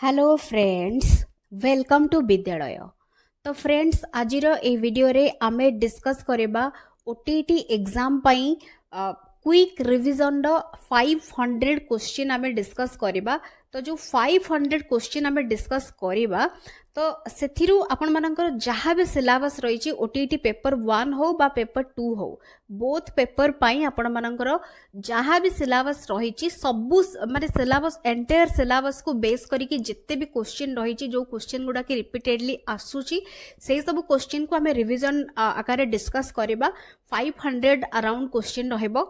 Hello friends, welcome to विद्यालय। तो friends, आज ए वीडियो रे आमे डिस्कस करबा ओटीटी एग्जाम पई क्विक रिविजन रो 500 क्वेश्चन आमे डिस्कस करबा। तो जो 500 क्वेश्चन आमे डिस्कस करबा तो सेथिरु आपण मानकर जहाँ भी सिलेबस रही ओटीटी पेपर 1 हो बा पेपर 2 हो, बोथ पेपर पाई आपण मानकर जहाँ भी सिलेबस रही सबू माने सिलेबस एंटायर सिलेबस को बेस करके जिते भी क्वेश्चन रही जो क्वेश्चन गुडा की रिपीटेडली आसूची से सब क्वेश्चन को आमे रिवीजन आकार डिस्कस करबा। 500 अराउंड क्वेश्चन रहबो,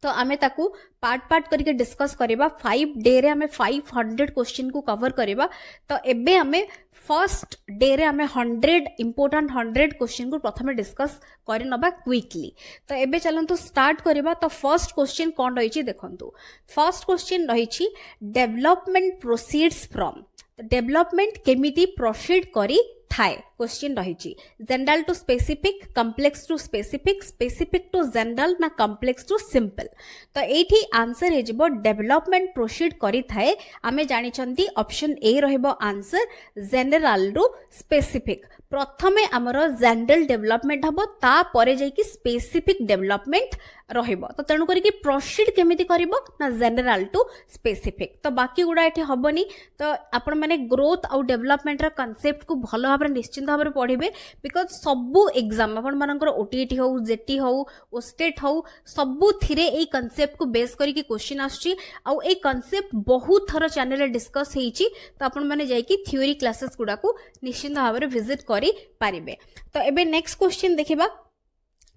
तो आमे ताकू पार्ट पार्ट करके डिस्कस करबा। 5 डे रे आमे 500 क्वेश्चन को कवर करबा। तो एबे आमे फर्स्ट डे रे आमे 100 इंपोर्टेंट 100 क्वेश्चन को प्रथमे डिस्कस करि नबा क्विकली। तो एबे चलंतु स्टार्ट करबा। तो फर्स्ट क्वेश्चन कोन रहिछि देखंतु। फर्स्ट क्वेश्चन रहिछि डेवलपमेंट प्रोसीड्स फ्रॉम। डेवलपमेंट केमिति प्रोसीड करी थाए क्वेश्चन रही general to specific, complex to specific, specific to general ना कम्प्लेक्स टू सिंपल। तो एठी आंसर हे जिवो डेवलपमेंट प्रोसीड करी थाए। आमे जानि छंती ऑप्शन ए रहबो आंसर जनरल टू स्पेसिफिक। प्रथमे हमरो जनरल डेवलपमेंट हबो, ता परे जाई कि स्पेसिफिक डेवलपमेंट रहइबो। तो तेनु करी कि प्रोसीड केमिति करिवो ना जनरल टू स्पेसिफिक। तो बाकी गुडा एठी हबनी। तो आपण माने ग्रोथ आउ डेवलपमेंट रा कांसेप्ट को भलो भाबरे निश्चित भाबरे पढिबे, बिकॉज सबु एग्जाम आपण मानकर ओटीटी हो, जेटी हो, ओस्टेट हो, सबु थिरे एई कांसेप्ट को बेस करी कि क्वेश्चन आछी। आउ एई कांसेप्ट बहुत थर चैनल रे डिस्कस हेइची। तो आपण माने जाई कि थ्योरी क्लासेस गुडा को निश्चित भाबरे विजिट करी पारिबे। तो एबे नेक्स्ट क्वेश्चन देखिबा।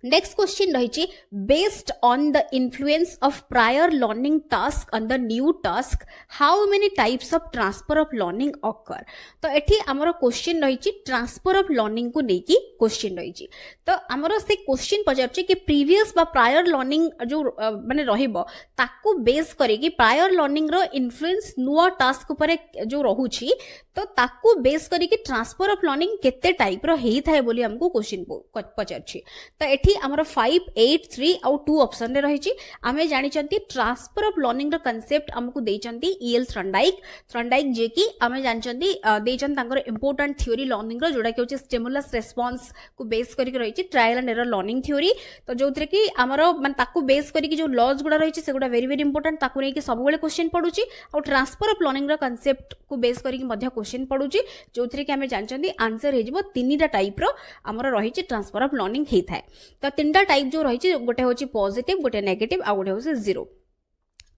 नेक्स्ट क्वेश्चन रही based on the influence of prior learning task on the new task how many types of transfer of learning occur. तो एठी हमरो क्वेश्चन रही ट्रांसफर ऑफ लर्निंग को लेकी क्वेश्चन रही। तो हमरो से क्वेश्चन पचारछि कि प्रीवियस बा प्रायर लर्निंग जो माने रहिबो ताकू बेस करे कि प्रायर लर्निंग रो इन्फ्लुएंस नुवा टास्क ऊपर जो रहुछि, तो ताकू बेस करे कि ट्रांसफर ऑफ लर्निंग केते टाइप रो हेई थाए बोली हमको क्वेश्चन पचारछि। तो एठी हमरो 5, 8, 3 आउ 2 ऑप्शन रे रहिछि। आमे जानि चंती ट्रांसफर ऑफ लर्निंग रो कांसेप्ट हमको देइ चंती ईएल थ्रंडाइक जे कि आमे जानि चंती देइ चंती तांकर इंपोर्टेंट थ्योरी लर्निंग रो जोडा कि होछि स्टिमुलस रेस्पॉन्स को बेस करि के रहिछि trial and error learning theory. तो जोथरे कि हमरो माने ताकू बेस करि कि जो लॉज गुडा रहिछि सेगुडा वेरी वेरी इंपोर्टेंट, ताकू नै कि सब बेले क्वेश्चन पडुछि। आउ ट्रांसफर ऑफ लर्निंग रो कांसेप्ट को बेस करि कि मध्य क्वेश्चन पडुछि, जोथरे कि आमे जानि चंती आंसर हे जिवो तीनटा टाइप रो हमरो रहिछि ट्रांसफर ऑफ लर्निंग हेइ थाए। तो तीनटा टाइप जो रही गोटे हूँ पॉजिटिव, गोटे नेगेटिव, आ गोटे हूँ जीरो।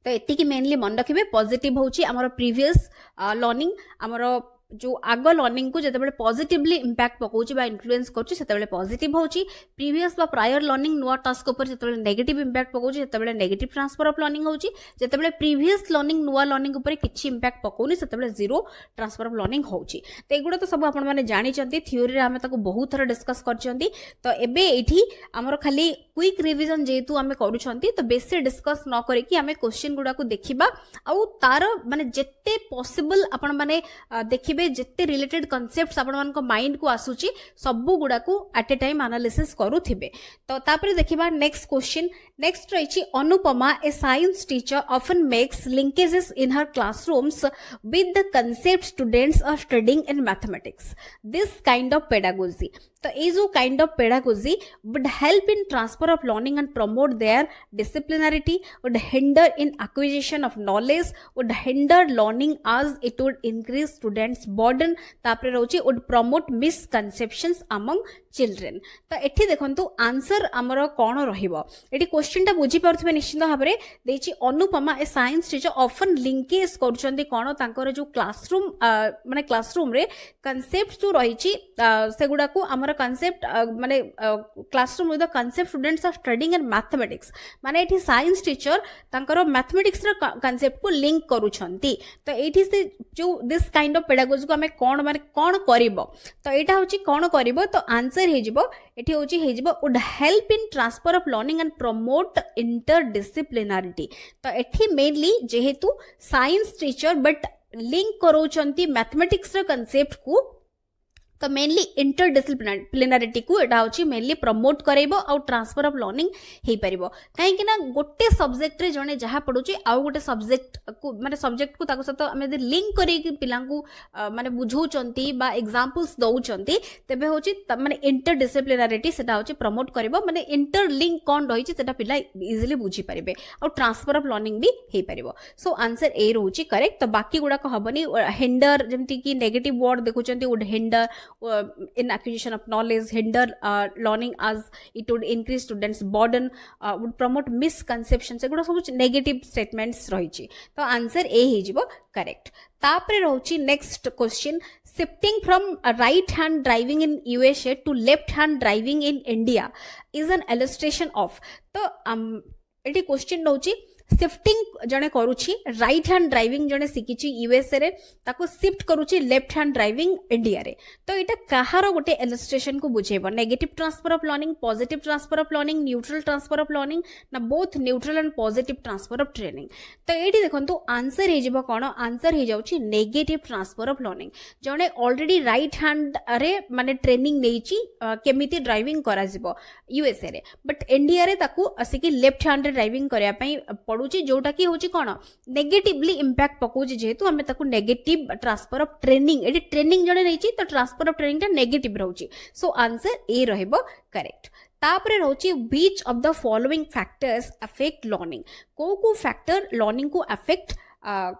तो एतिकी मेनली मन रखिए। पॉजिटिव होची हमर प्रीवियस लर्निंग, हमर जो आग लर्निंग को जते पॉजिटिवली इंपैक्ट पकाउची बा इन्फ्लुएंस करची सेते पॉजिटिव होची। प्रीवियस बा प्रायर लर्निंग नुवा टास्क ऊपर जते नेगेटिव इंपैक्ट पकाउची सेते नेगेटिव ट्रांसफर ऑफ लर्निंग होची। जते प्रीवियस लर्निंग नुवा लर्निंग ऊपर किछि इंपैक्ट पकाउनी सेते जीरो ट्रांसफर ऑफ लर्निंग होची। तो एगुडा तो सब आपण माने जानि चंती, थ्योरी रे हमें ताको बहुत थरा डिस्कस करचंती। तो एबे एठी हमर खाली क्विक रिवीजन जेतु हमें करूछंती, तो बेसी डिस्कस न करे कि हमें क्वेश्चन गुडा को देखिबा आउ तार माने जत्ते पॉसिबल आपण माने देखिबे जिते रिलेटेड कॉन्सेप्ट्स आपण मान को माइंड को आसुची सबु गुडा को एट ए टाइम एनालिसिस करूथिबे। तो तापरे देखिबा नेक्स्ट क्वेश्चन। नेक्स्ट रहिछि Anupama a science teacher often makes linkages in her classrooms with the concept students are studying in mathematics. This kind of pedagogy. तो ये जो kind of pedagogy would help in transfer of learning and promote their disciplinarity, would hinder in acquisition of knowledge, would hinder learning as it would increase students burden, तापरे रहउची would promote misconceptions among children। तो एठी देखंतु answer हमरो कोन रहिबो। एठी question ता बुझी परथबे निश्चित भाबरे देछि Anupama a science teacher often linkage करछन्ती कोन तांकर जो क्लासरूम माने क्लासरूम रे कांसेप्ट जो रहिछि सेगुडा को हमर कांसेप्ट माने classroom with the concept students are studying in mathematics. माने एठी साइंस टीचर तांकर मैथमेटिक्स रा कांसेप्ट को लिंक करूछन्ती। तो एठी से जो दिस काइंड ऑफ पेडागोजी को हमें कोन माने कोन करिवो। तो एटा होछि कोन करिवो। तो आंसर हे जिवो एठी होछि हे जिवो would help in transfer of learning and promote interdisciplinarity. तो एठी मेनली जेहेतु साइंस टीचर बट लिंक करूछन्ती मैथमेटिक्स रा कांसेप्ट को, तो मेनली इंटरडिसिप्लिनारिटी को एटा होची मेनली प्रमोट करैबो आ ट्रांसफर ऑफ लर्निंग हे परिबो काहे कि ना गोटे सब्जेक्ट रे जने जहा पढुची आ गोटे सब्जेक्ट को माने सब्जेक्ट को ताको सतो हमें लिंक करै कि पिलां को माने बुझौचंती बा एग्जांपल्स दउचंती तबे होची माने इंटरडिसिप्लिनारिटी सेटा होची प्रमोट करैबो माने इंटरलिंक कोन रहिची सेटा पिला इजीली बुझी परिबे आ ट्रांसफर ऑफ लर्निंग भी हे परिबो सो आंसर ए रहउची करेक्ट तो बाकी गुडा को हबनी हिंडर जेमति कि नेगेटिव वर्ड देखुचंती would hinder in acquisition of knowledge, hinder learning as it would increase students burden, would promote misconceptions एगुडा सब नेगेटिव स्टेटमेंट्स रहिछि तो आंसर ए हे जिवो करेक्ट तापरे रहउछि next question shifting from right hand driving in USA to left hand driving in India is an illustration of तो एटी क्वेश्चन रहउछि शिफ्टिंग जने करूची राइट हैंड ड्राइविंग जने सिकिची यूएसए रे ताको शिफ्ट करूची लेफ्ट हैंड ड्राइविंग इंडिया रे तो एटा कहार गोटे इलस्ट्रेशन को बुझेबो negative transfer of learning positive transfer of learning neutral transfer of learning ना both neutral and positive transfer of training तो एटी देखंतु आंसर हे जिवो कोन आंसर हे जाउची नेगेटिव ट्रांसफर ऑफ लर्निंग जने ऑलरेडी राइट हैंड रे माने ट्रेनिंग नेइची केमिति ड्राइविंग करा जिवो यूएसए रे बट इंडिया रे ताकू असिकी लेफ्ट हैंड रे ड्राइविंग करया पई पडुची जोटा की होची कोन नेगेटिवली इंपैक्ट पकोची जेहेतु हमें ताकू नेगेटिव ट्रांसफर ऑफ ट्रेनिंग एटी ट्रेनिंग जने नेइची तो ट्रांसफर ऑफ ट्रेनिंग ता नेगेटिव रहउची सो आंसर ए रहइबो करेक्ट तापरे रहउची which of the following factors affect learning को फैक्टर लर्निंग को अफेक्ट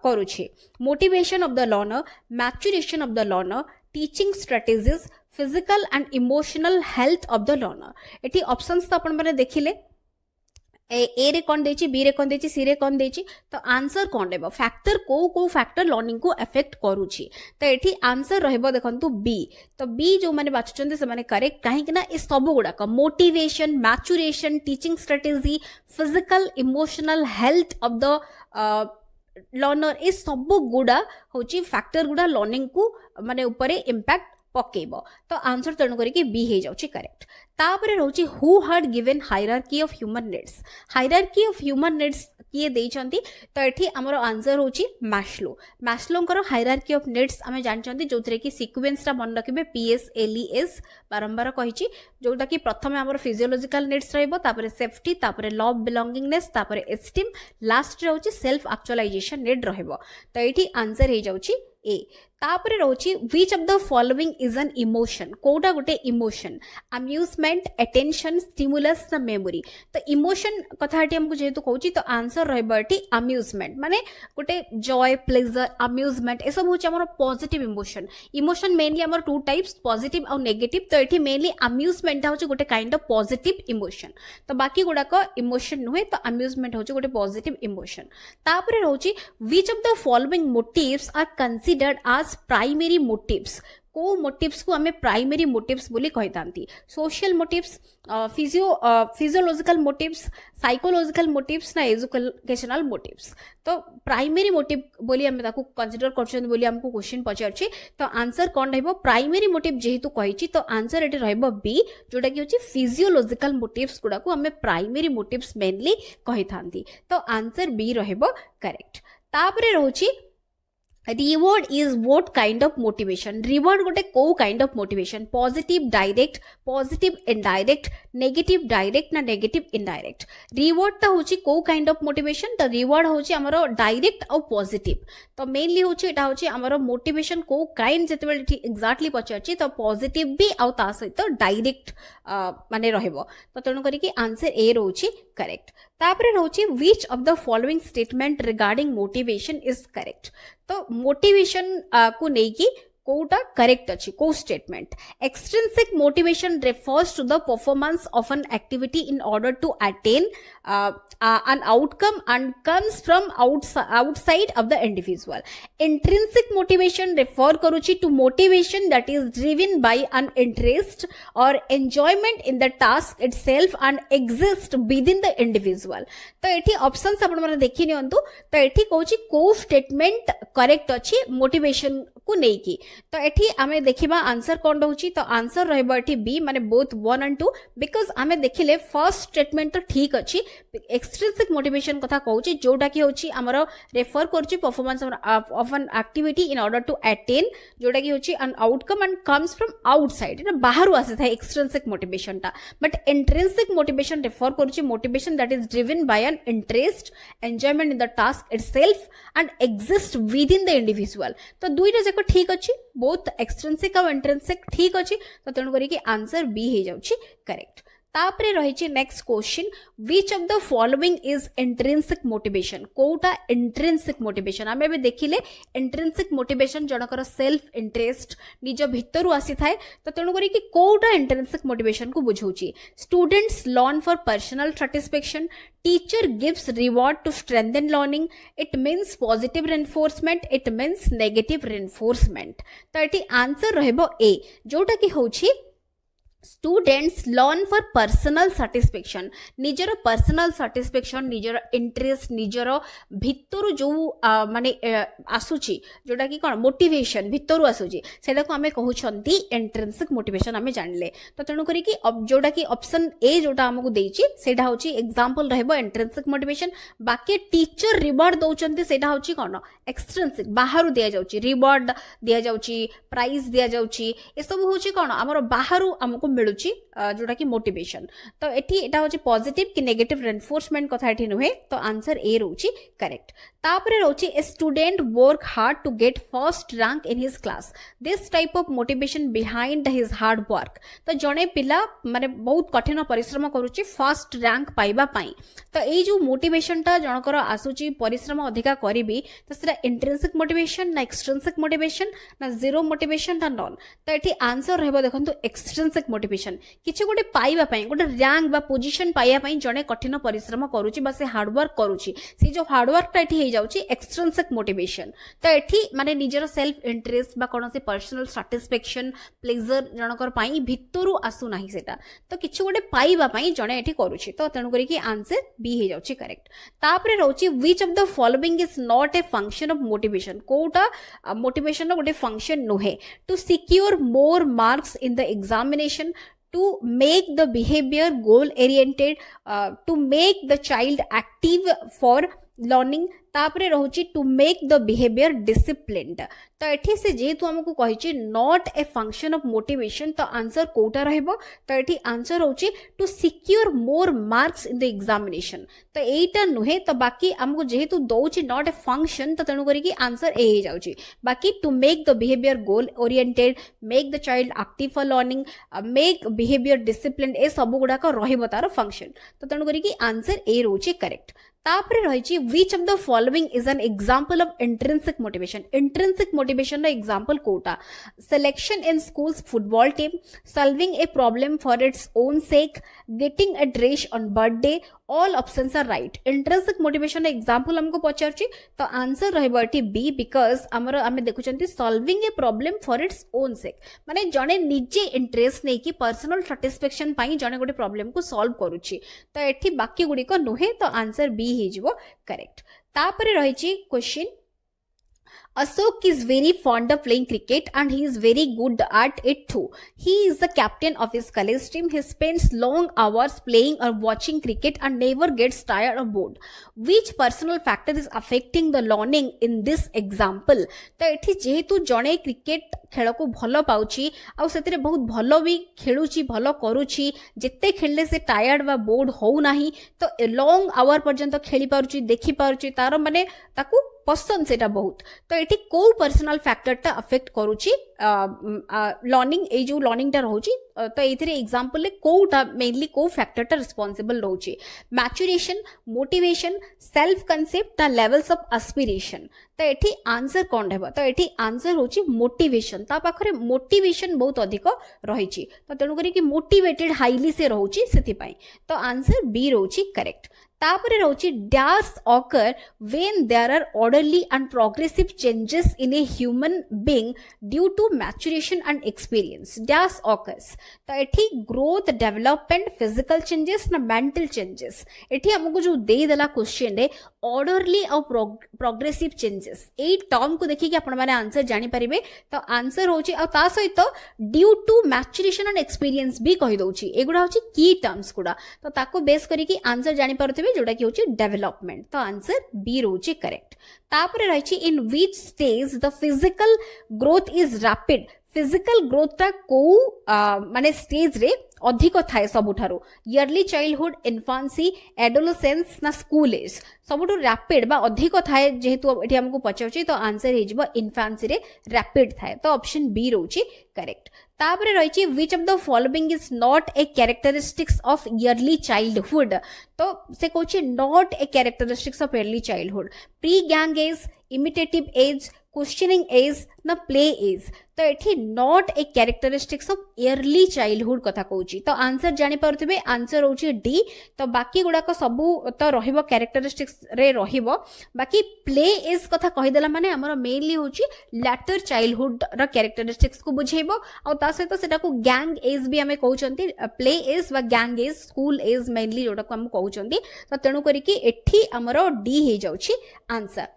करूची motivation of the learner maturation of the learner teaching strategies physical and emotional health of the learner एटी options तो अपन माने देखिले ए रे कौन देची बी रे कौन देची सी रे कौन देची तो आंसर कौन रहबो फैक्टर को फैक्टर लर्निंग को अफेक्ट करूची तो एठी आंसर रहबो देखंतु बी तो बी जो माने बाचुचंदे से माने करेक्ट काहे कि ना ए सब गुडा का motivation maturation teaching strategy physical emotional health of the learner ए सब गुडा होची फैक्टर गुडा लर्निंग को माने ऊपर इंपैक्ट पकेबो तो आंसर तेणु करिके बी हे जाउची करेक्ट तापरे रहउची who had given hierarchy of human needs किए देइचंती तो एठी हमरो आंसर होची मैस्लो हायरार्की ऑफ नीड्स हमें जानचंती जोथरे की सीक्वेंस ता मन रखिबे PSLES बारंबार कहिची जोटा की प्रथमे हमरो फिजियोलॉजिकल नीड्स रहइबो तापरे सेफ्टी तापरे लव बिलोंगिंगनेस तापरे एस्टीम लास्ट रहउची सेल्फ एक्चुअलाइजेशन नीड रहइबो तो एठी आंसर हे जाउची ए तापरे रहउची which of the following is an emotion कोटा गोटे इमोशन अम्यूजमेंट अटेंशन स्टिमुलस ना मेमोरी तो इमोशन कथाटी हमको जेहेतु कहूची तो आंसर रहइबो एठी अम्यूजमेंट माने गोटे जॉय प्लेजर अम्यूजमेंट ए सब होची हमर पॉजिटिव इमोशन मेनली हमर टू टाइप्स पॉजिटिव और नेगेटिव तो एठी मेनली अम्यूजमेंट होची गोटे काइंड ऑफ पॉजिटिव इमोशन तो बाकी गुडा को इमोशन नुहे तो अम्यूजमेंट होची गोटे पॉजिटिव इमोशन तापरे रहउची which of the following motives are considered as primary motives को मोटिव्स को हमें प्राइमरी मोटिव्स बोली कहितांती social motives physiological motives psychological motives ना एजुकेशनल मोटिव्स तो प्राइमरी मोटिव बोली हमें ताको कंसीडर करछन बोली हमको क्वेश्चन पचारछि तो आंसर कोन रहबो प्राइमरी मोटिव जेहेतु कहिछि तो आंसर एटे रहबो बी जोटा कि होछि फिजियोलॉजिकल मोटिव्स गुडा को हमें प्राइमरी मोटिव्स मेनली कहितांती तो आंसर बी रहबो करेक्ट तापरे रहउछि reward is what kind of motivation reward गोटे को kind of motivation positive direct positive indirect negative direct ना negative indirect reward ता होची को kind of motivation तो reward होची हमरो direct और positive तो mainly होची एटा होची हमरो motivation को kind जेतेबेले exactly पचारची तो positive भी और ता सहित direct माने रहबो तो तेणु करी कि आंसर ए रहउची करेक्ट तापरे रहउची which of the following statement regarding motivation is correct तो मोटिवेशन को नेकी कोटा करेक्ट अच्छी को statement extrinsic motivation refers to the performance of an activity in order to attain an outcome and comes from outside of the individual. Intrinsic motivation refer करूची to motivation that is driven by an interest or enjoyment in the task itself and exist within the individual. तो एठी options आपण माने देखि नियंतु तो एठी कहूची को स्टेटमेंट करेक्ट अछि मोटिवेशन को को नेकी तो एठी आमे देखिबा आंसर कोन रहउची तो आंसर रहबो एठी बी माने बोथ 1 and 2 बिकॉज आमे देखिले फर्स्ट स्टेटमेंट तो ठीक अछि एक्सट्रिंसिक मोटिवेशन कथा कहउची जोटा कि होची हमरो रेफर करची performance of an activity in order to attain जोटा कि होची an outcome and comes from outside एटा बाहरु आसे था एक्सट्रिंसिक मोटिवेशन टा बट इंट्रिंसिक मोटिवेशन रेफर करची motivation that is driven by an interest enjoyment in the task itself and exist within the individual तो दुईटा जाक ठीक अछि बोथ एक्सट्रिंसिक और इंट्रिंसिक ठीक अछि तो तेनु करी कि आंसर बी हे जाउछि करेक्ट तापरे रहिछि next question which of the following is intrinsic motivation कोटा इंट्रिंसिक मोटिवेशन आमे भी देखिले इंट्रिंसिक मोटिवेशन जनकर सेल्फ इंटरेस्ट निज भितरु आसी थाए तो तेनु करी कि कोटा इंट्रिंसिक मोटिवेशन को बुझौछि students learn for personal satisfaction teacher gives reward to strengthen learning it means positive reinforcement it means negative reinforcement तो एटी आंसर रहबो ए जोटा कि होछि students learn for personal satisfaction निजर पर्सनल सैटिस्फैक्शन निजर इंटरेस्ट निजर भितर जो माने आसुची जोटा कि कोन मोटिवेशन भितर आसुची सेटा को हमें कहउछंती इंट्रिंसिक मोटिवेशन हमें जानले तो तेनु करी कि जोटा कि ऑप्शन ए जोटा हमकु देइची सेटा होची एग्जांपल रहबो इंट्रिंसिक मोटिवेशन बाकी टीचर रिवार्ड दउचंती सेटा होची कोन एक्सट्रिंसिक बाहरु दिया जाउची रिवार्ड दिया जाउची प्राइज दिया जाउची ए सब होची कोन हमर बाहरु हमकु मिलुची जोटा कि मोटिवेशन तो एठी एटा होची पॉजिटिव कि नेगेटिव रेनफोर्समेंट कथा एठी नुहे तो आंसर ए रहउची करेक्ट तापरे रहउची a student work hard to get first rank in his class this type of motivation behind his hard work तो जणे पिला माने बहुत कठिन परिश्रम करूची फर्स्ट रैंक पाइबा पई तो ए जो मोटिवेशन ता जनकर आसुची परिश्रम अधिका करिबी तो सेटा इंट्रिंसिक मोटिवेशन ना एक्सट्रिंसिक मोटिवेशन ना जीरो मोटिवेशन ना नॉन तो एठी आंसर रहबो देखंतु एक्सट्रिंसिक मोटिवेशन किछि गोटे पाइबा पई गोटे रैंक बा पोजीशन पाइबा पई जणे कठिन परिश्रम करूची बा से हार्ड वर्क करूची से जो हार्ड वर्क ता एठी हे जाउची एक्सट्रिंसिक मोटिवेशन तो एठी माने निजर सेल्फ इंटरेस्ट बा कोनोसी पर्सनल सैटिस्फैक्शन प्लेजर जनकर पई भितरु आसु नाही सेटा तो किछि गोटे पाइबा पई जणे एठी करूची तो तेनु करी कि आंसर बी हे जाउची करेक्ट तापरे रहउची which of the following is not a function of motivation कोटा मोटिवेशन नो गोटे फंक्शन नुहे to secure more marks in the examination to make the behavior goal oriented to make the child active for learning तापरे रहउची to make the behaviour disciplined तो एठी से जेहेतु हमकु कहिची not a function of motivation तो आंसर कोटा रहबो तो एठी आंसर होची to secure more marks in the examination तो एटा नुहे तो बाकी हमकु जेहेतु दोची नॉट ए फंक्शन तो तेनु करी कि आंसर ए हे जाउची बाकी to make the behaviour goal oriented make the child active for learning make behaviour disciplined ए सब गुडा को रहबो तार फंक्शन तो तेनु करी कि आंसर ए रहउची करेक्ट तापरे रहिची which of the following is an example of intrinsic motivation intrinsic motivation नो एग्जांपल कोटा selection in schools football team solving a problem for its own sake getting a dress on birthday all options are right intrinsic motivation example हमको पचारची तो answer रहबो एठी B because हमर हमें देखुचंती solving a problem for its own sake माने जणे निजे इंटरेस्ट नै कि पर्सनल सैटिस्फैक्शन पई जणे गोटे प्रॉब्लम को सॉल्व करूची तो एठी बाकी गुडी को नुहे तो आंसर बी हे जिवो करेक्ट तापरे रहिची question Ashok is very fond of playing cricket and he is very good at it too. He is the captain of his college team. He spends long hours playing or watching cricket and never gets tired or bored. Which personal factor is affecting the learning in this example? तो एठी जेहेतु जणे cricket खेल को भल पाउची आ सेतिरे बहुत भल भी खेलुची भल करूची जेते खेलले से टायर्ड बा बोर्ड हो नाही तो लॉन्ग आवर पर्यंत खेली पारुची देखि पारुची तार माने ताकू पसंद सेटा बहुत तो एठी को पर्सनल फैक्टर टा अफेक्ट करूची लर्निंग ए जो लर्निंग टा रहउची तो एथिरे एग्जांपल ले कोटा मेनली को फैक्टर टा रिस्पांसिबल रहउची मैच्योरेशन मोटिवेशन सेल्फ कांसेप्ट ता लेवल्स ऑफ एस्पिरेशन तो एठी आंसर कोन हेबो तो एठी आंसर होची मोटिवेशन ता पाखरे मोटिवेशन बहुत अधिक रहिची तो तेनु करी कि मोटिवेटेड हाईली से रहउची सेति पई तो आंसर बी रहउची करेक्ट तापरे रहउची dash occur when there are orderly and progressive changes in a human being due to maturation and experience dash occurs तो एठी ग्रोथ डेवलपमेंट फिजिकल चेंजेस ना मेंटल चेंजेस एठी हमको जो दे देला क्वेश्चन रे ऑर्डरली और प्रोग्रेसिव चेंजेस ए टर्म को देखि कि आपण माने आंसर जानि परिबे तो आंसर होची आ ता सहित due to maturation and experience भी कहि दउची एगुडा होची की टर्म्स गुडा तो ताको बेस करी कि आंसर जानि परथिबे जोटा कि होची डेवलपमेंट तो आंसर बी रोची करेक्ट तापरे रहिची in which stage the physical growth is rapid physical growth टा को माने स्टेज रे अधिक थाए सबुठारु इयरली चाइल्डहुड इन्फांसी एडोलेसेंस ना स्कूल एज सबुठु रैपिड बा अधिक थाए जेहेतु एठी हमको पचाउची तो आंसर हे जिवो इन्फांसी रे रैपिड थाए तो ऑप्शन बी रोची करेक्ट तापरे रहिची which of the following is not a characteristics of early childhood तो से कोची not a characteristics of early childhood pre gang age imitative age questioning age ना प्ले एज तो एठी not a characteristics of early childhood कथा कहूची तो answer जानि परथिबे आंसर होची डी तो बाकी गुडा को सबु तो रहिबो कैरेक्टरिस्टिक्स रे रहिबो बाकी प्ले एज कथा कहि देला माने हमर मेनली होची लैटर चाइल्डहुड रा कैरेक्टरिस्टिक्स को बुझेबो आ ता से तो सेटा को गैंग एज भी हमें कहउचंती प्ले एज वा gang age school age mainly जोटा को हम कहउचंती तो तेनु करी कि एठी हमर डी हे जाउची आंसर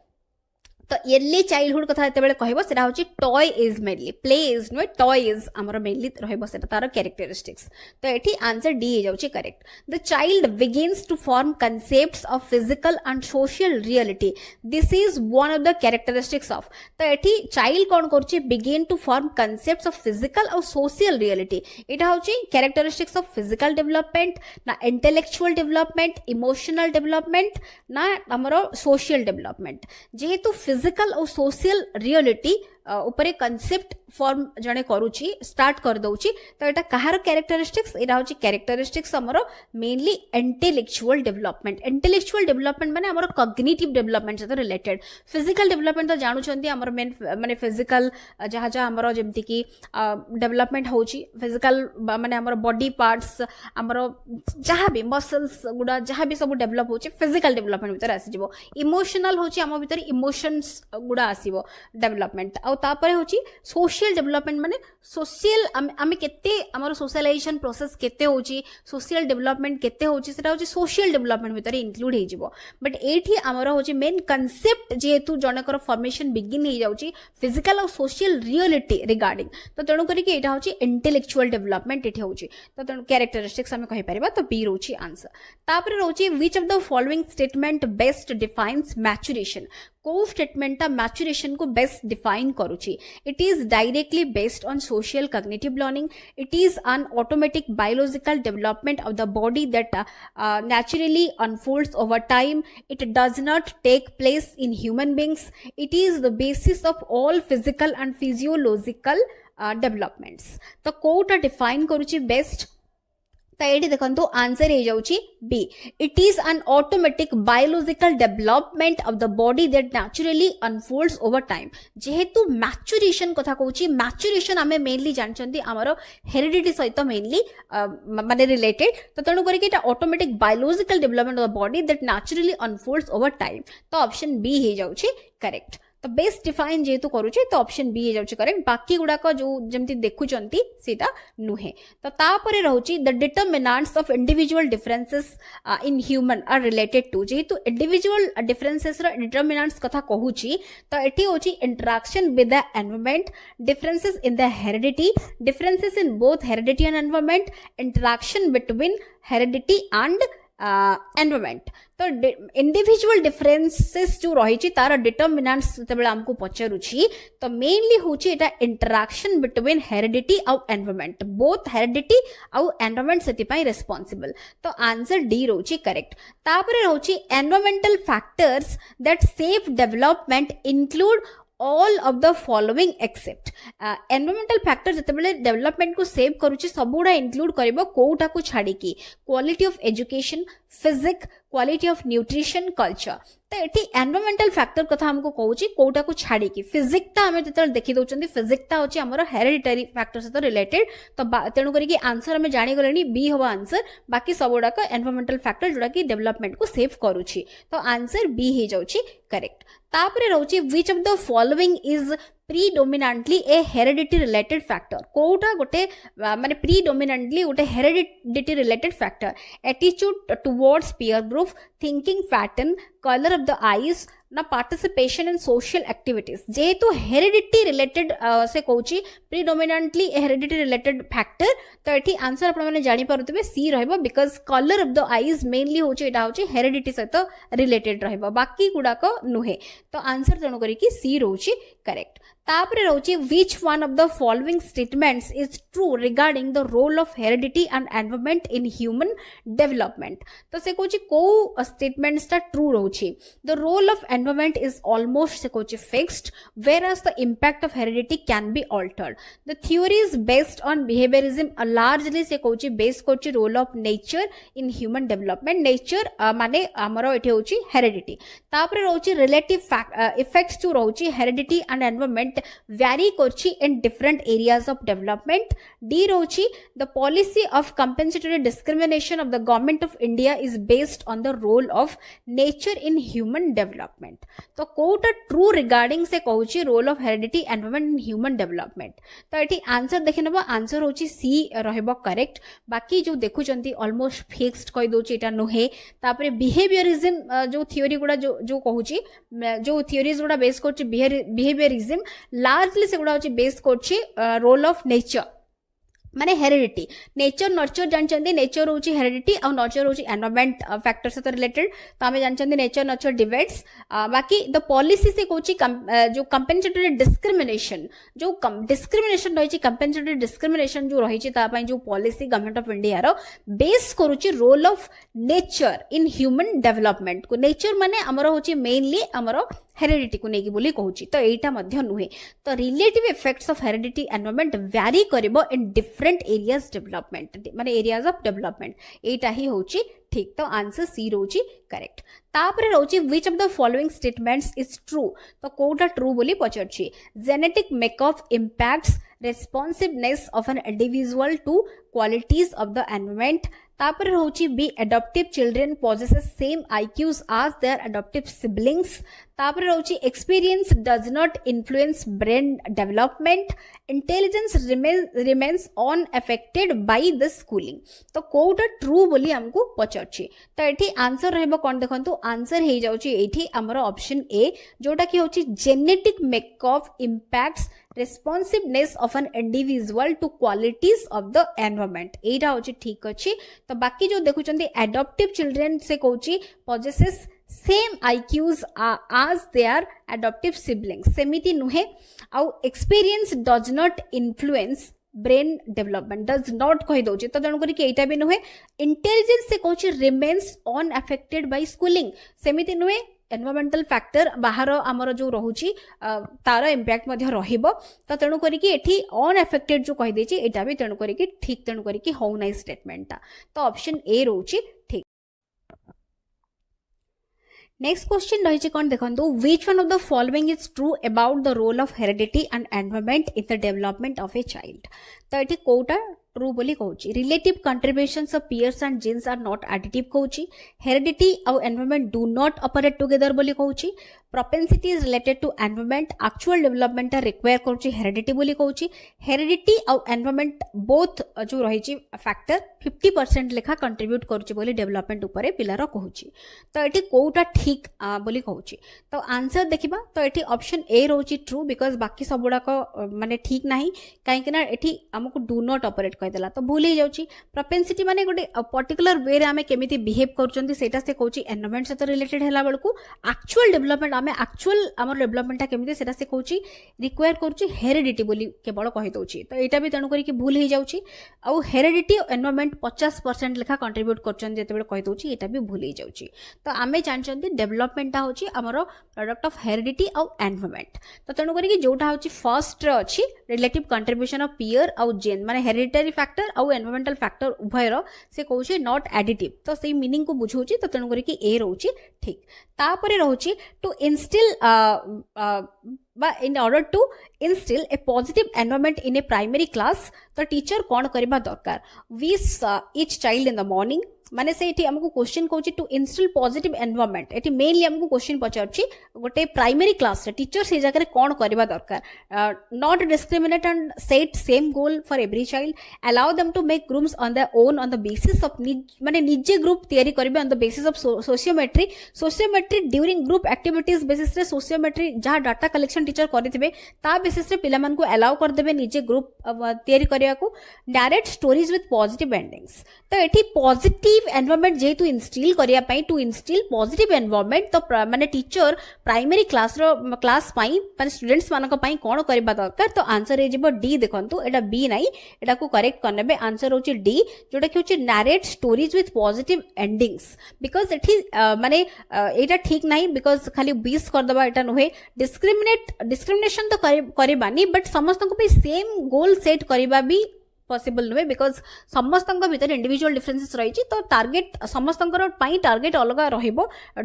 तो इयरली चाइल्डहुड कथा जते बेले कहबो सेटा होची toy age mainly play age no toy age हमर मेनली रहबो सेटा तार कैरेक्टरिस्टिक्स तो एठी आंसर डी हे जाउची correct the child begins to form concepts of physical and social reality this is one of the characteristics of तो एठी चाइल्ड कोन करची begin to form concepts of physical और सोशल रियलिटी एटा होची कैरेक्टरिस्टिक्स ऑफ फिजिकल डेवलपमेंट ना intellectual development emotional development ना हमर सोशल डेवलपमेंट जेहेतु फिजिकल और सोशल रियलिटी ऊपर कॉन्सेप्ट फॉर्म जने करूची स्टार्ट कर दउची तो एटा कहार कैरेक्टरिस्टिक्स एटा होची कैरेक्टरिस्टिक्स हमरो मेनली इंटेलेक्चुअल डेवलपमेंट माने हमरो कॉग्निटिव डेवलपमेंट से रिलेटेड फिजिकल डेवलपमेंट तो जानू छंती हमरो मेन माने फिजिकल जहा जहा हमरो जेमति की डेवलपमेंट होची फिजिकल माने हमरो बॉडी पार्ट्स हमरो जहा भी मसल्स गुडा जहा भी सब डेवलप होची फिजिकल डेवलपमेंट भीतर आसी जिवो इमोशनल होची हम भीतर इमोशंस गुडा आसीबो डेवलपमेंट तापर होची सोशल डेवलपमेंट माने सोशल आमे केते हमर सोशलाइजेशन प्रोसेस केते होची सोशल डेवलपमेंट केते होची सेटा होची सोशल डेवलपमेंट भीतर इंक्लूड हे जिवो बट एठी हमर होची मेन कांसेप्ट जेहेतु जनकर फॉर्मेशन बिगिन हे जाउची फिजिकल और सोशल रियलिटी रिगार्डिंग तो तेणु करी कि एटा होची इंटेलेक्चुअल डेवलपमेंट एठी होची तो तेणु कैरेक्टरिस्टिक्स हमें कहि परिबा तो बी रोची आंसर तापर रोची which of the following statement best defines maturation को स्टेटमेंट मैच्योरेशन को बेस्ट डिफाइन करूची it is directly based on social cognitive learning it is an automatic biological development of the body that naturally unfolds over time it does not take place in human beings it is the basis of all physical and physiological developments तो Kota define करूची best तो ये देखो answer हो जाउची B it is an automatic biological development of the body that naturally unfolds over time जेहेतु maturation कथा कहूची मैच्योरेशन आमे मेनली जानचंती हमरो हेरिडिटी सहित मेनली माने रिलेटेड तो तेणु करी एटा automatic biological development of the body that naturally unfolds over time तो ऑप्शन बी हो जाउची करेक्ट तो बेस्ट डिफाइन जेहेतु करूचे तो ऑप्शन बी हो करेक्ट बाकी गुडा जो जमती देखुचंती सीटा नुहे तो तापरे रहउची the determinants of individual differences in human are related to जेहेतु इंडिविजुअल डिफरेंसेस रा डिटरमिनेंट्स कथा कहूची तो एठी होची interaction with the environment differences in the heredity differences in both heredity and environment interaction between heredity and environment तो individual differences जो रही तार डिटरमिनेंट्स जब हमको पचारुची तो मेनली होची एटा इंटरेक्शन बिटवीन हेरिडिटी और एनवायरनमेंट बोथ हेरिडिटी और एनवायरनमेंट सेति पई रिस्पांसिबल तो आंसर डी रोची करेक्ट तापरे रोची environmental factors that shape development include all of the following except environmental factor जतबेले डेवलपमेंट को सेव करूची सबुडा इंक्लूड करबो कोउटा को छाडी की quality of education physics quality of nutrition culture तो ये एनवायरमेंटल फैक्टर कथा हमको कहूँ कौटा को छाड़ी फिजिक्स आम जो देखी दौरान फिजिक्स हूँ आम हेरिडिटरी फैक्टर सहित रिलेटेड तो तेणु करी आंसर आम जाणीगले बी हम आंसर बाकी सब गुड़ाक एनवायरमेंटल फैक्टर जोड़ा कि डेवलपमेंट को सेव करुच्ची तो आंसर बी हो जाउची करेक्ट तापरे रहउची which of the following is predominantly a heredity related factor कोटा गोटे माने प्रीडोमिनेंटली गोटे heredity related factor attitude towards peer group thinking pattern colour of the eyes ना पार्टिसिपेशन इन सोशल एक्टिविटीज जेहेतु हेरिडिटी रिलेटेड से कहूँ प्रीडोमिनेंटली हेरिडिटी रिलेटेड फैक्टर तो ये आंसर आपने जानीपे सी रहिबो because colour of the eyes mainly होची हेरिडिटी सहित रिलेटेड रहिबो बाकी गुड़ाक नुहे तो आंसर तेणु करिकी सी रोची करेक्ट तापरे रहउची which one of the following statements is true regarding the role of heredity and environment in human development तो से कहूँ को स्टेटमेंट्स टा ट्रू रहउची the role of environment is almost से कहूँ fixed whereas the impact of heredity can be altered the theory is based on behaviorism largely से कहूँ बेस करछि role of nature in human development nature माने हमर एठी होछि हेरिडिटी तापरे रहउची रिलेटिव इफेक्ट्स जो रहउची हेरिडिटी एंड एनवायरनमेंट vary करछि in different areas of development D रोची the policy of compensatory discrimination of the government of India is based on the role of nature in human development तो Kota true regarding से कहूची role of heredity environment in human development तो एठी answer देखि नबो answer होची C रहबो correct बाकी जो देखुचंती almost fixed कहि दोची एटा नोहे तापरे बिहेवियरिज्म जो थ्योरी गुडा जो कहूची जो थ्योरीज गुडा बेस करछि बिहेवियरिज्म लार्जली से गुड़ा बेस करछि रोल ऑफ नेचर माने हेरिडिटी नेचर नर्चर जानचंदी नेचर होची हेरिडिटी और नर्चर होची एनवायरनमेंट फैक्टर से रिलेटेड तो आमे जानचंदी नेचर नर्चर डिवाइड्स बाकी द पॉलिसी से कहूची जो कंपेंसेटरी डिस्क्रिमिनेशन जो डिस्क्रिमिनेशन रही कंपेंसेटरी डिस्क्रिमिनेशन जो रही जो पॉलिसी गवर्नमेंट ऑफ इंडिया रो बेस करूची role of nature in human development को नेचर माने हमरो होची मेनली हमरो हेरिडिटी को नेकी बोली कहूची तो एटा मध्य नुहे तो relative effects of heredity environment vary करिवो इन डिफरेंट एरियाज डेवलपमेंट माने एरियाज ऑफ डेवलपमेंट एटा ही होची ठीक तो आंसर सी रोची करेक्ट तापरे रोची which of the following statements is true तो कोटा ट्रू बोली पचरछि genetic makeup impacts responsiveness of an individual to qualities of the environment तापर होची B adoptive children possesses same IQs as their adoptive siblings तापर होची experience does not influence brain development intelligence remains unaffected by the schooling तो कोटा true बोली हमको पचरछि तो एठी आंसर रहबो कोन देखंतु आंसर हे जाउची एठी हमरो ऑप्शन ए जोटा कि होची genetic makeup impacts responsiveness of an individual to qualities of the environment एटा होची ठीक अछि तो बाकी जो देखुचंदी adoptive children से कहूची possesses same IQs as their adoptive siblings सेमिति नुहे आउ experience does not influence brain development does not कहि दउची तो तेणु करी एटा भी नुहे इंटेलिजेंस से कहूची रिमेन्स अनअफेक्टेड बाय स्कूलिंग सेमिति नुहे एनवायरमेंटल फैक्टर बाहर आमर जो रोची तार इंपैक्ट मध्य रहिबो तो तेणु करी एठी अनअफेक्टेड जो कहि देची एटा भी तेणु करी ठीक तेणु करी हो नाइ स्टेटमेंट तो ऑप्शन ए रोची ठीक नेक्स्ट क्वेश्चन रही कौन देखो which one of the following is true about the role of heredity and environment in the development of a child तो ये कोटा ट्रू बोली कहूची relative contributions of peers and genes are not additive कहूची heredity और environment do not operate together बोली कहूची propensity is related to environment actual development require करूची हेरिडिटी बोली कहूची हेरिडिटी और एनवायरनमेंट बोथ जो रही फैक्टर 50% लेखा कंट्रीब्यूट करूची बोली डेवलपमेंट ऊपर पिलार कहूची तो ये कोटा ठीक बोली कहूची तो आंसर देखिबा तो ये ऑप्शन ए रोची ट्रू बिकॉज बाकी सब गुड़ाक माने ठीक नाही काहेकि ना एठी हमको डू नॉट ऑपरेट कहदेला तो भूल हो जाउची प्रोपेंसिटी माने गोटे पर्टिकुलर वे रे आमे केमिति बिहेव करचंती सेटा से कहूची एनवायरनमेंट से रिलेटेड हैला बेलकू एक्चुअल डेवलपमेंट आम एक्चुअल आम डेभलपमेंटा केमी से कहूँ रिक्वायर करुच्ची हेरिडिटी बोली केवल कहीदे तो यहाँ भी तेणुक भूल हो जाऊँगी आउ हेरिडिटी एनवायरनमेंट 50% लेखा कंट्रीब्यूट करदे यहाँ भी भूल हो जाऊँगी तो आम जानते डेभलपमेंटा हूँ आमर प्रोडक्ट ऑफ हेरिडिटी आउ एनवायरनमेंट तो तेणुक जोटा हूँ फर्स्ट अच्छी रिलेटिव कंट्रीब्यूशन ऑफ पियर आउ जेन माने हेरिडिटरी फैक्टर आउ एनवायरनमेंटल फैक्टर उभयर से कहूँ नॉट एडिटिव तो सही मीनिंग को बुझाऊँ तो तेणुक ए रोचे ठीक तापर रोचे to instil in order to instill a positive environment in a primary class तो टीचर कौन करबा दरकार wish each child in the morning माने से एठी हमको क्वेश्चन कहूची टू इंस्टॉल पॉजिटिव एनवायरनमेंट एठी मेनली हमको क्वेश्चन पचारछि गोटे प्राइमरी क्लास रे टीचर से जगह रे कोन करबा दरकार not discriminate and set same goal for every child allow them to make groups on their own on the basis of माने निजे ग्रुप तयारी करबे on the basis of sociometry during group activities basis रे sociometry जहां data collection teacher करथिबे ता basis रे पिला मन को अलाउ कर देबे निजे ग्रुप तयारी करिया को direct stories with positive endings तो एठी पॉजिटिव एनवायरनमेंट जेतु इंस्टिल करिया पई टू इंस्टिल पॉजिटिव एनवायरनमेंट तो माने टीचर प्राइमरी क्लास पई माने स्टूडेंट्स मानक पई कोन करबा दरकार तो आंसर हे जिवो डी देखंतु एटा बी नाही एटा को करेक्ट करनेबे आंसर होची डी जोटा कि होची narrate stories with positive endings because एठी माने एटा ठीक नाही बिकॉज खाली 20 कर दबा एटा नहे डिस्क्रिमिनेशन तो करबानी बट समस्त को पे सेम गोल सेट करबा भी पॉसिबल नुहे बिकॉज समस्त भीतर इंडिविजुअल डिफरेंसेस रही तो टार्गेट समस्त टार्गेट अलग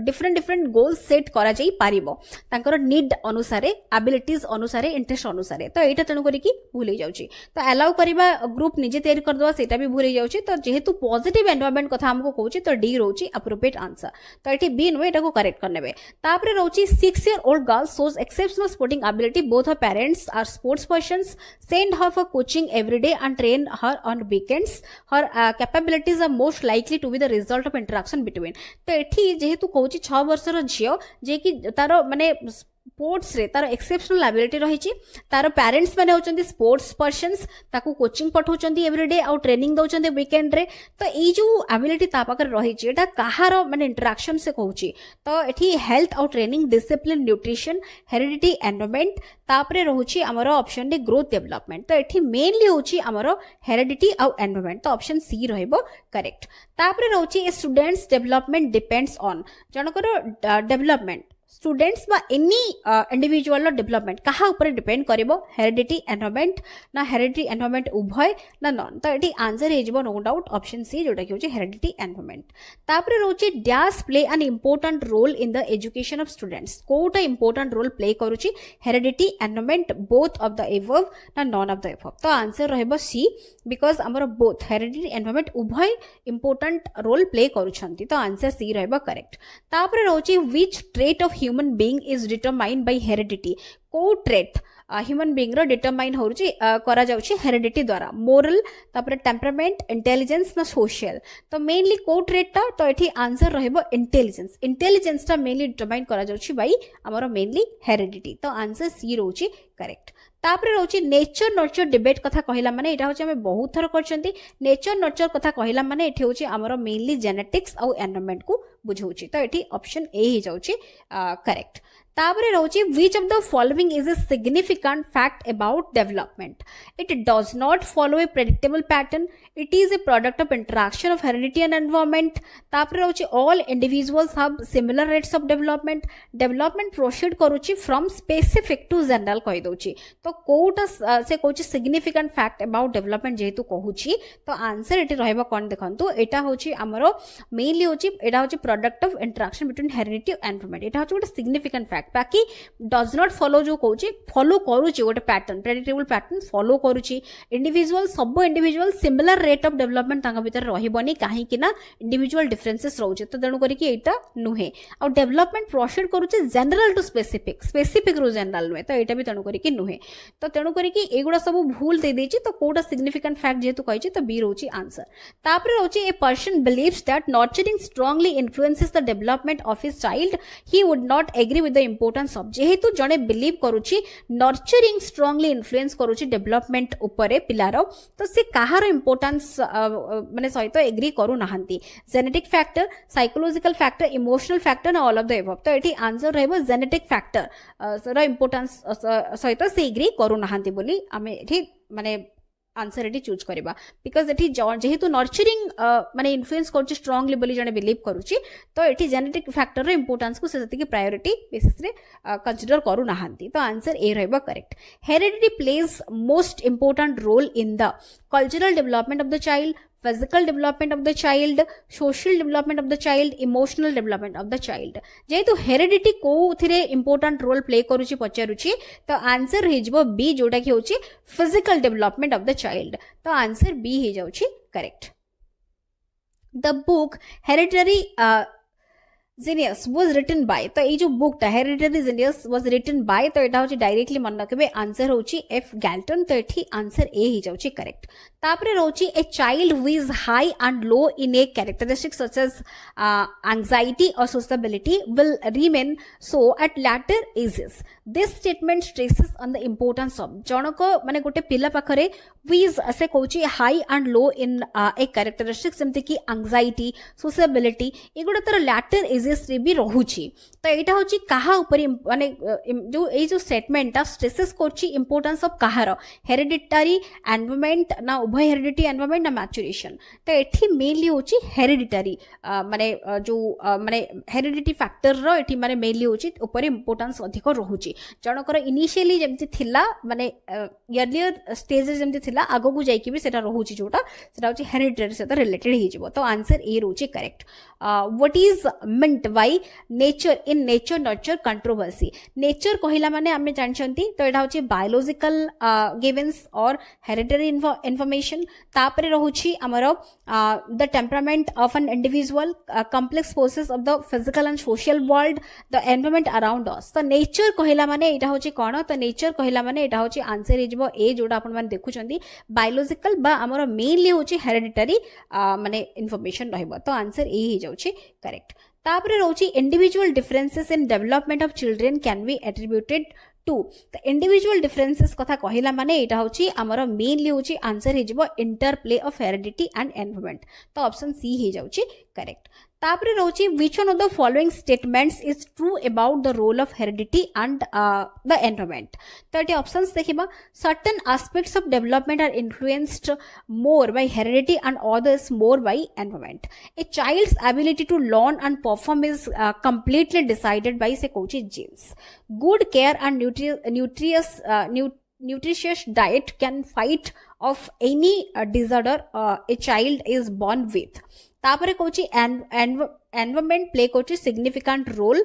डिफरेंट गोल्स सेट करा जाई पारिबो तांकर नीड अनुसार एबिलिटीज अनुसार इंटरेस्ट अनुसार तो यहाँ तेणुक भूल जाऊँगी तो अलाउ करवा ग्रुप निजे तैयारी करदे सेटा भी भूल जाऊँगी तो जेहेतु पॉजिटिव एनवायरनमेंट कथा हमको कहूँ तो डी रोची अप्रोप्रिएट आंसर तो ये बी नुहे एटा को करेक्ट करने तापर रोची 6 year old girl shows exceptional sporting ability both her parents are sports persons send her for coaching every day and train her on weekends her capabilities are most likely to be the result of interaction between तो एठी जेहेतु कहूची 6 वर्षर झियो जे कि तारो माने sports रे तार exceptional ability रही तार parents माने होचंदी स्पोर्ट्स पर्सन्स ताकू कोचिंग पठाउचंदी एवरीडे आउ ट्रेनिंग दउचंदी वीकेंड रे तो ई जो एबिलिटी ता पाकर रही एटा कहार माने इंटरेक्शन से कहूची तो एठी हेल्थ आउ training discipline nutrition heredity environment तापरे रहउची हमर ऑप्शन रे ग्रोथ डेवलपमेंट तो एठी मेनली होची हमर हेरिडिटी आउ एनवायरनमेंट तो ऑप्शन सी रहइबो करेक्ट तापरे रहउची a student's development depends on जनकर डेवलपमेंट स्टूडेंट्स बा एनी इंडिविजुअल डेवलपमेंट कहा ऊपर डिपेंड करिवो हेरिडिटी एनवायरनमेंट ना हेरिडिटी एनवायरनमेंट उभय ना नॉन तो एटी आंसर हे जिवो नो डाउट ऑप्शन सी जोटा कि होची हेरिडिटी एनवायरनमेंट तापरे रोची dash play an important role in the education of students कोटा इंपोर्टेंट रोल प्ले करूची heredity environment both of the above ना नॉन ऑफ द एबव तो आंसर रहइबो सी बिकॉज हमर बोथ हेरिडिटी एनवायरनमेंट उभय important role play करूछंती तो answer C रहइबो करेक्ट तापरे रोची which trait of human being is determined by heredity को ट्रेट ह्यूमन बीइंग रो डिटरमाइन होउची करा जाउची हेरिडिटी द्वारा मोरल तापर टेम्परामेंट इंटेलिजेंस ना सोशल तो मेनली को ट्रेट ता तो एठी आंसर रहइबो इंटेलिजेंस ता मेनली डिटरमाइन करा जाउची बाय हमर मेनली हेरिडिटी तो आंसर सी रोची करेक्ट तापर रोची नेचर नर्चर डिबेट कथा कहिला माने एटा होची हमें बहुत थर करचंती नेचर नर्चर कथा कहिला माने एठी होची हमर मेनली जेनेटिक्स आउ एनवायरनमेंट को बुझौची तो एठी ऑप्शन ए ही जाउची करेक्ट तापरे रोची which of the following is a significant fact about development it does not follow a predictable pattern it is a product of interaction of heredity and environment तापरे रोची all individuals have similar rates of development proceed करूची from specific to general कहि दोची तो कोटा से Kochi significant fact about development जेतु कहूची तो answer eighty रहबा कोन देखंतु एटा होची हमरो मेनली होची एटा होची product of interaction between heredity and environment एटा होची गोटे सिग्निफिकेंट फैक्ट बाकी डज नॉट फॉलो जो कहूची फॉलो करूची गोटे पैटर्न प्रेडिक्टेबल पैटर्न फॉलो करूची इंडिविजुअल सब individual similar rate of development तांका भीतर रहिबनी काहे कि ना इंडिविजुअल डिफरेंसेस रहउचे तो तेनु करी कि एटा नुहे आ डेवलपमेंट प्रोसीड करूचे जनरल टू स्पेसिफिक रु जनरल नुहे तो एटा भी तेनु करी कि नुहे तो तेनु करी कि एगुडा सब भूल दे देची तो कोटा सिग्निफिकेंट फैक्ट जेतु कहिची तो बी रहउची आंसर तापर रहउची a person believes that nurturing strongly influences the development of his child he would not agree with the importance of जेहेतु जने बिलीव करूची नर्चरिंग स्ट्रांगली इन्फ्लुएंस करूची डेवलपमेंट उपरे पिलार तो से कहार इंपोर्टेंस माने सहित एग्री करू नाहंती genetic factor psychological factor emotional factor all of the above तो एठी आंसर रहबो जेनेटिक फैक्टर रो इंपोर्टेंस सहित से एग्री करू नाहंती बोली आमे एठी माने आंसर एटी चूज करबा बिकॉज एटी जेहेतु नर्चरिंग माने इन्फ्लुएंस करछि स्ट्रांगली बोली जने बिलीव करूछि तो एटी जेनेटिक फैक्टर रो इंपोर्टेंस को सेति की प्रायोरिटी बेसिस रे कंसीडर करू नाहंती तो आंसर ए रहबा correct heredity plays most important role in the cultural development of the child physical development of the child social development of the child emotional development of the child जेहेतु heredity को थिरे important role play करूची पचारुची तो answer हे जबो B जोटा कि होची physical development of the child तो आंसर बी हे जाउची correct the book hereditary Genius was written by तो ये जो बुक ता hereditary genius was written by तो एटा होची डायरेक्टली मन रखबे आंसर होची एफ गैल्टन तो एठी आंसर ए ही जाउची करेक्ट तापरे रहउची a child who is high and low in a characteristic such as anxiety और sociability will remain so at later ages this statement stresses on the importance of जनक माने गोटे पिला पाखरे हु इज से कहउची high and low in a characteristic जेमते कि एंजाइटी सोशेबिलिटी एगुडा तर लैटर एजेस रे भी रहउची तो एटा होची काहा ऊपर माने जो ए जो स्टेटमेंट ता स्ट्रेसेस करची इंपोर्टेंस ऑफ काहार हेरिडिटरी एनवायरनमेंट ना उभय हेरिडिटी एनवायरनमेंट ना मैच्योरेशन तो एठी मेनली होची हेरिडिटरी माने जो माने हेरिडिटी फैक्टर रो एठी माने मेनली होची ऊपर इंपोर्टेंस अधिक रहउची जनकर इनिशियली जेमति थिला माने अर्लियर स्टेजेस जेमति थिला आगो को जाई कि भी सेटा रहउची जोटा सेटा होची हेरिडिटरी से रिलेटेड ही जिवो तो आंसर ए रहउची correct what is meant by nature in nature nurture controversy nature कहला माने आमे जानछंती तो एटा होची biological givens or hereditary information तापरे रहउची हमरो the temperament of an individual complex forces of the physical and social world the environment around us तो nature कहला माने एटा होची कोन तो nature कहला माने एटा होची आंसर हिजबो ए जोडा आपण माने देखुचंती biological बा हमरो mainly होची hereditary माने information रहबो तो आंसर ए ही जाउची करेक्ट तापरे रहउची individual differences in development of children can be attributed to the individual differences कथा कहिला माने एटा होची हमरो मेनली होची आंसर हिजबो interplay of heredity and environment तो ऑप्शन सी ही जाउची करेक्ट तापरे रहउची which one of the following statements is true about the role of heredity and the environment तो एटी ऑप्शंस देखिबा certain aspects of development are influenced more by heredity and others more by environment a child's ability to learn and perform is completely decided by say coach genes good care and nutritious diet can fight off any disorder a child is born with तापरे कोची environment play कोची significant role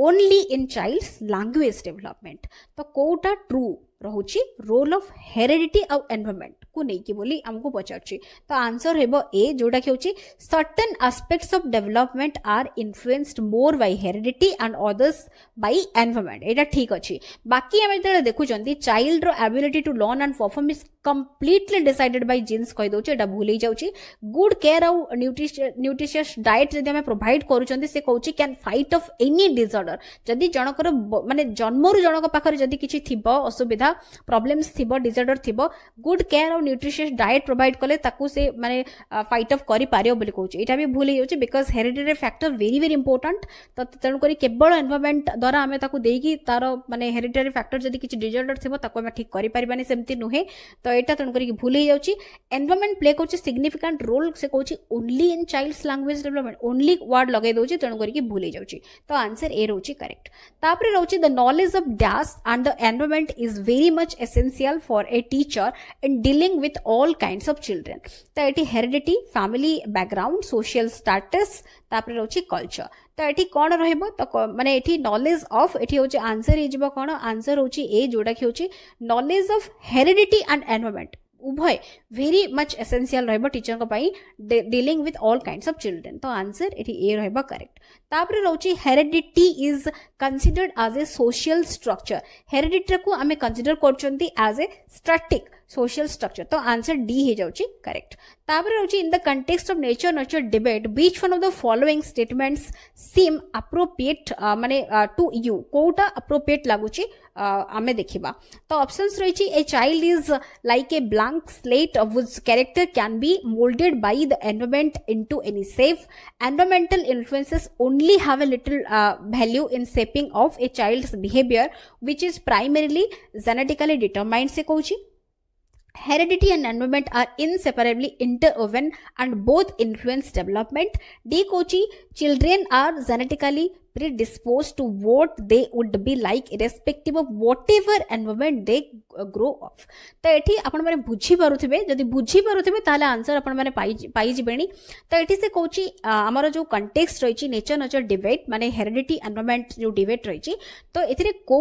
only in child's language development तो कोटा true रहउची role of heredity और environment को नहीं कि बोली हमको पचारची तो आंसर हेबो ए जोडा कि होची certain aspects of development are influenced more by heredity and others by environment एटा ठीक अछि बाकी हम जेते देखु जंती चाइल्ड रो ability to learn and perform is completely decided by genes कहि दोची एटा भूली जाउची गुड केयर और न्यूट्रिशियस डाइट जदि हम प्रोवाइड करू जंती से कहउची can fight off any disorder जदि जनकर माने जन्मरु जनक पाखरे जदि किछि थिबो असुविधा प्रॉब्लम्स थिबो डिसऑर्डर थिबो गुड केयर और न्यूट्रिशियस डाइट प्रोवाइड कले ताकू से माने फाइट ऑफ करि पारियो बोली कहउची एटा भी भूली जाउची because hereditary factor very very important तो तण करी केवल एनवायरनमेंट द्वारा हमें ताकू देकी तारो माने हेरिडिटरी फैक्टर जदि किछि डिसऑर्डर थिबो ताकू हमें ठीक करि परिबानी सेमति नुहे तो एटा तण करी भूली जाउची एनवायरनमेंट प्ले करउची सिग्निफिकेंट रोल से कहउची only in child's language development only word लगे दोची तण करी भूली जाउची तो आंसर ए रहउची करेक्ट तापरे रहउची the knowledge of dash and the environment is very much essential for a teacher in dealing with all kinds of children तो एटी heredity family background social status तापर रहउची कल्चर तो एटी कोन रहबो तो माने एटी नॉलेज ऑफ एटी होची आंसर हिजबो कोन आंसर होची ए जोडा कि होची knowledge of heredity and environment उभय वेरी मच एसेंशियल रहबो टीचर को पई dealing with all kinds of children तो आंसर एटी ए रहबो करेक्ट तापर रहउची heredity is considered as a social structure heredity को हमें कंसीडर करचंती as a static social structure तो आंसर डी हो जाउची करेक्ट तापर रहउची in the context of nature nurture debate which one of the following statements seem appropriate माने to you कोटा अप्रोप्रिएट लागुची आमे देखिबा तो ऑप्शंस रहिची a child is like a blank slate of which character can be moulded by the environment into any safe environmental influences only have a little value in shaping of a child's behavior which is primarily genetically determined से कहूची heredity and environment are inseparably interwoven and both influence development D कहूची children are genetically predisposed to what they would be like irrespective of whatever environment they grow of तो एठी आपण माने बुझी पारुथिबे जदी बुझी पारुथिबे ताले answer आपण माने पाई जिबेनी तो एठी से कहूची हमर जो कंटेक्स्ट रहिची नेचर नर्चर डिबेट माने हेरिडिटी एनवायरनमेंट जो डिबेट रहिची तो एथिरे को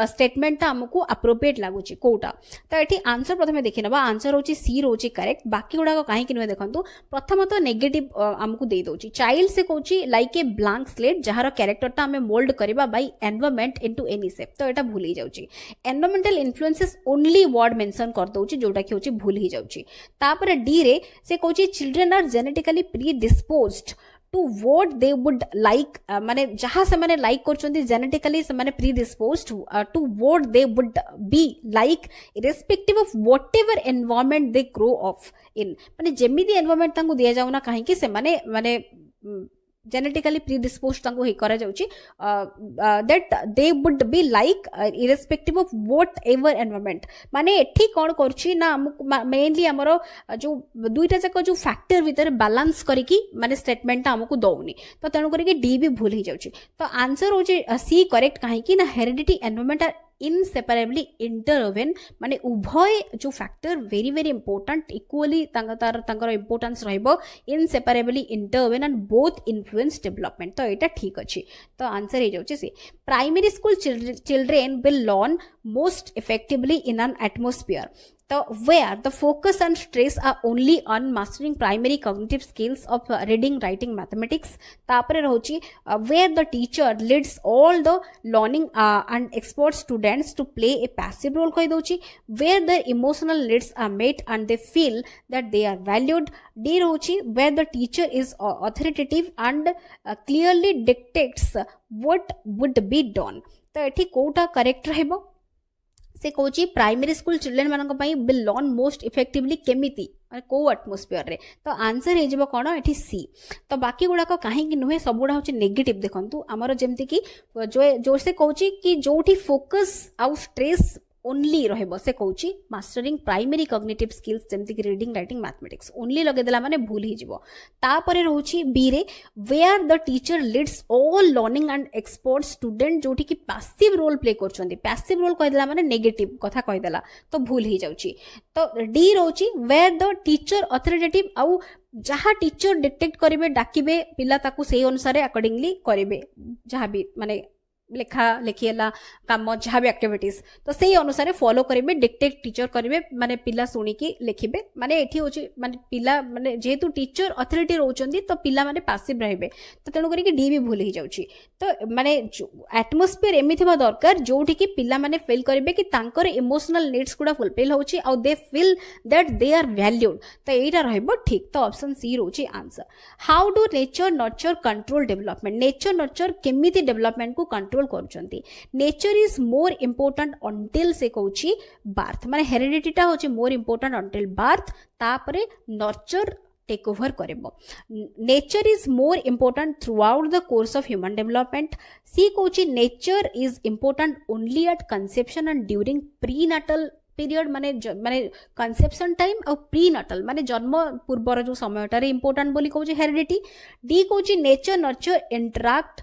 स्टेटमेंट ता हमकु अप्रोप्रिएट लागुची कोटा तो एठी आंसर प्रथमे देखिनबा आंसर होची सी रोची करेक्ट बाकी गुडा काहे कि नुहे देखंतु प्रथमत नेगेटिव हमकु देई दोची चाइल्ड से कहूची लाइक ए ब्लैंक स्लेट जहार कैरेक्टर आमे मोल्ड करिबा by environment into any shape तो एटा भूल ही जाउची environmental influences only word mention कर दोची जोटा कि होची भूल ही जाउची तापर डी रे से कहूची children are genetically predisposed to what they would like माने जहां से माने लाइक करचोंती जेनेटिकली से माने predisposed to what they would be like irrespective of whatever environment they grow of in माने जेमिदी एनवायरनमेंट तांको दिया जाउना काहे कि से माने genetically predisposed तांको ही करा जाउची that they would be like irrespective of whatever environment माने एठी कोन करची ना मेनली हमरो जो दुईटा जाक जो फैक्टर भीतर बैलेंस करिकी माने स्टेटमेंट हमकु दउनी तो तणु करिके डी भी भूल ही जाउची तो आंसर होची सी करेक्ट काहे कि ना heredity environment are inseparably intervene माने उभय जो factor very very important equally तांकर इंपोर्टेंस रहइबो inseparably intervene and both influence development तो एटा ठीक अछि तो आंसर हे जाउछि C primary school children will learn most effectively in an atmosphere तो where the focus and stress are only on mastering primary cognitive skills of reading, writing, mathematics. तापरे रहुची where the teacher leads all the learning and experts students to play a passive role कहि दोची where their emotional needs are met and they feel that they are valued. D रहुची where the teacher is authoritative and clearly dictates what would be done. तो एठी Kota correct रहइबो से कहूची primary school children मानक पई will learn most effectively केमिति को atmosphere रे तो answer हे जिवो कोन एठी सी तो बाकी गुडा को काहे कि नुहे सब गुडा होची नेगेटिव देखंतु हमर जेमति कि जो से कहूची कि जोठी फोकस आउ स्ट्रेस ओनली रहबो से कहूची मास्टरिंग प्राइमरी कॉग्निटिव स्किल्स जेमति कि रीडिंग राइटिंग मैथमेटिक्स ओनली लगे देला माने भूल ही जिवो तापरे रहूची बी रे where the teacher leads all learning and expert student जोठी कि पैसिव रोल प्ले करचोंदी पैसिव रोल कहि देला माने नेगेटिव कथा कहि देला तो भूल ही जाउची तो डी रहूची वेयर द टीचर अथॉरिटेटिव आउ जहाँ टीचर डिटेक्ट करिवे डाकिबे पिला ताकू सेही अनुसार अकॉर्डिंगली करिवे जहाँ भी माने लेखा लेखिएला काम जहाँ भी एक्टिविटीज तो सही अनुसार फॉलो करेंगे डिक्टेट टीचर करेंगे माने पिला शुणिकी लिखिबे माने एठी होची माने पिला माने जेहेतु टीचर अथॉरिटी रहउचंदी तो पिला माने पैसिव रहबे तो तेणु करी डी भी भूल ही जाउची तो माने एटमॉस्फेयर एमिथि बा दरकार जोठी कि पिला माने फील करेंगे कि तांकर इमोशनल नीड्स गुडा फुलफिल होची और they feel that they are valued तो एटा रहबो ठीक तो ऑप्शन सी रोची answer how do nature nurture control development nature nurture केमिति डेवलपमेंट को कंट्रोल करूचंती nature is more important until से कहूची बार्थ माने हेरिडिटी टा होची मोर इंपोर्टेंट अंटिल बार्थ तापरे नर्चर टेक ओवर करेबो nature is more important through out the course of human development C कहूची nature is important only eight conception and during prenatal period माने conception time और prenatal माने जन्म पूर्वर जो समयटारे इंपोर्टेंट बोली कहूची हेरिडिटी डी कहूची nature nurture interact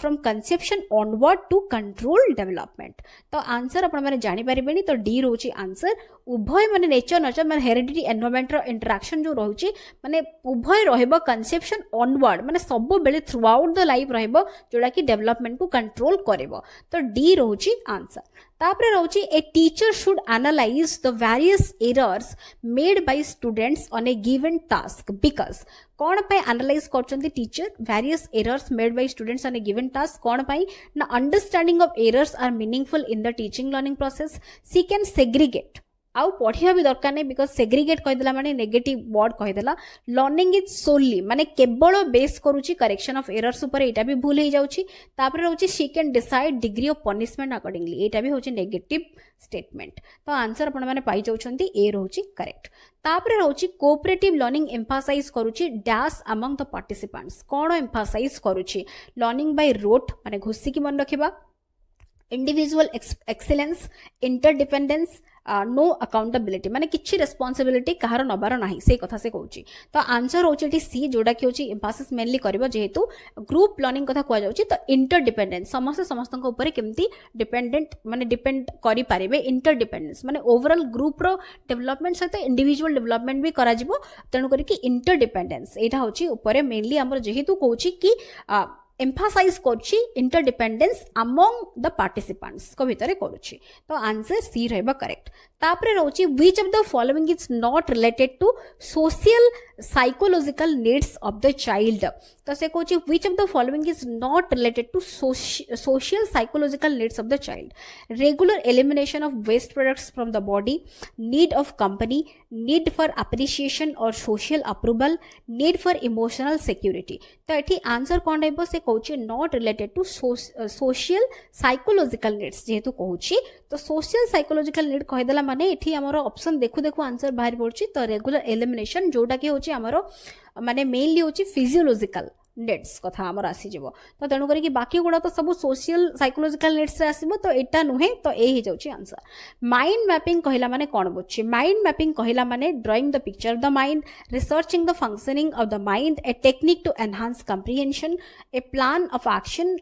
from conception onward to control development तो आंसर अपन माने जानि परिबेनी तो डी रोची आंसर उभय माने नेचर नर्चर माने हेरिडिटी एनवायरनमेंट रो इंटरैक्शन जो रहउची माने उभय रहबो कंसेप्शन ऑनवर्ड माने सब बेले थ्रू आउट द लाइफ रहबो जोडा कि डेवलपमेंट को कंट्रोल करेबो तो डी रहउची आंसर तापरे रहउची a teacher should analyse the various errors made by students on a given task because कौन पाई एनालाइज करचंती teacher various errors made by students on a given task कौन पाई ना understanding of errors are meaningful in the teaching learning process C can segregate आउ पढ़िया भी दरकार नहीं बिकज सेग्रीगेट कहीदेला माने नेगेटिव वर्ड कहीदेला लर्निंग इज सोली माने केवल बेस करूची करेक्शन ऑफ एरर्स ऊपर एटा भी भूल हो जाउची तापर रहउची she can decide degree of punishment accordingly एटा भी होची नेगेटिव स्टेटमेंट तो आंसर आपण माने पाई जाउछंती ए रहउची करेक्ट तापर रहउची कोऑपरेटिव लर्निंग एम्फासाइज करूची डैश अमंग द पार्टिसिपेंट्स कोन एम्फासाइज करूची लर्निंग बाय रोट माने घोसी की मन रखिबा individual excellence interdependence no accountability माने किछि रेस्पोंसिबिलिटी कहार नबार नाही से कथा से कहूची तो आंसर होची सी जोडा कि होची एम्फासिस मेनली करबो जेहेतु ग्रुप लर्निंग कथा कुआ जाउची तो इंटरडिपेंडेंस समस्त ऊपर केमती डिपेंडेंट माने डिपेंड करि पारिबे इंटरडिपेंडेंस माने ओवरऑल ग्रुप रो डेवलपमेंट सहित इंडिविजुअल डेवलपमेंट भी करा जिवो तेनु करी कि इंटरडिपेंडेंस एटा होची ऊपर मेनली हमर जेहेतु कहूची कि एम्फासाइज करछि इंटरडिपेंडेंस अमंग द पार्टिसिपेंट्स को भितरे करूछि तो आंसर सी रहबा करेक्ट तापरे रहउछि which of the following is not related to social psychological needs of the child तो से कहउछि which of the following is not related to social psychological needs of the child regular elimination of waste products from the body need of company need for appreciation और social approval need for emotional security तो एठी answer कोन रहबो से कहउछि not related to social psychological needs जेहेतु कहउछि तो social psychological need कहिदेला माने एठी हमरो ऑप्शन देखु देखु आंसर बाहर पड़छि तो रेगुलर एलिमिनेशन जोटा कि होछि हमरो माने मेनली होछि फिजियोलॉजिकल नीड्स कथा हमर आसी जेबो तो तेनु करी कि बाकी गुडा तो सब सोशल साइकोलॉजिकल नीड्स रे आसीबो तो एटा नुहे तो ए ही जाउछि आंसर माइंड मैपिंग कहिला माने कोन बुझछि माइंड मैपिंग कहिला माने drawing the picture of the mind researching the functioning of the mind a technique to enhance comprehension a plan of action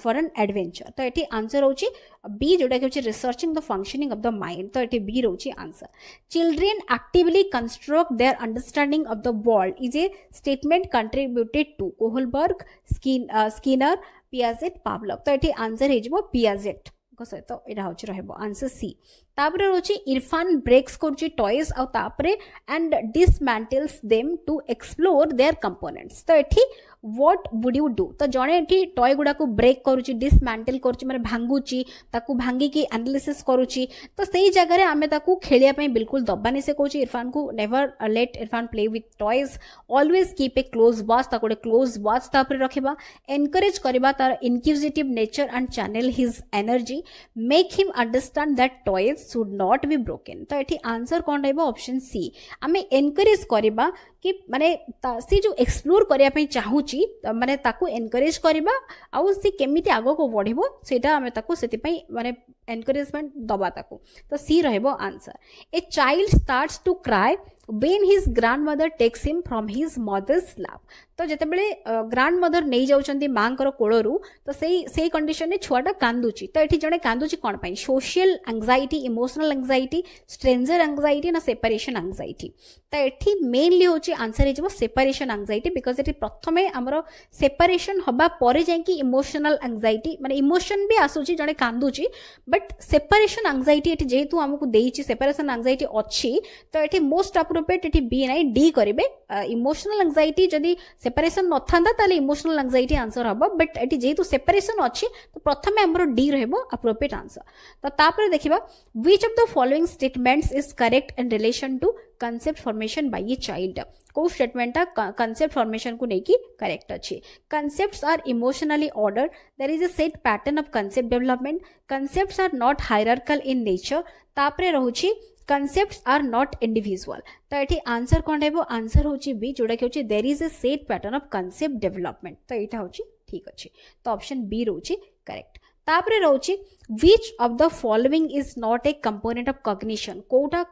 for an adventure तो एठी आंसर होछि बी जोटा कि researching the functioning of the mind तो ये B रोची answer children actively construct their understanding of the world is A statement contributed to Kohlberg Skinner Piaget Pavlov तो ये आंसर हो पियाजेट सहित यहाँ हूँ रहा आंसर सी तापरे रोची इरफान ब्रेक्स करुची टॉयज आउ तापरे and dismantles them to explore their components तो एठी व्हाट वुड यू डू तो जणे एठी टॉय गुडा को ब्रेक करुची डिसमैंटल करुची माने भांगुची ताकू भांगी की एनालिसिस करुची तो सेही जगह रे आमे ताकू खेलिया पई बिल्कुल दबानी से कहूची इरफान को never let Irfan play with toys always keep a close watch ताको क्लोज वॉच तापरे रखिबा एनकरेज करबा तार inquisitive nature and channel his energy make him understand that toys should not be broken तो एठी आंसर कोन रहबो ऑप्शन सी आमे एनकरेज करबा कि माने सी जो एक्सप्लोर करिया पई चाहूची माने ताकू एनकरेज करबा आउ सी केमिति आगो को बढ़िबो सेटा आमे ताकू सेति पई माने एनकरेजमेंट दबा ताकू तो सी रहबो answer a child starts to cry when his grandmother takes him from his mother's lap तो जेते बेले ग्रांड मदर नहीं जाउचंदी मांकर कोळरू तो सेही कंडीशन ने छुआटा कांदुची तो एठी जणे कांदुची कोन पई social anxiety emotional anxiety stranger anxiety ना सेपरेशन एंजाइटी तो एठी मेनली होची आंसर हे जबो सेपरेशन एंजाइटी बिकॉज एठी प्रथमे हमरो सेपरेशन हबा परे जाय कि इमोशनल एंजाइटी माने इमोशन भी आसुची जणे कांदुची बट सेपरेशन एंजाइटी एठी जेहेतु हमकु देइची सेपरेशन एंजाइटी अछि तो एठी मोस्ट अप्रोप्रिएट एठी बी नाही डी करिवे इमोशनल एंजाइटी जदी सेपरेशन न था ताले इमोशनल एंजाइटी आंसर हम बट ये जेहेतु सेपरेशन अच्छी तो प्रथम आमर डी रहिबो अप्रोप्रिएट आंसर तो तापर देखिबा which of the following statements is correct in relation to concept formation by a child को स्टेटमेंट कंसेप्ट फॉर्मेशन को लेकी करेक्ट अच्छी concepts are emotionally ordered there is a set pattern of concept development concepts are not hierarchical in nature तापरे रहउची concepts are not individual तो एठी answer कोन हेबो आंसर होची बी जोडा कि होची there is a set pattern of concept development तो एटा होची ठीक अछि तो ऑप्शन बी रोची करेक्ट तापरे रहउची which of the following is not a component of cognition Kota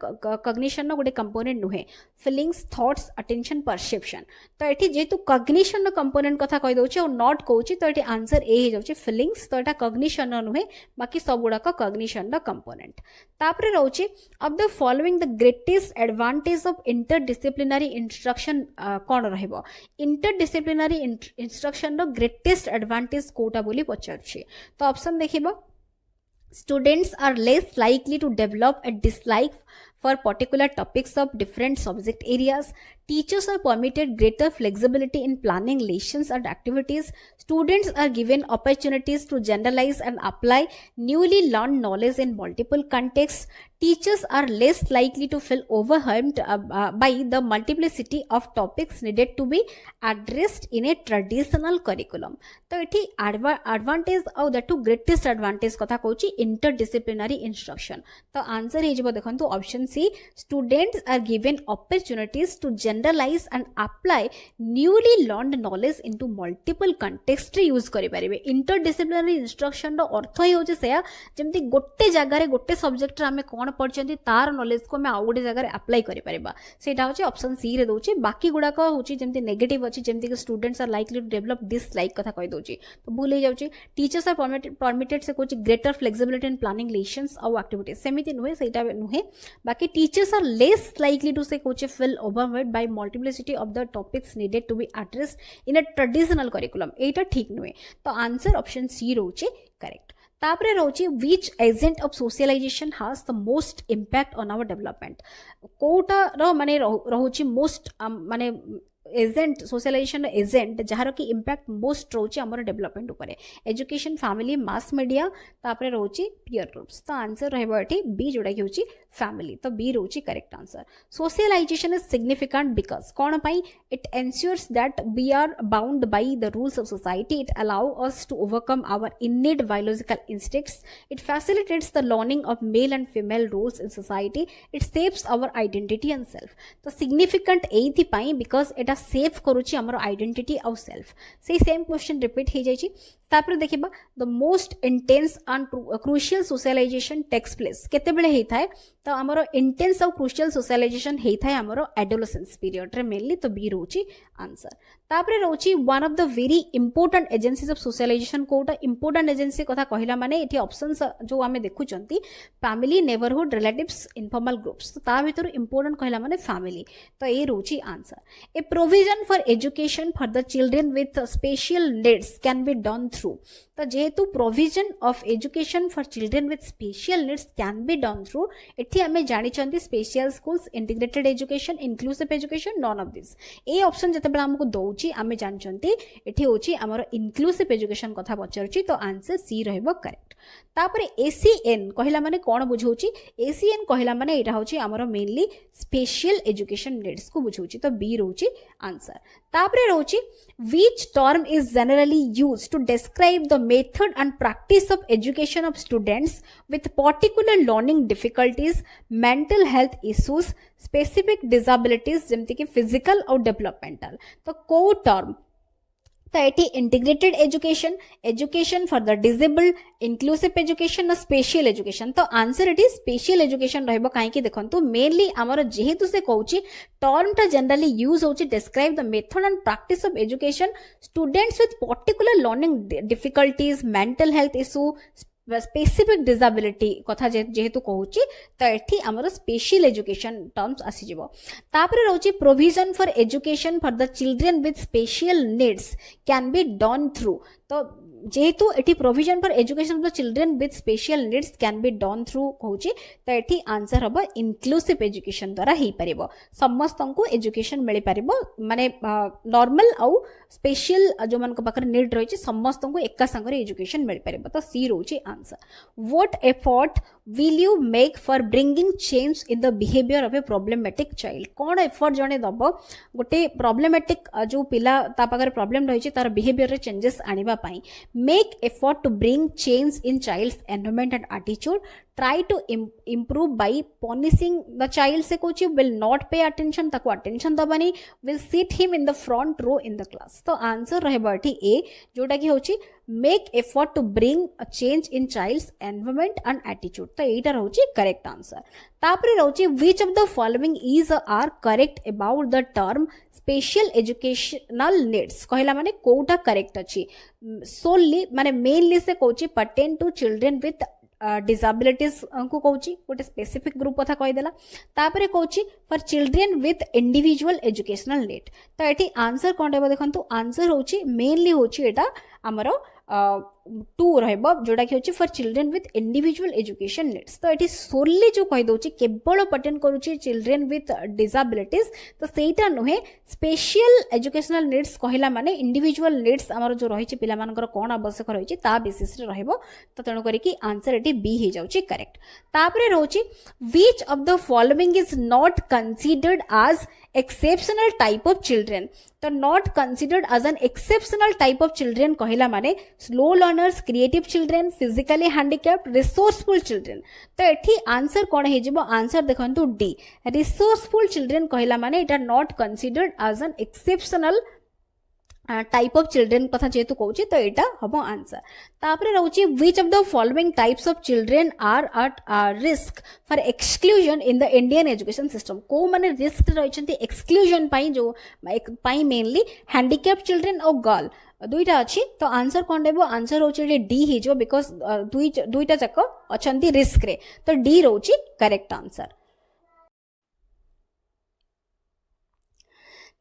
cognition न गोटे component नुहे feelings thoughts attention perception तो एठी जेतु cognition न component कथा कहि दोछि और not कहूछि तो एठी आंसर ए हे जाउछि feelings तो एटा cognition न नुहे बाकी सब गुडा का cognition न component तापरे रहउछि of the following the greatest advantage of interdisciplinary instruction कोन रहइबो interdisciplinary instruction नो greatest advantage कोटा बोली पचारछि तो ऑप्शन देखिबो students are less likely to develop a dislike for particular topics of different subject areas. Teachers are permitted greater flexibility in planning lessons and activities. Students are given opportunities to generalize and apply newly learned knowledge in multiple contexts. Teachers are less likely to feel overwhelmed by the multiplicity of topics needed to be addressed in a traditional curriculum. तो ये advantage आउ that greatest advantage कथा कहूँ interdisciplinary instruction. तो answer हो देखो option C, students are given opportunities to generalise and apply newly learned knowledge into multiple context रे use करि परिबे. इंटरडिसिप्लिनरी इंस्ट्रक्शन रो अर्थ ही होचे सेया जेमति गोटे जगह रे गोटे सब्जेक्ट रे हमें कोन पढचंती तार नॉलेज को हमें आउ गोटे जगह रे अप्लाई करि परिबा. सेटा होचे ऑप्शन सी रे दोची. बाकी गुडा को होची जेमति नेगेटिव अछि जेमति कि students are likely to develop dislike कथा कहि दोची. तो भूल ही जाउची. टीचर्स आर परमिटेड से कोची greater flexibility in planning lessons और एक्टिविटीज सेमिति नुहे सेटा नुहे. बाकी teachers are less likely to से कोची feel overwhelmed by multiplicity of the topics needed to be addressed in a traditional curriculum. एटा ठीक नुहे. तो आंसर ऑप्शन सी रोचे करेक्ट. तापरे रोचे which agent of socialization has the most impact on our development. कोटा रो माने रोचे मोस्ट माने एजेंट सोशलाइजेशन एजेंट जार की इंपैक्ट मोस्ट रोचे आमर डेवलपमेंट उपरे. एजुकेशन, फैमिली, मास मीडिया, तापरे रोचे पीयर ग्रुप्स. तो आंसर रहबो एठी बी जोडा कि होची फैमिली. तो बी रोचे correct answer. Socialization is significant because कोन पई it ensures that we are bound by the rules of society. It allow us to overcome our innate biological instincts. It facilitates the learning of male and female roles in society. It shapes our identity and self. तो significant एथि पई because Etah safe करूची हमर identity और self. से same question repeat हो जाइए. तापर देखिबा the most intense and crucial socialisation takes place केते बेले हेई थाए. तो हमर इंटेंस और क्रूशियल सोशलाइजेशन हेई थाए हमर एडोलेसेंस पीरियड रे मेनली. तो बी रोची आंसर. तापर रोची one of the very important agencies of socialization. कोटा इंपोर्टेंट एजेंसी कथा कहला माने एठी ऑप्शंस जो आमे देखुचंती family, neighbourhood, relatives, informal groups. तो ता भीतर इंपोर्टेंट कहला माने फैमिली. तो ए रोची answer. A provision for education for the children with special needs can be done through. तो जेहेतु provision of education for children with special needs can be done through. एठी आमे जानि चंती special schools, integrated education, inclusive education, none of this. A option जते बेला हमको दउची आमे जानि चंती एठी होची हमर इंक्लूसिव एजुकेशन कथा पचरची. तो आंसर सी रहबो करेक्ट. तापरे एसीएन कहला माने कोन बुझौची. एसीएन कहला माने एटा होची हमर मेनली स्पेशल एजुकेशन नीड्स को बुझौची. तो बी रोची आंसर. तापरे रोची which term is generally used to describe the method and practice of education of students with particular learning difficulties, mental health issues, specific disabilities जेमति कि physical और developmental. तो को term तो ये integrated education, education for the disabled, inclusive education और special education. तो answer ये special education रहबो. काहेकि देखंतु मेनली हमर जेहेतु से कहूची टर्म टा जनरली यूज होची describe the method and practice of education students with particular learning difficulties, mental health issue, specific disability कथा जेहेतु कहूची. तो एठी हमर स्पेशल एजुकेशन टर्म्स आसी जिवो. तापर रहउची provision for education for the children with special needs can be done through. तो जेहेतु एठी provision for education of the children with special needs can be done through कहूची. तो एठी आंसर हबो इंक्लूसिव एजुकेशन द्वारा ही परिबो. समस्तंको एजुकेशन मिली परिबो. माने नॉर्मल औ स्पेशल जो मन को पाकर नीड रहिछि समस्तंको एका संगरे एजुकेशन मिली परिबो. तो सी रोची answer. What effort will you make for bringing change in the behaviour of a problematic child. कोन एफर्ट जणे दबो गोटे प्रॉब्लमेटिक जो पिला ता पाकर प्रॉब्लम रहिछि तार बिहेवियर रे चेंजेस आनिबा पई. Make effort to bring change in child's environment and attitude. Try to improve by punishing the child. से Kochi will not pay attention, ताको attention दबानी, will sit him in the front row in the class. तो answer रहे बाटी ए जोटा की होची make effort to bring a change in child's environment and attitude. तो एटा रहउची करेक्ट आंसर. तापरे रहउची which of the following is or are correct about the term special educational needs. कहला माने कोटा करेक्ट अछि. solely माने mainly से कोची pertain to children with disabilities को कहूची गोटे स्पेसिफिक ग्रुप कथा कहि देला. तापरे कहूची for children with individual educational need. तो एठी आंसर कोन देबो देखंतु. आंसर होची मेनली होची एटा हमरो टू रहइबो जोटा कि होची for children with individual education needs तो एटी सोली जो कहि दउची केवल पर्टेन करूची चिल्ड्रन विथ डिसेबिलिटीज तो सेटा नुहे स्पेशल एजुकेशनल नीड्स कहला माने इंडिविजुअल नीड्स हमर जो रहिची पिला मानकर कोन आवश्यक रहिची ता बेसिस रे रहइबो तो तेणु करी कि आंसर एटी बी हे जाउची करेक्ट तापरे रहउची which of the following is not considered as exceptional type of children तो not considered as an exceptional type of children कहला माने slow learners, creative children, physically handicapped, resourceful children तो एठी आंसर कोन हे जिवो आंसर देखंतु D resourceful children कहला माने इटा not considered as an exceptional type of children कथा जेतु कहूची तो एटा हबो आंसर तापरे रहउची which of the following types of children are at risk for exclusion in the Indian education system को माने रिस्क रहिचंती एक्सक्लूजन पाई जो पाई मेनली हैंडिकैप चिल्ड्रेन और गर्ल दुईटा अच्छी तो आंसर कौन देबो आंसर होची डी ही जो बिकॉज दुईटा जाक अछंती रिस्क रे तो डी रहउची करेक्ट आंसर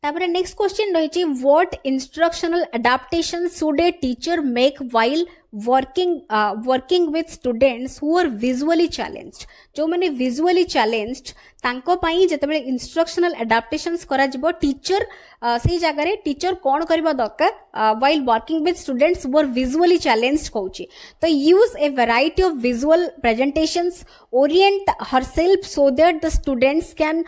तापर नेक्स्ट क्वेश्चन रही what instructional adaptation should a teacher make while working with students who are visually challenged जो माने विजुअली चैलेंज्ड तांको पाई जेतेबेले इंस्ट्रक्शनल एडाप्टेशंस करा जिवो टीचर से जगह रे टीचर कोन करबा दरकार while working with students who are visually challenged कहूची तो use a variety of visual presentations orient herself so that the students can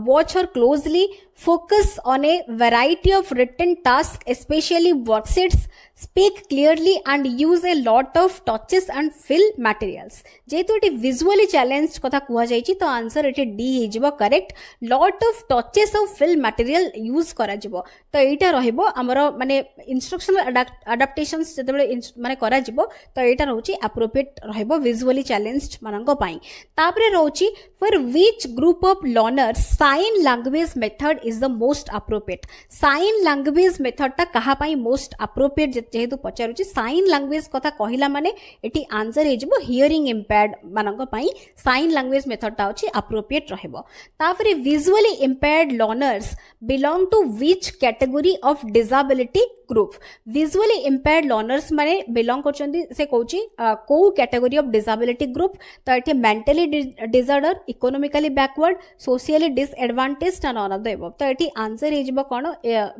watch her closely focus on a variety of written tasks especially worksheets speak clearly and use a lot of touches and fill materials जेतु एटी visually challenged कथा कुआ जाईची तो answer eighty D हे जिवो correct lot of touches of fill material use करा जिवो तो एटा रहइबो हमरो माने इंस्ट्रक्शनल अडाप्टेशंस जेतेबेले माने करा जिवो तो एटा रहउची एप्रोप्रिएट रहइबो visually challenged मानंको पाई तापरे रहउची for which group of learners sign language method is the most appropriate sign language method ता कहा पाई most appropriate जेहेतु पचारुची साइन लैंग्वेज कथा कहिला माने एटी आंसर हे जिवो हियरिंग इम्पेयर्ड मानक पई साइन लैंग्वेज मेथड ता अछि एप्रोप्रिएट रहबो तापरे visually impaired learners belong to which category of disability group visually impaired learners माने बिलोंग करचंदी से कहूची को कैटेगरी ऑफ डिसेबिलिटी ग्रुप तो एटी mentally disorder economically backward socially disadvantaged and all of the above तो एटी आंसर हे जिवो कोन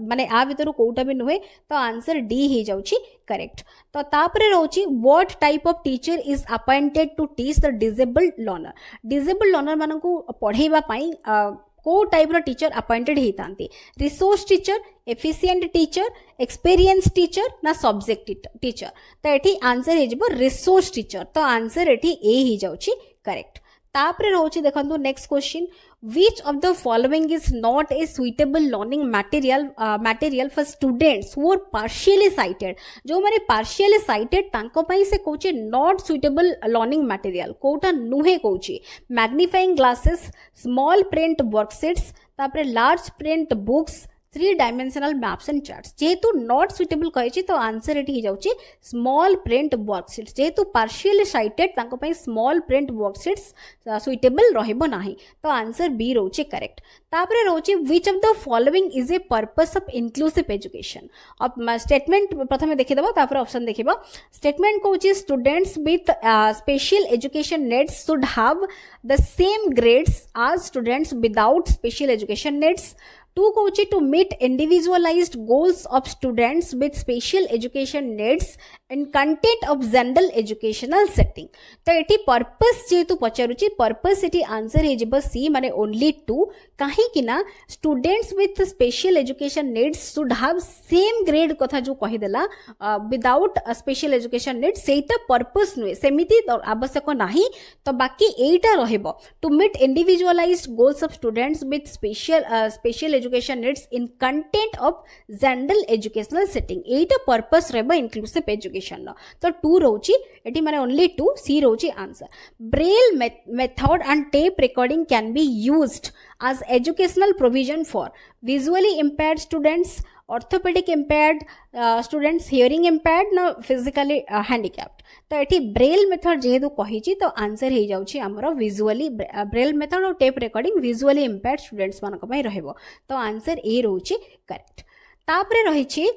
माने आ भितरु कोउटा भी नुहे तो आंसर डी हे जाउची करेक्ट तो तापरे रहउची what type of teacher is appointed to teach the disabled learner मानकु पढेबा पई को टाइप रो टीचर अपॉइंटेड हेतांती resource teacher efficient teacher experience teacher ना सब्जेक्ट टीचर तो एठी आंसर हे जिवो रिसोर्स टीचर तो आंसर एठी ए ही जाउची करेक्ट तापरे रहउची देखंतु next question which of the following is not a suitable learning material for students who are partially sighted जो माने partially sighted तांको पई से कोचे not suitable learning material Kota नुहे Kochi magnifying glasses small print worksheets तापरे large print books 3-dimensional maps and charts जेहेतु not suitable कहिछि तो answer एठी hi जाउछि small print worksheets जेहेतु partially sighted तांको पई small print worksheets suitable रहइबो नाही तो आंसर बी रहउछि करेक्ट तापरे रहउछि which of the following is a purpose of inclusive education अब स्टेटमेंट प्रथमे देखि दबो तापरे ऑप्शन देखिबो स्टेटमेंट कहउछि students with special education needs should have the same grades as students without special education needs two कहूची to meet individualized goals of students with special education needs in content of general educational setting तो एटी purpose जेतु पचारुची purpose एटी answer हे जिबो C माने only two काहे कि ना students with special education needs should have same grade कथा जो कहि देला विदाउट स्पेशल एजुकेशन नीड्स सेटा पर्पस नुए सेमिति आवश्यक नाही तो बाकी एटा रहइबो to meet individualized goals of students with special education needs in content of general educational setting एटा पर्पस रहबो इंक्लूसिव एजुकेशन नो तो 2 रहउची एटी माने ओनली 2 सी रहउची answer Braille method and tape recording can be used as educational provision for visually impaired students orthopedic impaired students hearing impaired ना physically handicapped तो एठी ब्रेल मेथड जेहेतु कहिची तो आंसर हे जाउची हमरो विजुअली ब्रेल मेथड और tape recording visually impaired students मानक पई रहइबो तो आंसर ए रहउची करेक्ट तापरे रहिची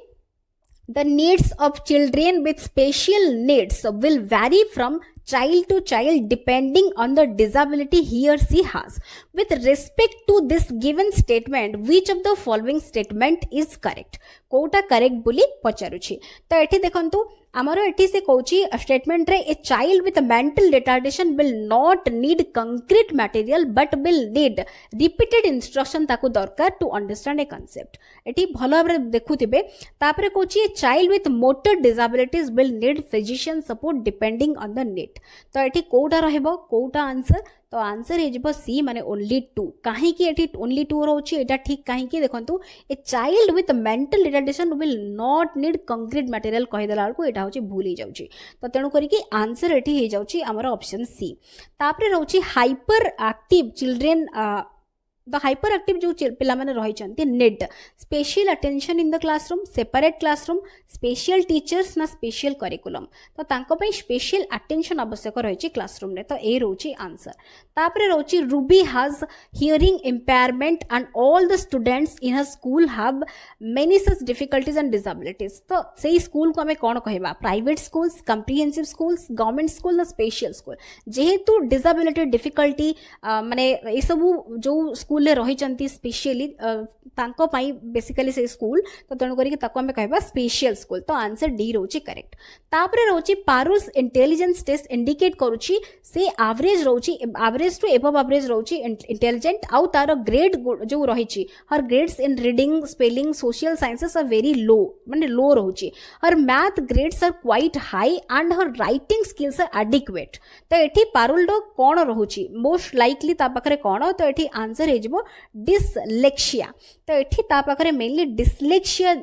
The needs of children with special needs will vary from child to child depending on the disability he or she has. With respect to this given statement, which of the following statement is correct? कोटा correct बोली पचारुछि. तो एठी देखंतु आमर एठी से कहूची statement रे ए child with mental retardation will not need concrete material but will need repeated instruction ताकू दरकार टू अंडरस्टैंड ए कांसेप्ट. एठी भलो भाबरे देखुथिबे. तापरे कहूची a child with motor disabilities will need physician support depending on the need. तो एठी कोटा रहबो कोटा आंसर. तो आंसर हो सी माने ओनली 2. कहीं एठी ओनली 2 रोची एटा ठीक कहीं देखंतु ए child with mental retardation will not need concrete material कहि देला को एटा होची भूल ही जाउची. तो तेणु करी कि आंसर एठी हे जाउची हमर ऑप्शन सी. तापरे रहउची hyperactive children. The hyperactive जो पिला माने रही चंती need special attention in the classroom, separate classroom, special teachers ना स्पेशल करिकुलम. तो तांको पई स्पेशल अटेंशन आवश्यक रही क्लासरूम ने. तो ए रोची आंसर. तापरे रोची Ruby has hearing impairment and all the students in her school have many such difficulties and disabilities. तो सेही स्कूल को हमें कौन कहबा? Private schools, comprehensive schools, government school ना स्पेशल स्कूल. जेहेतु डिसेबिलिटी डिफिकल्टी माने ए सब जो स्कूल रही स्पेशली तांको पाई बेसिकली से स्कूल. तो तेणु करी ताको हमें कहबा स्पेशल स्कूल. तो आंसर डी रोची करेक्ट. तापरे रोची पारुस इंटेलिजेंस टेस्ट इंडिकेट करूची से एवरेज रोची एवरेज टू एबव एवरेज रोची इंटेलिजेंट. आउ तार ग्रेड जो रही her grades in reading, spelling, social sciences are very low माने लो रोची. Her math grades are quite high and her writing skills are adequate. तो एठी पारुल डो कोन रहुची मोस्ट लाइकली ता पाखरे कोन? तो एठी आंसर हे जिवो डिसलेक्सिया. तो एठी ता पाखरे मेनली डिसलेक्सिया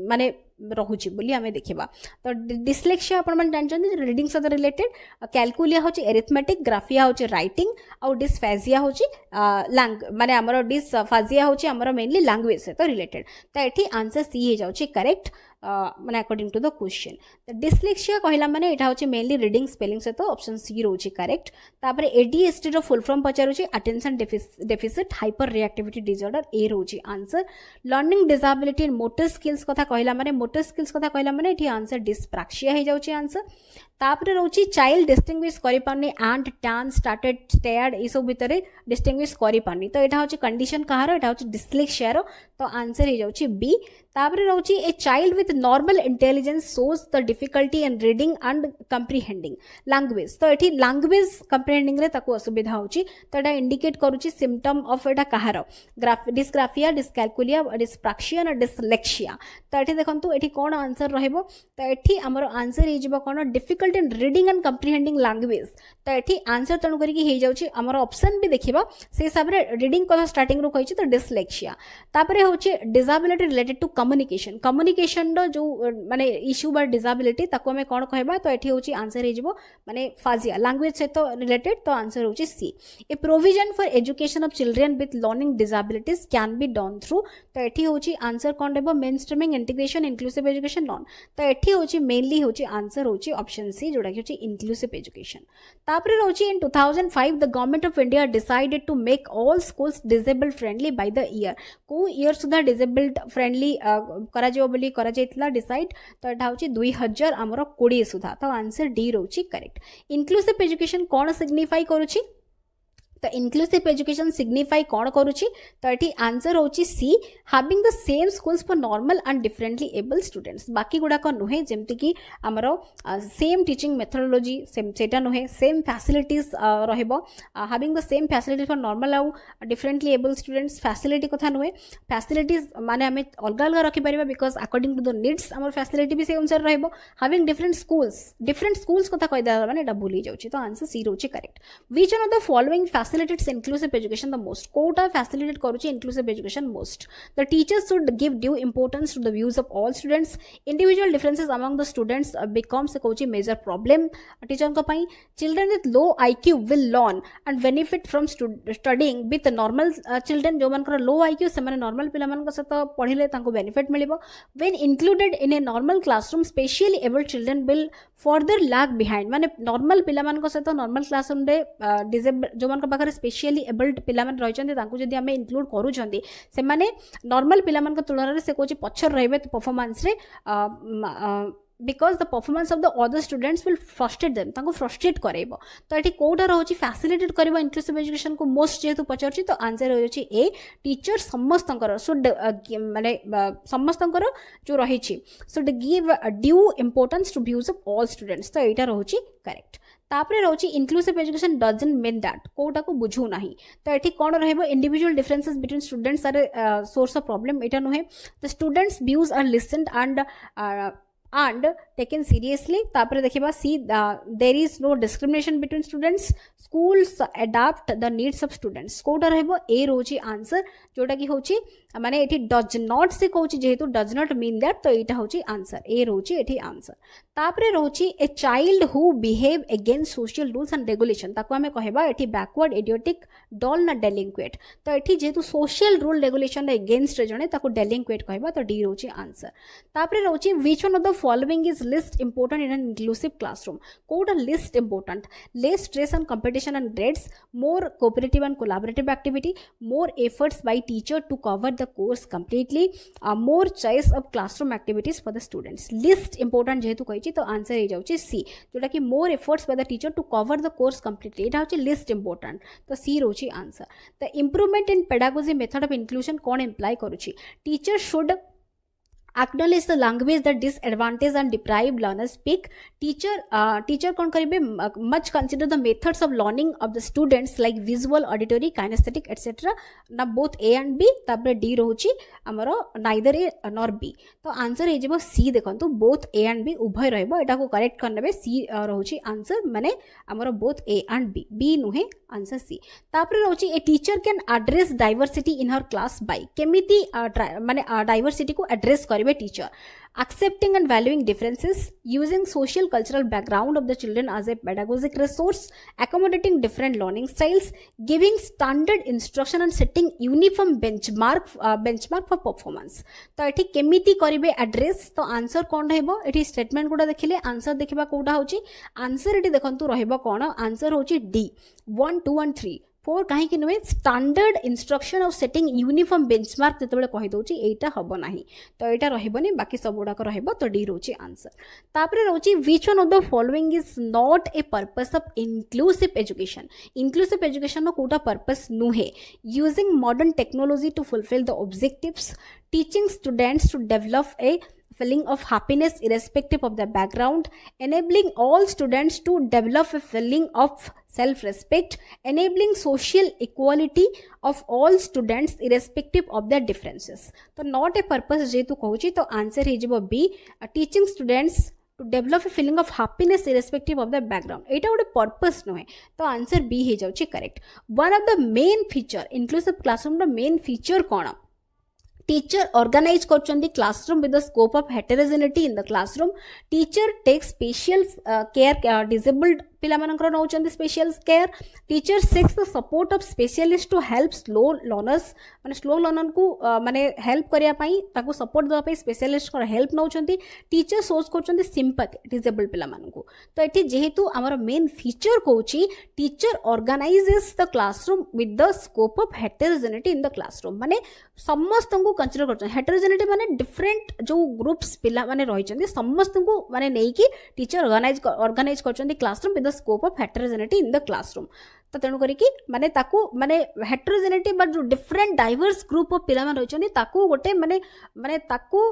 माने रहुची बोली हमें देखिबा. तो डिसलेक्सिया आपण मन जानछन रीडिंग सहित रिलेटेड. कैलकुलिया होची एरिथमेटिक, ग्राफिया होची राइटिंग, और डिसफेजिया होची माने हमर डिसफेजिया होची हमर मेनली लैंग्वेज सहित रिलेटेड. तो एठी आंसर सी हे जाउची करेक्ट माने अकॉर्डिंग टू द क्वेश्चन. तो डिसलेक्सिया कहला माने एटा होची मेनली रीडिंग स्पेलिंग सहित ऑप्शन सी रोची करेक्ट. तापरे एडीएसटी रो फुल फॉर्म पचारुची attention deficit hyper reactivity disorder. A रोची answer. Learning disability in motor skills कथा कहला माने मोटर स्किल्स कथा कहला माने एठी आंसर डिस्प्रैक्सिया हे जाउची आंसर. तापरे रोची चाइल्ड डिस्टिंग्विश करि पानी एंड टैन स्टार्टेड स्टेयर्ड ए सब भितरे डिस्टिंग्विश करि पानी. तो एटा होची कंडीशन कहार? एटा होची डिसलेक्सिया रो. तो आंसर हे जाउची बी. तापरे रोची a child with normal intelligence shows the difficulty in reading and comprehending language. तो एठी लैंग्वेज कंप्रिहेंडिंग रे ताको असुविधा होची. तो एटा इंडिकेट करूची सिम्पटम ऑफ एटा कहार? डिस्ग्राफिया, डिसकैलकुलिया, डिस्प्रैक्सिया ना डिसलेक्सिया. तो एठी देखंतु एठी कोन आंसर रहइबो? तो एठी हमर आंसर हे जिवो कोन? Difficult in reading and comprehending language. तो एठी आंसर तणु करी कि हे जाउची हमर ऑप्शन भी देखिबा से हिसाब रे रीडिंग कथा स्टार्टिंग रो कहिछि. तो डिसलेक्सिया. तापरे होची disability related to communication. Communication रो जो माने इश्यू बा डिसेबिलिटी ताको हमें कोन कहबा? तो एठी होची आंसर हे जिवो माने फाजिया लैंग्वेज से तो रिलेटेड. तो आंसर होची C. A provision for education of children with learning disabilities can be done through. तो एठी होची आंसर कोन देबो? Mainstreaming, integration, inclusive education, none. तो एठी होची मेनली होची आंसर होची ऑप्शन सी जोडा कि होची इंक्लूसिव एजुकेशन. तापरे होची in 2005 the government of India decided to make all schools disabled friendly by the year. को ईयर सुधा डिसेबल्ड फ्रेंडली करा जो बोली करा जायतला डिसाइड. तो एटा होची 2000 हमरो 20 सुधा. तो आंसर डी रोची करेक्ट. इंक्लूसिव एजुकेशन कोन सिग्निफाई करूची? तो इंक्लूसिव एजुकेशन सिग्निफाई कौन करुची? तो ये आंसर होची C having the same schools for normal and differently able students. बाकी गुड़ाक नुहे जमती कि आमर सेम टीचिंग मेथोडोलॉजी सेटा नुहे सेम फैसिलिटीज रहइबो. Having the same facilities for normal आउ डिफरेंटली एबल स्टूडेंट्स. फैसिलिटी कथा नुहे फैसिलिटीज माने आमे अलग अलग रखि परिबा because according to the needs आमर फैसिलिटी भी से अनुसार रहइबो. हैविंग डिफरेंट स्कूल्स कथा कहि दा माने एटा भूली जाउची. तो आंसर सी रोची correct. Which one of the following facilitates inclusive education the most? कोटा facilitate करूची inclusive education most. The teachers should give due importance to the views of all students. Individual differences among the students becomes a Kochi major problem teacher को पाई. Children with low IQ will learn and benefit from studying with normal children. जो मन कर low IQ से माने normal पिला मन को सत पढ़िले तांको benefit मिलिबो. When included in a normal classroom, specially able children will further lag behind. माने normal पिला मन को सत normal classroom रे disable जो मन को पाखरे स्पेशली एबल्ड पिला माने रहिचंती तांको जदी हमें इंक्लूड करूचंती से माने नॉर्मल पिला मान को तुलना रे से कोची पछर रहबे परफॉर्मेंस रे because the performance of the other students will frustrate them तांको फ्रस्ट्रेट करेबो तो एठी कोडा रहउची फैसिलिटेट करबो इंक्लूसिव एजुकेशन को मोस्ट जेतु पचरची तो आंसर रहउची ए टीचर समस्तंकर सो माने समस्तंकर जो रहिची so give due importance to views of all students तो एटा रहउची करेक्ट तापरे रहउची inclusive education doesn't mean that कोटा को बुझू नाही तो एठी कोन रहबो individual differences between students are source of problem एटा नहे the students views are listened and taken seriously तापरे देखिबा सी there is no discrimination between students schools adapt the needs of students Kota रहबो ए रोची आंसर जोटा की होची माने एठी does not से कहूची जेहेतु does not mean that तो एटा होची आंसर ए रोची एठी आंसर तापरे रोची a child who behave against social rules and regulation ताको हमें कहबा एठी backward idiotic dull ना delinquent तो एठी जेहेतु social rule regulation against रे जणे ताको delinquent कहबा तो डी रोची आंसर तापरे रोची which one of the following is least important in an inclusive classroom Kota least important less stress and competition and grades more cooperative and collaborative activity more efforts by teacher to cover the course completely more choice of classroom activities for the students least important जेहेतु कहिछि तो answer हे जाउछि सी जोटा कि more efforts by the teacher to cover the course completely एटा होछि least important तो C रोछि answer the improvement in pedagogy method of inclusion कोन imply करूछि teacher should acknowledge the language that disadvantaged and deprived learners speak teacher kon karibe much consider the methods of learning of the students like visual auditory kinesthetic etc na both a and b tapre d rohuchi amaro neither a nor b to answer he jibo c dekhantu both a and b ubhay rahebo eta ko correct karnebe c rohuchi answer mane amaro both a and b nuhe answer c tapre rohuchi a teacher can address diversity in her class by kemiti mane diversity ko address a teacher accepting and valuing differences using social cultural background of the children as a pedagogic resource accommodating different learning styles giving standard instruction and setting uniform benchmark for performance तो एठी केमिति करिवे address तो answer कोन रहबो एठी statement गुडा देखिले answer देखिबा कोडा होची आंसर एठी देखंतु रहबो कोन आंसर होची डी 1 2 and 3 फोर कहीं कि नुहे standard instruction of setting uniform benchmark जेतेबेले कहि दोची एटा हबो नाही तो एटा रहबोनी बाकी सब गुडा को रहबो तो डी रोची आंसर तापरे रोची which one of the following is not a purpose of inclusive education नो कोटा पर्पस नुहे using modern technology to fulfil the objectives teaching students to develop a feeling of happiness irrespective of their background, enabling all students to develop a feeling of self-respect, enabling social equality of all students irrespective of their differences. So not a purpose जेतु कहूची तो answer हे जिवो B teaching students to develop a feeling of happiness irrespective of their background. एटा गोटे purpose नुहे तो answer B हे जाउची correct. One of the main feature inclusive classroom the main feature कोन टीचर ऑर्गेनाइज करचंदी classroom with the scope of heterogeneity in the classroom teacher take special care disabled पिला मानकर नौचंदी special care teacher seeks the support of specialist to help slow learners माने slow learner को माने help करिया पई ताको सपोर्ट दवा पई स्पेशलिस्ट को हेल्प नौचंदी टीचर सोच करचंदी सिंपैथी डिसेबल्ड पिला मानकू तो एठी जेहेतु हमर मेन फीचर कोची teacher organises the classroom with the scope of heterogeneity in the classroom माने समस्त को कंसीडर करछन हेटेरोजेनिटी माने डिफरेंट जो ग्रुप्स पिला माने रहिचंदी समस्त को माने नेई की टीचर ऑर्गेनाइज करछंदी classroom with the scope of heterogeneity in the classroom तो तेणु करी माने ताकू माने हेटेरोजेनिटी बट जो डिफरेंट डाइवर्स ग्रुप ऑफ पिला माने रहिचंदी ताकू गोटे माने ताकू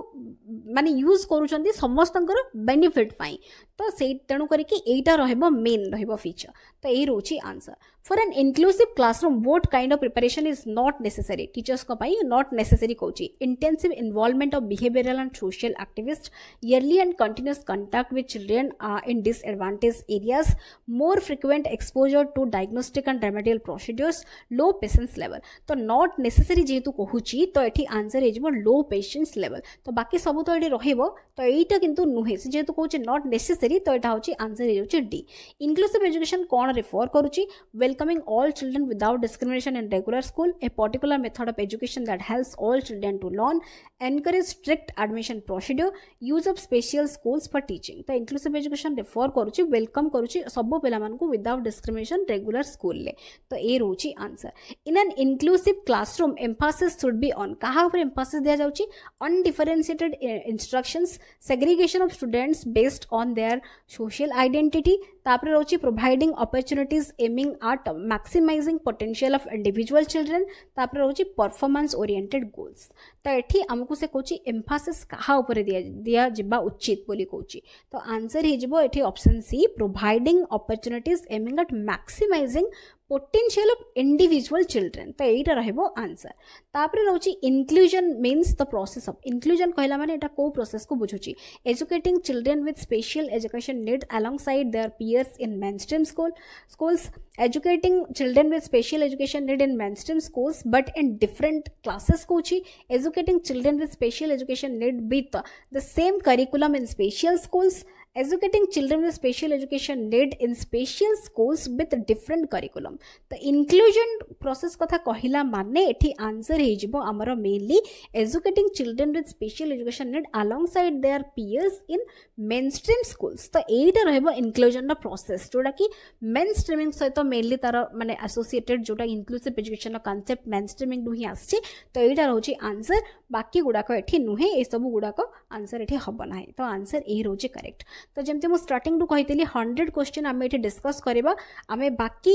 माने यूज करूचंदी समस्तंकर बेनिफिट पाई तो से तेणु करी एटा रहबो मेन रहबो फीचर तो एही रोची answer for an inclusive classroom what kind of preparation is not necessary teachers को पाई नॉट नेसेसरी कोची intensive involvement of behavioural and social activist early and continuous contact with children in disadvantage areas more frequent exposure to diagnostic and remedial procedures low patience level तो not necessary जेहेतु कहूची तो एठी answer हे जिवो लो patience level तो बाकी सब तो एठी रहइबो तो एटा किंतु नुहे जेहेतु कहूची नॉट नेसेसरी तो एटा होची आंसर हे होची डी इंक्लूसिव एजुकेशन कोन रिफर करूची welcoming all children without discrimination in regular school, a particular method of education that helps all children to learn, encourage strict admission procedure, use of special schools for teaching. तो inclusive education refer करूची welcome करूची सब पिला मानकु without discrimination regular school ले. तो A रोची answer. In an inclusive classroom, emphasis should be on कहाँ पर emphasis दिया जाउची? Undifferentiated instructions, segregation of students based on their social identity, तापरे रोची providing opportunities aiming at maximizing potential of individual children, तापरे रोची performance oriented goals. तो एठी हमकु से Kochi emphasis कहाँ ऊपर दिया जिबा उचित बोली कोची. तो आंसर ही जिबो एठी option C providing opportunities aiming at maximizing potential of individual children. तो एटा रहबो आंसर. तापरे रहउची inclusion means the process of inclusion कहला माने एटा को प्रोसेस को बुझुची educating children with special education need alongside their peers in mainstream schools, educating children with special education need in mainstream schools but in different classes Kochi, educating children with special education need with the same curriculum in special schools, educating children with special education need in special schools with different curriculum. तो inclusion process कथा कहिला माने एठी answer हे जिवो हमरो mainly educating children with special education need alongside their peers in mainstream schools. तो एटा रहबो inclusion रा process जोटा कि mainstreaming सहित मेनली तार माने associated जोटा inclusive education रा concept mainstreaming नु ही आछि. तो एटा रहउची आंसर. बाकी गुडा को एठी नुहे ए सब गुडा को आंसर एठी हबो नाही. तो आंसर ए रोची करेक्ट. तो जमते मु स्टार्टिंग रु कहितली 100 क्वेश्चन आमे एठी डिस्कस करबा. आमे बाकी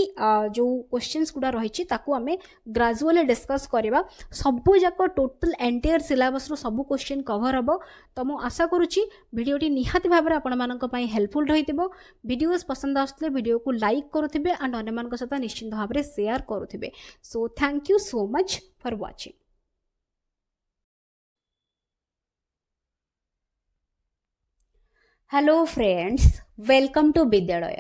जो क्वेश्चंस गुडा रहिछि ताकू आमे ग्रेजुअली डिस्कस करबा. सबु जाको टोटल एंटायर सिलेबस रो सबु क्वेश्चन कवर हबो. तो मु आशा करूछि वीडियोटी निहाती भाबरे आपण मानक पई हेल्पफुल रहितिबो. वीडियोस पसंद आस्तले वीडियो को लाइक करूथिबे एंड अन्य मानक साथ निश्चित भाबरे शेयर करूथिबे. So thank you so much for watching. Hello friends, welcome to विद्यालय.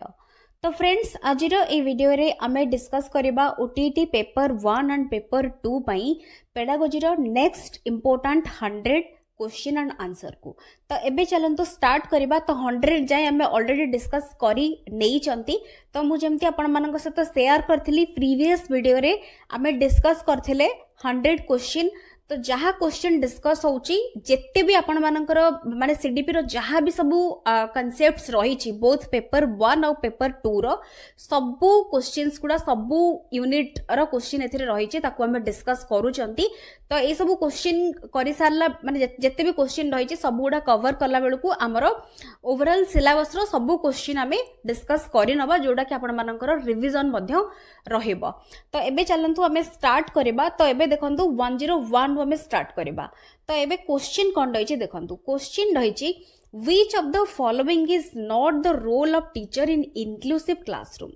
तो फ्रेंड्स आज ए वीडियो रे आमे डिस्कस करबा ओटीटी पेपर 1 एंड पेपर 2 पई पेडागोजी रो next important 100 question and answer को. तो एबे चलन तो स्टार्ट करबा. तो 100 जाय आमे ऑलरेडी डिस्कस करी नेई चंती. तो मु जेमती आपण मानक साथ शेयर करथिली प्रीवियस वीडियो रे आमे डिस्कस करथिले 100 क्वेश्चन. तो जहाँ क्वेश्चन डिस्कस होची जेते भी आपण मानकर माने सीडीपी रो जहाँ भी सबू कॉन्सेप्ट्स रही बोथ पेपर 1 और पेपर 2 रो सबू क्वेश्चंस गुडा सबू यूनिट रो क्वेश्चन एथिरे रही ताकू हम डिस्कस करूचंती. तो ए सबू क्वेश्चन करि सारला माने जेते भी क्वेश्चन रही सबू गुडा कवर कला बेलकू हमरो ओवरऑल सिलेबस रो सबू क्वेश्चन हमें डिस्कस करि नबा जोडा कि आपण मानकर रिवीजन मध्य रहइबो. तो एबे चलंतु हमें स्टार्ट करबा. तो एबे देखंतु 101 हमें स्टार्ट करबा. तो एबे क्वेश्चन कोन रहिछि देखंतु. क्वेश्चन रहिछि which of the following is not the role of teacher in inclusive classroom.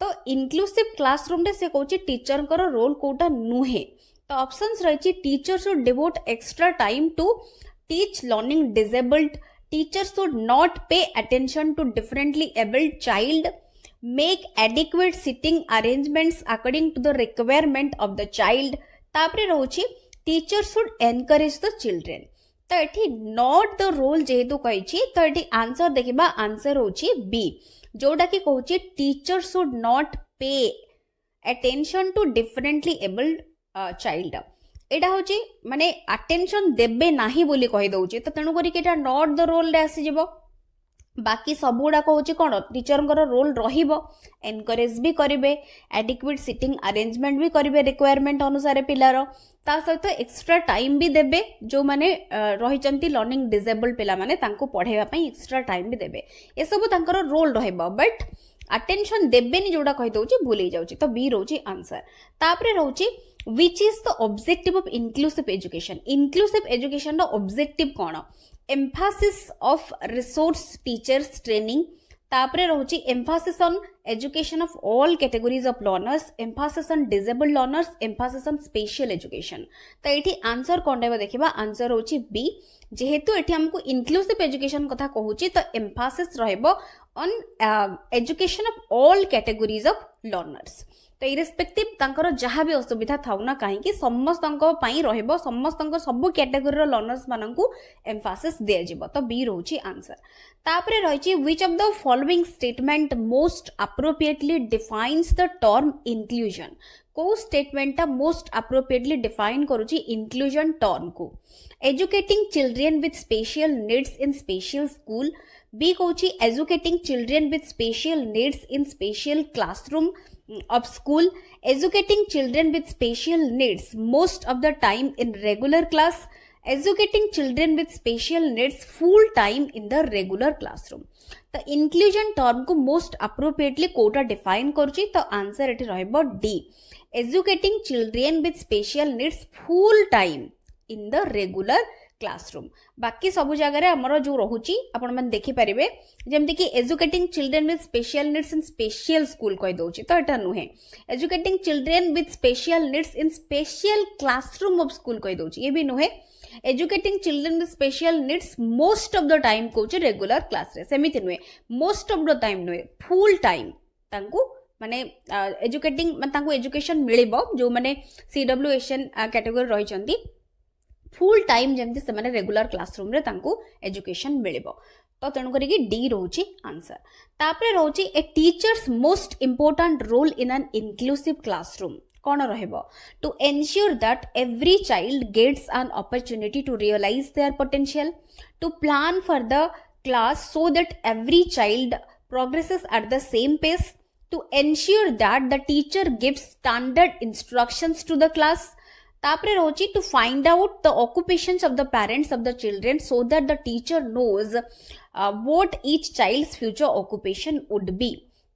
तो inclusive classroom रे से कहछि टीचर कर रोल कोटा नुहे. तो ऑप्शंस रहिछि teacher should devote extra time to teach learning disabled, teacher should not pay attention to differently abled child, make adequate sitting arrangements according to the requirement of the child. तापरे रहउछि teacher should encourage the children. तो एठी not the role जेहेतु कहिछि तो एठी answer देखिबा. Answer होछि B जोटा कि कहउछि teacher should not pay attention to differently abled child. एटा होछि माने अटेंशन देबे नाही बोली कहि दउछि. तो तेनु करी कि एटा नॉट द रोल रे आसी जिवो. बाकी सब गुड़ा कौन टीचर रोल रहिबो, एनकरेज भी करेंगे, एडिक्वेट सिटिंग अरेंजमेंट भी करेंगे रिक्वायरमेंट अनुसार पिलार. ता सहित एक्स्ट्रा टाइम भी देबे जो माने रही लर्निंग डिसेबल्ड पिला माने तांको पढ़ाइबा पई एक्स्ट्रा टाइम भी देबे. ए सब तांकर रोल रहिबो बट अटेंशन देबेनी जोड़ा कहि दउची भूली जाउची. तो बी रहउची आंसर. तापरे रहउची which is the objective of inclusive education. inclusive education रो ऑब्जेक्टिव कोन? emphasis of resource teachers training. तापरे रहउची emphasis on education of all categories of learners, emphasis on disabled learners, emphasis on special education. तो एठी answer कोन रहबा देखिबा. Answer होची B. जेहेतु एठी हमकु inclusive education कथा कहूची तो emphasis रहबो on education of all categories of learners. तो तो इरेस्पेक्टिव तांकर जहाँ भी असुविधा थाउ ना कहीं समस्तों रहिबो समस्तों सब कैटेगोरी लर्नर्स मानकू एम्फासिस दिया जिवो तो बी रोची आंसर तापरे रहिछि which of the following statement most appropriately defines the term inclusion को स्टेटमेंट मोस्ट अप्रोप्रिएटली डिफाइन करूची इंक्लूजन टर्म को educating children with special needs in special school B कहूची educating children with special needs in special classroom of school educating children with special needs most of the time in regular class educating children with special needs full time in the regular classroom तो inclusion term को most appropriately Kota define करूची तो answer एठी रहइबो D educating children with special needs full time in the regular classroom बाकी सब जगह आमर जो रोची आपण मैंने देखि पारे जमती कि educating children with special needs in special school कही दउची तो एटा नुहे educating children with special needs in special classroom of school कही दउची ये भी नुहे educating children with special needs most of the time कहूची रेगुलर क्लास रे सेमिति नुहे मोस्ट ऑफ द टाइम नुहे फुल टाइम तांकू माने एजुकेटिंग माने तांकू एजुकेशन मिलिबो जो माने सीडब्ल्यूएशन कैटेगरी रहिचंती फुल टाइम जमती से माने रेगुलर क्लासरूम रे तांकू एजुकेशन मिलिबो तो तेणु करिकी डी रोची आंसर तापरे रोची a teacher's most important role in an inclusive classroom कौन रहइबो to ensure that every child gets an opportunity to realise their potential to plan for the class so that every child progresses at the same pace to ensure that the teacher gives standard instructions to the class तापरे रोची to find out the occupations of the parents of the children so that the teacher knows what each child's future occupation would be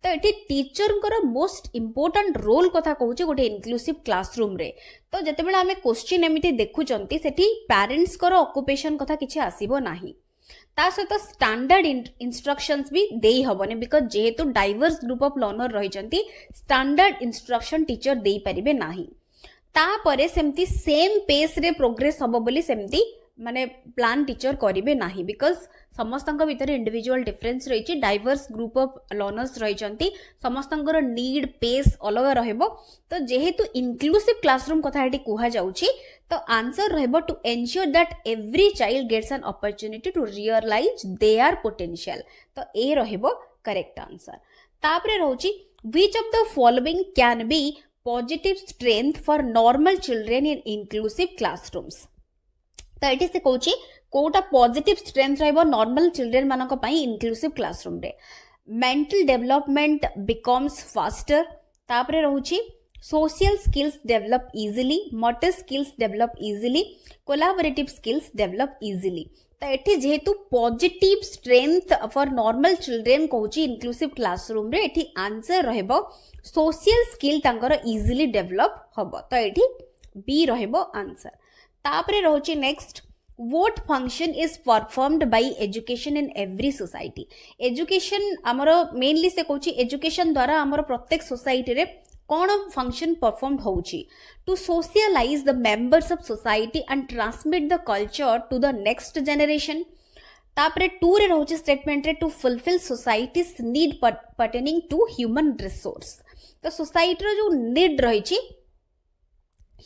तो ये teacher most important role कथा कहूचे गोटे inclusive classroom रे तो जितेबाला आम question एमती देखुंत सेठी पेरेंट्स ऑक्युपेशन कथा किसी आसीबो नाही ता सहित स्टैंडर्ड इंस्ट्रक्शंस भी देई हबने बिकॉज जेहेतु डाइवर्स ग्रुप ऑफ लर्नर रहिचंती स्टैंडर्ड इंस्ट्रक्शन टीचर देई परिबे नाही तापरे सेमती सेम पेस रे प्रोग्रेस हबो बोली सेमती माने प्लान टीचर करिवे नाही बिकॉज समस्तंक भितर इंडिविजुअल डिफरेंस रहिछि डाइवर्स ग्रुप ऑफ लर्नर्स रहिचंती समस्तंकर नीड पेस अलग रहबो तो जेहेतु इंक्लूसिव क्लासरूम कथा एटी कुहा जाउछि तो आंसर रहबो to ensure that every child gets an opportunity to realise their potential तो ए रहबो करेक्ट आंसर तापरे रहउछि which of the following can be positive strength for normal children in inclusive classrooms तो ये से कहूँ कोटा पॉजिटिव स्ट्रेंथ रहिबो नॉर्मल चिल्ड्रेन मानक पई इंक्लूसिव क्लासरूम रे मेंटल डेवलपमेंट बिकम्स फास्टर तापरे रहउछि social skills develop easily motor skills develop easily collaborative skills develop easily तो ये जेहेतु positive strength for normal children कहूँ इंक्लूसिव क्लासरूम रे एठी आंसर रहबो सोशल स्किल तांकर इजीली डेवलप हबो तो ये बी रहबो आंसर तापरे रहउछि next what function is performed by education in every society education हमरो मेनली से कहूँ एजुकेशन द्वारा हमरो प्रत्येक सोसाइटी रे कौन फंक्शन परफॉर्म होउछि to socialise the members of society and transmit the culture to the next generation तापरे टू रे रहउछि स्टेटमेंट रे to fulfil society's need pertaining to human resource तो सोसाइटी रो जो नीड रहिछि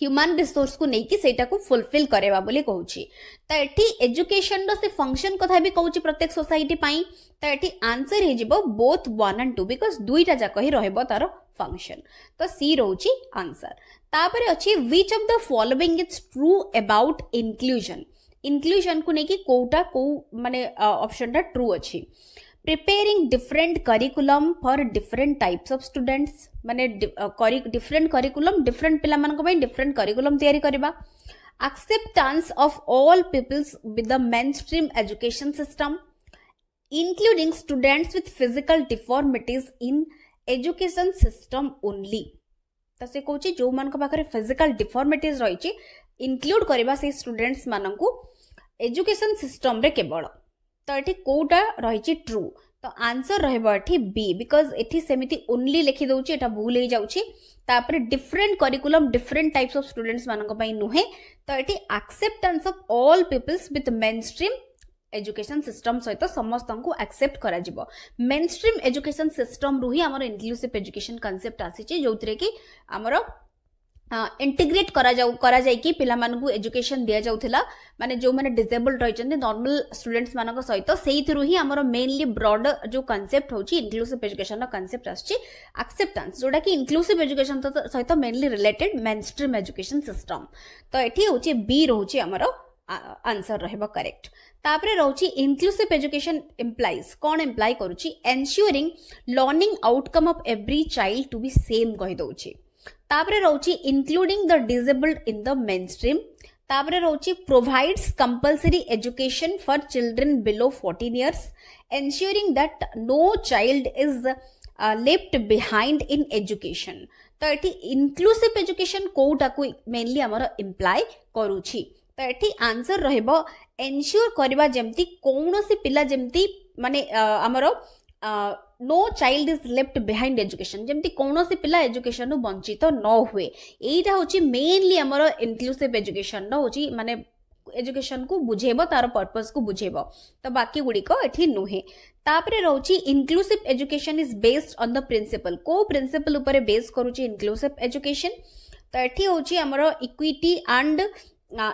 ह्यूमन रिसोर्स को नहीं कि सेटा को फुलफिल करेवा बोली कहूछि तो एठी एजुकेशन रो से फंक्शन कथा भी कहूछि प्रत्येक सोसाइटी पई तो एठी आंसर हे जिवो बोथ 1 and 2 बिकॉज़ दुईटा जाक ही रहबो तार फंक्शन तो सी रहउछि आंसर तापरे अछि which of the following is true about inclusion inclusion को नहीं कि कोटा को माने ऑप्शन टा ट्रू अछि preparing different curriculum for different types of students माने डिफरेंट करिकुलम डिफरेंट पिला मानक पई डिफरेंट करिकुलम तैयारी करबा acceptance of all peoples with the mainstream education system including students with physical deformities in education system only तो से कहूँ जो मान पाखे फिजिकल डिफॉर्मिटीज रही इंक्लूड करबा से स्टूडेंट्स मानकू एजुकेशन सिस्टम रे केवल तो ये कोटा रही ट्रू तो आंसर रही बी बिकॉज एठी सेमिति ओनली लिखि दउछि एटा भूल हो जाउछि तापर different curriculum different types of students मानक पई नुहे तो ये acceptance of all peoples with mainstream education system सहित समस्त को एक्सेप्ट करा जिवो मेन स्ट्रीम एजुकेशन सिस्टम रु ही हमर इंक्लूसिव एजुकेशन कांसेप्ट आसी जोतरे कि हमर इंटीग्रेट करा जाय कि पिला मानकु एजुकेशन दिया जाउथिला माने जो माने डिसेबल्ड रहिचंती नॉर्मल स्टूडेंट्स मानक सहित सेइथरु ही हमर मेनली ब्रॉड जो कांसेप्ट होची इंक्लूसिव एजुकेशन रो कांसेप्ट आछि एक्सेप्टेंस जोडा कि इंक्लूसिव एजुकेशन सहित mainly related main stream education system तो एठी होची बी रहउची हमर आंसर रहबो करेक्ट तापरे रहउची इंक्लूसिव एजुकेशन इम्प्लाइज कोन इम्प्लाई करूची ensuring learning outcome of every child to be same कहि दउची तापरे रहउची including the disabled in the mainstream तापरे रहउची provides compulsory education for children below 14 years ensuring that no child is left behind in education तो एठी inclusive education Kota को mainly हमर इम्प्लाई करूची तो एठी आंसर रहबो एन्श्योर करबा जेमती कोनोसी पिला जेमती माने हमर no child is left behind education जमती कौनसी पिला एजुकेशन नु वंचित न हुए एटा होची मेनली हमर इंक्लूसिव एजुकेशन नो होची माने एजुकेशन को बुझेबो तार पर्पस को बुझेबो तो बाकी गुडी को एठी नुहे तापरे रहउची inclusive education is based on the principle को प्रिंसिपल ऊपर बेस करूची इंक्लूसिव एजुकेशन तो एठी होची हमर equity and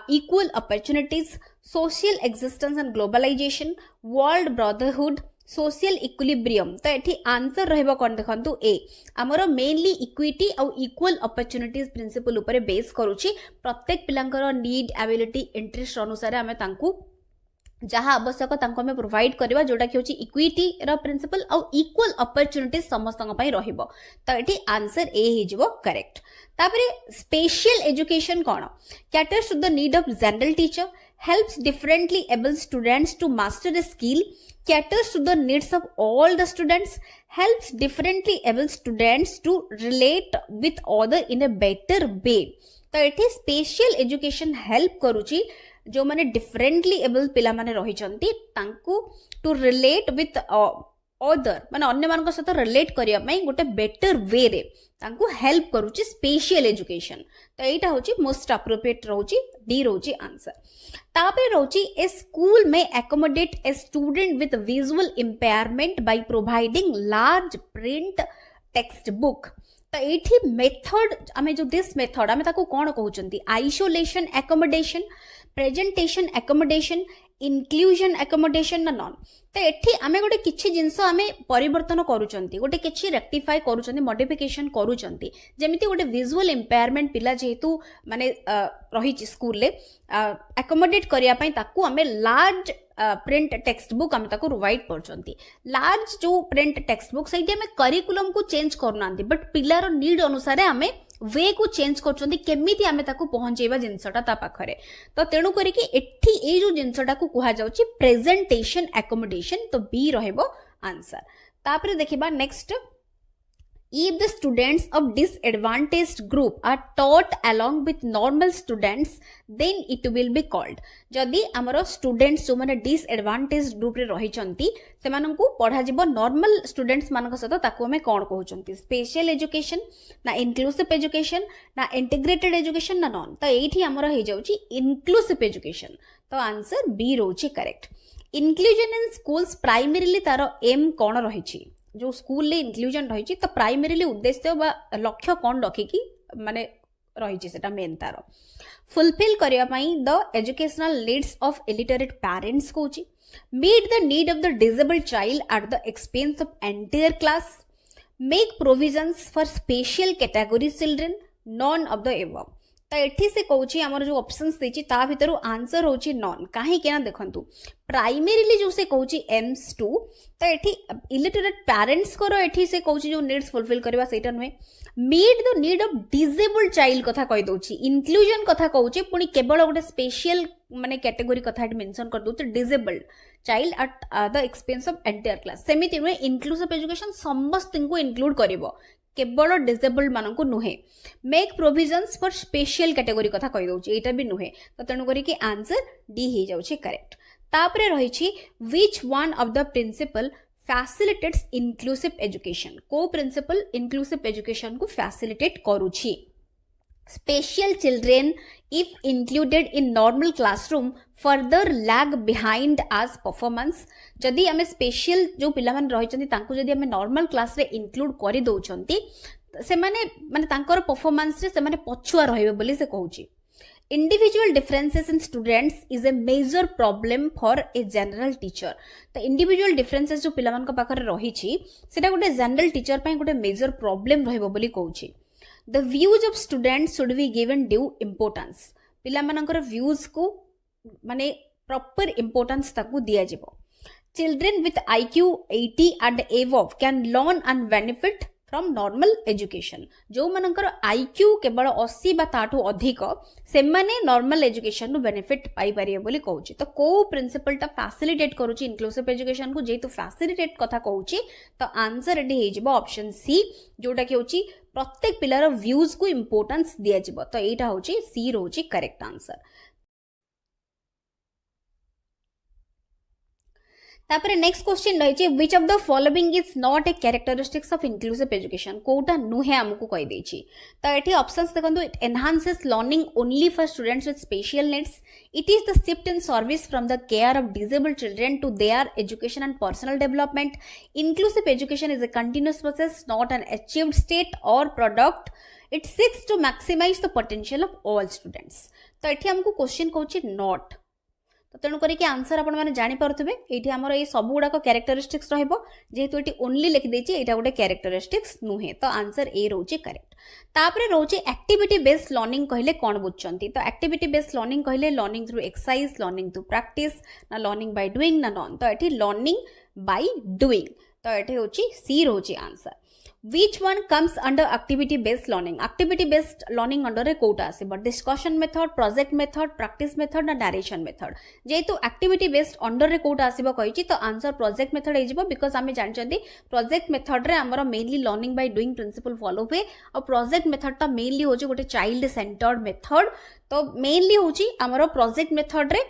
equal opportunities social existence and globalization world brotherhood social equilibrium तो एठी आंसर रहबो कोन देखंतु ए हमरो मेनली इक्विटी और इक्वल अपॉर्चुनिटीज प्रिंसिपल ऊपर बेस करूची प्रत्येक पिलांकर नीड एबिलिटी इंटरेस्ट अनुसार हमें तांकू जहाँ आवश्यक तांको हमें प्रोवाइड करबा जोटा कि होची इक्विटी रो प्रिंसिपल और इक्वल अपॉर्चुनिटीज समस्त पई रहइबो तो एठी आंसर ए हि जिवो करेक्ट तापरे स्पेशल एजुकेशन कोन caters to the need of general teacher helps differently able students to master a skill caters to the needs of all the students helps differently able students to relate with other in a better way तो एठी special education help करूची जो माने differently able पिला माने रही चंती तांकू to relate with other माने अन्य मानक सहित रिलेट करिया पई गोटे बेटर वे रे तांकू हेल्प करूची स्पेशल एजुकेशन तो एटा होची मोस्ट अप्रोप्रिएट रहउची डी रहउची आंसर तापरे रहउची A school may accommodate a student with visual impairment by providing large print textbook तो एठी मेथड आमे जो दिस मेथड आमे ताको कोन कहउचंती isolation accommodation presentation accommodation inclusion accommodation ना नॉन तो एठी आमे गोटे किछि जिंस आमे परिवर्तन करूचंती गोटे किछि रेक्टिफाई करूचंती मॉडिफिकेशन करूचंती जेमिति गोटे विजुअल इम्पेयरमेंट पिला जेहेतु माने रही स्कूल ले एकोमोडेट करिया पई ताकू आमे लार्ज प्रिंट टेक्स्ट बुक आमे ताकू प्रोवाइड करचंती लार्ज जो प्रिंट टेक्स्ट बुक सहित आमे करिकुलम को चेंज करनांती बट पिलार नीड अनुसार आमे वे को चेंज करचंती केमिति आमे ताकू पहुंचेबा जिंसटा ता पाखरे तो तेणु करी कि एठी ए जो जिंसटा को कहा जाउची प्रेजेंटेशन एकोमोडेशन तो बी रहबो आंसर तापरे देखिबा next if the students of disadvantaged group are taught along with normal students then it will be called जदि हमरो स्टूडेंट्स जो माने डिसएडवांटेज ग्रुप रे रही चंती से माननकु पढ़ा जिवो नॉर्मल स्टूडेंट्स मानक सहित ताकू हमें कोन कहउचंती स्पेशल एजुकेशन ना इंक्लूसिव एजुकेशन ना इंटीग्रेटेड एजुकेशन ना नॉन तो एठी हमरो हे जाउची इंक्लूसिव एजुकेशन तो आंसर बी रहउची correct inclusion in schools primarily तारो एम कोन रहिछि जो स्कूल ले इंक्लूजन रही तो प्राइमरीली उद्देश्य बा लक्ष्य कौन रखिकी माने रही सेटा मेन तार फुलफिल करिया पई the educational needs of illiterate parents कोची meet the need of the disabled child at the expense of entire class make provisions for special category children none of the above तो एठी से कहूची हमर जो ऑप्शंस देची ता भितरु आंसर होची non काहे केना देखंतु प्राइमरीली जो से कहूची एम्स 2 तो एठी इलिटरेट पेरेंट्स को एठी से कहूची जो नीड्स फुलफिल करबा सेटा नहे meet the need of disabled child कथा कहि दोची इंक्लूजन कथा कहूची पुनी केवल गोटे स्पेशल माने कैटेगरी कथा मेंशन कर दोती disabled child at the expense of entire class सेमिति नुहे इंक्लूसिव एजुकेशन समस्त को इंक्लूड करिवो केवल डिसेबल्ड मान को नुहे make provisions for special category कथा कहि दोची एटा भी नुहे तो तेणु करी कि आंसर डी हे जाउची करेक्ट तापरे रहिछि which one of the principle facilitates inclusive education को प्रिंसिपल इंक्लूसिव एजुकेशन को फैसिलिटेट करूछि special children if included in normal classroom further lag behind as performance जदि आमे स्पेशल जो पिला माने रहिचंती तांको जदि आमे नॉर्मल क्लास रे इंक्लूड करि दउचंती से माने तांकर परफॉर्मेंस रे से माने पछुआ रहिबे बोली से कहूची individual differences in students is a major problem for a general teacher तो individual differences जो पिला मान को पाखरे रही छी सेटा गोटे जनरल टीचर पई गोटे मेजर प्रॉब्लम रहइबो बोली कहूची the views of students should be given due importance पिला मानकर views को माने proper importance ताकू दिया जिवो children with IQ 80 and above can learn and benefit from normal education जो मनकर IQ केवल 80 बा ताठू अधिक से माने normal education नु benefit पाई परिए बोली कहूची तो को प्रिंसिपल ता फैसिलिटेट करूची इंक्लूसिव एजुकेशन को जेतु फैसिलिटेट कथा कहूची तो आंसर रेडी हे जिवो ऑप्शन सी जोटा कि होची प्रत्येक पिलार व्यूज को इंपोर्टेंस दिया जिवो तो एटा होची सी रोची करेक्ट आंसर तापरे नेक्स्ट क्वेश्चन रही which of the following is not a characteristics of inclusive education कोटा नुहे हमको कहि देछि तो एठी ऑप्शंस देखंतु it enhances learning only for students with special needs it is the shift in service from the care of disabled children to their education and personal development inclusive education is a continuous process not an achieved state और product it seeks to maximise the potential of all students तो एठी हमको question कहूछि not तो तेणु करिक answer आपण माने जानि पारुथबे एठी हमर ए सब गुडा को कैरेक्टरिस्टिक्स रहइबो जेहेतु एठी ओनली लिखि देछि एटा गोटे कैरेक्टरिस्टिक्स नुहे तो आंसर ए रहउछि करेक्ट तापरे रहउछि एक्टिविटी बेस्ड लर्निंग कहले कोन बुझचंती तो एक्टिविटी बेस्ड लर्निंग कहले learning through exercise learning through practice ना लर्निंग बाय डूइंग ना नॉन तो एठी लर्निंग बाय डूइंग तो एठी होछि सी रहउछि answer Which one comes under activity based learning? Activity based learning under रे कोटा आसीबो discussion method project method practice method ना डायरेक्शन मेथड जेतु एक्टिविटी बेस्ड अंडर रे कोटा आसीबो कहिछि तो आंसर प्रोजेक्ट मेथड हे जिवो बिकॉज़ आमे जानचंदी प्रोजेक्ट मेथड रे हमरो mainly learning by doing principle follow हुए और प्रोजेक्ट मेथड ता मेनली होछि गोटे चाइल्ड सेंटर्ड मेथड तो मेनली होछि हमरो प्रोजेक्ट मेथड रे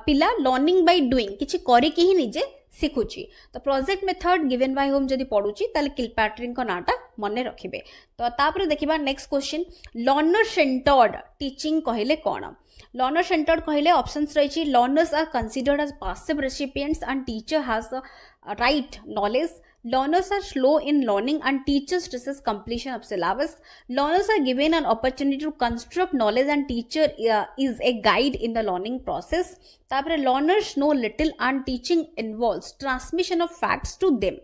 पिला लर्निंग बाय डूइंग किछि करि कि ही निजे शिखुची तो project method given by home जदि पढुची ताले किलपैट्रिन को नाटा मने रखिबे तो तापर देखिबा next question learner centred teaching कहले कोन लर्नर सेंटर्ड कहले ऑप्शंस रहिची learners are considered as passive recipients and teacher has a right knowledge learners are slow in learning and teachers stresses completion of syllabus learners are given an opportunity to construct knowledge and teacher is a guide in the learning process तापरे learners know little and teaching involves transmission of facts to them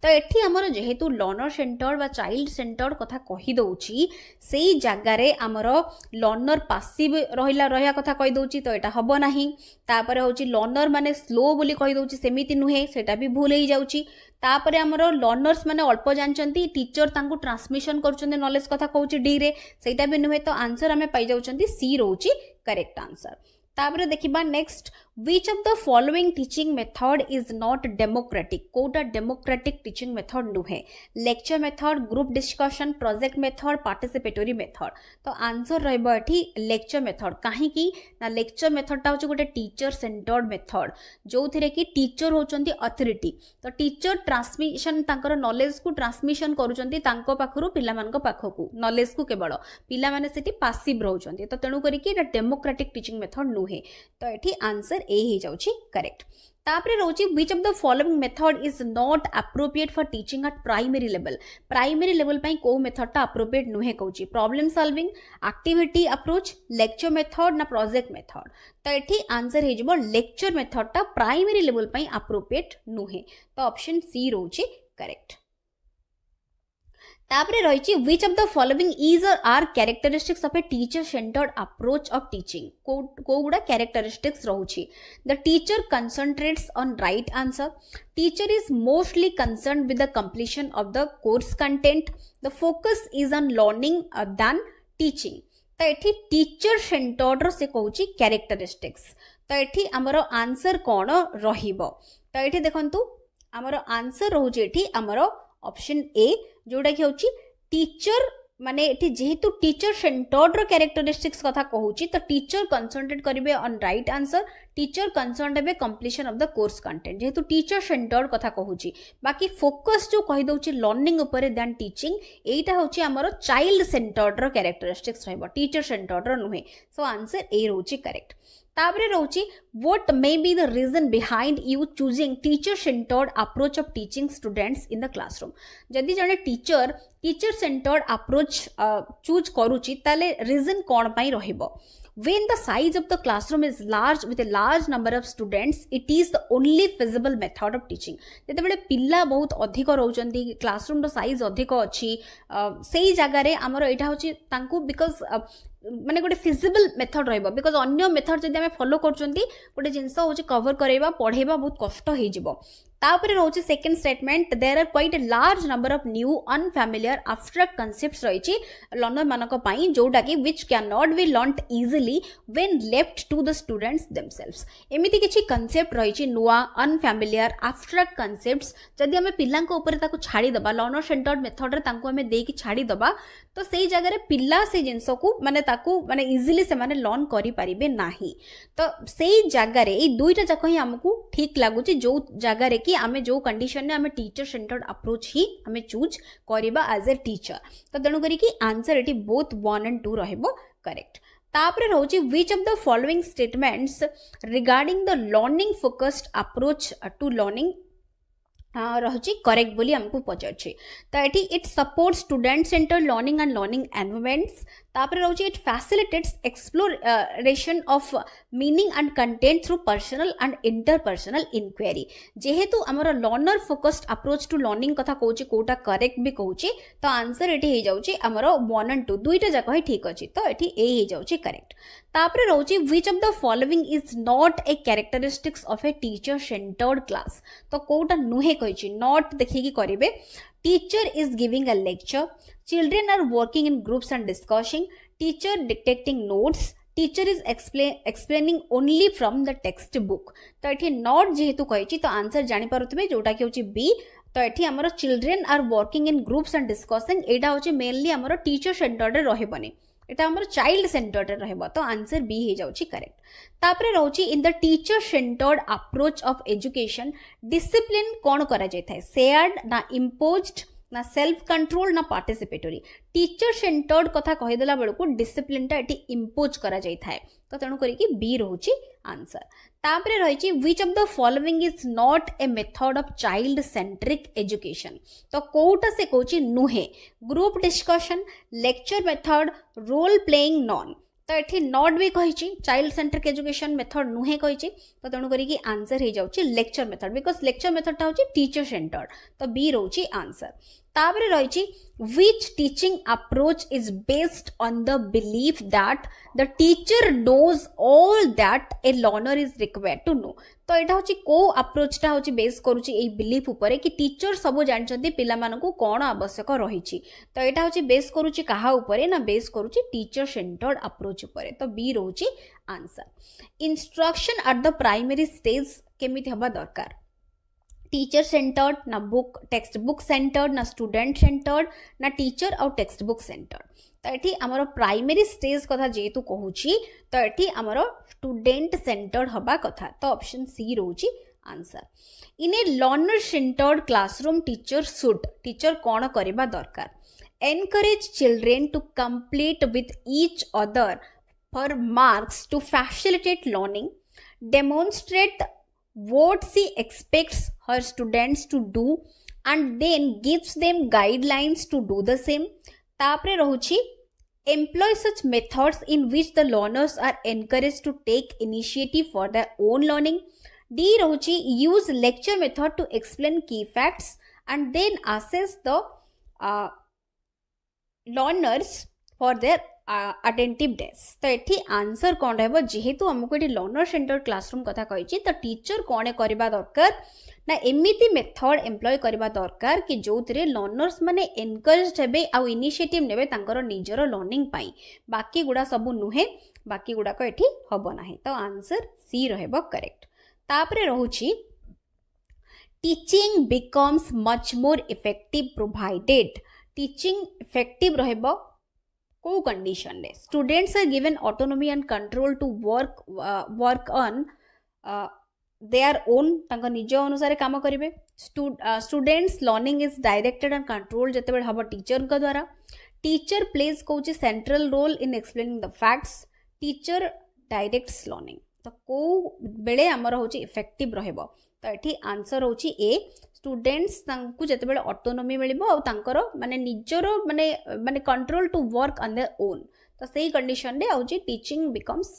तो एठी हमर जेहेतु learner centred बा child centred कथा कहि दउची सेई जागा रे हमर लर्नर पासिव रहिया कथा कहि दउची तो एटा हबो नाही तापरे होची लर्नर माने स्लो बोली कहि दउची सेमिति नुहे सेटा भी भूल हे जाउची तापरे हमर लर्नर्स माने अल्प जानचंती टीचर तांको ट्रांसमिशन करचंदी नॉलेज कथा कहउची डी रे सेटा भी नुहे तो आंसर हमें पाई जाउचंती सी रहउची करेक्ट आंसर तापरे देखिबा next which of the following teaching method is not democratic कोटा democratic teaching method नुहे lecture method group discussion project method participatory method तो आंसर रहइबो एठी lecture method काहे की ना lecture method ता होचे गोटे टीचर सेंटर्ड मेथड जो थिरे की टीचर होचंती अथॉरिटी तो टीचर ट्रांसमिशन तांकर नॉलेज को ट्रांसमिशन करूचंती तांको पाखरु पिला मानको पाखकु नॉलेज को केवल पिला माने सेठी पासिव रहउचंती तो तेनु करी की एटा डेमोक्रेटिक टीचिंग मेथड नुहे तो एठी आंसर ए ही जाउची करेक्ट तापरे रहउची which of the following method is not appropriate for teaching at primary level पई को मेथड ता appropriate नुहे कहउची problem solving activity approach lecture method ना प्रोजेक्ट मेथड तो एठी आंसर हे जिवो लेक्चर मेथड ता प्राइमरी लेवल पई appropriate नुहे तो ऑप्शन सी रहउची करेक्ट तापरे रहिची which of the following is or are characteristics of a teacher centered approach of teaching को गुडा characteristics रहउची the teacher concentrates on right answer teacher is mostly concerned with the completion of the course content the focus is on learning than teaching तो एठी teacher centred रो से कहउची characteristics तो एठी हमरो answer कोन रहिबो तो एठी देखंतु हमरो आंसर रहउची एठी हमरो ऑप्शन ए जोड़ा कि होची टीचर माने एठी जेहेतु टीचर सेंटर्ड रो कैरेक्टरिस्टिक्स कथा कहूची तो टीचर कंसंट्रेट करिवे on right answer teacher concern हेबे completion of the course content जेहेतु टीचर सेंटर्ड कथा कहूची बाकी फोकस जो कहि दउची लर्निंग ऊपर देन टीचिंग एटा होची हमरो चाइल्ड सेंटर्ड रो कैरेक्टरिस्टिक्स रहबो टीचर सेंटर्ड रो नुहे सो आंसर ए रहउची करेक्ट तापरे रहउची what may be the reason behind you choosing teacher centered approach of teaching students in the classroom जदि जने टीचर सेंटर्ड अप्रोच चूज करूची ताले रीजन कोन पई रहइबो when the size of the classroom is large with a large number of students it is the only feasible method of teaching जते बेले पिल्ला बहुत अधिक रहउचंती क्लासरूम रो साइज अधिक अछि सेही जगह रे हमरो एटा होची तांकू बिकॉज माने गोटे फिजिबल मेथड रहइबो बिकॉज अन्य मेथड जदि हमें फॉलो करचंती गोटे जिंस होची कवर करैबा पढैबा बहुत कष्ट हे जिवो तापरे रहउची second statement there are quite a large number of new unfamiliar abstract concepts रहिची लर्नर मानक पई जोटा कि which can not be learned easily when left to the students themselves एमिति किछि कांसेप्ट रहिची नुवा अनफैमिलियर एब्स्ट्रैक्ट कांसेप्ट्स जदि हमें पिल्लांको ऊपर ताको छाडी दबा लर्नर सेंटर्ड मेथड रे तांको हमें देकी छाडी दबा तो सेही जगह रे पिल्ला से जिंस को माने ताको माने इजीली से माने लर्न करि परिबे नाही तो सेही जगह रे ए दुईटा जाक ही हमकु ठीक लागुची जो जगह रे कि आमे जो कंडीशन ने आमे टीचर सेंटर्ड अप्रोच ही आमे चूज करिबा एज ए टीचर तो तेणु करी कि आंसर एटी बोथ 1 and 2 रहइबो करेक्ट तापरे रहउची which of the following statements regarding the learning focused approach to learning रहुची करेक्ट बोली हमको पचारछि तो एटी it support student centre learning and learning environments तापर रहउची it facilitates exploration of meaning and content through personal and interpersonal inquiry जेहेतु हमर learner focused approach to learning कथा कहूची कोटा करेक्ट भी कहूची तो आंसर एटी हे जाउची हमर 1 and 2 दुईटा जाक ही ठीक अछि तो एटी ए हे जाउची करेक्ट तापर रहउची which of the following is not a characteristics of a teacher centred class तो कोटा नुहे कहिची नॉट देखि कि करिवे teacher is giving a lecture children are working in groups and discussing teacher dictating notes teacher is explaining only from the textbook तो एठी not जेहेतु कहिची तो आंसर जानि पारुतबे जोटा कि होची बी तो एठी हमर children are working in groups and discussing एटा होची मेनली हमर टीचर सेंटर्ड रे रहबनी एटा हमर चाइल्ड सेंटर्ड रे रहबो तो आंसर बी हे जाउची करेक्ट तापरे रहउची in the teacher centred approach of education discipline कोन करा जाय थाए शेयर्ड ना इम्पोज्ड ना सेल्फ कंट्रोल ना पार्टिसिपेटरी टीचर सेंटर्ड कथा कहि देला बेलको डिसिप्लिन टा एटी इम्पोज करा जाय थाए तो तेणु करी कि बी रहउची आंसर तापरे रहिची which of the following is not a method of child centric education तो कोटा से कोची नुहे group discussion lecture method role playing नॉन तो एठी नॉट भी कहिची चाइल्ड सेंट्रिक एजुकेशन मेथड नुहे कहिची तो तेणु करी कि आंसर हे जाउची lecture method because lecture method टा होची टीचर सेंटर्ड तो बी रहउची आंसर तापरे रहिची which teaching approach is based on the belief that the teacher knows all that a learner is required to know तो एटा होची को अप्रोच टा होची बेस करूची ए बिलीफ ऊपर कि टीचर सब जानचंती पिला मानकू कोन आवश्यक रहिची तो एटा होची बेस करूची कहा ऊपर ना बेस करूची टीचर सेंटर्ड अप्रोच ऊपर तो बी रहउची answer instruction at the primary stage केमिति हबा दरकार टीचर सेंटर्ड ना बुक टेक्स्ट बुक सेंटर्ड ना स्टूडेंट सेंटर्ड ना टीचर और टेक्स्ट बुक सेंटर्ड तो एठी हमरो प्राइमरी स्टेज कथा जेतु कहूची तो एठी हमरो स्टूडेंट सेंटर्ड हबा कथा तो ऑप्शन सी रहउची answer in a learner centred classroom teacher कोन करबा दरकार encourage children to complete with each other for marks to facilitate learning demonstrate what she expects her students to do and then gives them guidelines to do the same तापरे रहुची employ such methods in which the learners are encouraged to take initiative for their own learning D रहुची use lecture method to explain key facts and then assess the learners for their attentiveness तो एठी answer कौन रहबो जेहेतु हमको एठी learner centre classroom कथा कहिची तो teacher कोने करबा दरकार ना एमिति मेथड एम्प्लॉय करबा दरकार कि जोतरे लर्नर्स माने एनकरेज्ड हेबे आ इनिशिएटिव नेबे तांकर निजरो लर्निंग पाई बाकी गुडा सब नुहे बाकी गुडा को एठी हबो नाही तो आंसर सी रहबो करेक्ट तापरे रहउची teaching becomes much more effective provided teaching effective रहबो को कंडीशन रे students are given autonomy and control to work on their own तांको निज अनुसार काम करिवे students learning is directed and control जते बेले हबो टीचर का द्वारा टीचर प्लेज कोची central role in explaining the facts teacher directs learning तो को बेले हमर होची इफेक्टिव रहबो तो एठी आंसर होची ए स्टूडेंट्स तांकु जते बेले ऑटोनॉमी मिलिबो आ तांकर माने निजरो माने माने control to work on their own तो सही कंडीशन रे होची teaching becomes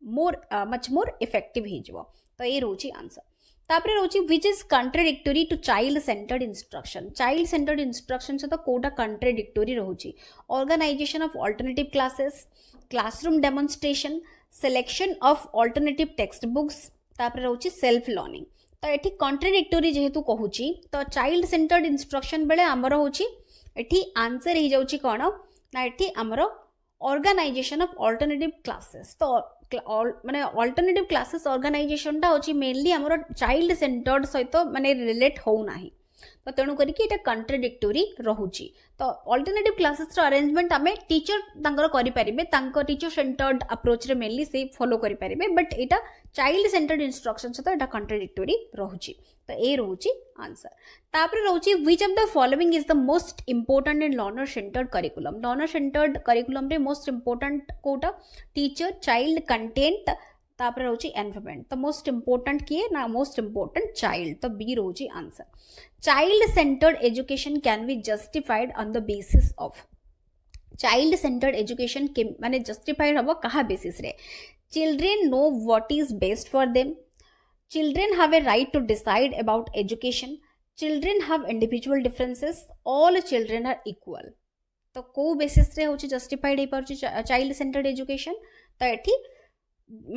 more much more effective ही जबो तो ए रोची आंसर तापरे रोची which is contradictory to child centred instruction से तो कोटा कंट्राडिक्टरी रहउची organisation of alternative classes classroom demonstration selection of alternative text books तापरे रहउची सेल्फ लर्निंग तो एठी कंट्राडिक्टरी जेहेतु कहूची तो चाइल्ड सेंटर्ड इंस्ट्रक्शन बेले हमर होची एठी आंसर ही जाउची कोन ना एठी हमर ऑर्गेनाइजेशन ऑफ अल्टरनेटिव क्लासेस तो माने अल्टरनेटिव क्लासेस ऑर्गेनाइजेशन टा होची मेनली हमर चाइल्ड सेंटर्ड सहित माने रिलेट हो नाही तो तेणु करी कि एटा कंट्राडिक्टरी रहउची तो अल्टरनेटिव क्लासेस रो अरेंजमेंट हमें टीचर तांकर करि परिबे तांकर टीचर सेंटर्ड अप्रोच रे मेनली से फॉलो करि परिबे but Etah child centred instruction से तो एटा कंट्राडिक्टरी रहउची तो ए रहउची आंसर तापर रहउची which of the following is the most important in learner centred curriculum रे मोस्ट इंपोर्टेंट कोटा टीचर चाइल्ड कंटेंट तापर रहउची एनवायरनमेंट तो मोस्ट इंपोर्टेंट किए ना मोस्ट इंपोर्टेंट चाइल्ड तो बी रहउची answer child centred education can be justified on the basis of child centred education के माने जस्टिफाइड हबो कहा बेसिस रे children know what is best for them children have a right to decide about education children have individual differences all children are equal तो को basis रे होची justified हे परची चाइल्ड सेंटर्ड एजुकेशन तो एठी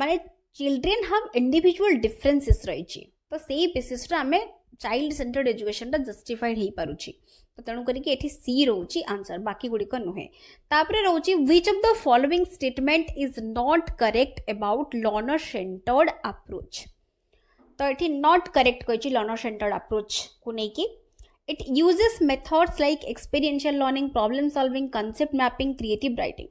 माने चिल्ड्रेन हैव इंडिविजुअल डिफरेंसेस रही तो सेही बेसिस रे हमें चाइल्ड सेंटर्ड एजुकेशन टा जस्टिफाइड हे पारुची तो तेणु करिके एठी सी रहउची आंसर बाकी गुडी को नुहे तापरे रहउची which of the following statement is not correct about learner centred approach तो एठी नॉट करेक्ट कहिची लर्नर सेंटर्ड अप्रोच को नै कि it uses methods like experiential learning problem solving concept mapping creative writing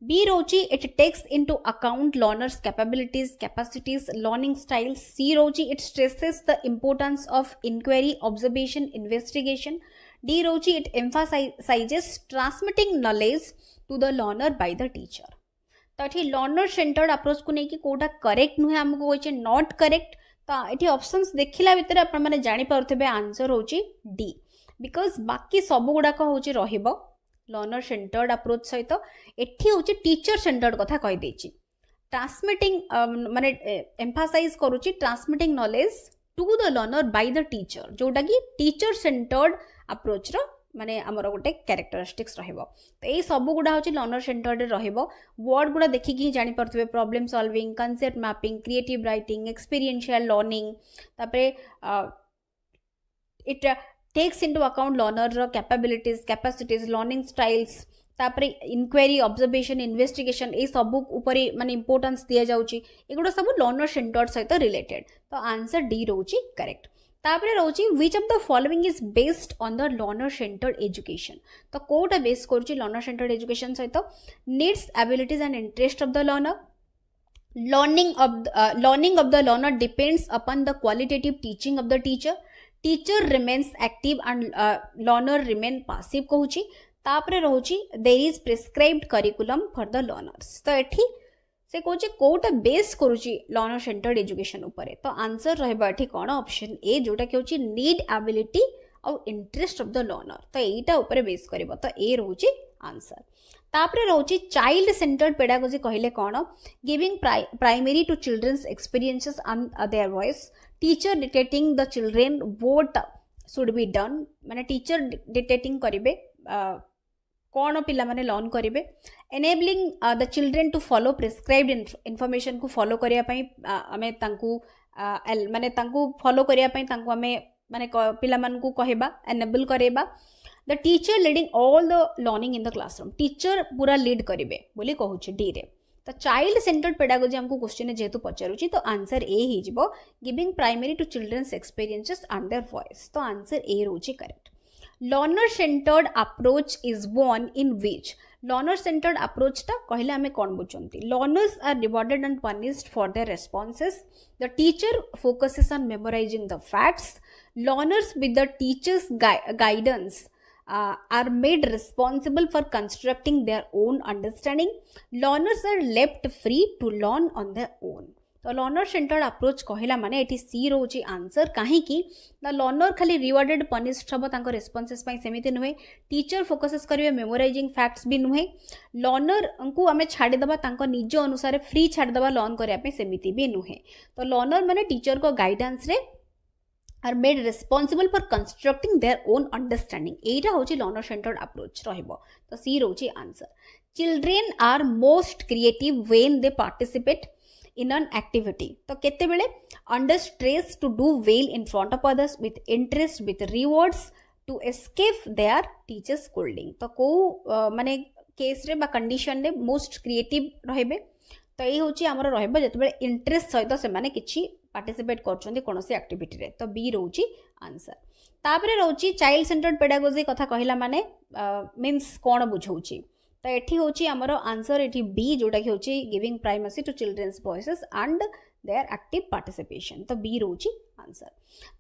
B rochi it takes into account learners capabilities capacities learning styles C rochi it stresses the importance of inquiry observation investigation D rochi it emphasizes transmitting knowledge to the learner by the teacher तो ये learner centered approach को नहीं कि Kota correct नुहे हमको होइचे not correct तो ये options देखिला भितर आपण माने जानि पारुथिबे आंसर होची D बिकॉज़ बाकी सब गुडा को होची रहिबो लर्नर सेंटर्ड अप्रोच सहित एठी होची टीचर सेंटर्ड कथा कहि देछि ट्रांसमिटिंग माने एम्फासाइज करूची transmitting knowledge to the learner by the teacher जोटा कि टीचर सेंटर्ड अप्रोच रो माने हमर गोटे कैरेक्टरिस्टिक्स रहइबो तो ए सब गुडा होची लर्नर सेंटर्ड रहइबो वर्ड गुडा देखि कि जानि परथबे problem solving concept mapping creative writing experiential learning तापरे it takes into account learner capabilities capacities learning styles तापरे इंक्वायरी ऑब्जर्वेशन इन्वेस्टिगेशन ए सब ऊपर माने इंपोर्टेंस दिया जाउची एगुडा सब लर्नर सेंटर्ड सहित रिलेटेड तो आंसर डी रहउची करेक्ट तापरे रहउची which of the following is based on the learner centred education तो कोटा बेस करची लर्नर सेंटर्ड एजुकेशन सहित needs abilities and interest of the learner learning of the learner depends upon the qualitative teaching of the teacher remains active and learner remain passive कहूची तापरे रहउची there is prescribed curriculum for the learners तो एठी से कहूची Kota base करूची learner centred education ऊपर तो answer रहबा एठी कोन option A जोटा कहूची नीड एबिलिटी और इंटरेस्ट ऑफ द लर्नर तो एटा ऊपर बेस करबो तो ए रहउची आंसर तापरे रहउची चाइल्ड सेंटर्ड पेडागोजी कहले कोन giving primary to children's experiences on their voice teacher dictating the children what should be done माने टीचर डिटेक्टिंग करिवे कौन पिला माने लर्न करिवे enabling the children to follow prescribed information को फॉलो करिया पई हमें तांकू माने तांकू फॉलो करिया पई तांकू हमें माने पिला मन को कहबा एनेबल करेबा the teacher leading all the learning in the classroom teacher पूरा लीड करिवे बोली कहूची डी रे तो चाइल्ड सेंटर्ड पेडागोजी हमको क्वेश्चन जेहेतु पचारुची तो आंसर ए ही जिवो giving primary to children's experiences and their voice तो आंसर ए रहउची correct learner centred approach is one in which learner centred approach टा कहले हमें कौन बुझंती learners are rewarded and punished for their responses the teacher focuses on memorising the facts learners with the teacher's guidance are made responsible for constructing their own understanding. Learners are left free to learn on their own. तो learner centred approach कहला माने eighty C रोची answer कहीं कि the learner खाली rewarded punished हम तांको responses पई सेमिति नुहे टीचर फोकसेस करिवे मेमोराइजिंग फैक्ट्स भी नुहे लर्नर को आमे छाडी दबा तांको निज अनुसार फ्री छाडी दबा लर्न करिया पे सेमिति भी नुहे तो लर्नर माने टीचर को गाइडेंस रे are made responsible for constructing their own understanding एटा होची learner centered approach रहइबो तो सी रोची answer children are most creative when they participate in an activity तो केते बेले under stress to do well in front of others with interest with rewards to escape their teacher scolding तो को माने case रे बा condition रे most creative रहइबे तो ये होची हमर रहइबो जते बेले इंटरेस्ट सहित से माने किछि पार्टिसिपेट करछन्ती कोनोसी एक्टिविटी रे तो बी रोची आंसर तापरे रोची चाइल्ड सेंटर्ड पेडागोजी कथा कहिला माने मींस कोन बुझौची तो एठी होची हमर आंसर एठी बी जोटा कि होची giving primacy to children's voices and their active participation तो बी रोची आंसर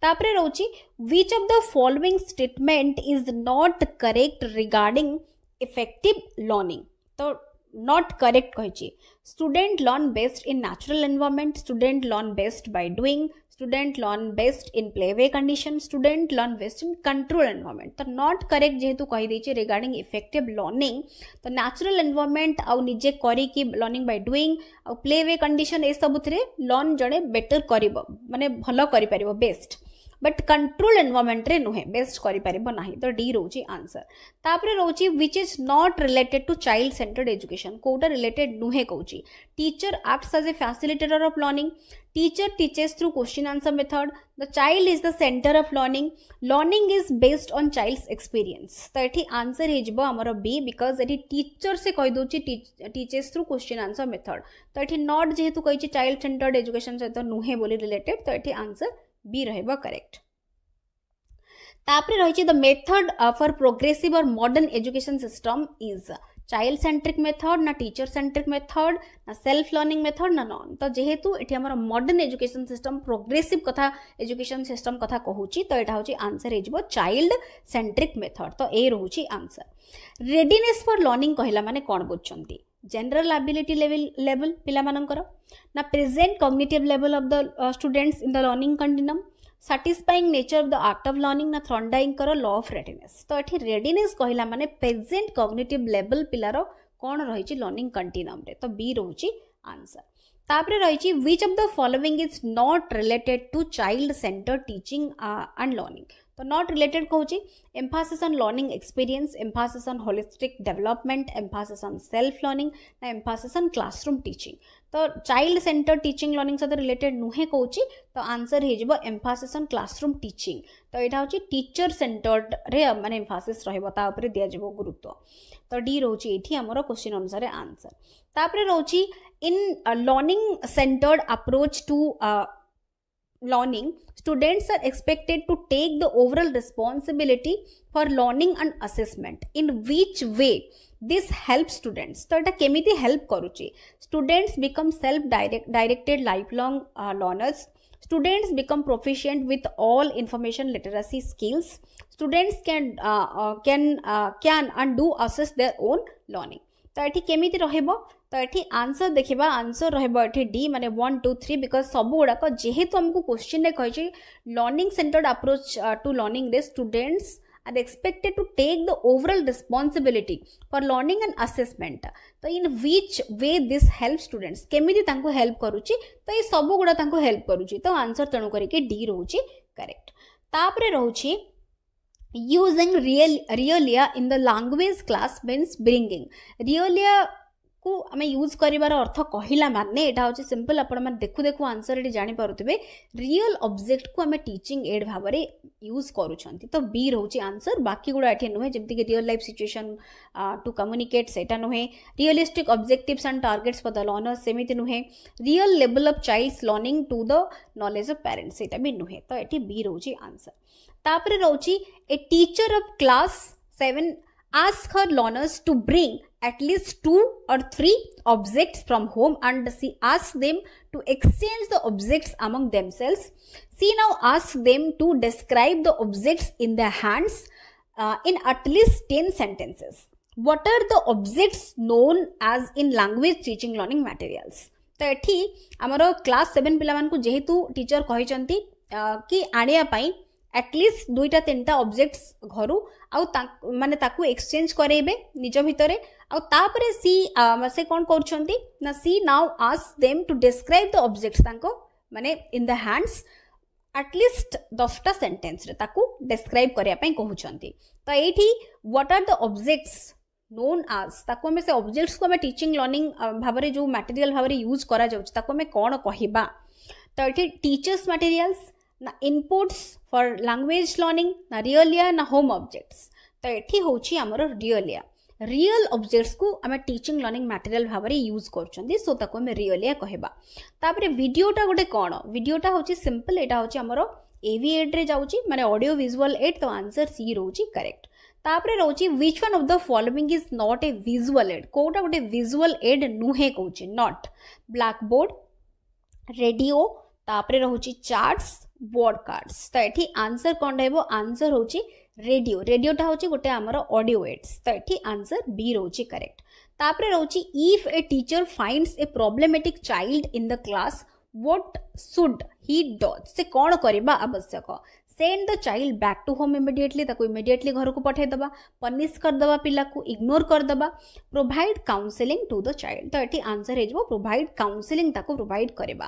तापरे रोची which of the following statement is not correct regarding effective learning तो not correct कहिछि student learn best in natural environment student learn best by doing student learn best in playway condition student learn best in control environment तो not correct जेहेतु कहि दैछि regarding effective learning तो natural environment आ निजे करी कि learning by doing uh playway condition A सबुथरे learn जणे better करिवो माने भलो करि परिवो best बट कंट्रोल एनवायरनमेंट रे नुहे बेस्ट करि परिबो नाही तो डी रोची आंसर तापरे रोची which is not related to child centred education कोटा रिलेटेड नुहे कहूची teacher acts as a facilitator of learning teacher teaches through question answer method the child is the centre of learning learning is based on child's experience तो एठी answer हे जिवो हमर B because एठी teacher से कहि दोची teaches through question answer method तो एठी नॉट जेहेतु कहिछि चाइल्ड सेंटर्ड एजुकेशन से तो नुहे बोली रिलेटेड तो एठी आंसर बी रहइबो करेक्ट तापरे रहिछि द मेथड फॉर प्रोग्रेसिव और modern education system is child centric method ना टीचर सेंट्रिक मेथड ना सेल्फ लर्निंग मेथड ना नॉन तो जेहेतु एठी हमर मॉडर्न एजुकेशन सिस्टम प्रोग्रेसिव कथा एजुकेशन सिस्टम कथा कहूची तो एटा होची आंसर हे जिवो चाइल्ड सेंट्रिक मेथड तो ए रहूची आंसर रेडीनेस फॉर लर्निंग कहला माने कोन बुझछंती जनरल एबिलिटी लेवल पिला मानकर ना present cognitive level of the students in the learning continuum satisfying nature of the act of learning ना थ्रॉन्डाइंग करो लॉ ऑफ रेडीनेस तो एठी रेडीनेस कहला माने प्रेजेंट कॉग्निटिव लेवल पिलारो कोन रहिछि लर्निंग कंटिन्यूम रे तो बी रहउछि आंसर तापरे रहिछि which of the following is not related to child centre teaching and learning तो नॉट रिलेटेड कहूची emphasis on learning experience emphasis on holistic development emphasis on self learning ना emphasis on classroom teaching तो child centre teaching learning सहित related नुहे कहूची तो answer हे जिवो एम्फासिस ऑन क्लासरूम टीचिंग तो एटा होची टीचर सेंटर्ड रे माने एम्फासिस रहइबो ता ऊपर दिया जिवो गुरुत्व तो डी रहउची एठी हमरो क्वेश्चन अनुसार आंसर तापरे रहउची in learning centred approach to learning students are expected to take the overall responsibility for learning and assessment in which way this helps students तो एटा केमिति हेल्प करूची students become self directed lifelong learners students become proficient with all information literacy skills students can and do assess their own learning तो एठी केमिति रहइबो तो एठी answer देखिबा answer रहइबो एठी डी माने 1 2 3 बिकॉज सब गुडा को जेहेतु हमको क्वेश्चन ने कहि learning centred approach to learning रे students are expected to take the overall responsibility for learning and assessment तो in which way this help students केमिति तांको हेल्प करूची तो ये सब गुडा तांको हेल्प करूची तो आंसर तणु करी के डी रहउची करेक्ट तापरे रहउची using realia in the language class means bringing realia को आम यूज करिवार अर्थ कहला माने एटा होची सिंपल आपण माने देखु देखु आंसर एटी जानि पारुतबे रियल ऑब्जेक्ट को आम टीचिंग एड भाव रे यूज करूछंती तो बी रहउची आंसर बाकी गुडा एठी नुहे जेमति कि real life situation to communicate सेटा नुहे realistic objectives and targets for the learners सेमिति नुहे real level of child's learning to the knowledge of parents सेटा भी नुहे तो एठी बी रहउची आंसर तापरे रोची a teacher of class 7 ask her learners to bring at least 2 or 3 objects from home and she asks them to exchange the objects among themselves. She now asks them to describe the objects in their hands in at least 10 sentences. What are the objects known as in language teaching learning materials? तो एठी हमरो class 7 पिला मान को जेहेतु teacher कहिसंती कि आनिया पई at least 2-3 objects घरु आउ माने ताकू एक्सचेंज करेबे निज भितरे आउ तापरे सी से कोन करछंती ना she now ask them to describe the objects तांको माने इन द हैंड्स एटलिस्ट 10टा सेंटेंस रे ताकू डिस्क्राइब करिया पई कहउछंती तो एठी what are the objects known आज ताकू हमें से ऑब्जेक्ट्स को हमें टीचिंग लर्निंग भाबरे जो मटेरियल भाबरे यूज करा जाउछ ताकू हमें कोन कहिबा तो एठी टीचर्स मटेरियल्स ना इनपुट्स फॉर लैंग्वेज लर्निंग ना रियलिया ना होम ऑब्जेक्ट्स तो एठी होची हमर रियलिया रियल ऑब्जेक्ट्स को हमें टीचिंग लर्निंग मटेरियल भाबरे यूज करछंदी सो ताको हमें रियलिया कहबा तापरे वीडियोटा गोटे कोन वीडियोटा होची सिंपल एटा होची हमर एवी8 रे जाउची माने ऑडियो विजुअल 8 तो आंसर सी रोची करेक्ट तापरे रोची which one of the following is not a visual aid कोटा गोटे विजुअल एड नुहे कहूची नॉट ब्लैक बोर्ड रेडियो तापरे रहउची चार्ट्स बोर्ड कार्ड्स तो एठी आंसर कोन रहबो आंसर होची रेडियो रेडियोटा होची गोटे हमर ऑडियो एड्स तो एठी आंसर बी रोची करेक्ट तापरे रहउची if a teacher finds a problematic child in the class what should he do से कोन करबा आवश्यक send the child back to home immediately ताको इमिडिएटली घर को पठे दबा पनिश कर दबा पिला को इग्नोर कर दबा provide counselling to the child तो एठी आंसर हेजबो प्रोवाइड काउंसलिंग ताको प्रोवाइड करबा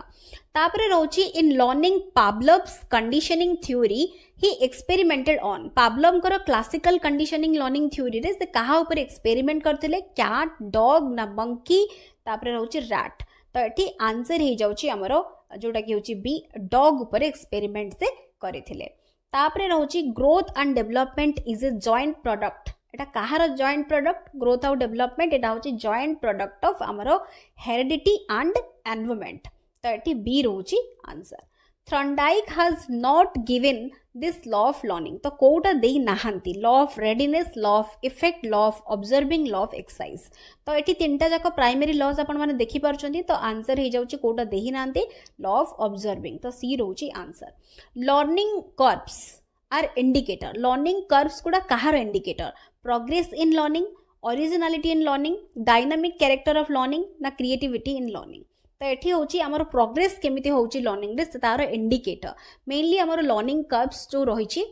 तापरे रहउची in learning Pavlov's conditioning theory he experimented on Pavlov कर क्लासिकल कंडीशनिंग लर्निंग थ्योरी रे से कहा ऊपर एक्सपेरिमेंट करथिले कैट डॉग ना मंकी तापरे रहउची रैट तो एठी आंसर हे जाउची हमरो जोटा कि होची बी डॉग ऊपर एक्सपेरिमेंट से करिथिले तापरे रहउची growth and development is a joint product एटा कहार जॉइंट प्रोडक्ट ग्रोथ और डेवलपमेंट एटा होची जॉइंट प्रोडक्ट ऑफ हमरो हेरिडिटी एंड एनवायरनमेंट तो एटी बी रहउची answer Thorndike has not given this law of learning तो कोटा देई नाहंती law of readiness law of effect law of observing law of exercise तो एटी तीनटा जाक प्राइमरी लॉज आपण माने देखि पारछंती तो आंसर हे जाउची कोटा देही नांती लॉ ऑफ ऑब्जर्विंग तो सी रहउची answer learning curves are indicator learning curves कोडा कहार indicator progress in learning originality in learning dynamic character of learning ना क्रिएटिविटी इन लर्निंग तो एठी होची हमर प्रोग्रेस केमिति होची लर्निंग रे तार इंडिकेटर मेनली हमर लर्निंग कर्व्स जो रहिची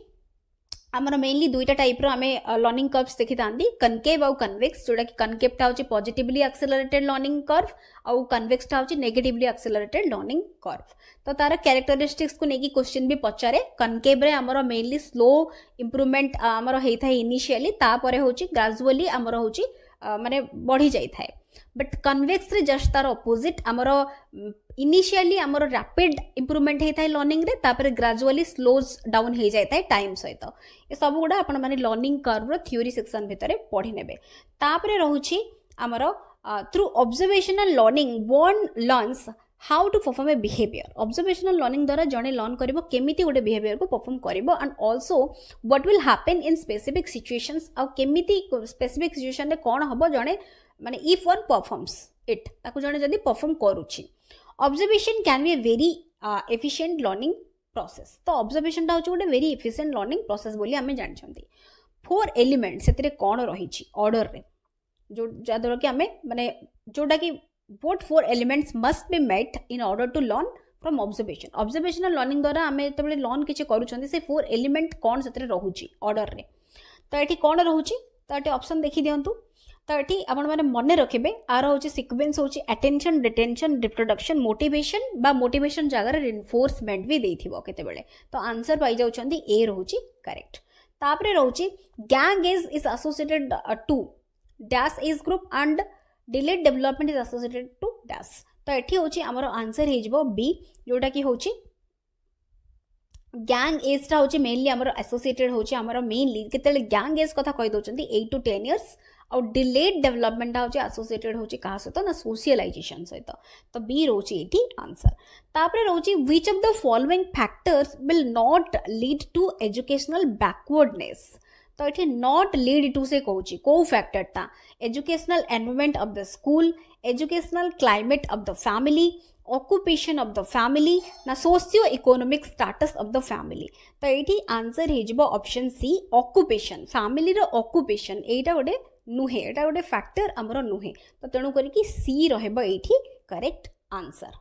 हमर मेनली दुईटा टाइप रो हमें लर्निंग कर्व्स देखि तांदी कनकेव और कन्वेक्स जोडा कि कनकेव टा होची पॉजिटिवली एक्सेलरेटेड लर्निंग कर्व और कन्वेक्स टा होची नेगेटिवली एक्सेलरेटेड लर्निंग कर्व तो तार कैरेक्टरिस्टिक्स को नेकी क्वेश्चन भी पचारे कनकेव रे हमर मेनली स्लो इंप्रूवमेंट हमर हेई थाए इनिशियली ता परे होची ग्रेजुअली हमर होची माने बढ़ी जाई थाए बट कन्वेक्स रे जस्ट तार ऑपोजिट हमर इनिशियली हमर रैपिड इंप्रूवमेंट हेई थाए लर्निंग रे तापर ग्रेजुअली स्लोज डाउन हे जाय थाए टाइम सहित ए सब गुडा आपण माने लर्निंग कर्व रो थ्योरी सेक्शन भितरे पढी नेबे तापर रहउची हमर through observational learning one learns how to perform a behaviour observational learning द्वारा जणे लर्न करिवो केमिति गोटे बिहेवियर को परफॉर्म करिवो and also what will happen in specific situations आ केमिति स्पेसिफिक सिचुएशन रे कोन हबो जणे माने इफ वन परफॉर्म्स इट ताकू जणे जदी परफॉर्म करूची observation can be a very efficient learning process तो ऑब्जर्वेशन टा होची गोटे वेरी एफिशिएंट लर्निंग प्रोसेस बोली हमें जानछंती 4 एलिमेंट सेतरे कोन रहिची ऑर्डर रे जो जादर कि हमें माने जोटा कि what 4 elements must be met in order to learn from observation observational learning द्वारा हमें तबले लर्न किछि करूछंती से 4 एलिमेंट कोन सेतरे रहुची ऑर्डर रे तो एठी कोन रहुची तो एठी ऑप्शन देखि दियंतु तो एठी आपण माने मने रखिबे आर होची सीक्वेंस होची अटेंशन रिटेंशन रिप्रोडक्शन मोटिवेशन बा मोटिवेशन जगह रे रिइंफोर्समेंट भी देथिबो केते बेले तो आंसर पाई जाउछंती ए रहुची करेक्ट तापरे रहुची gang is associated to dash age group and delayed development is associated to dash तो एठी होची हमर आंसर हे जबो बी जोटा कि होची गैंग एज टा होची मेनली हमर एसोसिएटेड होची हमर मेनली केतेले गैंग एज कथा कहि दोचंती 8 to 10 इयर्स और डिलेड डेवलपमेंट होची एसोसिएटेड होची कहा सहित ना सोशलाइजेशन सहित तो बी रोची एठी आंसर तापरे रोची which of the following factors will not lead to educational backwardness तो ये नॉट लीड टू से कहूँ कौ फैक्टर टा educational environment of the school educational climate of the family occupation of the family ना socio economic status of the family तो ये answer हो ऑप्शन सी ऑक्युपेशन फैमिली रो ऑक्युपेशन एटा गोटे नुहे एटा गोटे फैक्टर हमरो नुहे तो तेणु करिकी सी रहबो एठी करेक्ट आंसर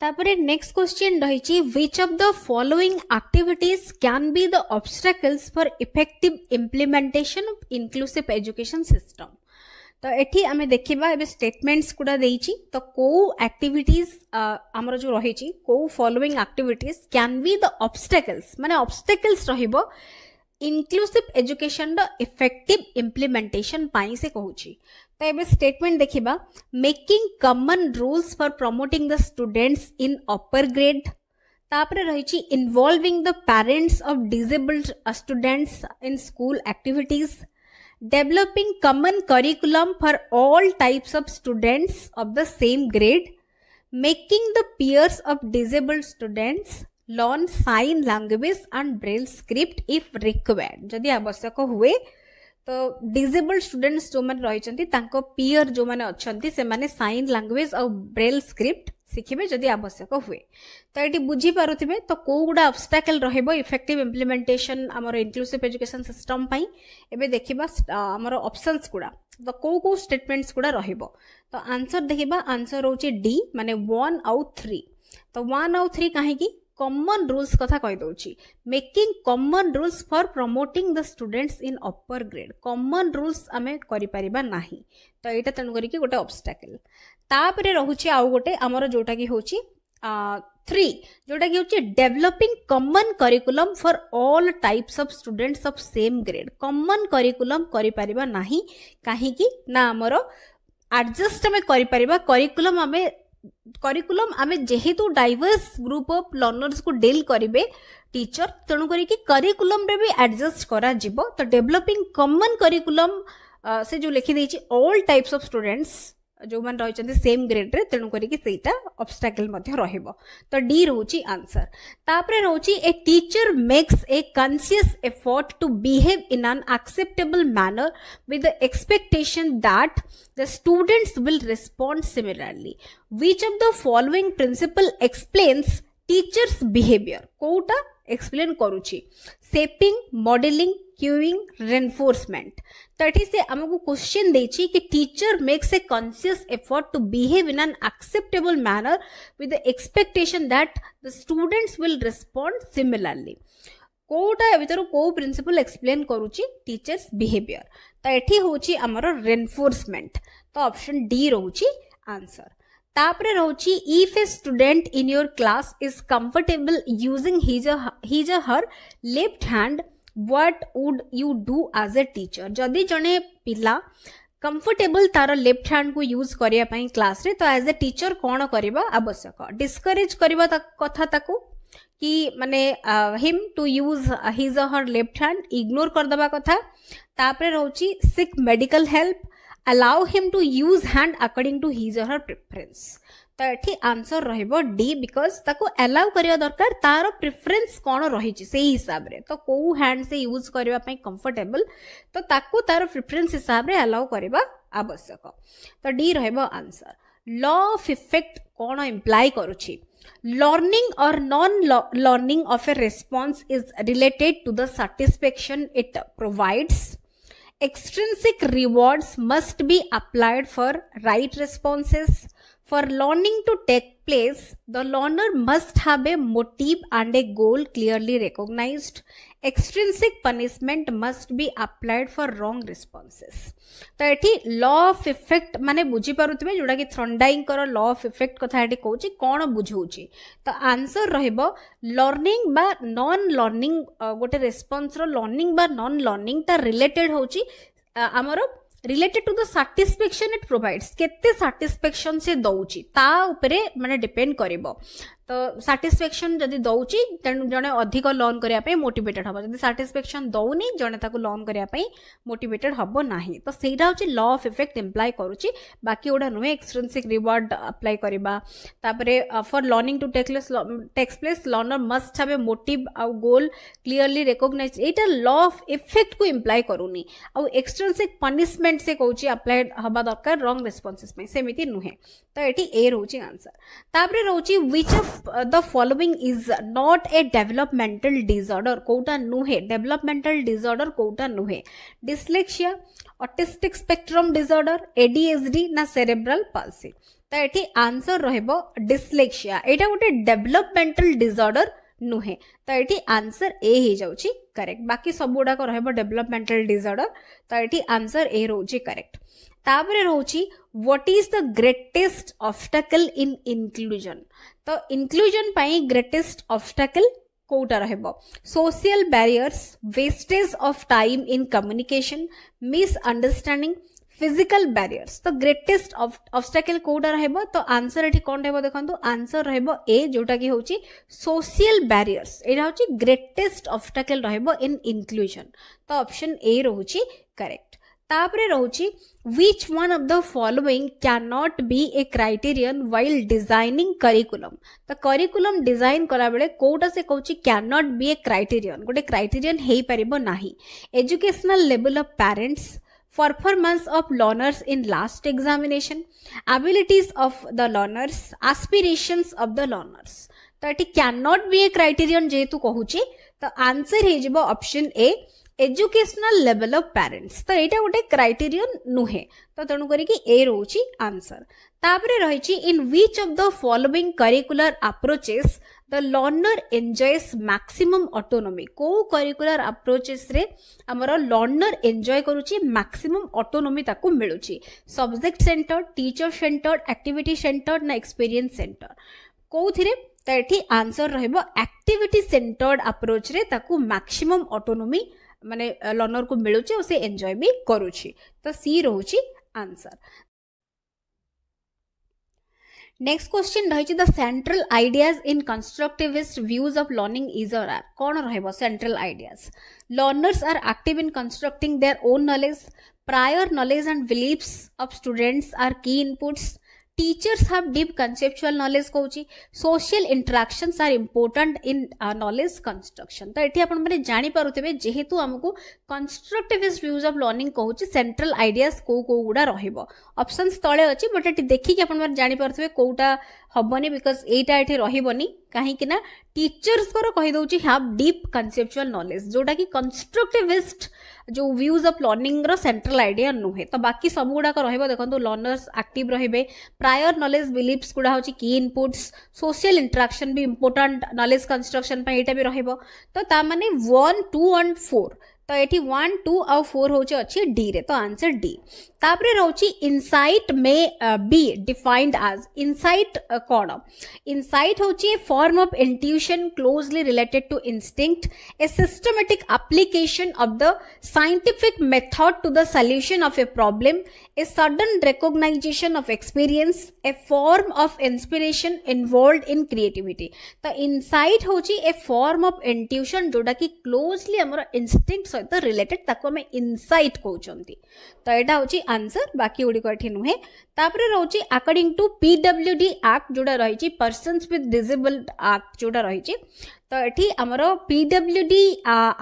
तापरे नेक्स्ट क्वेश्चन रही which of the following activities can be the obstacles for effective implementation of inclusive education system तो एठी आमे देखिबा एबे स्टेटमेंट्स गुडा देइची तो को एक्टिविटीज हमर जो रही को following activities can be the obstacles माने ऑब्स्टेकल्स रहिबो inclusive education the effective implementation पाई से कहूची तो एबे स्टेटमेंट देखिबा making common rules for promoting the students in upper grade तापरे रही involving the parents of disabled students in school activities developing common curriculum for all types of students of the same grade, making the peers of disabled students learn sign language and braille script if required. जदि आवश्यक हुए तो disabled students जो माने रहिचंती तांको peer जो माने अछंती से माने साइन लैंग्वेज और ब्रेल स्क्रिप्ट शिखिबे जदि आवश्यक हुए तो ये बुझी पारुथिबे तो को गुडा ऑब्स्टेकल रहइबो इफेक्टिव इम्प्लीमेंटेशन हमर इंक्लूसिव एजुकेशन सिस्टम पई एबे देखिबा हमर ऑप्शंस गुडा तो को स्टेटमेंट्स गुडा रहइबो तो आंसर देखिबा आंसर होची डी माने 1 आउट 3 तो 1 आउट 3 काहे की कॉमन रूल्स कथा कहि दउची making common rules for promoting the students in upper grade common rules आमे करि परिबा नाही तो एटा तन करी कि गोटे ऑब्स्टेकल तापरे रहुची आउ गोटे हमर जोटा की होची 3 जोटा की होची developing common curriculum for all types of students of same grade common curriculum करि परिबा नाही काहे कि ना हमर एडजस्ट हमें करि परिबा करिकुलम आमे जेहेतु डाइवर्स ग्रुप ऑफ लर्नर्स को डील करिवे टीचर तेणु करी कि करिकुलम रे भी एडजस्ट करा जिवो तो डेवलपिंग कॉमन करिकुलम से जो लिखि देछि ऑल टाइप्स ऑफ स्टूडेंट्स जो मान रहिचंती सेम ग्रेड रे तेणु करी कि सेटा ऑब्स्टेकल मध्ये रहइबो तो डी रहउची आंसर तापरे रहउची a teacher makes a conscious effort to behave in an acceptable manner with the expectation that the students will respond similarly which of the following principle explains teachers behavior कोटा explain करूची shaping modeling cueing reinforcement तठी से हमको question देछि कि teacher makes a conscious effort to behave in an acceptable manner with the expectation that the students will respond similarly कोटा भीतर को प्रिंसिपल एक्सप्लेन करूची टीचर्स बिहेवियर तो एठी होची हमर रेनफोर्समेंट तो ऑप्शन डी रहउची आंसर तापरे रहउची if a student in your class is comfortable using his or her left hand what would you do as a teacher जदि जने पिला कंफर्टेबल तार लेफ्ट हैंड को यूज करिया पई क्लास रे तो एज ए टीचर कोन करबा आवश्यक डिस्करेज करबा कथा ताकू कि माने him to use his or her left hand ignore कर दबा कथा तापरे रहउची seek medical help allow him to use hand according to his or her preference तो एठी आंसर रहइबो डी बिकॉज ताको अलाउ करिया दरकार तार प्रेफरेंस कोन रहिची सेही हिसाब रे तो को हैंड से यूज करबा पई कंफर्टेबल तो ताको तार प्रेफरेंस हिसाब रे अलाउ करबा आवश्यक तो डी रहइबो आंसर लॉ ऑफ इफेक्ट कोन इंप्लाई करूची learning or non-learning of a response is related to the satisfaction it provides. Extrinsic rewards must be applied for right responses. For learning to take place, the learner must have a motive and a goal clearly recognized. Extrinsic punishment must be applied for wrong responses. तो एठी law of effect माने बुझी पारुथिबे जोडा कि थ्रंडाइंग कर law of effect कथा एठी कहूची कोन बुझौची तो आंसर रहइबो लर्निंग बा नॉन लर्निंग गोटे रेस्पॉन्स रो लर्निंग बा नॉन लर्निंग ता रिलेटेड होची हमरो related to the satisfaction it provides केते सैटिस्फैक्शन से दउची ता ऊपरे माने डिपेंड करिवो तो satisfaction जदि दउची तेनु जने अधिक लर्न करिया पई मोटिवेटेड हबो जदि satisfaction दउनी जने ताको लर्न करिया पई मोटिवेटेड हबो नाही तो सेटा होची लॉ ऑफ इफेक्ट इंप्लाई करूची बाकी ओडा नुहे एक्सट्रिंसिक रिवार्ड अप्लाई करिबा तापरे for learning to take place learner must have a motive आ गोल क्लियरली रिकॉग्नाइज एटा लॉ ऑफ इफेक्ट को इंप्लाई करूनी आ एक्सट्रिंसिक पनिशमेंट से कहूची अप्लाइड हबा दरकार रॉन्ग रिस्पांसेस में सेमिति नुहे तो एटी ए रहउची आंसर तापरे रहउची which of the following is not a developmental disorder कोटा नुहे डेवलपमेंटल डिसऑर्डर कोटा नुहे dyslexia autistic spectrum disorder ADHD ना सेरेब्रल पाल्सी तो एटी आंसर रहबो डिस्लेक्सिया एटा गोटे डेवलपमेंटल डिसऑर्डर नुहे तो एटी आंसर ए ही जाउची करेक्ट बाकी सब गुडा को रहबो डेवलपमेंटल डिसऑर्डर तो एटी आंसर ए रहउची करेक्ट तापरे रहउची what is the greatest obstacle in inclusion तो इंक्लूजन पाई ग्रेटेस्ट ऑब्स्टेकल कोटा रहबो social barriers wastage of time in communication misunderstanding physical barriers तो ग्रेटेस्ट ऑब्स्टेकल कोटा रहबो तो आंसर एठी कोन रहबो देखंतु आंसर रहबो ए जोटा की होची सोशल बैरियर्स एटा होची ग्रेटेस्ट ऑब्स्टेकल रहबो इन इंक्लूजन तो ऑप्शन ए रहउची करेक्ट तापरे रहउची which one of the following cannot be a criterion while designing curriculum तो curriculum design करा बेले कोटा से कहउची cannot be a criterion गोटे criterion हेई परिबो नाही educational level of parents performance of learners in last examination abilities of the learners aspirations of the learners तो eighty cannot be a criterion जेतु कहउची तो answer हे जिवो option A educational level of parents तो एटा गोटे criterion नुहे तो तेणु करी ए रोची आंसर तापरे रहिची in which of the following curricular approaches the learner enjoys maximum autonomy को करिकुलर अप्रोचेस रे हमर लर्नर एंजॉय करूची मैक्सिमम ऑटोनॉमी ताको मिलुची subject centred teacher centred activity centred ना एक्सपीरियंस सेंटर कोथिरे तो एठी आंसर रहबो एक्टिविटी सेंटर्ड अप्रोच रे ताको मैक्सिमम ऑटोनॉमी माने लर्नर को मिलुची और से एंजॉय भी करूची तो सी रहउची आंसर नेक्स्ट क्वेश्चन रहिची the central ideas in constructivist views of learning is or are कोन रहबो central ideas learners are active in constructing their own knowledge prior knowledge and beliefs of students are key inputs teachers have deep conceptual knowledge कहउची social interactions are important in knowledge construction तो एठी अपन माने जानि पारुथिबे जेहेतु हमकु constructivist views of learning कहउची central ideas को गुडा रहइबो options तळे अछि but एठी देखि कि अपन माने जानि पारुथिबे कोउटा हबनी बिकॉज एटा एठी रहिबनी काहे कि ना टीचर्स को कहि दउची हैव डीप कंसेप्चुअल नॉलेज जोटा कि कंस्ट्रक्टिविस्ट जो व्यूज ऑफ लर्निंग रो सेंट्रल आइडिया नुहे तो बाकी सब गुडा को रहइबो देखंतु लर्नर्स एक्टिव रहिबे प्रायर नॉलेज बिलीफ्स गुडा होची की इनपुट्स सोशल इंटरेक्शन भी इंपोर्टेंट नॉलेज कंस्ट्रक्शन पे एटा भी रहइबो तो ता माने 1 2 एंड 4 तो एठी 1 2 और 4 होची अछि डी रे तो आंसर डी तापरे रहउची insight may be defined as insight कोन इनसाइट होची a form of intuition closely related to instinct a systematic application of the scientific method to the solution of a problem a sudden recognisation of experience a form of inspiration involved in creativity तो insight होची a form of intuition जोटा कि closely हमर instinct सहित related ताको हम insight कहउचंती तो एटा होची आंसर बाकी गुडी को एठी नुहे तापरे रहउची अकॉर्डिंग टू पीडब्ल्यूडी एक्ट जोडा रहिची पर्सन्स विथ डिसेबल्ड एक्ट जोडा रहिची तो एठी हमरो पीडब्ल्यूडी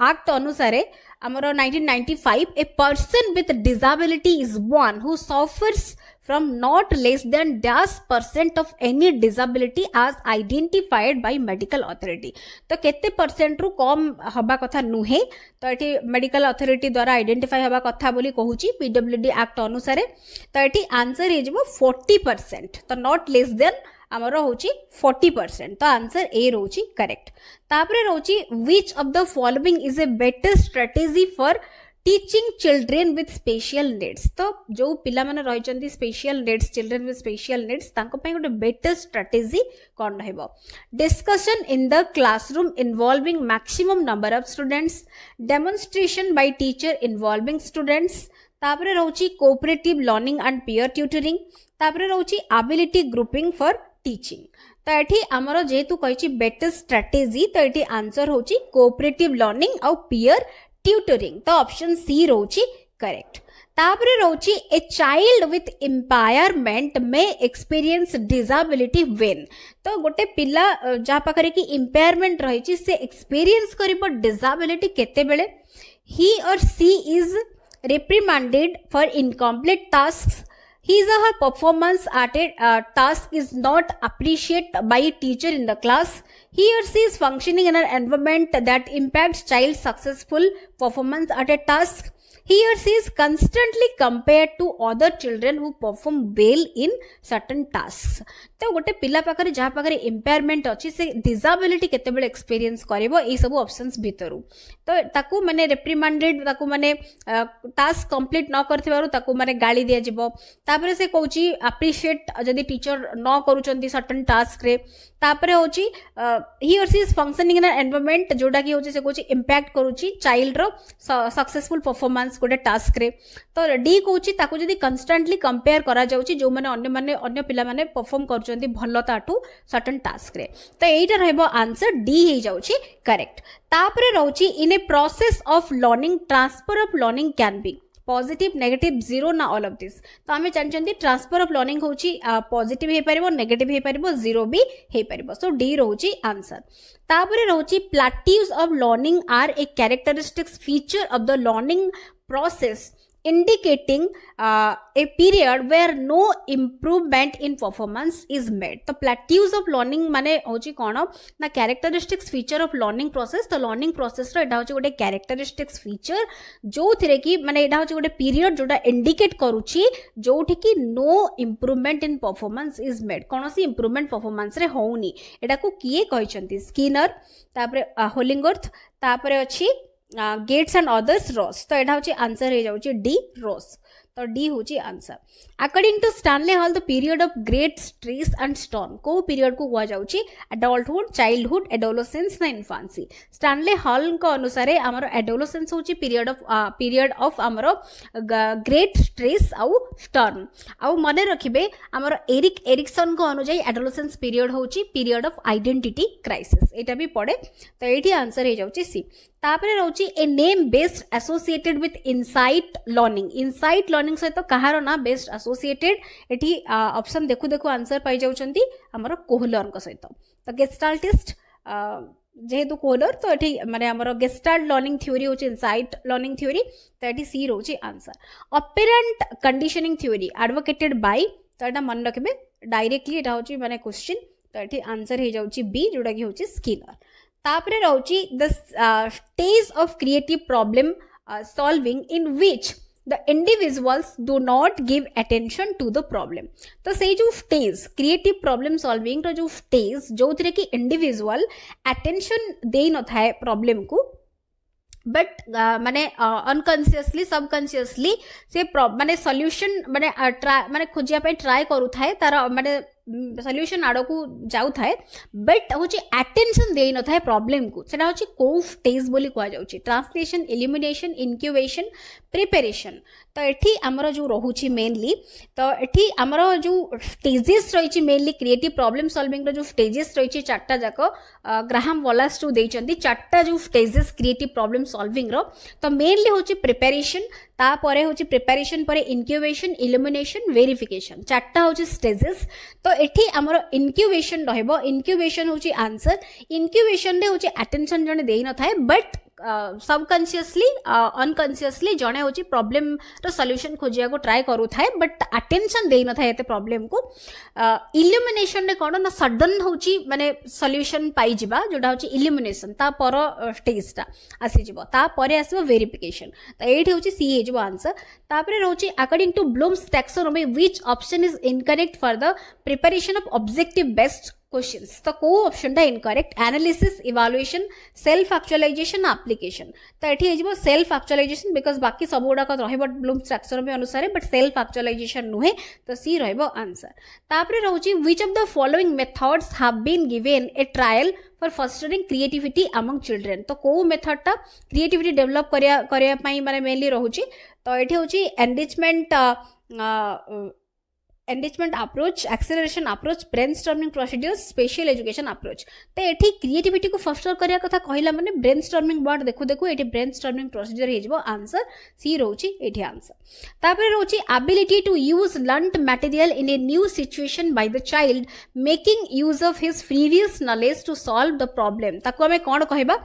एक्ट अनुसारे हमरो 1995 a person with disability is one who suffers from not less than %% of any disability as identified by medical authority तो केते परसेंट रु कम हबा कथा नुहे तो एठी मेडिकल अथॉरिटी द्वारा आइडेंटिफाई हबा कथा बोली कहूची पीडब्ल्यूडी एक्ट अनुसारे तो एठी आंसर हे जबो 40% तो नॉट लेस देन आमर होची 40% तो आंसर ए रहउची करेक्ट तापरे रहउची which of the following is a better strategy for teaching children with special needs तो जो पिला माने रहिचंती special needs children with special needs तांको पई गोटे बेटर स्ट्रेटजी कोन रहबो discussion in the classroom involving maximum number of students demonstration by teacher involving students तापरे रहउची cooperative learning and peer tutoring तापरे रहउची एबिलिटी ग्रुपिंग फॉर टीचिंग तो ये आमर जेहेतु कही बेटर स्ट्राटेजी तो ये आंसर हूँ कोऑपरेटिव लर्निंग आउ पीयर ट्यूटरिंग तो ऑप्शन सी रोची करेक्ट। तापरे रोची a child with impairment may experience disability when तो गोटे पिला जहाँ पाखरे कि इम्पायरमेंट रही से एक्सपीरियंस करिबो डिसेबिलिटी केते बेले ही or she is reprimanded for incomplete tasks, his or her performance at a task is not appreciated by a teacher in the class, he or she is functioning in an environment that impacts child's successful performance at a task, he or she is constantly compared to other children who perform well in certain tasks। तो गोटे पिला पाखरे जहाँ पाखरे impairment अच्छी से disability केतेबेले experience करिवो ए सब options भितरु तो ताकू माने रिप्रिमांडेड ताकू माने टास्क कंप्लीट न करथिबारु ताकू माने गाली दिया जिवो तापरे से कहूची अप्रिशिएट जदी टीचर न करूचंती सर्टेन टास्क रे तापरे होची he or she is functioning in an environment जोटा कि होची से कहूची इंपैक्ट करूची चाइल्ड रो सक्सेसफुल परफॉर्मेंस गोटे टास्क रे तो डी कहूची ताकू जदी कंस्टेंटली कंपेयर करा जाउची जो माने अन्य पिला माने परफॉर्म करूचंती भलो ताटू सर्टेन टास्क रे तो एटा रहबो आंसर डी हे जाउची करेक्ट। तापरे रहउची in a process of learning transfer of learning can be positive negative zero ना ऑल ऑफ दिस तो आमे जानचंती ट्रांसफर ऑफ लर्निंग होची पॉजिटिव हे परिबो नेगेटिव हे परिबो जीरो भी हे परिबो सो डी रहउची आंसर। तापरे रहउची plateaus of learning are a characteristics feature of the learning process indicating a period where no improvement in performance is made तो plateaus of learning माने होची कोन ना characteristics feature of learning process तो learning process रो एटा होची गोटे characteristics feature जो थिरे कि माने एटा होची गोटे period जोटा indicate करूची जोठी कि no improvement in performance is made कोनोसी improvement performance रे होउनी एटा को किए कहिसंती स्किनर तापरे होलिंगवर्थ तापरे अछि गेट्स एंड अदर्स रॉस तो एटा होची आंसर हे जाउची डी रॉस तो डी होची answer. According to Stanley Hall the period of great stress and storm को पीरियड को हुआ जाउची एडल्टहुड चाइल्डहुड एडोलेसेंस ना इन्फांसी स्टैनले हॉल को अनुसार हमर एडोलेसेंस होची पीरियड ऑफ हमर ग्रेट स्ट्रेस आउ स्टॉर्म आउ मने रखिबे हमर एरिक एरिक्सन को अनुसार एडोलेसेंस पीरियड होची पीरियड ऑफ आइडेंटिटी क्राइसिस एटा भी पड़े तो एठी आंसर हे जाउची सी। तापरे रहउची a name based associated with insight learning सहित कहार ना बेस्ट एसोसिएटेड एठी ऑप्शन देखु देखु आंसर पाई जाउचंती हमर कोहलर को सहित तो गेस्टाल्टिस्ट जेहेतु कोहलर तो एठी माने हमर गेस्टाल्ट लर्निंग थ्योरी होची इनसाइट लर्निंग थ्योरी तो एठी सी रहउची answer. Operant conditioning theory advocated by तो एटा मन रखबे डायरेक्टली एटा होची माने क्वेश्चन तो एठी आंसर हे जाउची बी जोटा कि होची स्किनर। तापरे रहउची the stage of creative problem solving in which the individuals do not give attention to the problem तो से जो स्टेज क्रिएटिव प्रॉब्लम सॉल्विंग रो जो स्टेज जो थिरे कि इंडिविजुअल अटेंशन देई न थाए प्रॉब्लम को बट माने अनकॉन्शियसली सबकॉन्शियसली से माने सॉल्यूशन माने खोजिया पे ट्राई करू थाए तार माने सॉल्यूशन आड़ को जाऊ थाए बट होची अटेंशन देई न थाए प्रॉब्लम को सेना होची को स्टेज बोली कहा जाउची ट्रांसलेशन इल्यूमिनेशन इनक्यूबेशन प्रिपरेशन तो एठी हमरो जो रहूची मेनली तो एठी हमरो जो स्टेजेस रहिची मेनली क्रिएटिव प्रॉब्लम सॉल्विंग रो जो स्टेजेस रहिची चारटा जाको ग्राहम वॉलास टू देइचंदी चारटा जो स्टेजेस क्रिएटिव प्रॉब्लम सॉल्विंग रो तो मेनली होची प्रिपरेशन ता परे होची प्रिपरेशन परे इनक्यूबेशन इल्यूमिनेशन वेरिफिकेशन चारटा होची स्टेजेस तो एठी हमरो इनक्यूबेशन रहबो इनक्यूबेशन होची आंसर इनक्यूबेशन रे होची अटेंशन जने देई न थाए बट सबकॉन्शियसली अनकॉन्शियसली जने होची प्रॉब्लम रो सॉल्यूशन खोजिया को ट्राई करू थाए बट अटेंशन देई न थाए एते प्रॉब्लम को इल्यूमिनेशन रे कोन ना सडन होची माने सॉल्यूशन पाई जिबा जोटा होची इल्यूमिनेशन ता पर स्टेज ता आसी जिवो ता परे आसीबो वेरिफिकेशन तो एठी होची सी हे जिवो आंसर। तापरे रहउची according to Bloom's taxonomy which option is incorrect for the preparation of objective based questions तो को ऑप्शन टा incorrect analysis evaluation self actualisation application तो एठी हेजिबो सेल्फ एक्चुअलाइजेशन बिकॉज बाकी सब गुडा को रहबो ब्लूम्स टैक्सोनॉमी अनुसार बट सेल्फ एक्चुअलाइजेशन नुहे तो सी रहबो आंसर। तापरे रहउची which of the following methods have been given a trial for fostering creativity among children तो को मेथड टा क्रिएटिविटी डेवलप करिया पई माने मेनली रहउची तो एठी होची enrichment enrichment approach, acceleration approach, brainstorming procedures, special education approach. तो ये क्रिएटिविटी को फस्टर करिया कथा कहला माने ब्रेनस्टॉर्मिंग वर्ड देखु देखु ये ब्रेनस्टॉर्मिंग प्रोसीजर हो आंसर सी रोची एठी आंसर। तापर रोची ability to use learned material in a new situation by the child making use of his previous knowledge to solve the problem. ताको हमें कोन कहबा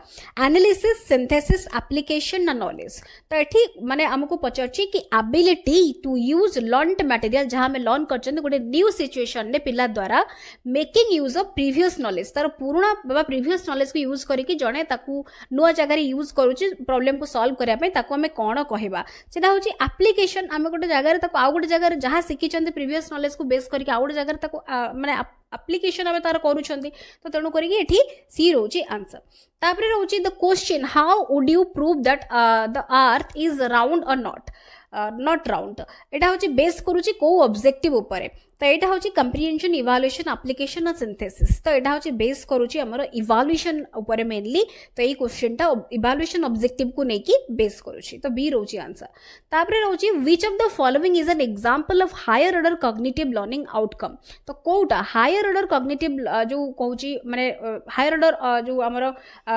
एनालिसिस, सिंथेसिस, एप्लीकेशन ना नॉलेज। तो एठी माने हमको पचरची कि ability to use learned material जहां में लर्न गोटे न्यू सिचुएशन ने पिला द्वारा making use of previous knowledge, तार पुराना बाबा प्रीवियस नॉलेज को यूज करके जड़े नुआ जगह यूज करुच्ची प्रॉब्लम को सॉल्व करने आम कौन कहवा सेटा हूँ एप्लीकेशन। आम गोटे जगह आउ गोटे जगह जहाँ शिखी प्रीवियस नॉलेज को बेस करके आउ गोटे जगह माने एप्लीकेशन आम तार करूँ तो तेणु करी सी रोचे आंसर। तापर रोचे the question how would you prove that the earth is round और नॉट राउंड। एटा हूँ बेस करुच्ची को ऑब्जेक्टिव उपरे। तो यहाँ हूँ कंप्रिहेंशन, इवाल्युएशन, एप्लीकेशन और सिंथेसिस। तो यहाँ हूँ बेस करुच्ची आमर इवाल्युएशन उपरे मेनली। तो ये क्वेश्चन टा इवाल्युएशन ऑब्जेक्टिव को लेकिन बेस करुच्ची। तो बी रोची आंसर। तापर रोची which of the following is an example of higher order cognitive learning outcome. तो कोटा हायर ऑर्डर कॉग्निटिव जो कहूँ माने हायर ऑर्डर जो आमर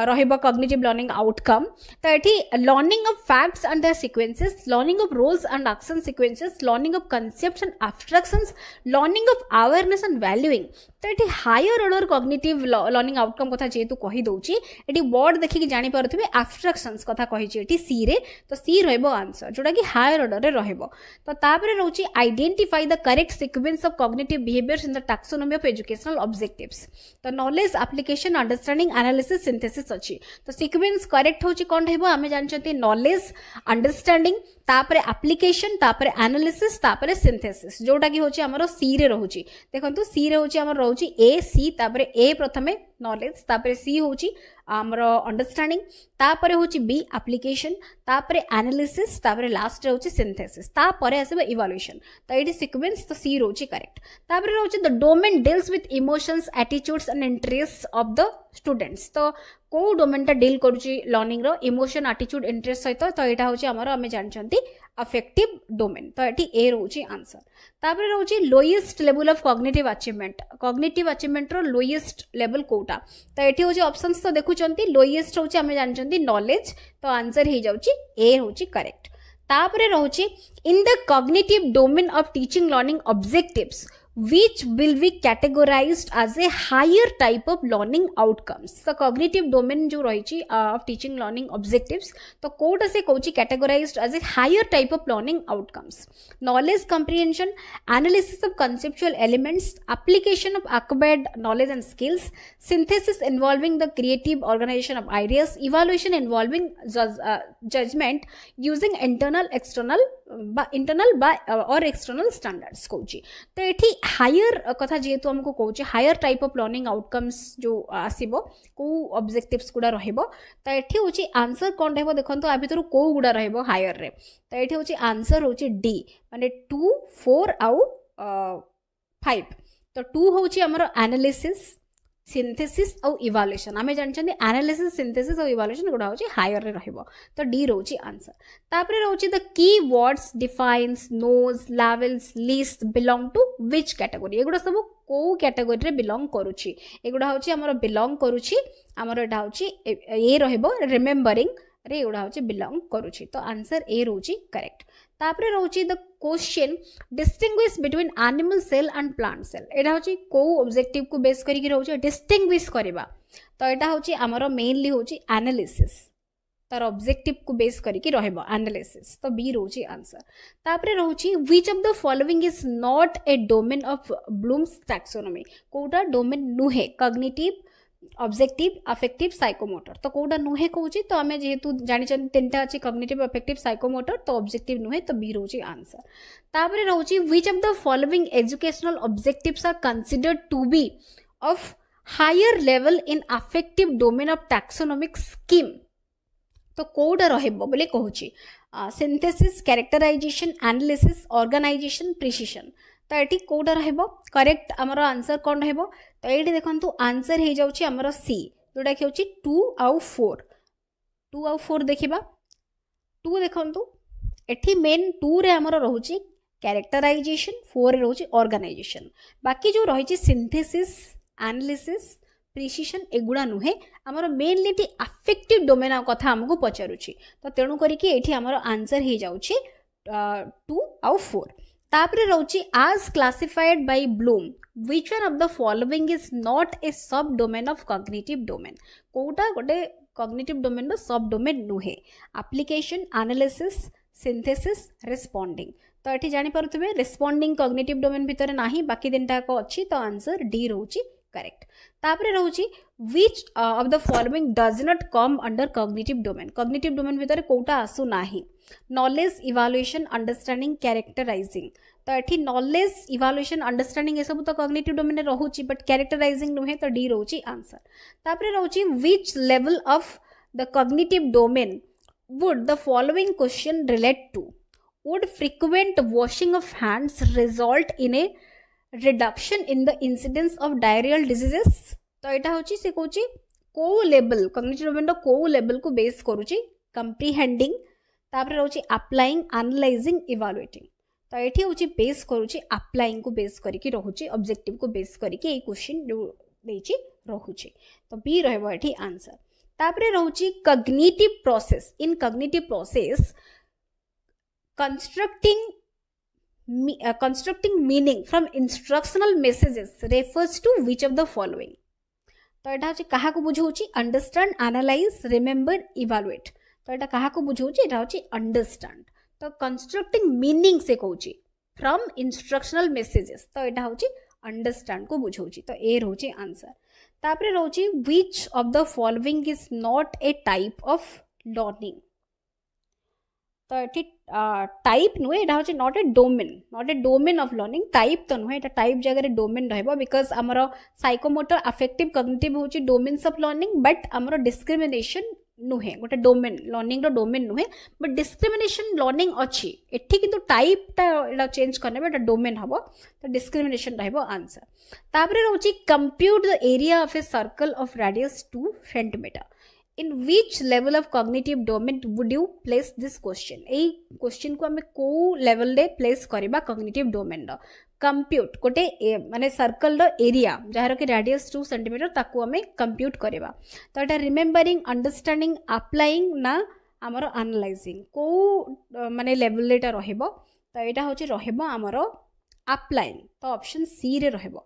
रहिबा कॉग्निटिव लर्निंग आउटकम। तो ये learning of facts and their sequences, learning of roles and action sequences, learning of concepts and abstractions, learning of awareness and valuing. तो ये higher order cognitive learning outcome कथा जेतु कहि दउची eighty word देखि कि जानि पारथिबे एब्स्ट्रैक्शंस कथा कहिची एटी सी रे। तो सी रहबो आंसर जोटा कि हायर ऑर्डर रे रहबो। तो तापरे रहउची identify the correct sequence of cognitive behaviours in the taxonomy of educational objectives. तो knowledge, application, understanding, analysis, synthesis अछि। तो सीक्वेंस करेक्ट होची कोन रहबो आमे जानचंती नॉलेज, अंडरस्टैंडिंग, तापरे एप्लीकेशन, तापरे एनालिसिस, तापरे सिंथेसिस जोटा कि होची हमरो सी रे रहउची। देखंतु सी रे होची हमर रहउची ए सी, तापरे ए प्रथमे नॉलेज, तापरे सी होची हमर अंडरस्टैंडिंग, तापरे होची बी एप्लीकेशन, तापरे एनालिसिस, तापरे लास्ट रे होची सिंथेसिस, तापरे आसीबो इवैल्यूएशन। तो एटी सीक्वेंस तो सी रहउची करेक्ट। तापरे रहउची the domain deals with emotions, attitudes and interest of the students. तो को डोमेन टा डील करूची लर्निंग रो इमोशन, एटीट्यूड, इंटरेस्ट सहित। तो एटा होची हमर आमे जानचंती अफेक्टिव डोमेन। तो एटी ए रहउची आंसर। तापरे रहउची lowest level of cognitive achievement रो लोएस्ट लेवल कोटा। तो एटी होची ऑप्शंस तो देखुचंती लोएस्ट होची आमे जानचंती नॉलेज। तो आंसर हे जाउची ए होची करेक्ट। तापरे रहउची in the cognitive domain of teaching learning objectives which will be categorized as a higher type of learning outcomes। तो cognitive domain जो रही of teaching learning objectives तो कोड से Kochi categorized as a higher type of learning outcomes। knowledge comprehension, analysis of conceptual elements, application of acquired knowledge and skills, synthesis involving the creative organization of ideas, evaluation involving judgment using internal or external standards Kochi. तो एठी higher कथा जेहेतु हमको कहूँ higher type of learning outcomes जो आसीबो को objectives गुडा रहइबो। तो एठी होची आंसर कोन रहइबो देखंतो आ भितरु को गुडा रहइबो हायर रे। तो एठी होची आंसर होची डी माने 2 4 आउ 5। तो 2 होची हमरो एनालिसिस, सिंथेसिस और इवैल्यूएशन। आमे जानछन एनालिसिस, सिंथेसिस और इवैल्यूएशन गुडा होची हायर रे रहइबो। तो डी रोची आंसर। तापरे रोची the key words, defines, knows, labels, list belong to which category. एगुडा सब को कैटेगरी रे बिलोंग करूची। एगुडा होची हमरो बिलोंग करूची हमरो एटा होची ए रहइबो रिमेंबरिंग रे एगुडा होची बिलोंग करूची। तो आंसर ए रोची करेक्ट। तापरे रोची the question distinguish between animal cell and plant cell. एटा होची को ऑब्जेक्टिव को बेस करिक रोची डिस्टिंग्विश करबा। तो एटा होची हमरो मेनली होची एनालिसिस, तार ऑब्जेक्टिव को बेस करिक रहइबो एनालिसिस। तो बी रोची आंसर। तापरे रोची which of the following is not a domain of Bloom's taxonomy. कोटा डोमेन नुहे कॉग्निटिव, ऑब्जेक्टिव, अफेक्टिव, साइकोमोटर। तो कोटा नुहे कहूची तो आमे जेहेतु जानि छन तीनटा अछि कॉग्निटिव, अफेक्टिव, साइकोमोटर। तो ऑब्जेक्टिव नुहे तो बी रोची आंसर। तापरे रहउची which of the following educational objectives are considered to be of higher level in affective domain of taxonomic scheme. तो कोड रहइबो बोले कहूची synthesis, characterisation, analysis, organisation, precision. तो ये कोटा रहइबो करेक्ट हमरो आंसर कोन रहइबो। तो ये देखंतु आंसर हे जाउची हमरो सी जोटा कि होची 2 आउ 4। 2 आउ 4 देखिबा 2 देखंतु एठी मेन 2 रे हमरो रहउची कैरेक्टराइजेशन 4 रे रोची ऑर्गेनाइजेशन बाकी जो रही सिंथेसिस एनालिसिस प्रिसिशन एगुड़ा नुहे आमर मेनली टी अफेक्टिव डोमेन कथा आमको पचारुची तो तेणु करिकी एठी आमर आंसर हो जाउची 2 आउ 4 तापरे रहउची as classified by Bloom which one of the following is not a sub domain of cognitive domain Kota गोटे cognitive domain रो सब domain नुहे application analysis synthesis responding तो एठी जानि पारुथबे responding cognitive domain भितर नाही बाकी दिनटा को अछि तो आंसर डी रहउची करेक्ट तापरे रहउची which of the following does not come under cognitive domain भितर कोटा आसु नाही knowledge evaluation understanding characterizing तो एठी knowledge evaluation understanding ए सब तो cognitive domain रहउची बट characterizing नुहे तो डी रहउची आंसर तापरे रहउची which level of the cognitive domain would the following question relate to would frequent washing of hands result in a reduction in the incidence of diarrheal diseases तो एटा होची से कोची को लेवल cognitive domain रो को level को base करूची comprehending तापरे रहउची applying analyzing evaluating तो एठी होची बेस करूची applying को बेस करिकी रहउची ऑब्जेक्टिव को बेस करिकी ए क्वेश्चन जो देची रहउची तो बी रहबो एठी आंसर तापरे रहउची cognitive process in cognitive process constructing meaning from instructional messages refers to which of the following तो एटा होची कहा को बुझौची अंडरस्टैंड एनालाइज रिमेंबर इवैल्यूएट तो एटा कहा को बुझौची एटा होची अंडरस्टैंड तो कंस्ट्रक्टिंग मीनिंग से कहउची फ्रॉम इंस्ट्रक्शनल मेसेजेस तो एटा होची अंडरस्टैंड को बुझौची तो ए रहउची आंसर तापरे रहउची which of the following is not a type of learning तो एठी टाइप नुहे एटा होची not a domain of learning type तो नुहे एटा टाइप जगह रे डोमेन रहबो बिकॉज़ हमरो साइकोमोटर अफेक्टिव कॉग्निटिव होची डोमेन्स ऑफ लर्निंग बट हमरो डिस्क्रिमिनेशन नुहे गोटे डोमेन लर्निंग रो डोमेन नुहे बट डिस्क्रिमिनेशन लर्निंग अछि एठी किंतु टाइप ता एटा चेंज करने एटा डोमेन हबो तो डिस्क्रिमिनेशन रहबो आंसर तापरे रहउची compute the area of a circle of radius 2 centimetre in which level of cognitive domain would you place this question A question को हमें को लेवल ले प्लेस करबा cognitive domain रो कंप्यूट कोटे माने सर्कल रो एरिया जहार के रेडियस 2 सेंटीमीटर ताकू हमें कंप्यूट करबा तो एटा रिमेंबरिंग अंडरस्टैंडिंग अप्लाइंग ना हमरो एनालाइजिंग को माने लेवल एटा रहबो तो एटा होची रहबो हमरो अप्लाइंग तो ऑप्शन सी रे रहबो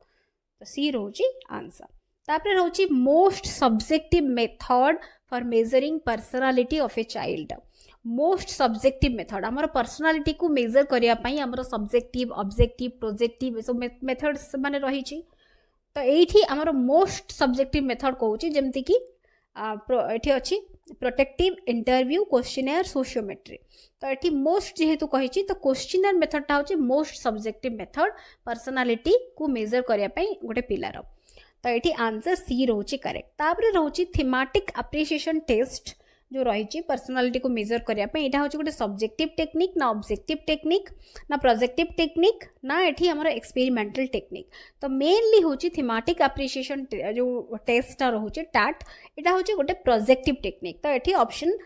तो सी रहउची आंसर तापरे रहउची most subjective method for measuring personality of a child most subjective method हमर पर्सनालिटी को मेजर करिया पई हमर सब्जेक्टिव ऑब्जेक्टिव प्रोजेक्टिव सब मेथड्स माने रही छी तो एठी हमर मोस्ट सब्जेक्टिव मेथड कहउची जेमति कि एठी अछि प्रोटेक्टिव इंटरव्यू क्वेश्चनर सोशियोमेट्री तो एठी मोस्ट जेहेतु कहि छी तो क्वेश्चनर मेथड ता होची मोस्ट सब्जेक्टिव मेथड पर्सनालिटी को मेजर करिया पई गोटे पिलार तो ये आंसर सी रोची करेक्ट तापरे रोची थीमेटिक एप्रिसिएशन टेस्ट जो रही पर्सनालिटी को मेजर करने यहाँ हूँ गोटे सब्जेक्टिव टेक्निक ना ऑब्जेक्टिव टेक्निक ना प्रोजेक्टिव टेक्निक ना ये आमर एक्सपेरिमेंटल टेक्निक तो मेनली हूँ थीमेटिक एप्रिसिएशन जो टेस्ट रोचे टैट यहाँ हूँ गोटे प्रोजेक्टिव टेक्निक तो ये ऑप्शन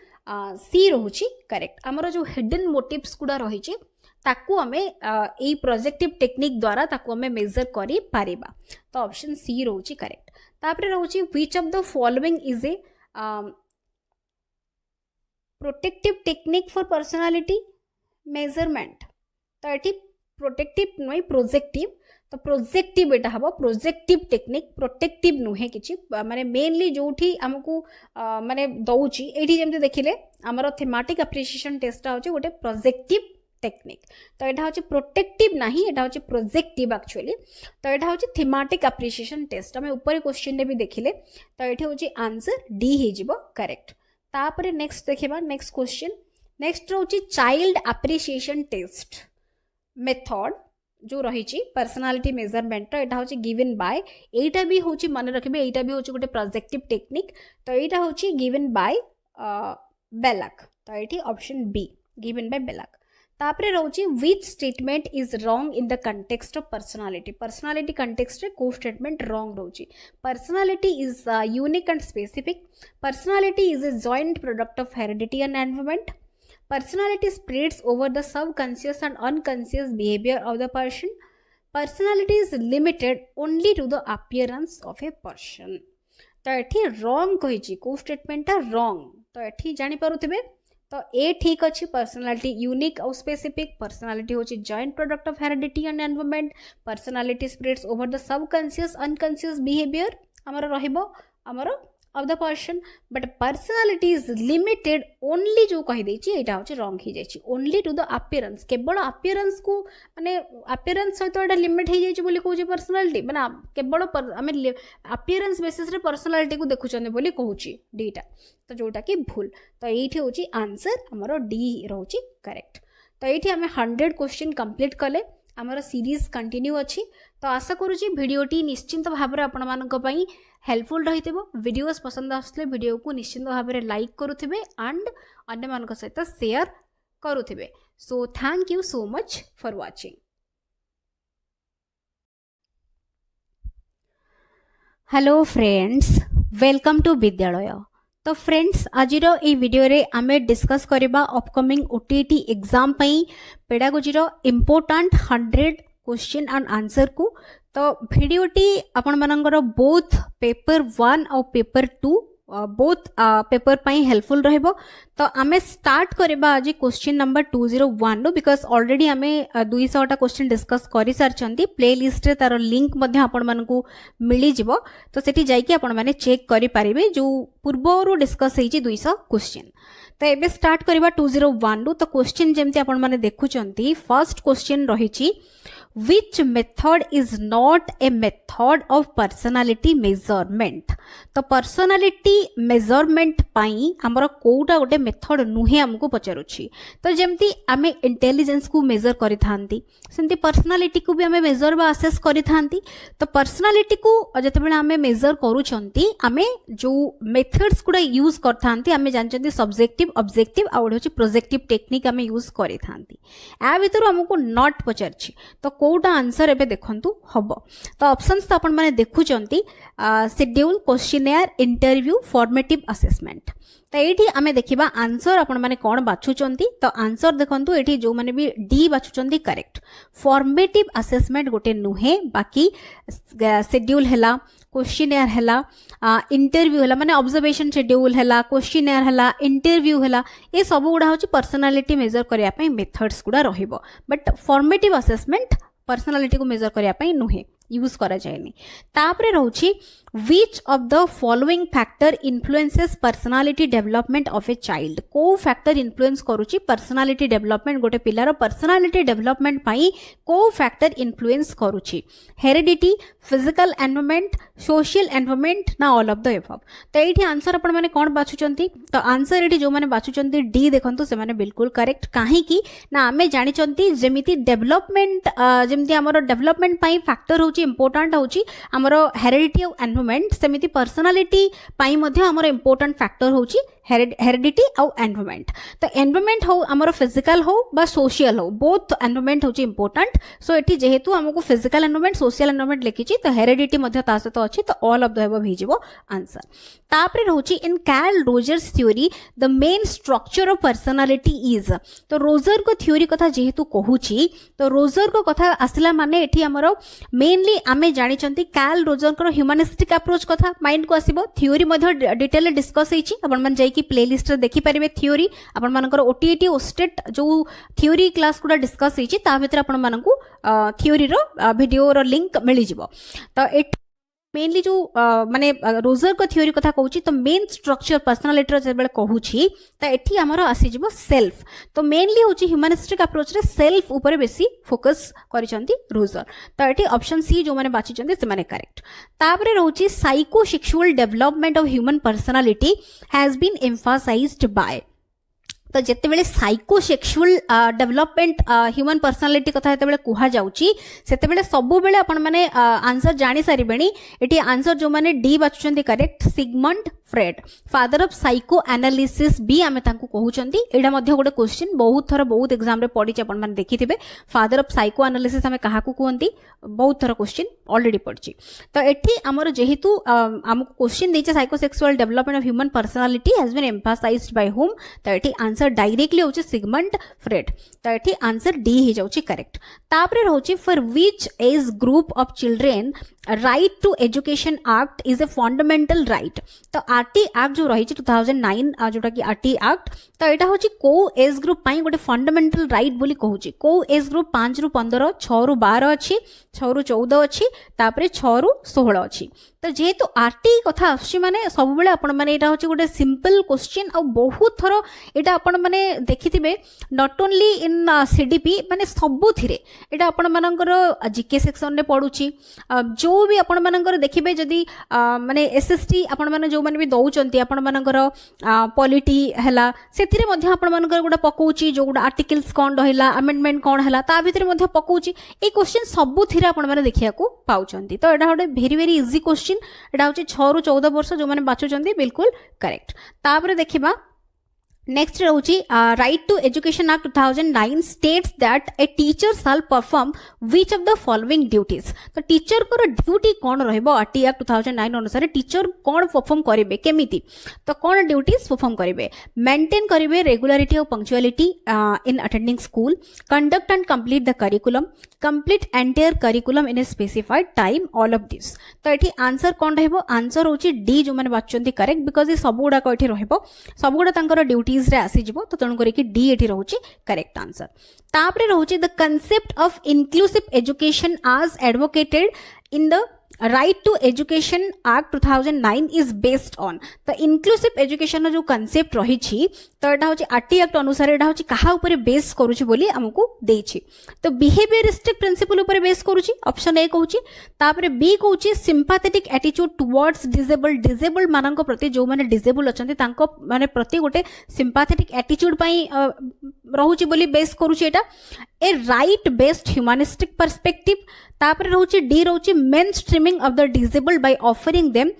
सी रोची करेक्ट आमर जो हिडन मोटिव्स गुड़ा रही ताकू हमें ए प्रोजेक्टिव टेक्निक द्वारा ताकू हमें मेजर करी पारिबा तो ऑप्शन सी रोची करेक्ट तापरे रोची which of the following is a protective technique for personality measurement तो ये प्रोटेक्टिव नुहे प्रोजेक्टिव तो प्रोजेक्टिव एटा हबो प्रोजेक्टिव टेक्निक प्रोटेक्टिव नुहे किछि माने मेनली जोठी हमकू माने दउची एठी जेमते देखिले हमर थीमेटिक एप्रिसिएशन टेस्ट होची गोटे प्रोजेक्टिव टेक्निक तो यहाँ हूँ प्रोटेक्टिव ना यहाँ हूँ प्रोजेक्टिव एक्चुअली तो यहाँ हूँ थीमेटिक एप्रिसिएशन टेस्ट आम ऊपर क्वेश्चन भी देखिले तो ये हूँ आंसर डी हो करेक्ट तापर नेक्स्ट देखा नेक्स्ट क्वेश्चन नेक्स्ट रोचे चाइल्ड एप्रिसिएशन टेस्ट मेथड जो रही पर्सनालिटी मेजरमेंट यहाँ हूँ गिवन बाय एटा भी हूँ मन रखिए यहाँ भी हूँ गोटे प्रोजेक्टिव टेक्निक तो यहाँ हूँ गिवन बाय बेलाक तो ये ऑप्शन बी गिवन बाय बेलाक तापरे रोची which statement is wrong in the context of personality context रे को statement wrong रोची personality is unique and specific personality is a joint product of heredity and environment Personality spreads over the subconscious and unconscious behavior of the person. Personality is limited only to the appearance of a person. तो एठी wrong कहिची को statement wrong तो एठी जानी पारुथिबे तो ए ठीक अछि personality unique और स्पेसिफिक पर्सनालिटी होची joint product of heredity and environment personality spreads over the subconscious unconscious behaviour हमर रहइबो हमर of the person but personality is limited only जो कहि देछि एटा होछि रॉन्ग ही जाइछि only to the appearance केवल appearance को माने appearance सहित एटा लिमिट हे जाइछि बोली कहूछि पर्सनालिटी माने केवल हमें appearance बेसिस रे पर्सनालिटी को देखुछन बोली कहूछि डीटा तो जोटा कि भूल तो एठी होछि आंसर हमरो डी रहउछि करेक्ट तो एठी हमें 100 क्वेश्चन कंप्लीट कले आमर सीरीज कंटिन्यू अच्छी तो आशा करुँची भिडटी निश्चिंत भाव में आपण मान हेल्पफुल रही वीडियोस पसंद आसले वीडियो को निश्चिंत भाव में लाइक करुवे एंड अन्य मान सहित शेयर करुवे so thank you so much for watching. Hello friends welcome to विद्यालय। तो फ्रेंड्स आज ये वीडियो रे आमे डिस्कस करबा अपकमिंग ओटीटी एग्जाम पई पेडागोजी रो इम्पोर्टेंट 100 क्वेश्चन एंड आंसर को तो वीडियोटी आपण मानकर बोथ पेपर 1 और पेपर 2 बोथ पेपर पाई हेल्पफुल रहबो तो आमे स्टार्ट करबा आज क्वेश्चन नंबर 201 बिकॉज ऑलरेडी आमे 200 टा क्वेश्चन डिस्कस करि सारचंती प्ले लिस्ट रे तार लिंक मध्ये आपण मानकू मिली जिवो तो सेठी जाई कि आपण माने चेक करि पारिबे जो पूर्वरु डिस्कस हेची 200 क्वेश्चन तो एबे स्टार्ट करबा 201 तो क्वेश्चन जेमती आपण माने देखुचंती फर्स्ट क्वेश्चन रहिची which method is not a method of personality measurement तो पर्सनालिटी मेजरमेंट पाई हमर कोउटा गोटे मेथड नुहे हमको पचारुछि तो जेमती आमे इंटेलिजेंस को मेजर करि थांती सेमती पर्सनालिटी को भी आमे मेजर बा असेस करि थांती तो पर्सनालिटी को जते बेला आमे मेजर करूछंती आमे जो मेथड्स कुडा यूज करथांती आमे जानचंती सब्जेक्टिव ऑब्जेक्टिव आ होछि प्रोजेक्टिव टेक्निक आमे यूज करि थांती आ भितर हमको नॉट पचारछि तो कोउटा आंसर एबे देखंतु हबो तो ऑप्शंस तो आपण माने देखुचंती schedule questionnaire interview formative assessment तो ये आमे देखिबा आंसर आपण माने कोन बाछुचंती तो आंसर देखंतु एठी जो माने भी डी बाछुचंती करेक्ट फॉर्मेटिव असेसमेंट गोटे नुहे बाकी शेड्यूल हैला क्वेश्चनेयर हैला इंटरव्यू हैला माने ऑब्जर्वेशन शेड्यूल हैला क्वेश्चनेयर हैला इंटरव्यू हैला ये सब गुडा होची पर्सनालिटी मेजर करिया पई मेथड्स गुडा रहिबो बट फॉर्मेटिव असेसमेंट पर्सनालिटी को मेजर करिया पई नुहे यूज करा जायनी तापरे रहउची which of the following factor influences personality development of a child को factor influence करूची personality development गोटे पिलार personality development पाई को factor influence करूची heredity physical environment social environment ना all of the above तो एठी आंसर आपण माने कोन बाछुचंती तो आंसर एठी जो माने बाछुचंती डी देखंतु से माने बिल्कुल करेक्ट काहे की ना आमे जानि चंती जेमिति डेवलपमेंट जेमिति हमरो डेवलपमेंट पाई फैक्टर होची इंपोर्टेंट होची हमरो हेरिडिटी और एनवायरनमेंट सेमिति पर्सनालिटी पाई मध्ये हमरो इंपोर्टेंट फैक्टर होची हेरिडिटी और एनवायरनमेंट तो एनवायरनमेंट हो हमरो फिजिकल हो बा सोशल हो बोथ एनवायरनमेंट होची इंपोर्टेंट सो एठी जेहेतु हमको फिजिकल एनवायरनमेंट सोशल एनवायरनमेंट लिखिची तो हेरिडिटी मध्ये ता सहित अछि तो ऑल ऑफ द अबव हिजिवो आंसर तापरे रहउची in Carl Rogers theory the main structure of personality is तो रोजर को थ्योरी कथा जेहेतु कहूची तो रोजर को कथा आसला माने एठी हमरो मेनली आमे जानि चंती कार्ल रोजर को ह्यूमनिस्टिक अप्रोच कथा माइंड को आसीबो थ्योरी मध्ये डिटेल डिस्कस हेची आपण मन जाई कि प्लेलिस्ट रे देखि परिबे थ्योरी आपण मानकर ओटीटी ओस्टेट जो थ्योरी क्लास कुडा डिस्कस हेची ता भितर आपण मानकू थ्योरी रो वीडियो रो लिंक मिली जिवो तो एट मेनली जो माने रोजर को थ्योरी कथा कहूची तो मेन स्ट्रक्चर पर्सनालिटी रो जेबेले कहूची तो एठी हमरो आसी जिवो सेल्फ तो मेनली होची ह्यूमनिस्टिक अप्रोच रे सेल्फ ऊपर बेसी फोकस करिसंती रोजर तो एठी ऑप्शन सी जो माने बाचिचंती से माने करेक्ट तापरे रहउची psychosexual development of human personality has been emphasised by तो जिते बेले साइकोसेक्सुअल डेवलपमेंट ह्यूमन पर्सनालिटी कथा जते बेले कुहा जाउची सेते बेले सबु बेले आपण माने आंसर जानि सारिबेनी एटी आंसर जो माने डी बाचुचंती correct Sigmund Freud father of psychoanalysis भी आमे तांको कहउचंती एडा मध्ये गोटे क्वेश्चन बहुत थर बहुत एग्जाम रे पढी आपण माने देखिथिबे फादर ऑफ साइको एनालिसिस आमे काहा को कहंती बहुत थर क्वेश्चन ऑलरेडी पढची तो एठी हमर जेहेतु हमको क्वेश्चन देचे psychosexual development of human personality has been emphasised by whom तो एठी आंसर डायरेक्टली होची सिगमंड फ्रेड तो एठी आंसर डी ही जाउची करेक्ट तापरे रहउची for which age group of children right to education act is a fundamental right तो आरटी एक्ट जो रही 2009 जोटा कि आरटी एक्ट तो यहाँ हूँ को एज ग्रुप गोटे फंडामेंटल राइट बोली कहूँ को एज ग्रुप 5 ରୁ 15 6 ରୁ 12 अच्छी 6 ରୁ 14 अच्छी तापरे 6 ରୁ 16 अच्छी तो जेहेतु आरटी कथा आसुची माने सब बेले आपण माने एटा होची गोटे सिंपल क्वेश्चन आ बहुत थरो एटा आपण माने देखिथिबे नॉट ओनली इन सीडीपी माने सबु थिरे एटा आपण मानकर जीके सेक्शन रे पडुची जो भी आपण मानकर देखिबे जदी माने एसएसटी आपण माने जो माने भी दउचंती आपण मानकर पॉलिटी हला सेथिरे मध्ये आपण मानकर गोटा पकोउची जो गोटा आर्टिकल्स कोन रहिला अमेंडमेंट कोन हला ता भितरे मध्ये पकोउची ए क्वेश्चन सबु थिरे आपण माने देखिया को पाउचंती तो एटा गोटे वेरी वेरी इजी क्वेश्चन एटा होची 6 ରୁ 14 वर्ष जो माने बाचुचंती बिल्कुल करेक्ट तापरे देखिबा नेक्स्ट रहउची right to education act 2009 states that a teacher shall perform which of the following duties तो टीचर को ड्यूटी कौन रहबो आरटी एक्ट 2009 अनुसार टीचर कौन परफॉर्म करिवे केमिति तो कौन ड्यूटीज परफॉर्म करिवे मेंटेन करिवे रेगुलरिटी और punctuality in attending school conduct and complete the curriculum complete entire curriculum in a specified time all of this तो एठी आंसर कौन रहबो आंसर होची डी जो माने बाचंती करेक्ट बिकॉज ये सब गुडा को एठी रहबो सब गुडा तांकर ड्यूटी रे आसी जिवो तो तेणु करी डी एठी रहउची करेक्ट आंसर तापरे रहउची the concept of inclusive education as advocated in the right to education act 2009 is based on तो इंक्लूसिव एजुकेशन जो कांसेप्ट रही तो यहाँ हूँ आरटी एक्ट अनुसार यहाँ हूँ क्या ऊपर बेस करुच्ची बोली आमको देछि तो बिहेवियरिस्टिक प्रिंसिपल ऊपर बेस करुच्ची ऑप्शन ए कहूँ तापर बी कहूँ सिंपाथेटिक एटीट्यूड टुवर्ड्स डिजेबल्ड मानक प्रति जो माने डिजेबल अच्छा माने प्रति गोटे सिंपाथेटिक एटीट्यूड रोचे बोली बेस करुच्ची एटा ए राइट बेस्ड ह्यूमानिस्टिक पर्सपेक्टिव तापर रोचे डी रोचे main streaming of the disabled by offering them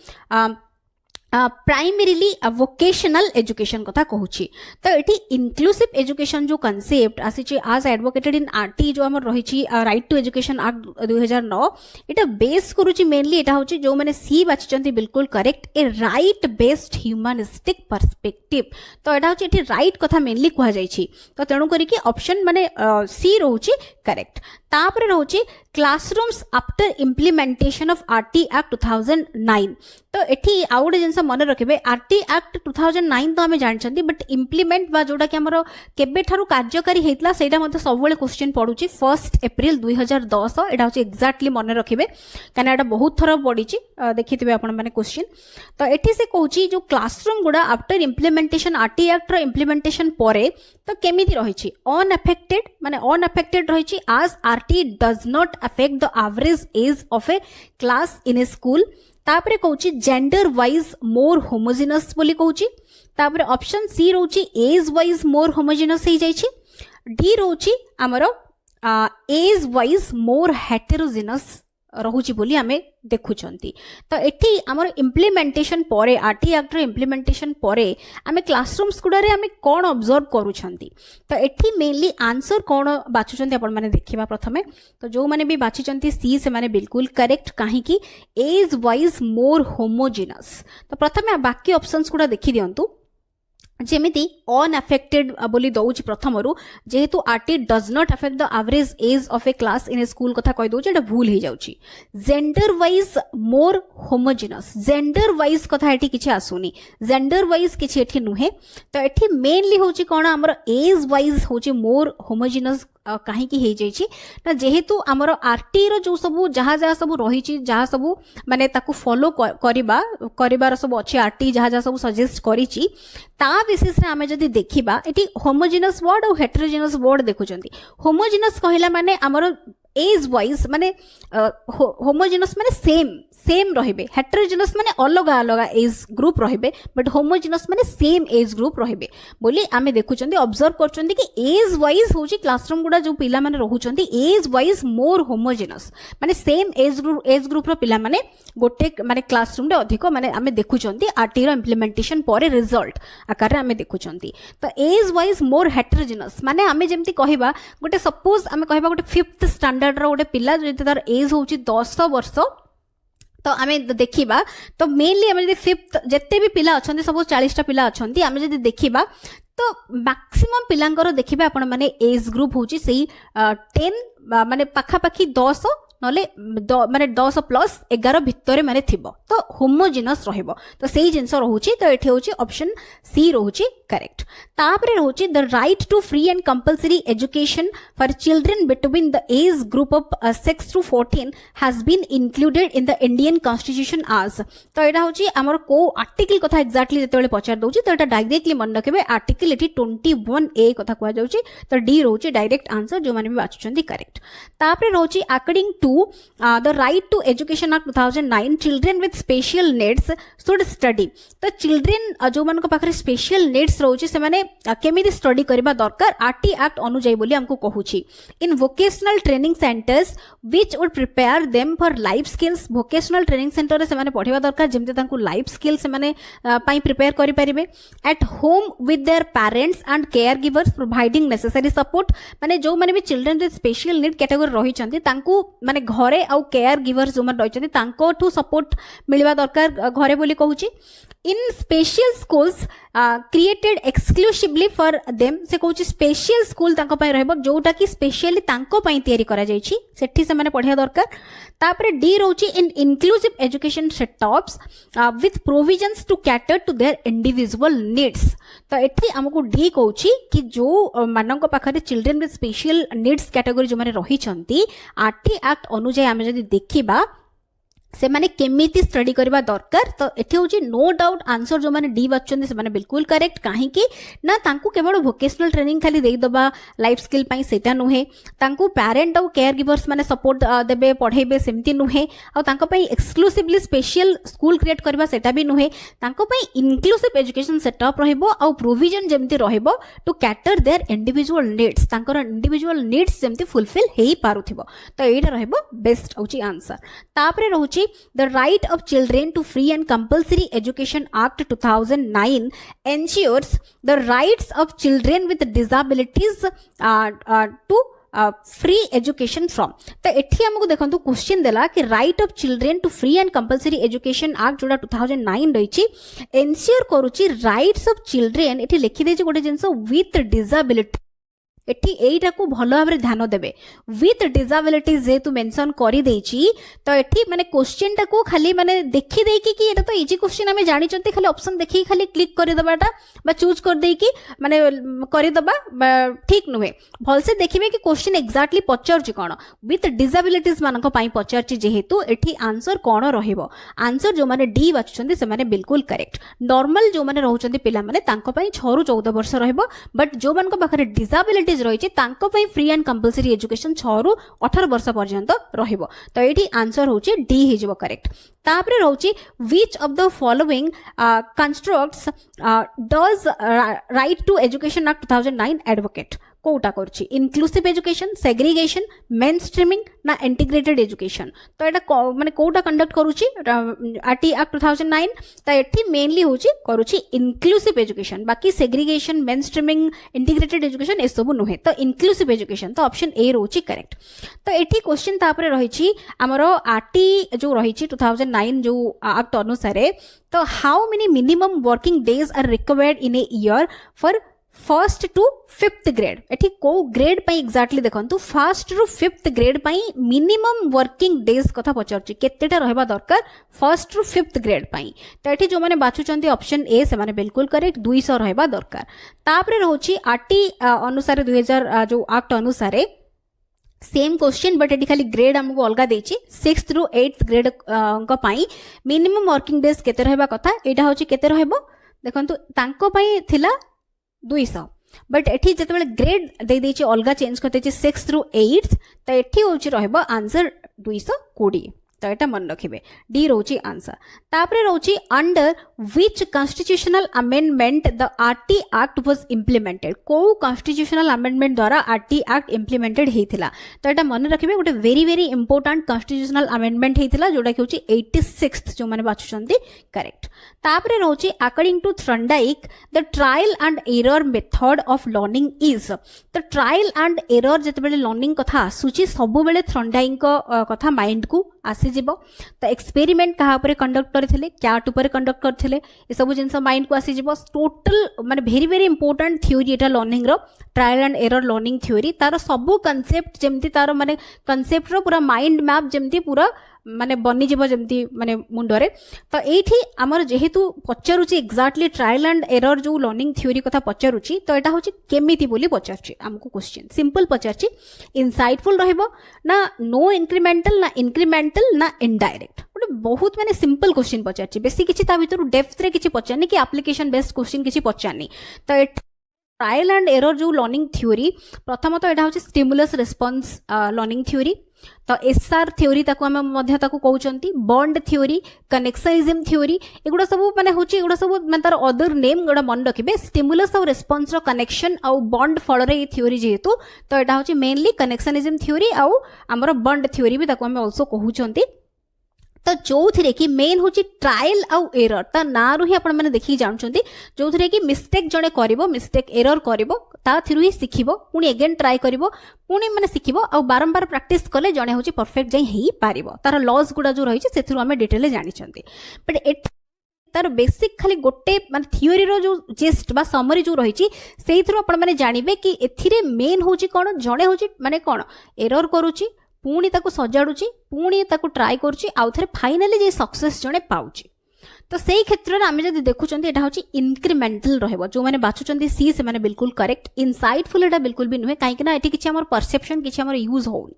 primarily vocational education कथा कहूची तो एठी इंक्लूसिव एजुकेशन जो कंसेप्ट आसी आज एडवोकेटेड इन आरटी जो हमर रही right to education act 2009 Etah base करूची मेनली एटा होची जो माने सी बाचिचंती बिल्कुल correct a right based humanistic perspective तो एटा होची एठी राइट कथा मेनली कहा जाईची तो तेणु करी कि ऑप्शन माने सी रहउची करेक्ट तापर रहउची classrooms after implementation of RT act 2009 तो एठी आउ गोटे जिनस मन रखिबे आरटी एक्ट 2009 तो आमे जानछंती बट इम्प्लीमेंट बा जोटा कि हमरो केबे ठारू कार्यकारी हेतला सेटा मध्ये सब बेले क्वेश्चन पडुची 1 अप्रैल 2010 एटा होची एक्जेक्टली मन रखिबे काना एटा बहुत थरा पडिची देखिथिबे आपण माने क्वेश्चन तो एठी से कहूची जो क्लासरूम गुडा आफ्टर इम्प्लीमेंटेशन आरटी एक्ट रो इम्प्लीमेंटेशन परे तो केमिति रहिची अनअफेक्टेड माने अनअफेक्टेड रहिची as RT does not affect the average age of a class in a school तापरे कहूची जेंडर वाइज मोर होमोजिनस बोली कहूची तापरे ऑप्शन सी रहउची एज वाइज मोर होमोजिनस हे जाईची डी रहउची हमरो एज वाइज मोर हेटेरोजिनस रहुची बोली आमे देखुचंती तो एठी हमर इम्प्लीमेंटेशन परे आरटी एक्ट रो इम्प्लीमेंटेशन परे आमे क्लासरूम्स गुडारे आमे कोन ऑब्जर्व करूछंती तो एठी मेनली आंसर कोन बाचुचंती आपण माने देखिबा प्रथमे तो जो माने भी बाचिचंती सी से माने बिल्कुल करेक्ट काहे कि एज वाइज मोर होमोजिनस तो प्रथमे बाकी ऑप्शंस गुडा देखि दियंतु जेमिति अनअफेक्टेड बोली दउची प्रथमरु जेहेतु RT does not affect the average age of a class in a school कथा कहि दउची एटा भूल हे जाउची gender wise more homogeneous gender wise कथा एठी किछि आसुनी जेंडर वाइज किछि एठी नुहे तो एठी मेनली होची कोन हमर एज वाइज होची मोर होमोजिनस कहीं की ना जेहेतु आमर आरटी रो जो सबू जहाँ जहाँ सबू रही जहाँ सबू माने ताकू फॉलो करिबार सब अच्छे आरटी जहाँ जहाँ सब सजेस्ट करिछि ता बेसिस रे आमे जदी देखिबा एटी होमोजिनस वर्ड और हेटेरोजिनस वर्ड देखुचंती होमोजिनस कहला माने आमर एज वाइज माने होमोजिनस माने सेम रहिबे हेटेरोजेनस माने अलग अलग एज ग्रुप रहिबे बट होमोजेनस माने सेम एज ग्रुप रहिबे बोली आमे देखुचंदी ऑब्जर्व करचंदी कि एज वाइज होची क्लासरूम गुडा जो पिला माने रहउचंदी एज वाइज मोर होमोजेनस माने सेम एज ग्रुप रो पिला माने गोटे माने क्लासरूम रे अधिक माने आमे देखुचंदी आरटी रो इम्प्लीमेंटेशन परे रिजल्ट आकार रे आमे देखुचंदी तो एज वाइज मोर हेटेरोजेनस माने आमे जेमति कहिबा गोटे सपोज आमे कहिबा गोटे 5th स्टैंडर्ड रो गोटे पिला जे तार एज होची 10 वर्ष तो आमे देखिबा तो मेनली आमे जदि 5th जत्ते भी पिला अछंती सब 40 टा पिला अछंती आमे जदि देखिबा तो मैक्सिमम पिलांकर देखिबे आपण माने एज ग्रुप होची सेही 10 माने पाखा पाखी 10 नले माने 10 प्लस 11 भितरे माने थिबो तो होमोजेनस रहइबो तो सेही जिंस रहउची तो एठी होची ऑप्शन सी रहउची करेक्ट तापरे रहउची the right to free and compulsory education for children between the age group of 6 to 14 has been included in the Indian constitution as तो एटा होची हमर को आर्टिकल कथा एक्जेक्टली जेतेबेले पचार दउची तो एटा डायरेक्टली मन रखबे आर्टिकल एठी 21A कथा कुआ जाउची तो डी रहउची डायरेक्ट आंसर जो माने भी बाचुचंदी करेक्ट तापरे रहउची according to the right to education act 2009 children with special needs should study तो children जो मान को पाखरे special needs रहउची से माने केमिति स्टडी करबा दरकार आरटी एक्ट अनुଯାयी बोली हमको कहूची in vocational training centers which would prepare them for life skills vocational training center रे से माने पढिबा दरकार जेमते तांको life skills से माने पई प्रिपेयर करि परिबे at home with their parents and caregivers providing necessary support माने जो माने भी children with special need category रही चंती तांको माने घरे आउ केयर गिवर्स जो मन रही तांको ठू सपोर्ट मिलवा दरकार घरे बोली कहूची in special schools created exclusively for them से कहूची स्पेशल स्कूल तांको पई रहबो जोटा कि स्पेशली तांको पई तयारी करा जायछि सेठी से माने पढिया दरकार तापरे डी रहउची in inclusive education setups with provisions to cater to their individual needs तो एठी हमको डी कहूची कि जो मानक पाखरे children with special needs category जो माने रही छंती आरटी एक्ट अनुଯାୟୀ आमे जदि देखिबा से माने केमिति स्टडी करबा दरकार तो एठी होची नो डाउट आंसर जो माने डी बाचछन से माने बिल्कुल करेक्ट काहे कि ना तांको केवल वोकेशनल ट्रेनिंग खाली देई दबा लाइफ स्किल पई सेटा नुहे तांको पेरेंट और केयर गिवर्स माने सपोर्ट देबे पढेबे सेमति नुहे आ तांको पई एक्सक्लूसिवली स्पेशल स्कूल क्रिएट करबा सेटा भी नुहे तांको पई इंक्लूसिव एजुकेशन सेटअप रहइबो आ प्रोविजन जेमति रहइबो to cater their individual needs तांकर इंडिविजुअल नीड्स जेमति फुलफिल हेई पारुथिबो तो एटा रहइबो बेस्ट होची आंसर तापरे रहउची the right of children to free and compulsory education act 2009 ensures the rights of children with disabilities to free education from तो एठी हमको देखंतु क्वेश्चन देला कि right of children to free and compulsory education act जोड़ा 2009 रही ensure करूची rights of children एठी लिखि देछि गोटे जिंस विथ डिसेबिलिटी एठी एटा को भलो भाबरे ध्यान देबे विथ डिसेबिलिटीज जेतु मेंशन करि देछि तो एठी माने क्वेश्चन टा को खाली माने देखि देकी कि एटा तो इजी क्वेश्चन हमें जानि चंती खाली ऑप्शन देखि खाली क्लिक करि दबाटा बा चूज कर देकी माने करि दबा ठीक नुहे भल से देखिबे कि क्वेश्चन एग्जैक्टली पचारछि कोन विथ डिसेबिलिटीज मानको पई पचारछि जेहेतु एठी आंसर कोन रहइबो आंसर जो माने डी बाचछन्ती से माने बिल्कुल करेक्ट नॉर्मल जो माने रहउचंती पिला माने तांको पई 6 ରୁ 14 वर्ष रहइबो बट जो मानको पाखरे डिसेबिलिटी रही तांको पई फ्री एंड कंपल्सरी एजुकेशन 6 ରୁ 18 वर्ष पर्यंत रहिबो तो एठी आंसर होची डी हिजबो करेक्ट तापरे रहउची which of the following constructs does right to education act 2009 advocate कोटा करछि inclusive education segregation mainstreaming ना इंटीग्रेटेड एजुकेशन तो एटा माने कोटा कंडक्ट करूछि आरटी एक्ट 2009 तो एठी मेनली होछि करूछि इंक्लूसिव एजुकेशन बाकी segregation mainstreaming integrated education ए सब नुहे तो इंक्लूसिव एजुकेशन तो ऑप्शन ए रहउछि करेक्ट तो एठी क्वेश्चन तापरे रहिछि हमरो आरटी जो रहिछि 2009 जो एक्ट अनुसार तो how many minimum working days are required in a year for first to fifth grade एठी को ग्रेड पई एग्जैक्टली देखंतु फर्स्ट रु फिफ्थ ग्रेड पई मिनिमम वर्किंग डेज कथा पचारछि केतेटा रहबा दरकार फर्स्ट रु फिफ्थ ग्रेड पई तो एठी जो माने बाछुचंती ऑप्शन ए से माने बिल्कुल करेक्ट 200 रहबा दरकार तापरे रहउछि आरटी अनुसार 2000 जो एक्ट अनुसार सेम क्वेश्चन बट एटी खाली ग्रेड हमको अलग देछि 6th ରୁ 8th ग्रेड को पई मिनिमम वर्किंग डेज केते रहबा कथा एटा होछि केते रहबो देखंतु तांको पई थिला 200 बट एठी जेतेबेले ग्रेड दे देछि अलगा चेंज करते छि 6th ରୁ 8th तो एठी होछि रहबो आंसर 220 तो तो एटा मन रखिबे डी रोची आंसर तापरे रोची under which constitutional amendment the RT act was implemented को कॉन्स्टिट्यूशनल अमेंडमेंट द्वारा आरटी एक्ट इम्प्लीमेंटेड हेतिला तो एटा मन रखिबे गोटे very very important constitutional amendment हेतिला जोटा कि होची 86th जो माने बाछुचंती करेक्ट तापरे रोची according to Thorndike the trial and error method of learning is तो ट्रायल एंड एरर जते बेले लर्निंग कथा आसुची सब बेले थ्रंडाइक कथा माइंड को आसी जीवो तो एक्सपेरिमेंट कहा ऊपर कंडक्ट करथिले क्याट ऊपर कंडक्ट करथिले ए सब जिंस माइंड को आसी जीवो टोटल माने वेरी वेरी इंपोर्टेंट थ्योरी एटा लर्निंग रो trial and error learning theory तार सब कांसेप्ट जेमती तार माने कांसेप्ट रो पूरा माइंड मैप जेमती पूरा माने बनी जीव जमती माने मुंडरे तो एठी हमर जेहेतु पचारुची एक्जाक्टली ट्रायल एंड एरर जो लर्निंग थ्योरी कथा पचारुची तो एटा होची केमिति बोली पचारची हमको क्वेश्चन सिंपल पचारची इनसाइटफुल रहबो ना नो इंक्रीमेंटल ना इंक्रीमेंटल ना इनडायरेक्ट गोटे बहुत माने सिंपल क्वेश्चन पचारची बेसी किछि ता भितर डेप्थ रे किछि पचारनी कि एप्लीकेशन बेस्ड क्वेश्चन किछि पचारनी तो ट्रायल एंड एरर जो लर्निंग थ्योरी प्रथम तो एटा होची स्टिमुलस रिस्पांस लर्निंग थ्योरी तो एसआर थ्योरी ताको हम मध्य ताको कहउचंती बॉन्ड थ्योरी कनेक्शनिज्म थ्योरी एगुडा सब माने होची एगुडा सब माने तार अदर नेम गोडा मन रखिबे स्टिमुलस और रिस्पांस रो कनेक्शन और बॉन्ड फल रे ए थ्योरी जेहेतु तो एटा होची मेनली कनेक्शनिज्म थ्योरी और हमर बॉन्ड थ्योरी भी ताको हम आल्सो कहउचंती तो जो थिरे कि मेन होची ट्रायल आउ एरर ता ना रु ही आपण माने देखि जानचंती जो थिरे कि मिस्टेक जणे करिवो मिस्टेक एरर करिवो ता थिरु ही सिखिबो पुनी अगेन ट्राई करिवो पुनी माने सिखिबो आ बारंबार प्रैक्टिस कले जणे होची परफेक्ट जाई ही पारिबो तार लॉस गुडा जो रही छे सेथुरु हमें डिटेल जानिचंती बट तार बेसिक खाली गोटे माने थ्योरी रो जो जेस्ट बा समरी जो रही छी सेथुरु आपण माने जानिबे कि एथिरे मेन होची कोन जणे होची माने कोन एरर करूची पुणी ताको सजाड़ुची पुणी ताको ट्राई करूची आउ थरे फाइनली जे सक्सेस जणे पाउची तो सेही क्षेत्र में आम जब देखुंत एटा होची इनक्रीमेंटल रहबो जो माने बाछुचंती सी से माने बिल्कुल करेक्ट इनसाइटफुल एटा बिल्कुल भी नुहे काहे ना एठी किछि हमर परसेप्शन किछि हमर यूज होउनी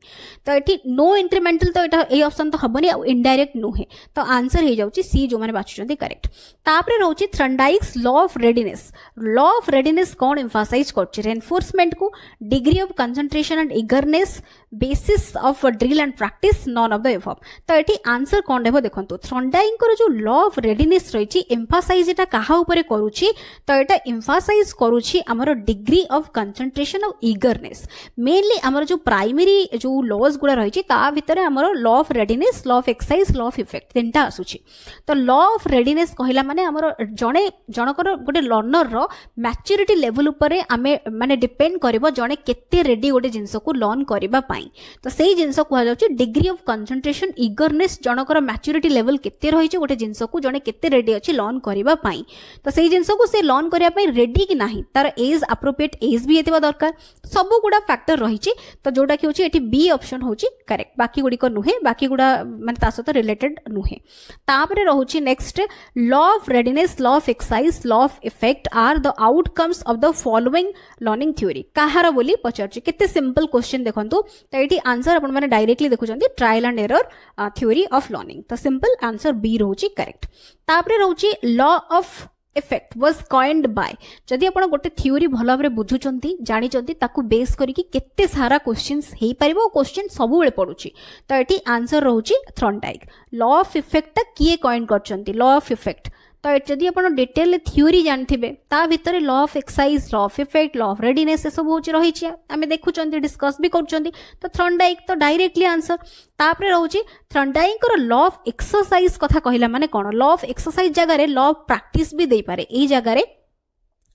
तो एठी नो इंक्रीमेंटल तो एटा ए ऑप्शन तो हबनी आ इनडायरेक्ट नुहे तो आंसर हे जाउची सी जो माने बाछुचंती करेक्ट तापरे रहउची थ्रंडाइक्स लॉ ऑफ रेडीनेस कोन एम्फसाइज करछि रेनफोर्समेंट को degree of concentration and eagerness basis of drill and practice none of the above तो एठी आंसर कोन रहबो देखंतु थ्रंडाइक जो लॉ ऑफ रेडीनेस रही एम्फसाइज एटा कहा ऊपर करूची तो एटा एम्फसाइज करूची हमर डिग्री ऑफ कंसंट्रेशन और इगरनेस मेनली हमर जो प्राइमरी जो लॉज गुडा रही ता भितर हमर law of readiness law of exercise law of effect तीनटा आसुची तो लॉ ऑफ रेडीनेस कहला माने हमर जनकर गोटे लर्नर रो मैच्योरिटी लेवल ऊपर आमे माने डिपेंड करबो जणे केते रेडी गोटे जिंस को लर्न करबा पाई तो सेही जिंस को जाउची डिग्री ऑफ कंसंट्रेशन इगरनेस जनकर मैच्योरिटी लेवल केते रही गोटे जिंस को जणे केते रेडी अछि लर्न करबा पाई तो सेही जिंस को से लर्न करबा पाई रेडी कि नाही तार एज एप्रोप्रिएट एज भी हेतिबा दरकार सब गुडा फैक्टर रही तो जोटा कि होची एठी बी ऑप्शन होची करेक्ट बाकी गुडी को नुहे बाकी गुडा माने ता सहित रिलेटेड नुहे तापरे रहउची next law of readiness law of exercise law of effect are the outcomes of the following learning theory काहार बोली पचारची केते सिंपल क्वेश्चन देखंतु तो एठी आंसर आपण माने डायरेक्टली देखुचंती trial and error theory of learning तो सिंपल आंसर बी रहउची करेक्ट तापरे रहउची law of effect was coined by जदि आपण गोटे थ्योरी भलो भाबरे बुझुचंती जानिचंती ताकू बेस करिकि केते सारा क्वेश्चंस हेई परिबो क्वेश्चन सब बेले पडुची तो एठी आंसर रहउची थ्रंडाइक लॉ ऑफ इफेक्ट किए कॉइन करचंती लॉ ऑफ इफेक्ट तो जदि आपण डिटेल थ्योरी जानथिबे ता भितर law of exercise law of effect law of readiness ए सब होची रही छी आमे देखुचंती डिस्कस भी करचंती तो थ्रंडाइक तो डायरेक्टली आंसर तापरे रहउची थ्रंडाइक रो लॉ ऑफ एक्सरसाइज कथा कहिला माने कोन लॉ ऑफ एक्सरसाइज जगह रे लॉ ऑफ प्रैक्टिस भी देई पारे एई जगह रे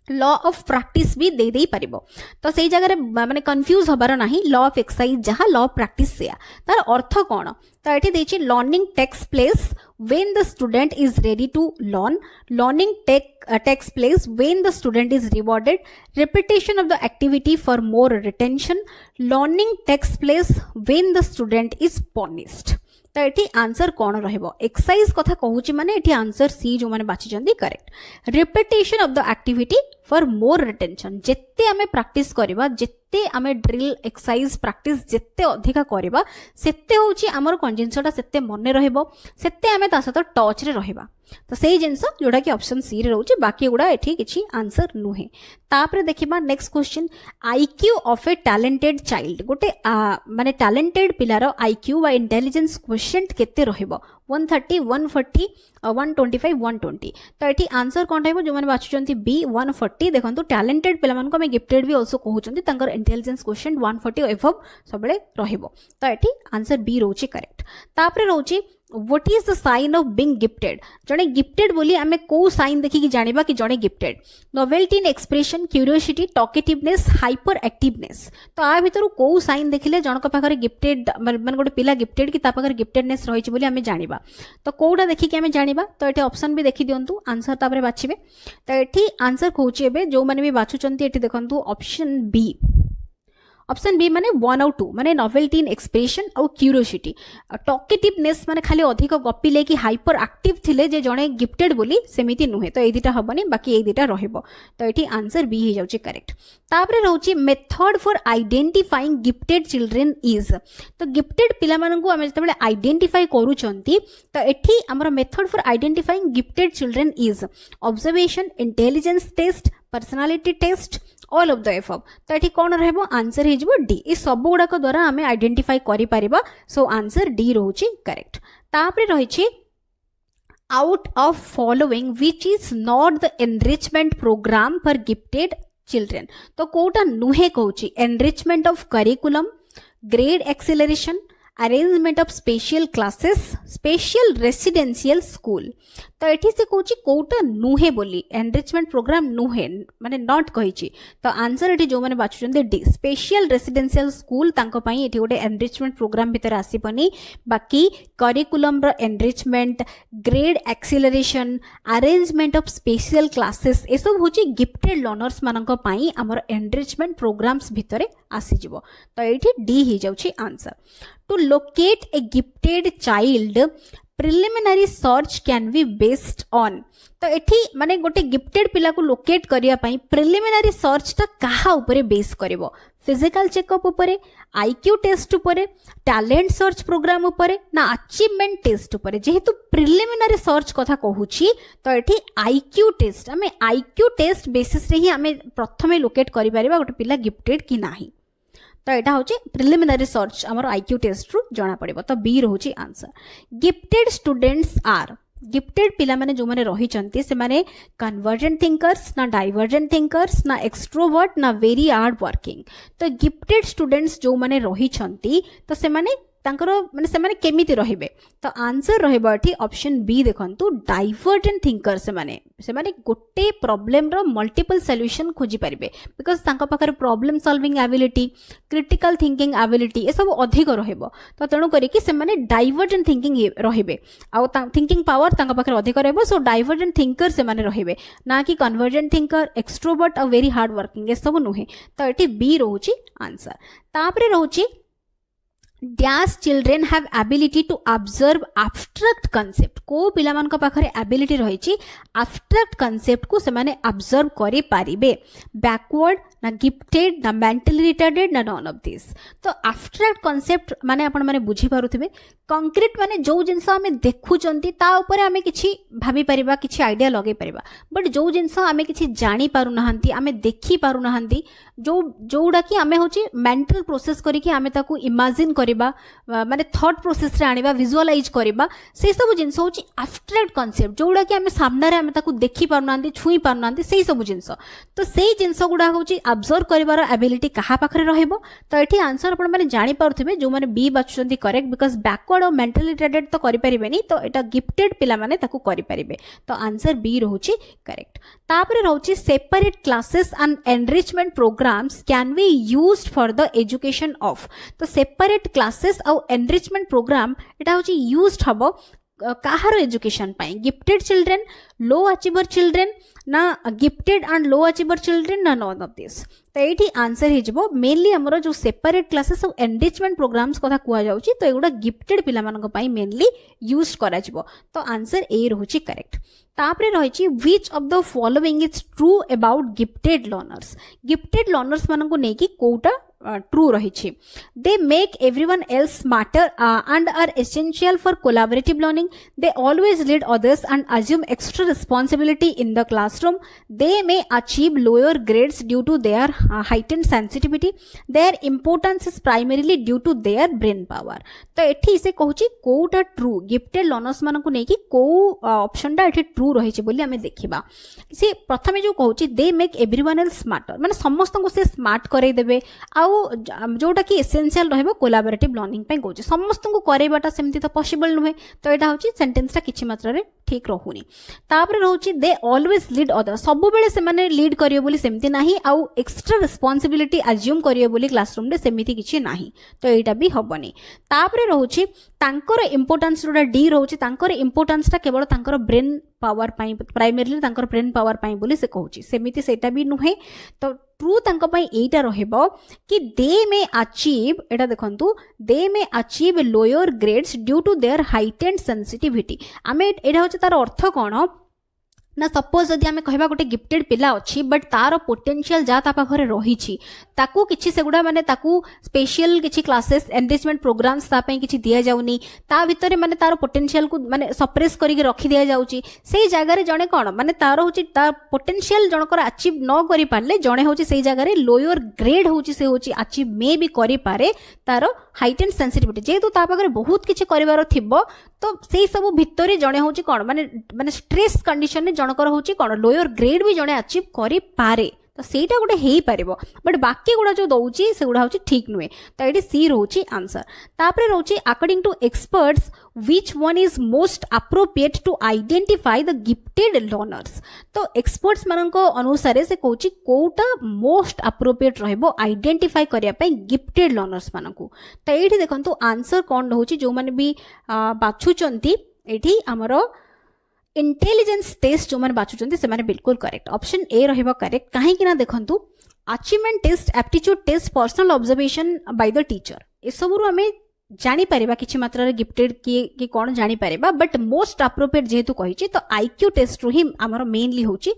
लॉ ऑफ प्रैक्टिस भी दे दे पारिबो तो सेही जगह रे माने कंफ्यूज हबार नाही लॉ ऑफ एक्सरसाइज जहां लॉ ऑफ प्रैक्टिस से तार अर्थ कोन तो एठी देछि learning takes place when the student is ready to learn learning takes place when the student is rewarded repetition of the activity for more retention learning takes place when the student is punished तो एठी answer कौन रहबो exercise कथा कहूची माने एठी answer C जो माने बाची जंदी correct repetition of the activity for more retention जेते हमें प्रैक्टिस करबा जेते जिते आमे ड्रिल एक्सरसाइज प्रैक्टिस जिते अधिका करबा सेते होची हमर कोन जिंसटा सेते मने रहइबो सेते आमे ता सहित टच रे रहइबा तो सही जिनस जोड़ा कि ऑप्शन सी रे रहउची बाकी गुडा एठी किछि आंसर नुहे तापरे देखिबा next question IQ of A talented child गोटे माने टैलेंटेड पिलार आईक्यू बा इंटेलिजेंस क्वोशिएंट केते रहइबो 130 140 125 120 तो एठी आंसर कोन रहइबो जो माने बाचुचंती बी 140 देखंतु टैलेंटेड पिला मानको हम गिफ्टेड भी आल्सो कहउचंती तंकर इंटेलिजेंस क्वोशिएंट 140 एबव सबले रहइबो तो एठी आंसर बी रहउची करेक्ट तापरे रहउची What is the sign of being gifted? जने गिफ्टेड बोली आमे को साइन देखि कि जानिबा कि जने gifted novelty in expression curiosity talkativeness hyper activeness तो आ भितरु को साइन देखिले जनक पाखरे गिफ्टेड माने गोटे पिला गिफ्टेड कि ता पाखरे गिफ्टेडनेस रहिछि बोली आमे जानिबा तो कोडा देखि कि आमे जानिबा तो एठी ऑप्शन भी देखि दियंतु आंसर तापरे बाछिबे तो एठी आंसर कहउछि एबे जो माने भी बाछुचंती एठी देखंतु ऑप्शन बी ऑप्शन बी माने 1 और 2 माने नोवेल्टी इन एक्सप्रेशन और क्यूरियोसिटी टॉकेटिवनेस माने खाली अधिक गपी लेकि हाइपर एक्टिव थिले जे जणे गिफ्टेड बोली सेमिति नुहे तो ए दिटा हबनी बाकी ए दिटा रहइबो तो एठी आंसर बी हे जाउची करेक्ट तापरे रहउची method for identifying gifted children is तो गिफ्टेड पिला माननकु आमे जतबेले आइडेंटिफाई करूचंती तो एठी हमर method for identifying gifted children is observation intelligence test personality test all of the above तो एठी कोन रहबो आंसर हे जिवो डी ए सब गुडा को द्वारा हमें आइडेंटिफाई करि परिबा सो आंसर डी रहउची करेक्ट तापरे रहिछि out of following which is not the enrichment programme for gifted children तो कोटा नुहे कहउची enrichment of curriculum grade acceleration arrangement of special classes special residential school तो एठी से कहउची कोटा नुहे बोली एनरिचमेंट प्रोग्राम नुहे माने नॉट कहिची तो आंसर एठी जो माने बाचुचंदे डी स्पेशल रेसिडेंशियल स्कूल तांको पई एठी गोटे एनरिचमेंट प्रोग्राम भीतर आसीपनी बाकी करिकुलम रो enrichment grade acceleration arrangement of special classes ए सब होची गिफ्टेड लर्नर्स माननको पई हमर एनरिचमेंट प्रोग्राम्स भीतर आसी जिवो तो एठी डी ही जाउची answer to locate a gifted child preliminary search can be based on तो एठी माने गोटे गिफ्टेड पिला को लोकेट करिया पई प्रिलिमिनरी सर्च ता कहा ऊपर बेस करबो फिजिकल चेकअप ऊपर आईक्यू टेस्ट ऊपर टैलेंट सर्च प्रोग्राम ऊपर ना अचीवमेंट टेस्ट ऊपर जेहेतु प्रिलिमिनरी सर्च कथा कहूची तो एठी आईक्यू टेस्ट हमें आईक्यू टेस्ट बेसिस रे ही हमें प्रथमे लोकेट करि परिबा गोटे पिला गिफ्टेड कि नाही तो यहाँ हूँ प्रिलिमिनरी सर्च आमर आईक्यू टेस्ट रु जना पड़ो तो बी रोचे answer gifted students are gifted पिला माने जो माने रही चंती से माने कन्वर्जेंट थिंकर्स ना डाइवर्जेंट थिंकर्स ना एक्सट्रोवर्ट ना वेरी हार्ड वर्किंग तो गिफ्टेड स्टूडेंट्स जो माने रही चंती तो से माने तांकर माने से माने केमिति रहिबे तो आंसर रहइबो एठी ऑप्शन बी देखंतु डाइवर्जेंट थिंकर से माने गोटे प्रॉब्लम रो मल्टीपल सॉल्यूशन खोजी परिबे बिकॉज़ तांका पाखर problem solving ability critical thinking ability ए सब अधिक रहइबो तो तणु करी कि से माने डाइवर्जेंट थिंकिंग रहिबे आ थिंकिंग पावर तांका पाखर अधिक रहइबो सो डाइवर्जेंट थिंकर से माने रहिबे ना कि कन्वर्जेंट थिंकर एक्सट्रोवर्ट आ वेरी हार्ड वर्किंग ए सब नुहे तो एठी बी रहउची आंसर तापरे रहउची dash children have ability to observe abstract concept को पिला मान को पाखरे एबिलिटी रही छी एब्स्ट्रैक्ट कांसेप्ट को से माने ऑब्जर्व करि पारिबे बैकवर्ड ना गिफ्टेड ना मेंटली रिटार्डेड ना नॉन ऑफ दिस तो एब्स्ट्रैक्ट कांसेप्ट माने आपण माने बुझी पारुथिबे कंक्रीट माने जो जिंस हमें देखु चंती ता ऊपर हमें किछि भाबी परिबा किछि आइडिया लगे परिबा बट जो जिंस हमें किछि जानि पारु नहंती हमें देखि पारु नहंती जो जोडा कि हमें होची मेंटल प्रोसेस करी कि हमें ताकू इमेजिन करिबा माने थॉट प्रोसेस रे आनिबा विजुअलाइज करिबा से सब जिंस होची एब्स्ट्रैक्ट कांसेप्ट जोडा कि हमें सामने रे हमें ताकू देखि पारु नहंती छुई पारु नहंती से सब जिंस तो सेही जिंस गुडा होची ऑब्जर्व करिवार एबिलिटी कहा पाखरे रहइबो तो एठी आंसर आपण माने जानि पारुथिबे जो माने बी बाचुचंती करेक्ट बिकॉज़ बैकवर्ड और मेंटली रिटार्डेड तो करि परिबेनी तो एटा गिफ्टेड पिला माने ताकू करि परिबे तो आंसर बी रहउची करेक्ट तापरे रहउची separate classes and enrichment programmes can be used for the education of तो सेपरेट क्लासेस और एनरिचमेंट प्रोग्राम एटा होची यूज्ड हबो काहार एजुकेशन पाई gifted children low achiever children ना gifted and low achiever children ना नॉन ऑफ दिस तो ये आंसर हो मेनली आमर जो separate classes of enrichment programmes कथा कुआ जाउची तो एगुडा गिफ्टेड पिला मानक पाई मेनली यूज करा जिवो तो आंसर ए रहूची करेक्ट तापरे रहिची which of the following is true about gifted learners मानक नेकी कोटा ट्रू रही they make everyone else smarter and are essential for collaborative learning they always lead others and assume extra responsibility in the classroom they may achieve lower grades due to their heightened sensitivity their importance is primarily due to their brain power तो एठी से कहूची Kota true gifted learners मानकु नै कि को option टा एठी true रही छि बोली हमें देखिबा से प्रथमे जो कहूची they make everyone else smarter माने समस्त को से स्मार्ट करे देबे आ जोटा कि एसेंशियल रहबो कोलैबोरेटिव लर्निंग पे कहूची समस्त को करेबाटा सेमति तो पॉसिबल नुहे तो एटा होची सेंटेंस टा किछि मात्रा रे ठीक रहुनी तापरे रहउची दे ऑलवेज लीड अदर सब बेले से माने लीड करियो बोली सेमति नाही आ एक्स्ट्रा रिस्पांसिबिलिटी अज्यूम करियो बोली क्लासरूम रे सेमिति किछि नाही तो एटा भी हबनी तापरे रहउची तांकर इंपोर्टेंस जोटा डी रहउची तांकर इंपोर्टेंस ता केवल तांकर ब्रेन पावर पाई प्राइमरीली तांकर ब्रेन पावर पाई बोली से कहउची सेमिति सेटा भी नुहे तो ट्रू तांको पाई एटा रहबो कि दे मे अचीव एटा देखंतु they may achieve lower grades due to their heightened sensitivity आमे एटा होचे तार अर्थ कोन ना सपोज जदि आमे कहबा गोटे गिफ्टेड पिला अछि बट तार पोटेंशियल जा ता पाखरे रही छी ताकू किछि सेगुडा माने ताकू स्पेशल किछि क्लासेस एनरिचमेंट प्रोग्राम्स ता पई किछि दिया जाउनी ता भितरे माने तार पोटेंशियल को माने सप्रेस करि के रखि दिया जाउची सेही जागा रे जणे कोन माने तार होची ता पोटेंशियल जनकर अचीव न करि पारले जणे होची सेही जागा रे लोअर ग्रेड होची से होची अचीव मे भी करि पारे तार हाइट एंड सेंसिटिविटी जेतु ता पाखरे बहुत किछि करिवार थिबो तो सेही सब भितरे जणे होची कोन माने माने स्ट्रेस कंडीशन रे जनकर होची कोन लोअर ग्रेड भी जणे अचीव करि पारे तो सेटा गोटे हेई पारिबो बट बाकी गुडा जो दउची से गुडा होची ठीक नुए तो एटी सी रहउची आंसर तापरे रहउची according to experts which one is most appropriate to identify the gifted learners तो एक्सपर्ट्स माननको अनुसार से कहउची कोटा मोस्ट अप्रोप्रिएट रहबो आइडेंटिफाई करिया पई गिफ्टेड लर्नर्स माननको तो एठी देखंतु आंसर कोन रहउची जो माने भी बाछुचंती एठी हमरो इंटेलिजेंस टेस्ट जो माने बाछुचंती से माने बिल्कुल करेक्ट ऑप्शन ए रहबो करेक्ट काहे कि ना देखंतु achievement test aptitude test personal observation by the teacher ए सबरु हमें जानी परिबा किछि मात्रा रे गिफ्टेड की कोन जानी परिबा बट मोस्ट अप्रोप्रिएट जेहेतु कहिछि तो आईक्यू टेस्ट रु ही हमर मेनली होछि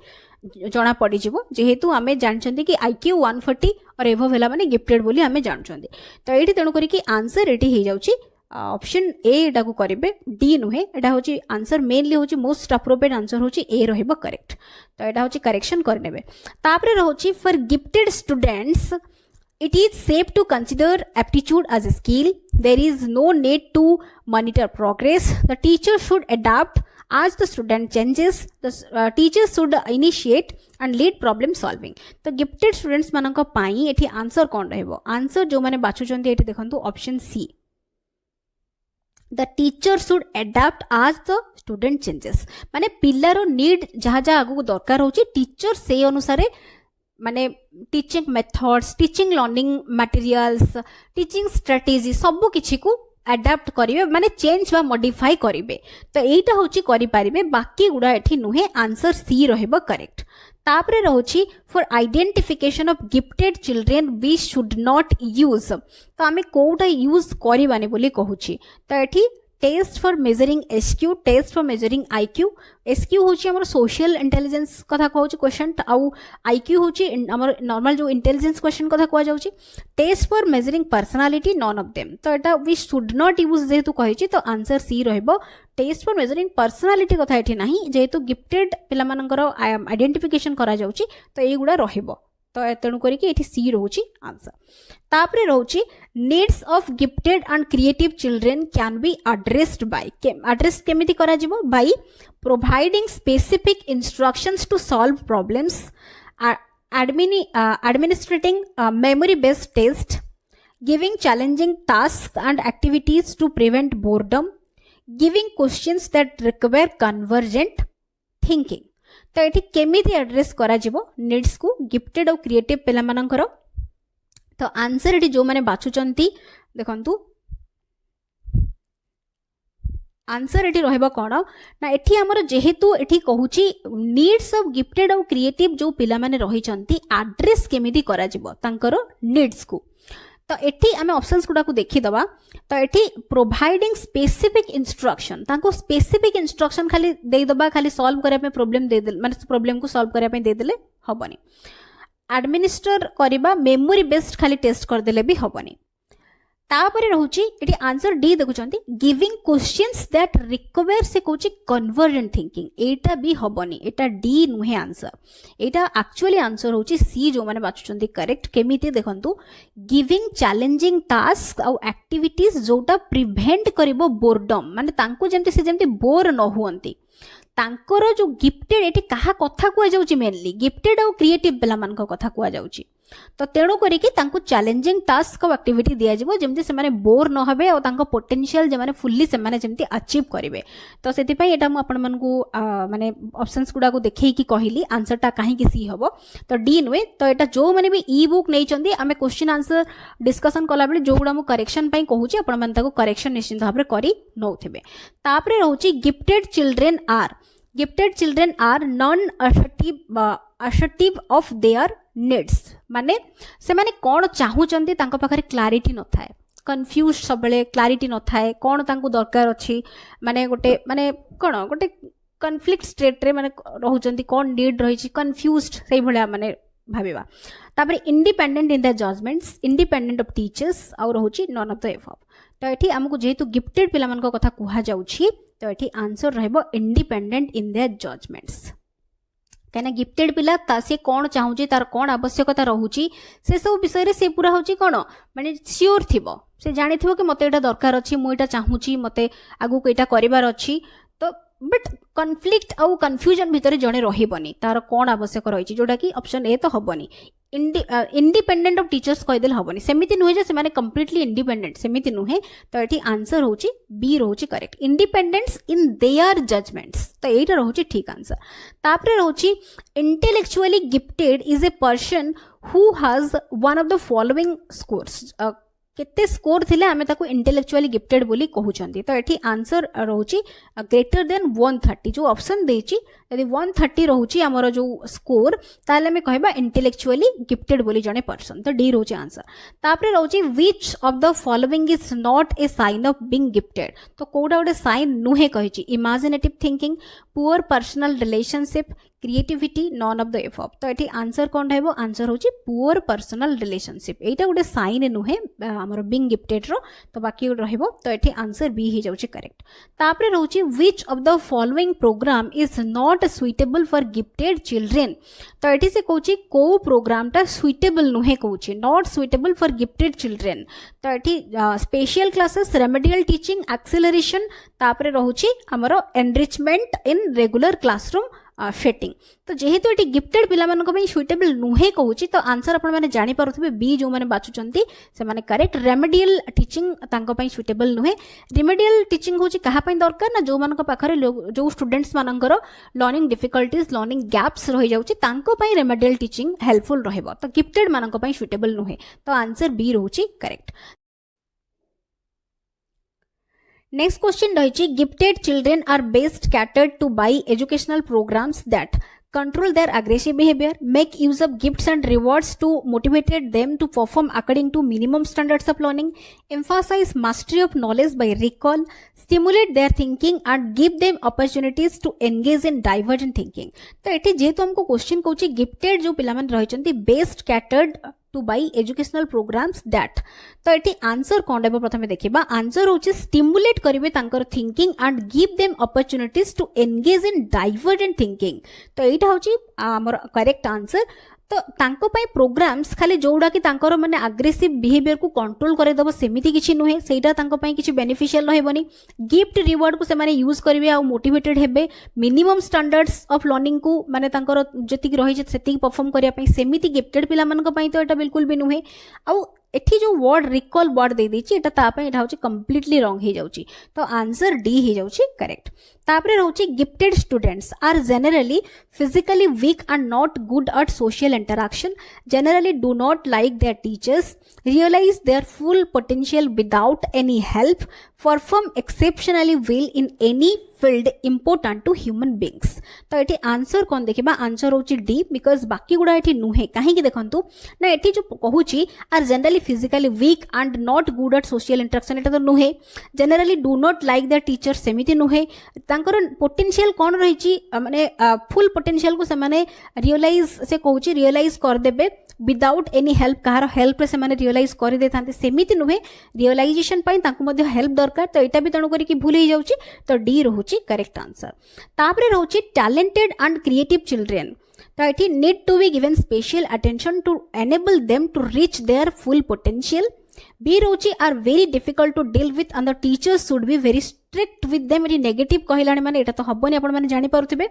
जना पड़ी जीवो जेहेतु आमे जानछन्ती कि आईक्यू 140 और एभव भेला माने गिफ्टेड बोली आमे जानछन्ती तो एठी तेनु करी कि आंसर एठी हे जाउछि ऑप्शन ए एटा को करिवे डी नुहे एटा होछि आंसर मेनली होछि मोस्ट अप्रोप्रिएट आंसर होछि ए रहबो करेक्ट तो एटा होछि करेक्शन करनेबे तापरे रहउछि for gifted students it is safe to consider aptitude as a skill there is no need to monitor progress the teacher should adapt as the student changes the teacher should initiate and lead problem solving तो gifted students मानक पाई एठी answer कोन रहबो answer जो माने बाछु चंती एठी देखंतु option C the teacher should adapt as the student changes माने पिल्लारो नीड जहा जहा आगु दरकार होची टीचर से अनुसार माने teaching methods teaching learning materials teaching strategy सब किछि को अडाप्ट करिवे माने चेंज बा मॉडिफाई करिवे तो एटा होची करि पारिबे बाकी गुडा एठी नुहे आंसर सी रहबो करेक्ट तापरे रहउची for identification of gifted children we should not use तो आमे कोटा यूज करिबाने बोली कहूची तो एठी test for measuring SQ test for measuring IQ SQ होची हमर सोशल इंटेलिजेंस कथा कहूची क्वेश्चन आउ आईक्यू होची हमर नॉर्मल जो इंटेलिजेंस क्वेश्चन कथा कहआ जाउची test for measuring personality none of them तो एटा वी शुड नॉट यूज जेहेतु कहिची तो आंसर सी रहबो टेस्ट फॉर मेजरिंग पर्सनालिटी कथा एठी नाही जेहेतु गिफ्टेड पिला मानकर आइडेंटिफिकेशन करा जाउची तो एई गुडा रहबो तो तेणु करी कि एठी सी रहउची आंसर तापरे रहउची needs of gifted and creative children can be addressed by address केमिति करा जिवो by providing specific instructions to solve problems administrating memory based test giving challenging tasks and activities to prevent boredom giving questions that require convergent thinking तो ये केमिति address करा जिवो needs को gifted और क्रिएटिव पिला मानकर तो आंसर ये जो माने बाछुचंती देखंतु आंसर एठी रहबो कोन ना एठी हमर जेहेतु एठी कहूची नीड्स ऑफ गिफ्टेड और क्रिएटिव जो पिला माने रही चंती एड्रेस केमिति करा जिवो तांकर नीड्स को तो एठी आमे ऑप्शंस गुडा को देखि दबा तो एठी प्रोवाइडिंग स्पेसिफिक इंस्ट्रक्शन तांको स्पेसिफिक इंस्ट्रक्शन खाली दे दबा खाली सॉल्व करे पे प्रॉब्लम दे दे माने प्रॉब्लम को सॉल्व करे पे दे देले हबनी एडमिनिस्टर करबा मेमोरी बेस्ड खाली टेस्ट कर देले भी हबनी तापरे रहउची एटी आंसर डी देखुचंती गिविंग क्वेश्चंस दैट रिक्वायर से कोची कन्वर्जेंट थिंकिंग एटा भी हबनी एटा डी नुहे आंसर एटा एक्चुअली आंसर होची सी जो माने बाचुचंती करेक्ट केमिति देखंतु गिविंग चैलेंजिंग टास्क और एक्टिविटीज जोटा प्रिवेंट करिवो बोरडम माने तांको जेमति से जेमति बोर न हुअंती तांकर जो गिफ्टेड एटी कहा कथा कुआ जाउची मेनली गिफ्टेड और क्रिएटिव पिला मान को कथा कुआ जाउची तो तेणु करिकी तांको चैलेंजिंग टास्क और एक्टिविटी दिया जिवो जेमति से माने बोर न हबे और तांको पोटेंशियल जे माने फुल्ली से माने जेमति अचीव करिवे तो सेति पई एटा म आपण मन को माने ऑप्शंस गुडा को देखै की कहिली आंसर टा काहे की सी हबो तो डी नुए तो एटा जो माने भी ई बुक नै चंदी आमे क्वेश्चन आंसर डिस्कशन कला बेले जो गुडा मु करेक्शन पई कहूची आपण मन ताको करेक्शन निश्चित भाबरे करी नौथिबे तापरे रहउची gifted children are non assertive of their needs माने से माने कोन चाहूचंती तांको पाखरे क्लैरिटी न थाए कंफ्यूज सबले क्लैरिटी न थाए कोन तांको दरकार अछि माने गोटे कॉन्फ्लिक्ट स्टेट रे माने रहउचंती कोन नीड रही छि कंफ्यूज्ड सही भलिया माने भाबिबा तापर independent in the judgements independent of teachers और रहउची नॉन ऑफ द एबव तो एठी हमकु जेहेतु गिफ्टेड पिला मन को कथा कुहा जाउछि तो एठी आंसर रहबो इंडिपेंडेंट इन द जजमेंट्स कहना गिफ्टेड पिला से कौन चाहूची तार कौन आवश्यकता रहूची से सब विषय रे से पूरा होची कौन माने श्योर थिबो से जानि थिबो कि मते एटा दरकार अछि मु एटा चाहूची मते आगु को एटा करिवार अछि तो बट कॉन्फ्लिक्ट और कंफ्यूजन भितर जणे रहिबनी तार कौन आवश्यक रही जोटा कि ऑप्शन ए तो हबनी इंडिपेंडेंट ऑफ टीचर्स कहिदेल हबनी सेमिति नुहे जे से माने कंप्लीटली इंडिपेंडेंट सेमिति नुहे तो एठी आंसर होची बी रहउची correct independence in their judgments तो एटा रहउची ठीक आंसर तापरे रहउची intellectually gifted is a person who has one of the following scores केते स्कोर थिले आमे ताको इंटेलेक्चुअली गिफ्टेड बोली कहउचंती तो एठी आंसर रहउची ग्रेटर देन 130 जो ऑप्शन देची यदि 130 रहउची हमर जो स्कोर ताले में कहबा इंटेलेक्चुअली गिफ्टेड बोली जने पर्सन तो डी रहउची आंसर तापरे रहउची which of the following is not a sign of being gifted तो कोडा ओडे साइन नुहे कहिची imaginative thinking poor personal relationship creativity none of the above तो एठी आंसर कोन रहबो आंसर होची पुअर पर्सनल रिलेशनशिप एटा गोटे साइन नुहे हमर बीइंग गिफ्टेड रो तो बाकी रहबो तो एठी आंसर बी ही जाउची करेक्ट तापरे रहउची which of the following program is not suitable for gifted children तो एठी से कहउची को प्रोग्राम टा सुइटेबल नुहे कहउची not suitable for gifted children तो एठी special classes remedial teaching acceleration तापरे रहउची हमर enrichment in regular classroom setting तो जेहेतु एटी गिफ्टेड पिला मानको पई सुइटेबल नुहे कहउची तो आंसर आपण माने जानि पारुथबे बी जो माने बाचुचंती से माने करेक्ट रेमेडियल टीचिंग तांको पई सुइटेबल नुहे रेमेडियल टीचिंग होची कहा पई दरकार ना जो मानको पाखरे जो स्टूडेंट्स मानकर लर्निंग डिफिकल्टीज लर्निंग गैप्स रहि जाउची तांको पई रेमेडियल टीचिंग हेल्पफुल रहबो तो गिफ्टेड मानको पई सुइटेबल नुहे तो आंसर बी रहउची करेक्ट Next question रही gifted children are best catered to by educational programs that control their aggressive behavior, make use of gifts and rewards to motivate them to perform according to minimum standards of learning, emphasize mastery of knowledge by recall, stimulate their thinking and give them opportunities to engage in divergent thinking. तो एठी जेतु हमको question कहउची gifted जो पिला मन रहिचंती best catered to by educational programs that तो एठी answer कोन देबो प्रथमे देखिबा आंसर होची स्टिमुलेट करिवे तांकर thinking and give them opportunities to engage in divergent thinking तो एटा होची हमर करेक्ट आंसर तो तांको पई प्रोग्राम्स खाली जोडा कि तांकर माने एग्रेसिव बिहेवियर को कंट्रोल करे दबो सेमिति किछि नुहे सेटा तांको पई किछि बेनिफिशियल रहबोनी गिफ्ट रिवार्ड को से माने यूज करिवे आ मोटिवेटेड हेबे मिनिमम स्टैंडर्ड्स ऑफ लर्निंग को माने तांकर जति कि रहि सेति परफॉर्म करिया पई सेमिति गिफ्टेड पिला मन को पई तो एटा बिल्कुल भी नुहे आ एठी जो वर्ड रिकॉल वर्ड दे देछि एटा ता पई एटा होछि कंप्लीटली रॉन्ग हे जाउछि तो आंसर डी हे जाउछि करेक्ट तापरे रहउछि gifted students are generally physically weak and not good at social interaction, generally do not like their teachers, realize their full potential without any help, perform exceptionally well in any field important to human beings तो एठी answer कोन देखिबा answer होची D because बाकी गुडा एठी नुहे काहे कि देखंतु ना एठी जो कहूची are generally physically weak and not good at social interaction एटा तो नुहे generally do not like the teacher सेमिति नुहे तांकर पोटेंशियल कोन रहिची माने फुल पोटेंशियल को से माने रियलाइज से कहूची रियलाइज कर देबे विदाउट एनी हेल्प कहार हेल्प रे से माने रियलाइज कर दे थांते सेमिति नुहे रियलाइजेशन पई तांको मध्ये हेल्प दरकार तो एटा भी तणो करी कि भूल ही जाउची तो डी रहूची करेक्ट आंसर तापरे रहूची टैलेंटेड एंड क्रिएटिव चिल्ड्रन तो एठी need to be given special attention to enable them to reach their full potential B रहूची are very difficult to deal with and the teachers should be very strict with them एटी negative कहलाने माने एटा तो हबोनी आपण माने जानि पारुथिबे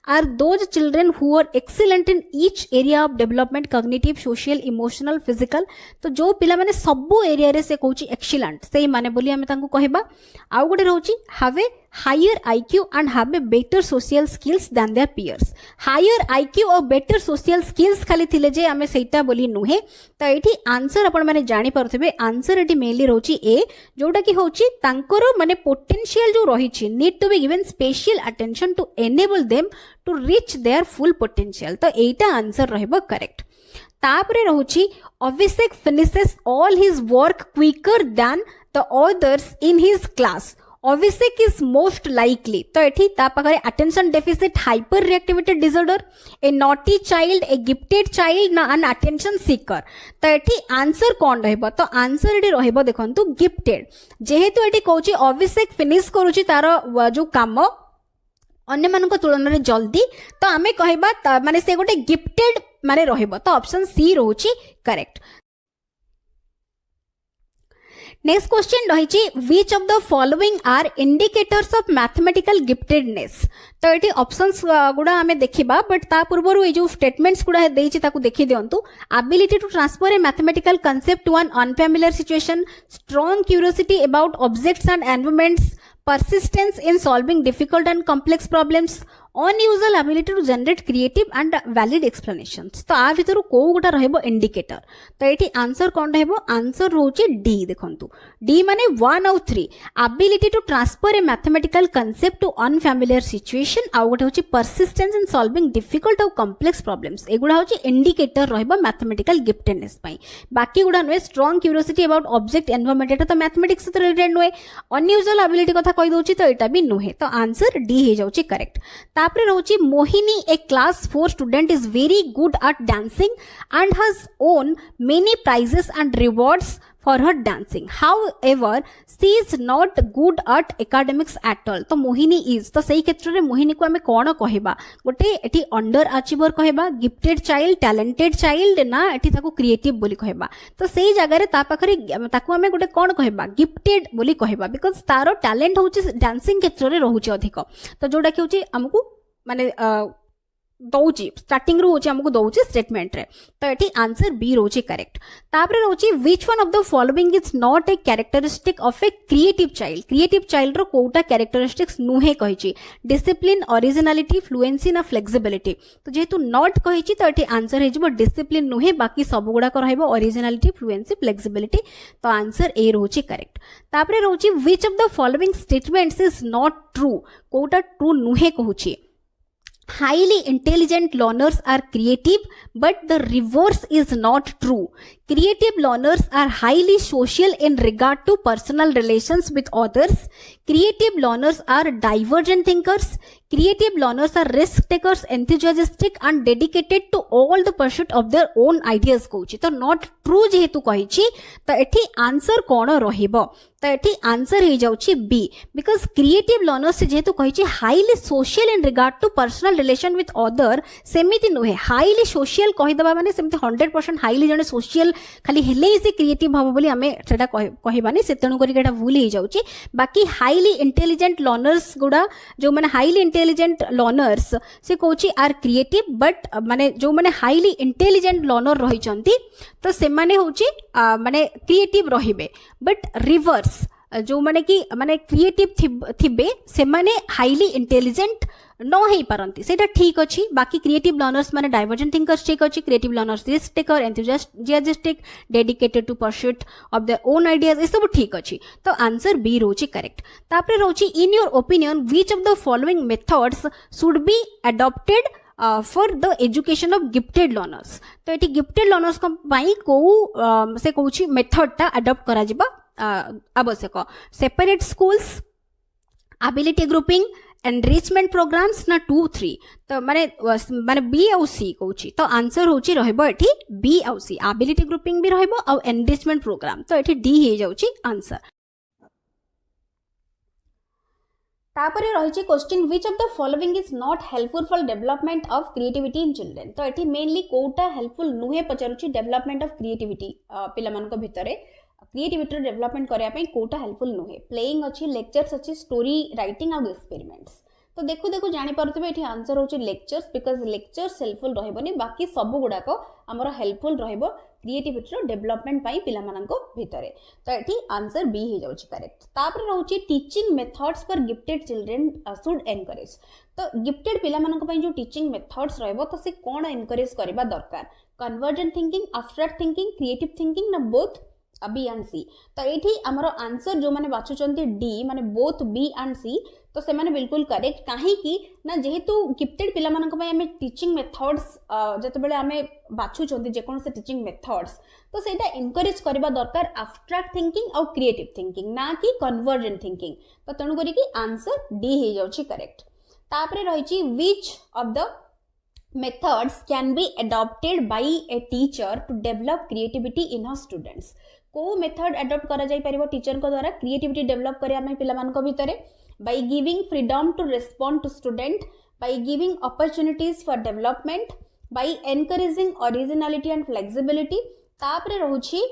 are those children who are excellent in each area of development cognitive social emotional physical तो जो पिला माने सबु एरिया रे से कहूची एक्सीलेंट सेही माने बोली हमें तांको कहबा आउ गोटे रहूची have a higher IQ and have a better social skills than their peers higher IQ और better social skills खाली थिले जे हमें सेटा बोली नुहे तो एठी आंसर आपण माने जानि पारुथिबे आंसर एठी मेनली रहूची ए जोटा कि होची तांकर माने पोटेंशियल जो रहिछि need to be given special attention to enable them to reach their full potential तो एटा आंसर रहबो करेक्ट तापरे रहूची Abhishek finishes all his work quicker than the others in his class Abhishek is most likely तो एठी ता पाखरे attention deficit hyper reactivity disorder a naughty child a gifted child ना एन अटेंशन सीकर तो एठी आंसर कोन रहबो तो आंसर एठी रहबो देखंतु गिफ्टेड जेहेतु एठी कहूची अभिषेक फिनिश करूची तार जो काम अन्य मानक तुलन रे जल्दी तो आमे कहबा माने से गोटे गिफ्टेड माने रहबो तो ऑप्शन सी रहूची करेक्ट नेक्स्ट क्वेश्चन रही which of the following are indicators of mathematical giftedness तो ये ऑप्शंस गुड़ा आम देखा बट ता पूर्व ये जो स्टेटमेंट्स गुड़ा देखी दिंतु ability to transfer a mathematical concept to an unfamiliar situation strong curiosity about objects and environments persistence in solving difficult and complex problems unusual ability to generate creative and valid explanations तो आ भितर को गोटा रहबो indicator तो एठी answer कोन रहबो answer होची डी देखंतु डी माने 1 और 3 ability to transfer a mathematical concept to unfamiliar situation आ गोटा होची persistence in solving difficult और complex problems एगुडा होची इंडिकेटर रहबो मैथमेटिकल गिफ्टेडनेस पई बाकी गुडा नय strong curiosity about object environment एटा तो मैथमेटिक्स से रिलेटेड नय unusual ability कथा कहि दोची तो एटा भी नुहे तो आंसर डी हे जाउची करेक्ट तापरे रहउची Mohini a class 4 student is very good at dancing and has won many prizes and rewards for her dancing however she is not good at academics at all तो मोहिनी इज तो सही क्षेत्र रे मोहिनी को हमें कोन कहबा गोटे एठी अंडर अचीवर कहबा गिफ्टेड चाइल्ड टैलेंटेड चाइल्ड ना एठी ताको क्रिएटिव बोली कहबा तो सही जगह रे ता पाखरे ताको हमें गोटे कोन कहबा गिफ्टेड बोली कहबा बिकॉज़ तारो टैलेंट होची डांसिंग क्षेत्र रे रहउची अधिक तो जोडा कि होची हमकु माने दौची स्टार्टिंग रू होची हमको दौची स्टेटमेंट रे तो एठी आंसर बी रोची करेक्ट तापरे रोची which one of the following is not a characteristic of a creative child रो कोटा कैरेक्टरिस्टिक्स नुहे कहिची डिसिप्लिन ओरिजिनलिटी फ्लुएंसी ना फ्लेक्सिबिलिटी तो जेहेतु नॉट कहिची तो एठी आंसर हे जबो डिसिप्लिन नुहे बाकी सब गुडा को रहबो ओरिजिनलिटी फ्लुएंसी फ्लेक्सिबिलिटी तो आंसर ए रोची करेक्ट तापरे रोची which of the following statements is not true कोटा ट्रू नुहे कहूची highly intelligent learners are creative but the reverse is not true creative learners are highly social in regard to personal relations with others creative learners are divergent thinkers creative learners are risk takers enthusiastic and dedicated to all the pursuit of their own ideas कहूची तो not true जेहेतु कहिची तो एठी answer कोन रहिबो तो एठी answer हे जाउची B because creative learners जेहेतु कहिची highly social in regard to personal relation with other सेमिति नुहे हाईली सोशल कहि दबा माने सेमिति 100% हाईली जने सोशल खाली हेले ही से क्रिएटिव हबो बोली हमें सेटा कहिबानी सेतणु करी एटा भूल हे जाउची बाकी हाईली इंटेलिजेंट लर्नर्स गुडा जो माने हाईली इंटेलिजेंट लर्नर्स से कहूची आर क्रिएटिव बट माने जो माने हाईली इंटेलिजेंट लर्नर रहिचंती तो से माने होची माने क्रिएटिव रहिबे बट रिवर्स जो माने कि माने क्रिएटिव थिबे से माने हाईली इंटेलिजेंट न हो पारती सेटा ठीक अच्छी बाकी क्रिएटिव लर्नर्स माने डाइवर्जेंट थिंकर्स ठीक अच्छी creative learners risk taker enthusiastic dedicated to pursuit of their own ideas ये सब ठीक अच्छी तो आंसर बी रोची करेक्ट तापरे रोची in your opinion which of the following methods should be adopted for the education of gifted learners तो ये गिफ्टेड लर्नर्स को से कौन मेथड टा अडॉप्ट करा जिबा आवश्यक separate schools ability grouping enrichment programmes ना 2-3 तो माने माने बी आउ सी कहूची तो आंसर होची रहइबो एठी बी आउ सी एबिलिटी ग्रुपिंग भी रहइबो आ एनरिचमेंट प्रोग्राम तो एठी डी हे जाउची आंसर तापरे रहिछि question which of the following is not helpful for development of creativity in children तो एठी मेनली कोटा हेल्पफुल नुहे पचारुछि डेवलपमेंट ऑफ क्रिएटिविटी पिला मानक भितरे क्रिएटिविटी डेवलपमेंट करिया पई कोटा हेल्पफुल नुहे प्लेइंग अच्छी लेक्चर्स अच्छी स्टोरी राइटिंग आउ एक्सपेरिमेंट्स तो देखु देखु जानि पारुथिबे एठी आंसर होछि लेक्चर्स बिकॉज लेक्चर्स हेल्पफुल रहबोनी बाकी सब गुडाको हमर हेल्पफुल रहबो क्रिएटिविटी डेवलपमेंट पई पिला माननको भितरे तो एठी आंसर बी हे जाउछि करेक्ट तापर रहउछि teaching methods for gifted children should encourage तो गिफ्टेड पिला मानक पई जो टीचिंग मेथड्स रहबो तो से कोन एनकरेज करबा दरकार convergent thinking abstract thinking creative thinking ना बोथ बी एंड सी तो ये आमर आंसर जो मैंने बाछुंट डी माने बोथ बी एंड सी तो से माने बिल्कुल करेक्ट कहीं ना जेहेतु गिफ्टेड पिला मानक पई हमें टीचिंग मेथड्स जते बेले हमें बाछुंट जेकोन से टीचिंग मेथड्स तो सेटा एनकरेज करबा दरकार एब्स्ट्रैक्ट थिंकिंग और क्रिएटिव थिंकिंग ना कि कन्वर्जेंट थिंकिंग तो तेणु करी कि आंसर डी हे जाउछि करेक्ट तापरे रहिछि which of the methods can be adopted by a teacher to develop creativity in her students को मेथड अडॉप्ट करा जाई परिबो टीचर को द्वारा क्रिएटिविटी डेवलप करिया में पिला मान को भितरे by giving freedom to respond to student by giving opportunities for development by encouraging originality and flexibility तापरे रहउछि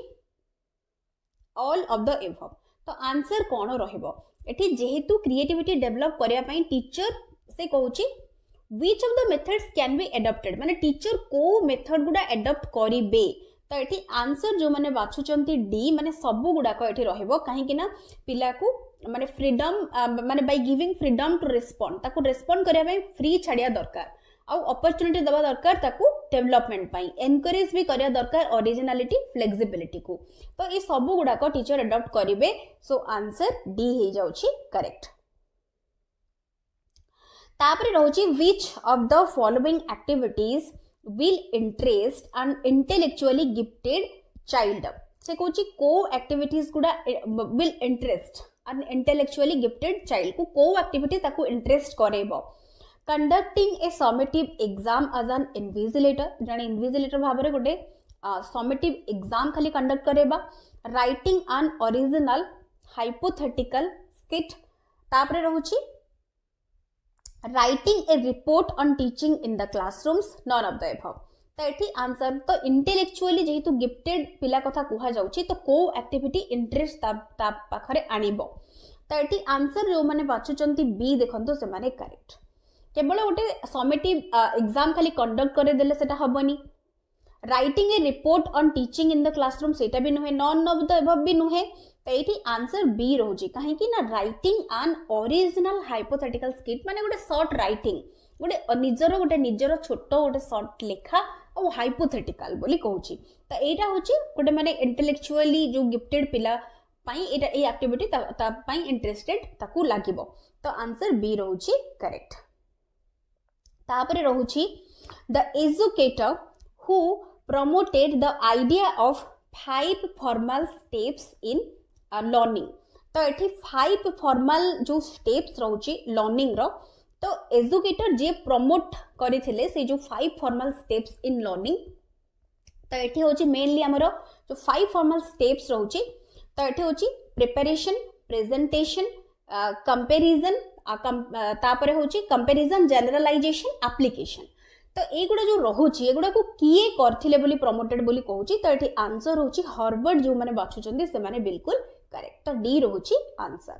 ऑल ऑफ द एबव तो आंसर कोन रहइबो एठी जेहेतु क्रिएटिविटी डेवलप करिया पई टीचर से कहउछि which of the methods can be adopted माने टीचर को मेथड गुडा एडॉप्ट करिबे तो एठी आंसर जो माने बाछुचंती डी माने सब गुडा को एठी रहइबो काहे कि ना पिला को माने फ्रीडम माने by giving freedom to respond ताको रिस्पोंड करिया पई फ्री छाडिया दरकार आ अपॉर्चुनिटी दबा दरकार ताको डेवलपमेंट पई एनकरेज भी करिया दरकार ओरिजिनलिटी फ्लेक्सिबिलिटी को तो ए सब गुडा को टीचर एडॉप्ट करिबे सो आंसर डी हे जाउची करेक्ट तापरे रहउछि which of the following activities will interest an intellectually gifted child से कहउछि को एक्टिविटीज गुडा will interest an intellectually gifted child को एक्टिविटी ताको इंटरेस्ट करेबो conducting a summative exam as an invigilator जने इन्विजिलेटर भाबरे गोटे समेटिव एग्जाम खाली कंडक्ट करेबा writing an original hypothetical skit तापरे रहउछि writing a report on teaching in the classrooms none of the above तो एठी आंसर तो इंटेलेक्चुअली जेहेतु गिफ्टेड पिला कथा कुहा जाउछि तो को एक्टिविटी इंटरेस्ट ता पाखरे आनिबो तो एठी आंसर जो माने बाछुचंती बी देखंतो से माने करेक्ट केवल गोटे समेटिव एग्जाम खाली कंडक्ट करे देले सेटा हबनी writing a report on teaching in the classroom सेटा भी नुहे नॉन ऑफ द अबव भी नुहे तो ये आंसर बी रोजी कहीं ना writing an original hypothetical skit माने गोटे शॉर्ट राइटिंग गोटे निजर छोट गोटे शॉर्ट लेखा और हाइपोथेटिकल बोली कहूची तो यहाँ हूँ गोटे माने इंटेलेक्चुअली जो गिफ्टेड पिला पाई एटा ए एक्टिविटी ता पाई इंटरेस्टेड ताकू लागिबो तो आंसर बी रोची करेक्ट तापरे रहूची the educator who promoted the idea of 5 formal steps in learning तो एठी 5 फॉर्मल जो स्टेप्स रहउची लर्निंग रो तो एजुकेटर जे प्रमोट करिथिले से जो 5 फॉर्मल स्टेप्स इन लर्निंग तो एठी होची मेनली हमरो जो 5 फॉर्मल स्टेप्स रहउची तो एठी होची प्रिपरेशन प्रेजेंटेशन कंपैरिजन तापरे होची कंपैरिजन जनरलाइजेशन एप्लीकेशन तो एगुड़ा जो रहुची एगुड़ा को किए करथिले बोली प्रमोटेड बोली कहूची तो एठी आंसर होची हार्वर्ड जो माने बाछुचंदी से माने बिल्कुल करेक्ट तो डी रहुची आंसर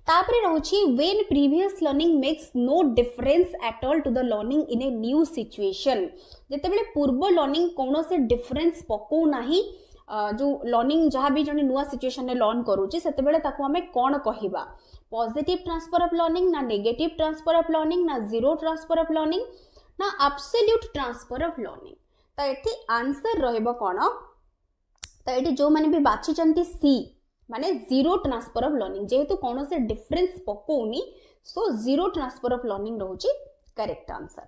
तापरे रहुची when previous learning makes no difference at all to the learning in a new situation जेते बेले पूर्व लर्निंग कोनो से डिफरेंस पको नाही जो लर्निंग जहाँ भी जन नुआ सिचुएशन में लर्न करूची सेते बेले ताकू हमें कौन कहिबा पॉजिटिव ट्रांसफर ऑफ लर्निंग ना नेगेटिव ट्रांसफर ऑफ लर्निंग ना जीरो ट्रांसफर ऑफ लर्निंग ना एब्सोल्यूट ट्रांसफर ऑफ लर्निंग तो एठी आंसर रहइबो कोन तो एठी जो माने भी बाछि चंती सी माने जीरो ट्रांसफर ऑफ लर्निंग जेहेतु कौन से डिफरेंस पकोनी so zero transfer of learning रहउची करेक्ट आंसर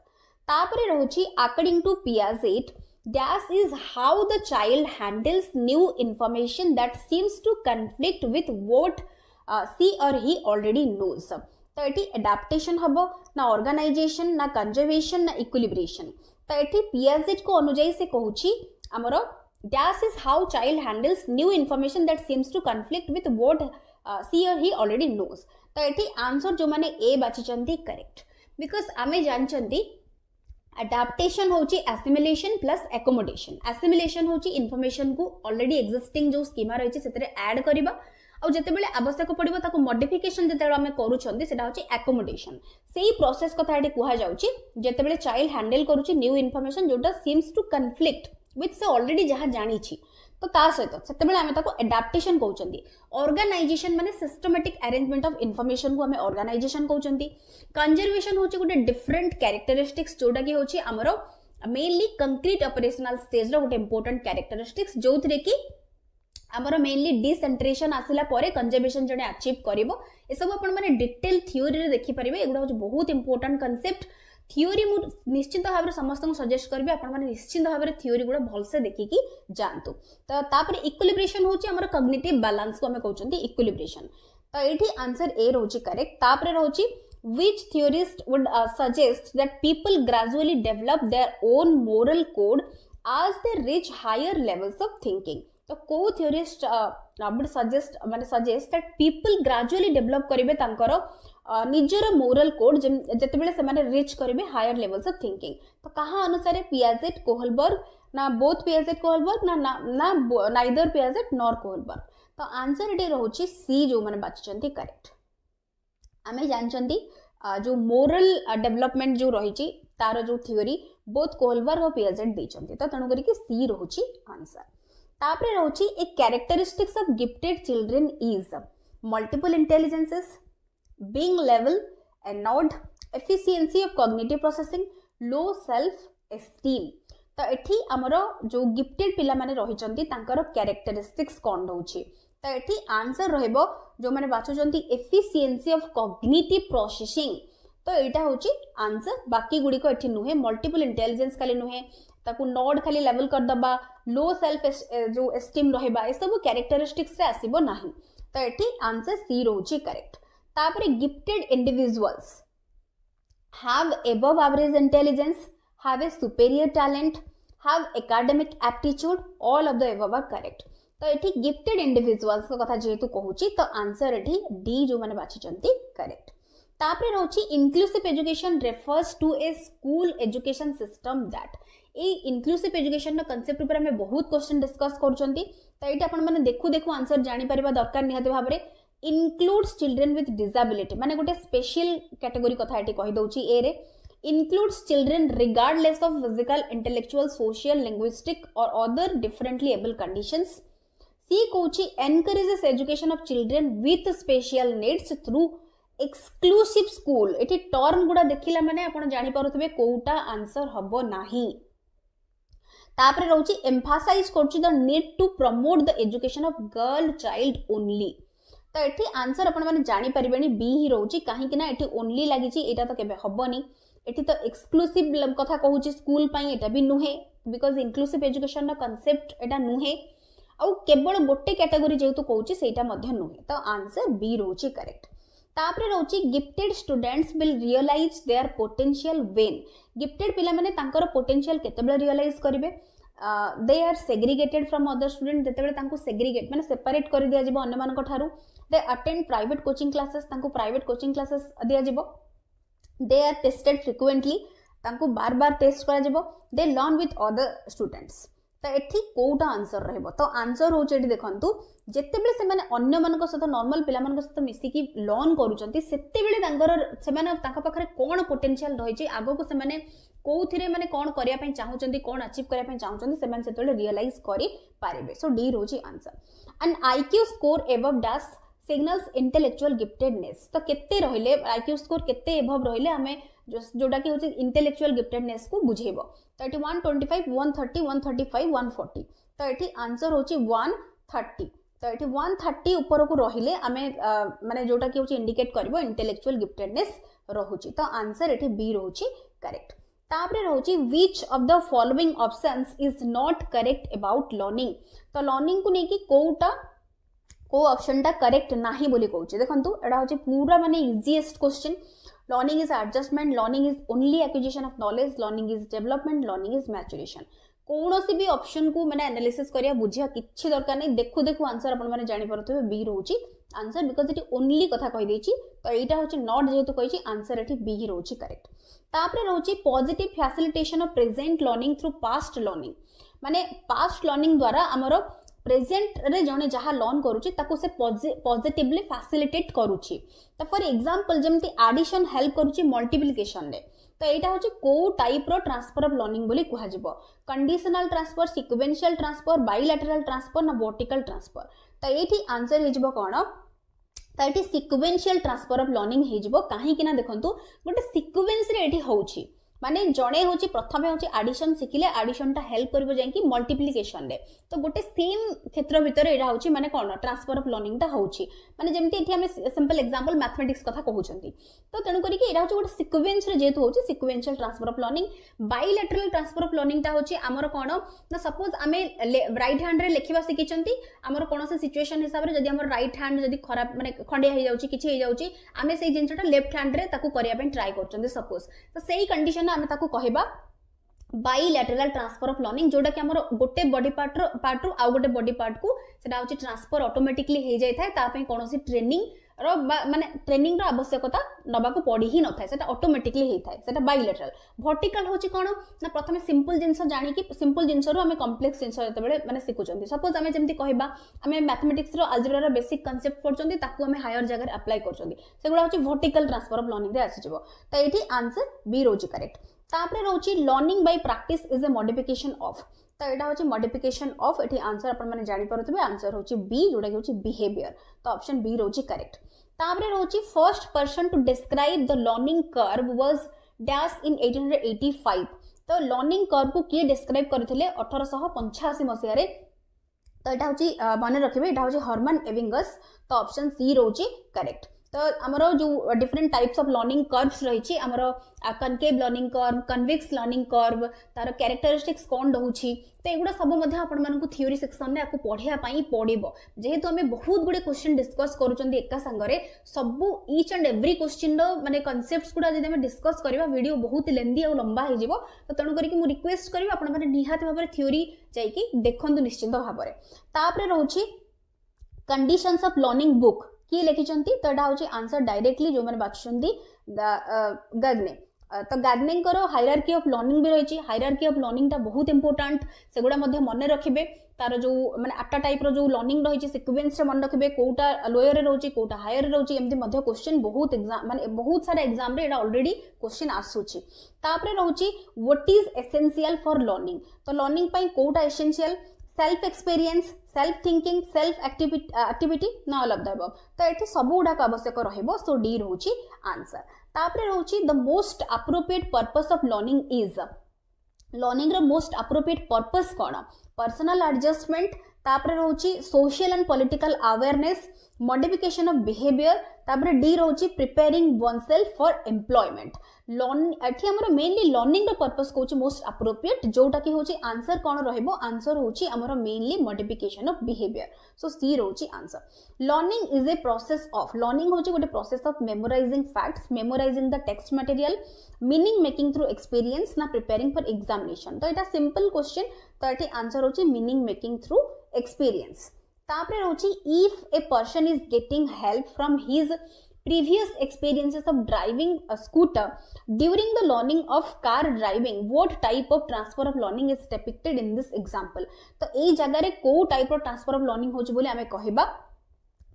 तापरे रहउची according to Piaget dash is how the child handles new information that seems to conflict with what she or he already knows तो एठी adaptation हबो ना organization ना conservation ना equilibration तो एठी पियाजेट को अनुଯାयी से कहूची हमरो dash is how child handles new information that seems to conflict with what she or he already knows तो एठी आंसर जो माने ए बाची चंती करेक्ट बिकॉज आमे जानचंती अडाप्टेशन होची एसिमिलेशन प्लस एकोमोडेशन एसिमिलेशन होची इनफॉरमेशन को ऑलरेडी एक्जिस्टिंग जो स्कीमा रही से ऐड करबा और जेतेबेले आवश्यक पड़िबो ताको मॉडिफिकेशन जेतेबेले हमें करूछंदी सेटा होची एकोमोडेशन सेही प्रोसेस कथा एठी कुहा जाउची जेतेबेले चाइल्ड हैंडल करूची न्यू इनफॉरमेशन जोटा सीम्स टू कन्फ्लिक्ट विथ से ऑलरेडी जहाँ जानी तो ता सहित सेतेबेले हमें ताको एडाप्टेशन कहउचंदी ऑर्गेनाइजेशन माने सिस्टमैटिक अरेंजमेंट ऑफ इनफॉरमेशन को हमें ऑर्गेनाइजेशन कहउचंदी कंजर्वेशन होची गोटे डिफरेंट कैरेक्टरिस्टिक्स जोटा कि होची हमरो मेनली कंक्रीट ऑपरेशनल स्टेज रो गोटे इंपोर्टेंट कैरेक्टरिस्टिक्स जोथरे कि हमरो मेनली डिसेंट्रेशन आसिला परे कंजर्वेशन जने अचीव करिवो ए सब अपन माने डिटेल थ्योरी रे देखि परिबे एगुडा होची बहुत इंपोर्टेंट कांसेप्ट थ्योरी मु निश्चित भाव समस्त सजेस्ट करबे आपण माने निश्चित भाव थ्योरी गुडा भल से देखिकी जानतु तो तापर इक्विलिब्रेशन होची हमर कॉग्निटिव बैलेंस को हमें कहउचंती इक्विलिब्रेशन तो एठी आंसर ए रहउची करेक्ट तापर रहउची which theorist would suggest that people gradually develop their own moral code as they reach higher levels of thinking तो को theorist would suggest that people gradually develop करिवे तांकर निजर मोरल कोड जते बेले से माने रीच करिवे हायर लेवल्स ऑफ थिंकिंग तो कहा अनुसार पियाजेट कोहलबर्ग ना बोथ पियाजेट कोहलबर्ग ना नाइदर पियाजेट नॉर कोहलबर्ग तो आंसर एटे रहउची सी जो माने बाचचंती करेक्ट आमे जानचंती जो मोरल डेवलपमेंट जो रही तार जो थ्योरी बोथ कोहलबर्ग और पियाजेट देचंती तो तणु करी कि सी रहउची आंसर तापरे रहउची एक characteristics of gifted children is multiple intelligences being level and not efficiency of cognitive processing low self esteem तो एठी हमरो जो गिफ्टेड पिला माने रही चंती तांकर कैरेक्टरिस्टिक्स कोन रहउची तो एठी आंसर रहइबो जो माने बाचुचंती एफिशिएंसी ऑफ कॉग्निटिव प्रोसेसिंग तो एटा होची आंसर बाकी गुडी को एठी नुहे मल्टीपल इंटेलिजेंस खाली नुहे ताकू नोड खाली लेवल कर दबा लो सेल्फ जो एस्टीम रहइबा ए सब कैरेक्टरिस्टिक्स रे आसीबो नाही तो एठी आंसर सी रहउची करेक्ट तापरे gifted individuals have above average intelligence, have a superior talent, have academic aptitude, all of the above are correct. तो एठी गिफ्टेड इंडिविजुअल्स को कथा जेतु कहूची तो आंसर एठी डी जो माने बाछि चंती करेक्ट तापरे रहउची inclusive education refers to a school education system that ए इंक्लूसिव एजुकेशन नो कांसेप्ट ऊपर हमें बहुत क्वेश्चन डिस्कस करचंती तो एठी आपण माने देखु आंसर जानि परिबा दरकार निहाते भाबरे includes children with disability माने गोटे स्पेशल कैटेगरी कथा एटी कहि दउची ए रे includes children regardless of physical intellectual social linguistic or other differently able conditions C कहूची encourages education of children with special needs through exclusive school एटी term गुडा देखिला माने आपण जानि पारुथबे कोउटा आंसर हबो नाही तापरे रहउची emphasize करची the need to promote the education of girl child only तो एठी आंसर आपण माने जानि परिबेनी बी ही रहउची काहे कि ना एठी ओनली लागिची एटा तो केबे हबनी एठी तो एक्सक्लूसिव कथा कहूची स्कूल पई एटा भी नुहे बिकॉज इंक्लूसिव एजुकेशन नो कांसेप्ट एटा नुहे आ केवल गोटे कैटेगरी जेतु कहूची सेटा मध्य नुहे तो आंसर बी रहउची करेक्ट तापरे रहउची gifted students will realize their potential when gifted पिला माने तांकर पोटेंशियल केतेबेले रियलाइज करिवे they are segregated from other student जेतेबेले तांको सेग्रीगेट माने सेपरेट कर दिया जिवो अन्य मानक ठारू they attend private coaching classes तांको private coaching classes दिया जिवो they are tested frequently तांको बार बार टेस्ट करा जिवो they learn with other students तो एठी कोटा आंसर रहबो तो आंसर होचे एठी देखंतु जेते बेले से माने अन्य मानक सहित नॉर्मल पिला मानक सहित मिसी की लर्न करूचंती सेते बेले तांकर से माने तांका पाखरे कोन पोटेंशियल रहिछि आगो को से माने कोउथिरे माने कोन करिया पई चाहुचंती कोन अचीव करिया पई चाहुचंती से माने सेते बेले रियलाइज करि पारिबे सो डी रोची answer and IQ score above dash signals intellectual giftedness तो केते रहिले आईक्यू स्कोर केते एबव रहिले हमें जोटा कि होची इंटेलेक्चुअल गिफ्टेडनेस को बुझेबो तो एटी 125 130 135 140 तो एटी आंसर होची 130 तो एटी 130 ऊपर को रहिले हमें माने जोटा कि होची इंडिकेट करबो इंटेलेक्चुअल गिफ्टेडनेस रहुची तो आंसर एटी बी रहुची करेक्ट तापरे रहुची which of the following options is not correct about learning तो लर्निंग को नेकी कोटा को ऑप्शन टा करेक्ट नाही बोली कहूची देखंतु एडा होची पूरा माने easiest question learning is adjustment learning is only acquisition of knowledge learning is development learning is maturation कौनसी भी ऑप्शन को मैंने एनालिसिस करिया बुझिया किछि दरकार नहीं देखु देखु आंसर अपन माने जानि परथबे बी रहउची आंसर बिकॉज इट ओनली कथा कहि देछि तो एटा होची नॉट जेहेतु कहिछि आंसर एठी बी ही रहउची करेक्ट तापरे रहउची positive facilitation of present learning through past learning माने पास्ट लर्निंग द्वारा हमरो प्रेजेंट रे जने जहा लर्न करूची ताको से पॉजिटिवली फैसिलिटेट करूची तो फॉर एग्जांपल जेमति एडिशन हेल्प करूची मल्टीप्लिकेशन रे तो एटा होची को टाइप रो ट्रांसफर ऑफ लर्निंग बोली कुहा जिवो conditional transfer sequential transfer bilateral transfer ना वर्टिकल ट्रांसफर तो एठी आंसर हे जिवो कोन तो एठी सीक्वेंशियल ट्रांसफर ऑफ लर्निंग हे जिवो काहे कि ना देखंतु गोटे सीक्वेंस रे एठी होउची माने जणे होची प्रथमे होची एडिशन सिखिले एडिशन टा हेल्प करबो जाय कि मल्टीप्लिकेशन रे तो गोटे सेम क्षेत्र भीतर एरा होची माने कोन ट्रांसफर ऑफ लर्निंग टा होची माने जेमति एठी हमें सिंपल एग्जांपल मैथमेटिक्स कथा कहउचंती तो तणु करी कि एरा होची गोटे सीक्वेंस रे जेतु होची sequential transfer of learning bilateral transfer of learning टा होची हमर कोन ना सपोज हमें राइट हैंड रे लेखिबा सिखिचंती हमर कोनोसे सिचुएशन हिसाब रे जदी हमर राइट हैंड जदी खराब माने खंडिया हे जाउची किछि हे जाउची हमें सेही जिंसटा लेफ्ट हैंड रे ताकू करिया पे ट्राई करचंती सपोज तो सेही कंडीशन आमे ताकू कहबा बायलैटरल ट्रांसफर ऑफ लर्निंग जोटा कि हमर गोटे बॉडी पार्ट रु आ गोटे बॉडी पार्ट को सेटा होची ट्रांसफर ऑटोमेटिकली हे जाय थाय ता पे कोनोसी ट्रेनिंग रो माने ट्रेनिंग रो आवश्यकता नबा को पड़ी ही न थाय सेटा ऑटोमेटिकली हे थाय सेटा बायलैटरल वर्टिकल होची कोन ना प्रथमे सिंपल जिंस जानि कि सिंपल जिंस रो हमें कॉम्प्लेक्स जिंस जते बेले माने सिखुचंती सपोज हमें जेमति कहबा हमें मैथमेटिक्स रो अलजेब्रा रो बेसिक कांसेप्ट पढचंती ताकू हमें हायर जगह अप्लाई करचंती सेगुडा होची वर्टिकल ट्रांसफर ऑफ लर्निंग रे आसी जिवो तो एठी आंसर बी रोची करेक्ट तापरे रोची learning by practice is a modification of तो एटा होची मॉडिफिकेशन ऑफ एठी आंसर अपन माने जानि परथबे आंसर होची बी जोटा कि होची बिहेवियर तो ऑप्शन बी रोची करेक्ट तापरे रोची first person to describe the learning curve was dash in 1885 तो लर्निंग कर्व को के डिस्क्राइब करथिले 1885 मसिया रे तो एटा होची माने रखिबे एटा होची हर्मन एविंगस तो ऑप्शन सी रोची करेक्ट तो हमरो जो different types of learning curves रहिछि हमरो concave learning curve convex learning curve तार कैरेक्टरिस्टिक्स कोन रहउछि तो एगुडा सब मध्ये आपण मानकु थ्योरी सेक्शन रे आकु पढिया पई पडिबो जेहेतु हमें बहुत गुडे क्वेश्चन डिस्कस करूचंदी एका संगरे सब ईच एंड एवरी क्वेश्चन रो माने कांसेप्ट्स गुडा जदि हमें डिस्कस करबा वीडियो बहुत लेंदी और लंबा हे जिवो तो तणु करी कि मु रिक्वेस्ट करबी आपण माने निहात भाबरे थ्योरी जाई कि देखंतु निश्चित भाबरे तापरे रहउछि कंडीशंस ऑफ लर्निंग बुक किए लिखिचंती तो एटा होची आंसर डायरेक्टली जो माने बाछुंदी गाग्ने तो गाग्ने करो हायरार्की ऑफ लर्निंग भी रहिची हायरार्की ऑफ लर्निंग ता बहुत इंपोर्टेंट सेगुडा मध्ये मने रखिबे तार जो माने आठटा टाइप रो जो लर्निंग रहिची सीक्वेंस रे मन रखिबे कोटा लोअर रे रहउची कोटा हायर रे रहउची एमती मध्ये क्वेश्चन बहुत एग्जाम माने बहुत सारा एग्जाम रे एटा ऑलरेडी क्वेश्चन आसुची तापरे रहउची what is essential for learning तो लर्निंग पई कोटा essential self experience self thinking self activity न ऑल ऑफ द अबव तो एठी सब गुडा आवश्यक रहइबो सो डी रहउची आंसर तापरे रहउची the most appropriate purpose of learning is learning रो मोस्ट एप्रोप्रिएट पर्पस कोन पर्सनल एडजस्टमेंट तापरे रहउची social and political awareness modification of behaviour तापरे डी रहउची प्रिपेयरिंग वनसेल्फ फॉर एम्प्लॉयमेंट एठी हमर मेनली लर्निंग रो पर्पस कोची मोस्ट एप्रोप्रिएट जोटा कि होची आंसर कोन रहइबो आंसर होची हमर mainly modification of behaviour so C रहउची answer learning is a process of learning होची गोटे process of memorising facts memorising the text material meaning making through experience ना प्रिपेयरिंग फॉर एग्जामिनेशन तो एटा सिंपल क्वेश्चन तो एठी आंसर होची meaning making through experience तापरे होची if a person is getting help from his previous experiences of driving a scooter during the learning of car driving, what type of transfer of learning is depicted in this example? तो एई जगह रे को type रो transfer of learning होची बोली हमें कहबा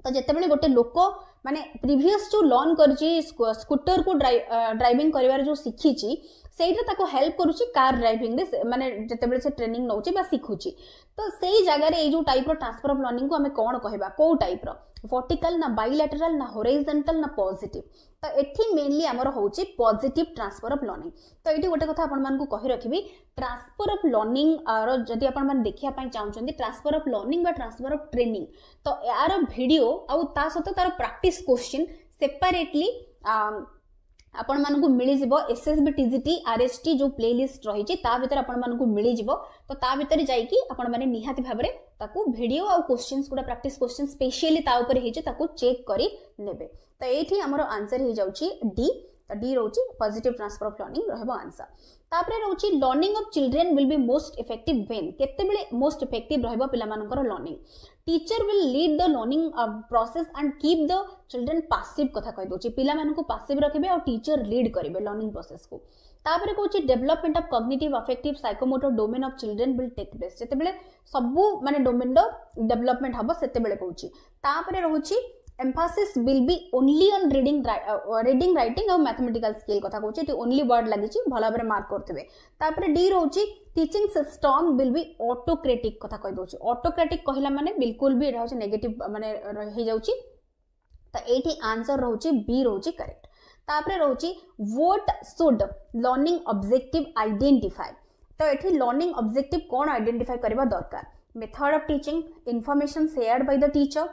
तो जेतेबेले गोटे लोक माने प्रीवियस जो लर्न करची स्कूटर को ड्राइविंग करिवार जो शिखिची सेटा ताको हेल्प करूची कार ड्राइविंग रे माने जेतेबेले से ट्रेनिंग नउची बा शिखुची तो सेही जगह रे ए जो टाइप रो ट्रांसफर ऑफ लर्निंग को हमें कोन कहबा को टाइप रो वर्टिकल ना बाइलैटरल ना हॉरिजॉन्टल ना पॉजिटिव तो एठी मेनली हमर होची पॉजिटिव ट्रांसफर ऑफ लर्निंग तो एठी गोटे कथा आपण मान को कहि रखिबी ट्रांसफर ऑफ लर्निंग रो जदी आपण मान देखिया पई चाहउछंती ट्रांसफर ऑफ लर्निंग बा ट्रांसफर ऑफ ट्रेनिंग तो यार वीडियो आउ ता सतो तार प्रैक्टिस क्वेश्चन सेपरेटली आपण मान को मिली जिवो एसएसबी टीजीटी आरएसटी जो प्लेलिस्ट रही छि ता भीतर आपण मान को मिली जिवो तो ता भीतर जाई कि आपण माने निहाती भाबरे ताकू वीडियो आ क्वेश्चंस गुडा प्रैक्टिस क्वेश्चन स्पेशली ता ऊपर हे छि ताकू चेक करी नेबे तो एठी हमरो आंसर हे जाउछि डी तो डी रहउछि पॉजिटिव ट्रांसफर ऑफ लर्निंग रहबो आंसर तापरे रहउछि learning of children will be most effective when केते बेले मोस्ट इफेक्टिव रहबो पिला मानकर learning teacher will lead the learning process and keep the children passive कथा कहि दोछि पिला मानको पैसिव रखिबे और टीचर लीड करिवे लर्निंग प्रोसेस को तापरे कहउछि development of cognitive affective psychomotor domain of children will take place जेते बेले सबु माने डोमेन रो डेवलपमेंट हबो सेते बेले कहउछि तापरे रहउछि emphasis will be only on reading writing और mathematical skill कथा कहउछि टी ओनली वर्ड लागिछि भला बरे मार्क करथिबे तापरे डी रहउछि teaching system will be autocratic कथा कहि दोछि ऑटोक्रेटिक कहिला माने बिल्कुल भी रहउछि नेगेटिव माने रहि जाउछि त एठी आंसर रहउछि बी रहउछि करेक्ट तापरे रहउछि what should learning objective identify तो एठी लर्निंग ऑब्जेक्टिव कोन आइडेंटिफाई करबा दरकार method of teaching information shared by the teacher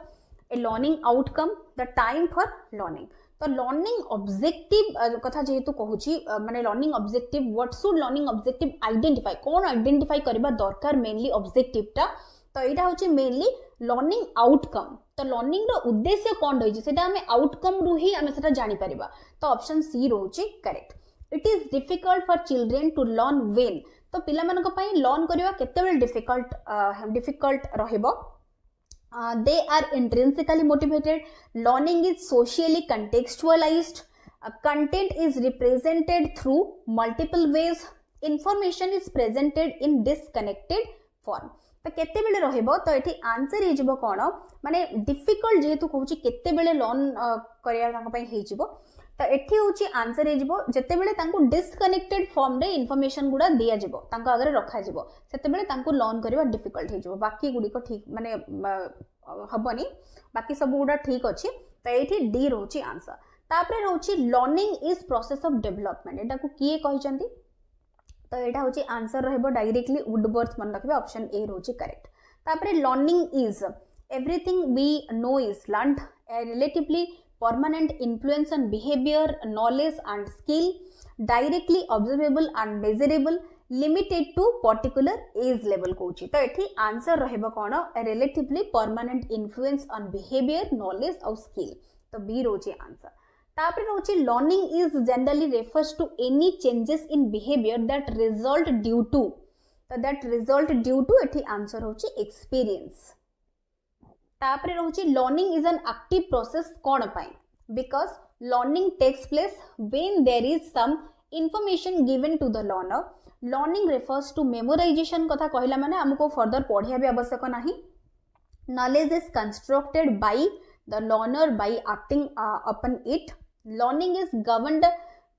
a learning outcome the time for learning तो लर्निंग ऑब्जेक्टिव कथा जेहेतु कहूची माने learning objective what should learning objective identify कोन आइडेंटिफाई करबा दरकार मेनली ऑब्जेक्टिव टा तो एटा होची मेनली लर्निंग आउटकम तो लर्निंग रो उद्देश्य कोन रहिछि सेटा हमें आउटकम रु ही हमें सेटा जानि परिबा तो ऑप्शन सी रहउची correct it is difficult for children to learn when तो पिला मानक पई लर्न करबा केतेबेल डिफिकल्ट रहइबो they are intrinsically motivated learning is socially contextualized content is represented through multiple ways information is presented in disconnected form तो केते बेले रहइबो तो एठी आंसर हे जिवो कोन माने डिफिकल्ट जेतु कहूची केते बेले लर्न करिया तांको पई हे जिवो तो एठी होची आंसर हे जिवो जते बेले तांको डिस्कनेक्टेड फॉर्म रे इंफॉर्मेशन गुडा दिया जिवो तांको आगरे रखा जिवो सेते बेले तांको लर्न करबा डिफिकल्ट हे जिवो बाकी गुडी को ठीक माने हबनी बाकी सब गुडा ठीक अछि तो एठी डी रहउची आंसर तापरे रहउची learning is process of development एटा को किए कहिसंती तो एटा होची आंसर रहबो डायरेक्टली वुडवर्थ मन रखबे ऑप्शन ए रहउची करेक्ट तापरे learning is everything we know is learned a relatively permanent influence on behavior knowledge and skill directly observable and measurable limited to particular age level कहउची तो एठी answer रहबो कोन relatively permanent influence on behavior knowledge और skill तो B रोची answer तापरे रोची learning is generally refers to any changes in behavior that result due to तो that result due to एठी answer होची experience तापरे रहउची learning is an active process कोन पाई because learning takes place when there is some information given to the learner learning refers to memorization कथा कहला माने हमको फर्दर पढिया भी आवश्यक नाही knowledge is constructed by the learner by acting upon it learning is governed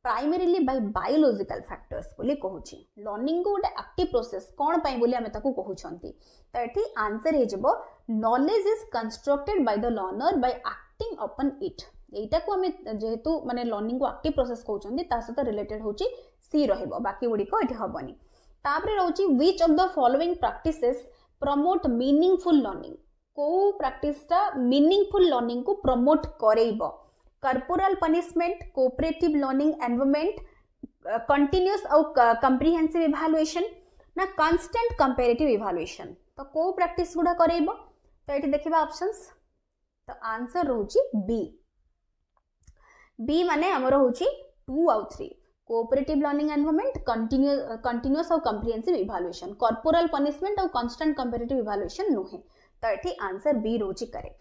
primarily by biological factors बोली कहूची लर्निंग को गोटे एक्टिव प्रोसेस कोन पाई बोली हमें ताकू कहउछंती तो एठी आंसर हे जबो knowledge is constructed by the learner by acting upon it एटा को हमें जेहेतु माने लर्निंग को एक्टिव प्रोसेस कहउछंती ता सहित रिलेटेड होची सी रहइबो बाकी गुडी को एठी हबनी तापरे रहउची which of the following practices promote meaningful learning को प्रैक्टिसटा मीनिंगफुल लर्निंग को प्रमोट करेइबो corporal punishment cooperative learning environment continuous और comprehensive evaluation ना constant comparative evaluation तो को practice गुडा करेइबो तो एठी देखिबा ऑप्शंस तो आंसर रहउची बी माने हमर होची 2 और 3 cooperative learning environment continuous और comprehensive evaluation corporal punishment और constant comparative evaluation नुहे तो एठी आंसर बी रहउची करेक्ट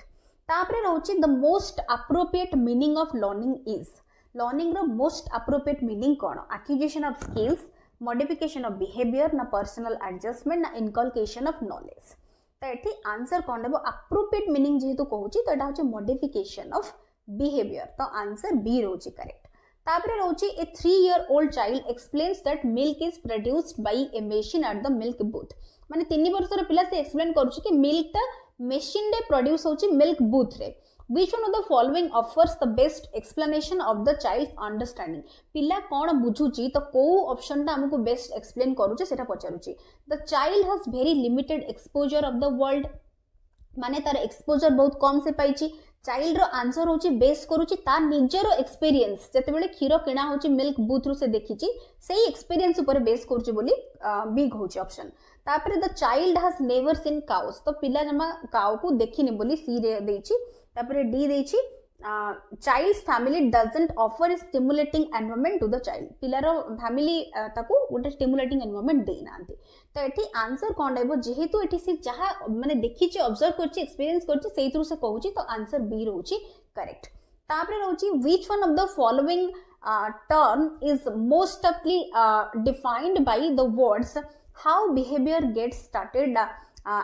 तापरे रहउची the most appropriate meaning of learning is learning रो मोस्ट अप्रोप्रिएट मीनिंग कोन acquisition of skills modification of behaviour ना पर्सनल एडजस्टमेंट ना इनकलकेशन ऑफ नॉलेज तो एठी आंसर कोन देबो अप्रोप्रिएट मीनिंग जेहेतु कहूची तो एटा होची मॉडिफिकेशन ऑफ बिहेवियर तो आंसर बी रहउची करेक्ट तापरे रहउची ए 3-year-old child explains that milk is produced by a machine at the milk booth माने 3 वर्षर पिला से एक्सप्लेन करूची कि मिल्क टा मशीन रे प्रोड्यूस होची मिल्क बूथ रे which one of the following offers the best explanation of the child's understanding पिला कोन बुझुची तो को ऑप्शन टा हमको बेस्ट एक्सप्लेन करूची सेटा पचारुची the child has very limited exposure of the world माने तार एक्सपोजर बहुत कम से पाइची चाइल्ड रो आंसर होची बेस करूची ता निजरो एक्सपीरियंस जते बेले खीरो किना होची मिल्क बूथ रु से देखिची सेही एक्सपीरियंस ऊपर बेस करूची बोली बी होची ऑप्शन तापरे the child has never seen cows तो पिला जमा काउ को देखिनी बोली सी रे देची तापरे D देची child's family doesn't offer a stimulating environment to the child पिलारो फैमिली ताको गोटे stimulating environment दे नांती तो एठी आंसर कोन रहबो जेहेतु एठी से जहा माने देखि छि ऑब्जर्व करछि एक्सपीरियंस करछि सेही थ्रू से कहूछि तो आंसर बी रहउछि करेक्ट तापरे रहउछि which one of the following term is most aptly defined by the words how behavior gets started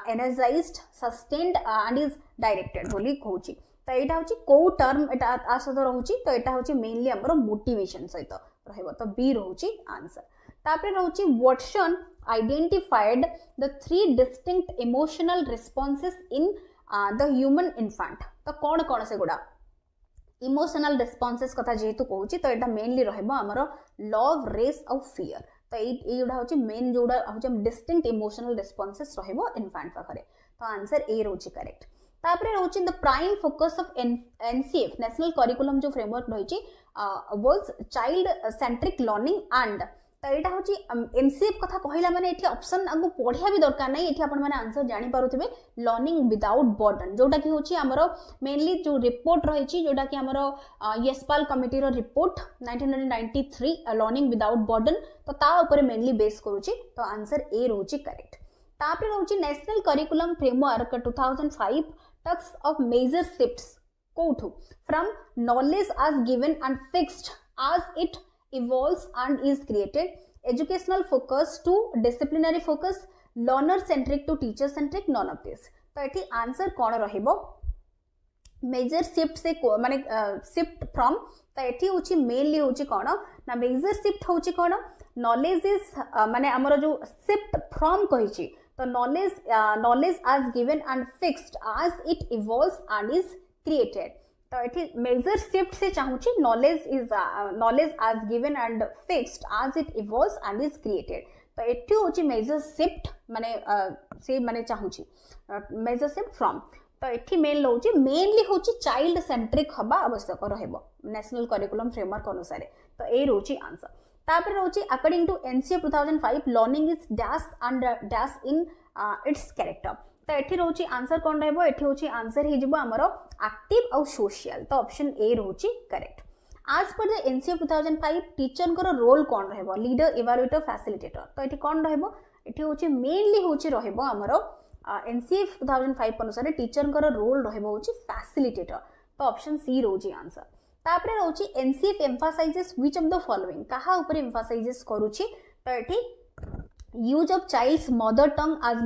energized sustained and is directed बोली कहूछि तो एटा होची को टर्म एटा आसद रहउची तो एटा होची मेनली हमरो मोटिवेशन सहित रहइबो तो बी रहउची आंसर तापरे रहउची Watson identified the 3 distinct emotional responses in the human infant तो कोन कोन से गुडा इमोशनल रिस्पांसेस कथा जेहेतु कहउची तो एटा मेनली रहइबो हमरो लव रेस और फियर तो एटा होची मेन जोडा होची डिस्टिंक्ट इमोशनल रिस्पांसेस रहइबो इन्फेंट पाखरे तो आंसर ए रहउची करेक्ट तापरे रहउची the prime focus of NCF national curriculum जो फ्रेमवर्क रहिची was child centric learning and तो एटा होची एनसीएफ कथा कहिला माने एठी ऑप्शन आगु पढिया भी दरकार नै एठी आपण माने आंसर जानि पारुथिबे लर्निंग विदाउट बर्डन जोटा कि होची हमरो मेनली जो रिपोर्ट रहिची जोटा कि हमरो यशपाल कमिटी रो रिपोर्ट 1993 लर्निंग विदाउट बर्डन तो ता ऊपर मेनली बेस करूची तो आंसर ए रहउची करेक्ट तापरे रहउची national curriculum framework 2005 talks of major shifts कोठु from knowledge as given and fixed as it evolves and is created educational focus to disciplinary focus learner centric to teacher centric none of this तो एठी answer कोन रहिबो major shift से माने shift from तो एठी होची mainly होची कोन ना मेजर शिफ्ट होची कोन नॉलेज इज माने हमरो जो शिफ्ट फ्रॉम कहिची तो knowledge as given and fixed as it evolves and is created तो एठी मेजर शिफ्ट से चाहूची knowledge as given and fixed as it evolves and is created तो एठी होची मेजर शिफ्ट माने से माने चाहूची मेजर शिफ्ट फ्रॉम तो एठी मेन लउची मेनली होची चाइल्ड सेंट्रिक हबा आवश्यक रहइबो नेशनल करिकुलम फ्रेमवर्क अनुसार तो ए रहउची आंसर तापर रहउची according to NCF 2005 learning is dash and dash in its character तो एठी रहउची आंसर कोन रहइबो एठी होची आंसर हे जिवो हमरो एक्टिव और सोशल तो ऑप्शन ए रहउची करेक्ट आज पर द एनसीएफ 2005 टीचर को रोल कोन रहइबो लीडर इवैल्यूएटर फैसिलिटेटर तो एठी कोन रहइबो एठी होची मेनली होची रहइबो हमरो एनसीएफ 2005 अनुसार टीचर को रोल रहइबो होची फैसिलिटेटर तो ऑप्शन सी रहउची आंसर तापरे रहउची NCF emphasizes which of the following कहा ऊपर एम्फसाइजेस करूची तो एठी use of child's mother tongue as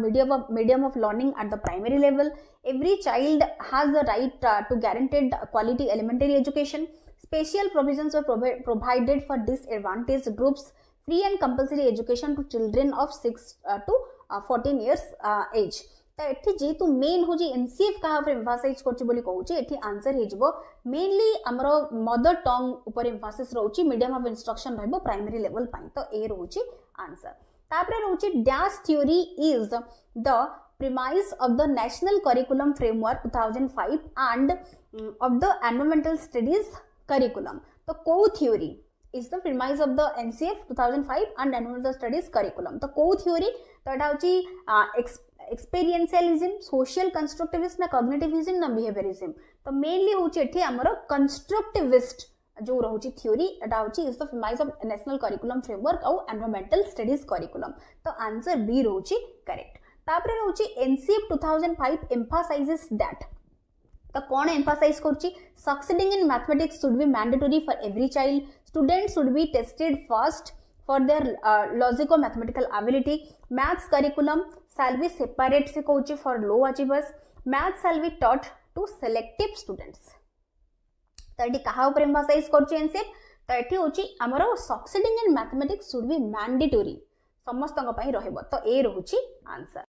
medium of learning at the primary level every child has the right to guaranteed quality elementary education special provisions were provided for disadvantaged groups free and compulsory education to children of 6 to 14 years age तो एठी जेतु main हो जी NCF कहा ऊपर emphasise करछि बोली कहूची एठी answer हे जिवो मेनली हमरो मदर टंग ऊपर एम्फसाइज रहउची मीडियम ऑफ इंस्ट्रक्शन रहबो प्राइमरी लेवल पई तो ए रहउची आंसर तापरे रहउची dash theory is the premise of the national curriculum framework 2005 and of the environmental studies curriculum तो को theory is the premise of the NCF 2005 and environmental studies curriculum तो को theory तो एटा होची एक्सपेरिएंशियलिज्म सोशल कंस्ट्रक्टिविस्ट ना cognitivism ना behaviourism तो मेनली होची एठी हमरो कंस्ट्रक्टिविस्ट जो रहउची थ्योरी एटा होची is the premise of national curriculum framework और एनवायरमेंटल स्टडीज करिकुलम तो आंसर बी रहउची करेक्ट तापरे रहउची एनसीएफ 2005 emphasizes that तो कौन एम्फासाइज करुच्ची succeeding in mathematics should be mandatory for every child student should be tested first for their logico mathematical ability maths curriculum shall be separate से कहूँ for low achievers maths shall be taught to selective students तो ये क्या emphasise करुच्ची NCF तो ये हूँ आमर succeeding in mathematics should be mandatory समस्त रहिबो तो ए रहूची आंसर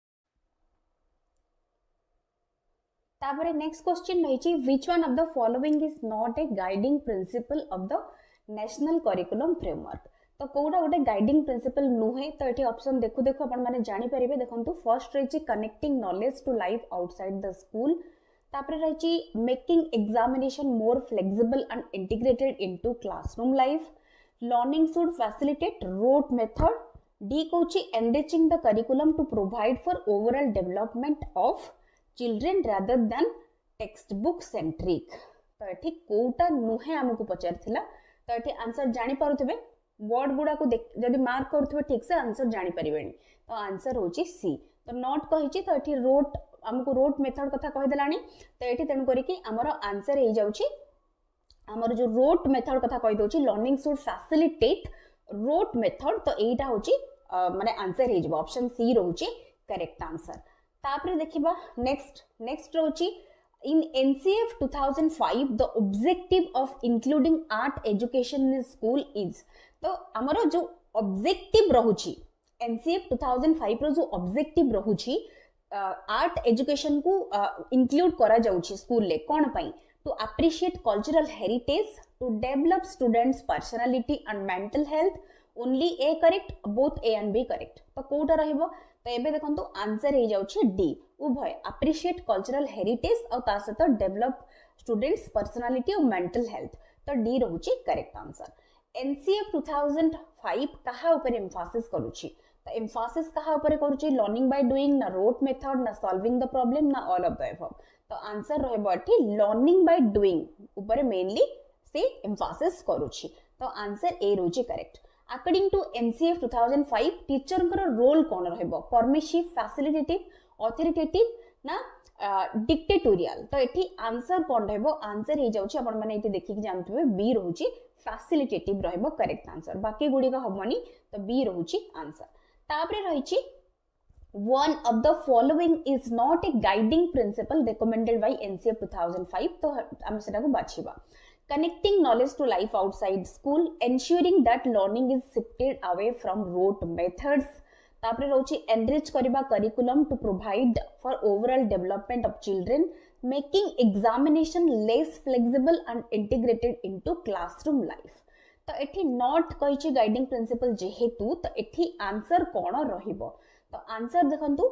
तापरे नेक्स्ट क्वेश्चन रही which one of the following is not a guiding principle of the national curriculum framework तो कोडा गोटे गाइडिंग प्रिंसिपल नुहे तो ये ऑप्शन देखु देखु आपण माने जानि परिबे देखंतु फर्स्ट रही connecting knowledge to life outside the school तापरे रही making examination more flexible and integrated into classroom life learning should facilitate rote method D कहूँ enriching the curriculum to provide for overall development of children rather than text book centric तो ये कोटा नुहे आमको पचार तो ये answer जानी पारुथिबे word गुड़ा को जदि मार्क करुथिबे ठीक से आंसर जानी परिबेनी तो आंसर होची सी तो नॉट कहिची तो ये रोट आमको रोट मेथड कथा कहि देलानी तो ये तेणु करिकी हमर आंसर हो जाउची हमर जो रोट मेथड कथा कहि दोची learning should facilitate rote method तो एटा होची माने आंसर हे जबो ऑप्शन सी रहउची करेक्ट आंसर तापरे देखिबा नेक्स्ट रहउची in NCF 2005 the objective of including art education in school is तो हमरो जो ऑब्जेक्टिव रहउची NCF 2005 रो जो ऑब्जेक्टिव रहउची आर्ट एजुकेशन को इंक्लूड करा जाउची स्कूल ले कोन पई to appreciate cultural heritage to develop students personality and mental health only A correct both A and B correct तो कोटा रहइबो तो एबे देखंतु आंसर हे जाउची डी उभय appreciate cultural heritage और ता सहित develop students personality और mental health तो डी रहउची करेक्ट आंसर NCF 2005 कहा ऊपर एम्फासिस करूची तो एम्फासिस कहा ऊपर करूची लर्निंग बाय डूइंग ना रोट मेथड ना सॉल्विंग द प्रॉब्लम ना ऑल ऑफ द अबव तो आंसर रहबो एठी लर्निंग बाय डूइंग ऊपर मेनली से एम्फासिस करूची तो आंसर ए रहउची correct according to NCF 2005 teacher role कौन रहिबो परमिसिव फैसिलिटेटिव ऑथोरिटेटिव ना डिक्टेटोरियल तो एठी आंसर कौन रहिबो आंसर हे जाउची आपण माने एठी देखि जानथिबे बी रहउची फैसिलिटेटिव रहिबो करेक्ट आंसर बाकी गुडी का हबनी तो बी रहउची आंसर तापरे रहिची one of the following is not a guiding principle recommended by NCF 2005 तो हम सेटा को बाछिबा connecting knowledge to life outside school ensuring that learning is shifted away from rote methods तापरे रहउची enrich करिबा curriculum to provide for overall development of children making examination less flexible and integrated into classroom life तो एठी not कहिची guiding principal जेहेतु तो एठी answer कोन रहिबो तो answer देखंतु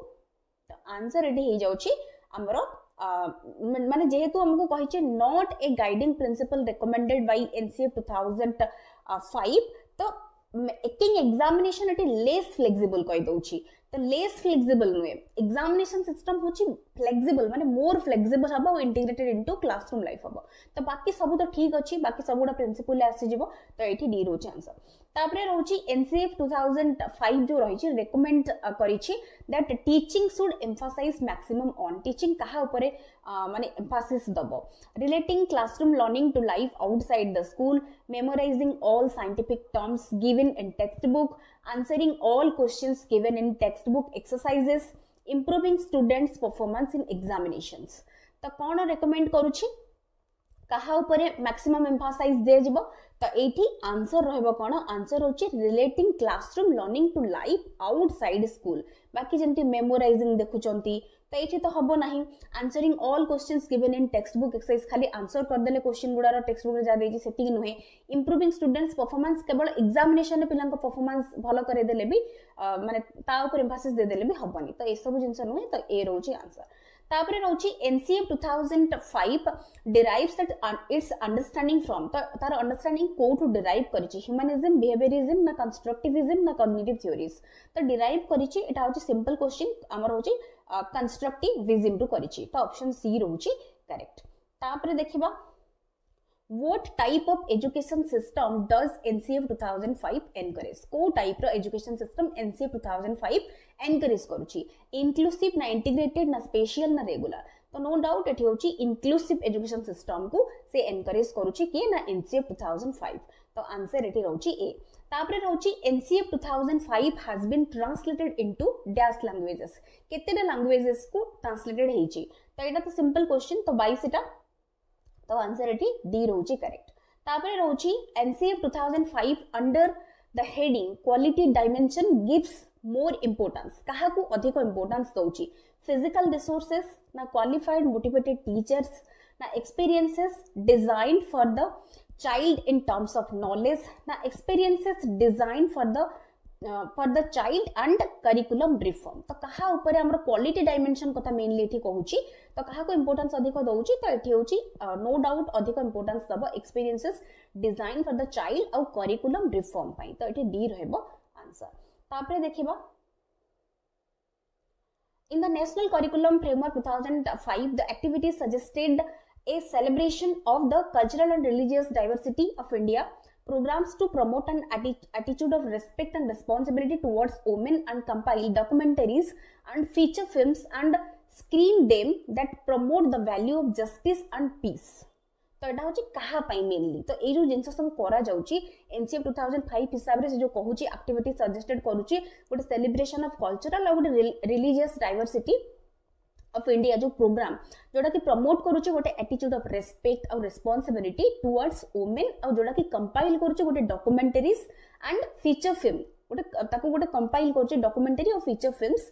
तो आंसर एठी हे जाउची हमरो माने जेहेतु हमको कहिचे not a guiding principle recommended by NCF 2005 तो मेकिंग एग्जामिनेशन एटी लेस फ्लेक्सिबल कहि दोची तो लेस फ्लेक्सिबल नुए एग्जामिनेशन सिस्टम होची फ्लेक्सिबल माने मोर फ्लेक्सिबल हबो इंटीग्रेटेड इनटू क्लासरूम लाइफ हबो तो बाकी सब तो ठीक अछि बाकी सबुडा प्रिंसिपल आसी जिवो तो एठी डी रोची आंसर तापरे रहउची NCF 2005 जो रहिची रेकमेंड करिछि that teaching should emphasize maximum on teaching कहा ऊपर माने एम्फासिस दबो relating classroom learning to life outside the school memorizing all scientific terms given in text book answering all questions given in text book exercises improving students' performance in examinations तो कोन recommend करूछि कहा ऊपर maximum emphasise दे जिवो तो एठी answer रहबो कोन answer होची relating classroom learning to life outside school बाकी जेंति मेमोराइजिंग देखुचंती तो एठी तो हबो नाही answering all questions given in text book exercise खाली आंसर कर देले क्वेश्चन गुडारो टेक्स्ट बुक रे जा देजी सेति नुहे इंप्रूविंग स्टूडेंट्स परफॉर्मेंस केवल एग्जामिनेशन रे पिलांको परफॉर्मेंस भलो करे देले भी माने ता ऊपर एम्फासिस दे देले भी हबनी तो ए सब जिंस नुहे तो ए रहउची आंसर तापरे रहउची NCF 2005 derives that its understanding from तो तार अंडरस्टैंडिंग को टू डिराइव करिछि ह्यूमनिज्म बिहेवियरिज्म ना कंस्ट्रक्टिविज्म ना कॉग्निटिव थ्योरीज तो डिराइव करिछि एटा होछि सिंपल क्वेश्चन हमर होछि कंस्ट्रक्टिविज्म टू करिछि तो ऑप्शन सी रहउछि करेक्ट तापरे देखिबा What type of education system does NCF 2005 encourage? को type रो education system NCF 2005 encourage करूची inclusive ना integrated ना spatial ना regular तो नो डाउट एठी होची इंक्लूसिव एजुकेशन सिस्टम को से एनकरेज करूची किए ना एनसीएफ 2005 तो आंसर एठी रहउची ए तापरे रहउची NCF 2005 has been translated into dash languages केतेटा लैंग्वेजेस को ट्रांसलेटेड हेची तो एटा तो सिंपल क्वेश्चन तो 22 एटा तो आंसर एठी डी रहउची करेक्ट तापरे रहउची NCF 2005 under the heading quality dimension gives more importance कहा को अधिक इंपोर्टेंस दउची फिजिकल रिसोर्सेस ना क्वालिफाइड मोटिवेटेड टीचर्स ना experiences design for the child in terms of knowledge ना experiences design for the child and curriculum reform तो कहा ऊपर हमर क्वालिटी डायमेंशन कथा मेनली एठी कहूची तो कहा को इंपोर्टेंस अधिक दउची तो एठी होची नो डाउट अधिक इंपोर्टेंस दबो experiences design for the child और करिकुलम रिफॉर्म पई तो एठी डी रहबो आंसर तापरे देखिबा In the National Curriculum Framework 2005, the activities suggested a celebration of the cultural and religious diversity of India, programs to promote an attitude of respect and responsibility towards women, and compile documentaries and feature films and screen them that promote the value of justice and peace. तो एटा होची कहा पाई mainly तो ए जो जिंस सब करा जाउची NCF 2005 हिसाब रे से जो कहूची एक्टिविटी सजेस्टेड करूची गोटे सेलिब्रेशन ऑफ कल्चरल और गोटे रिलीजियस डाइवर्सिटी ऑफ इंडिया जो प्रोग्राम जोटा कि प्रमोट करूची गोटे एटीट्यूड ऑफ रेस्पेक्ट और रिस्पांसिबिलिटी टुवर्ड्स वुमेन और जोटा कि कंपाइल करूची गोटे डॉक्यूमेंटरीज एंड फीचर फिल्म गोटे ताकू गोटे कंपाइल करूची डॉक्यूमेंटरी और feature films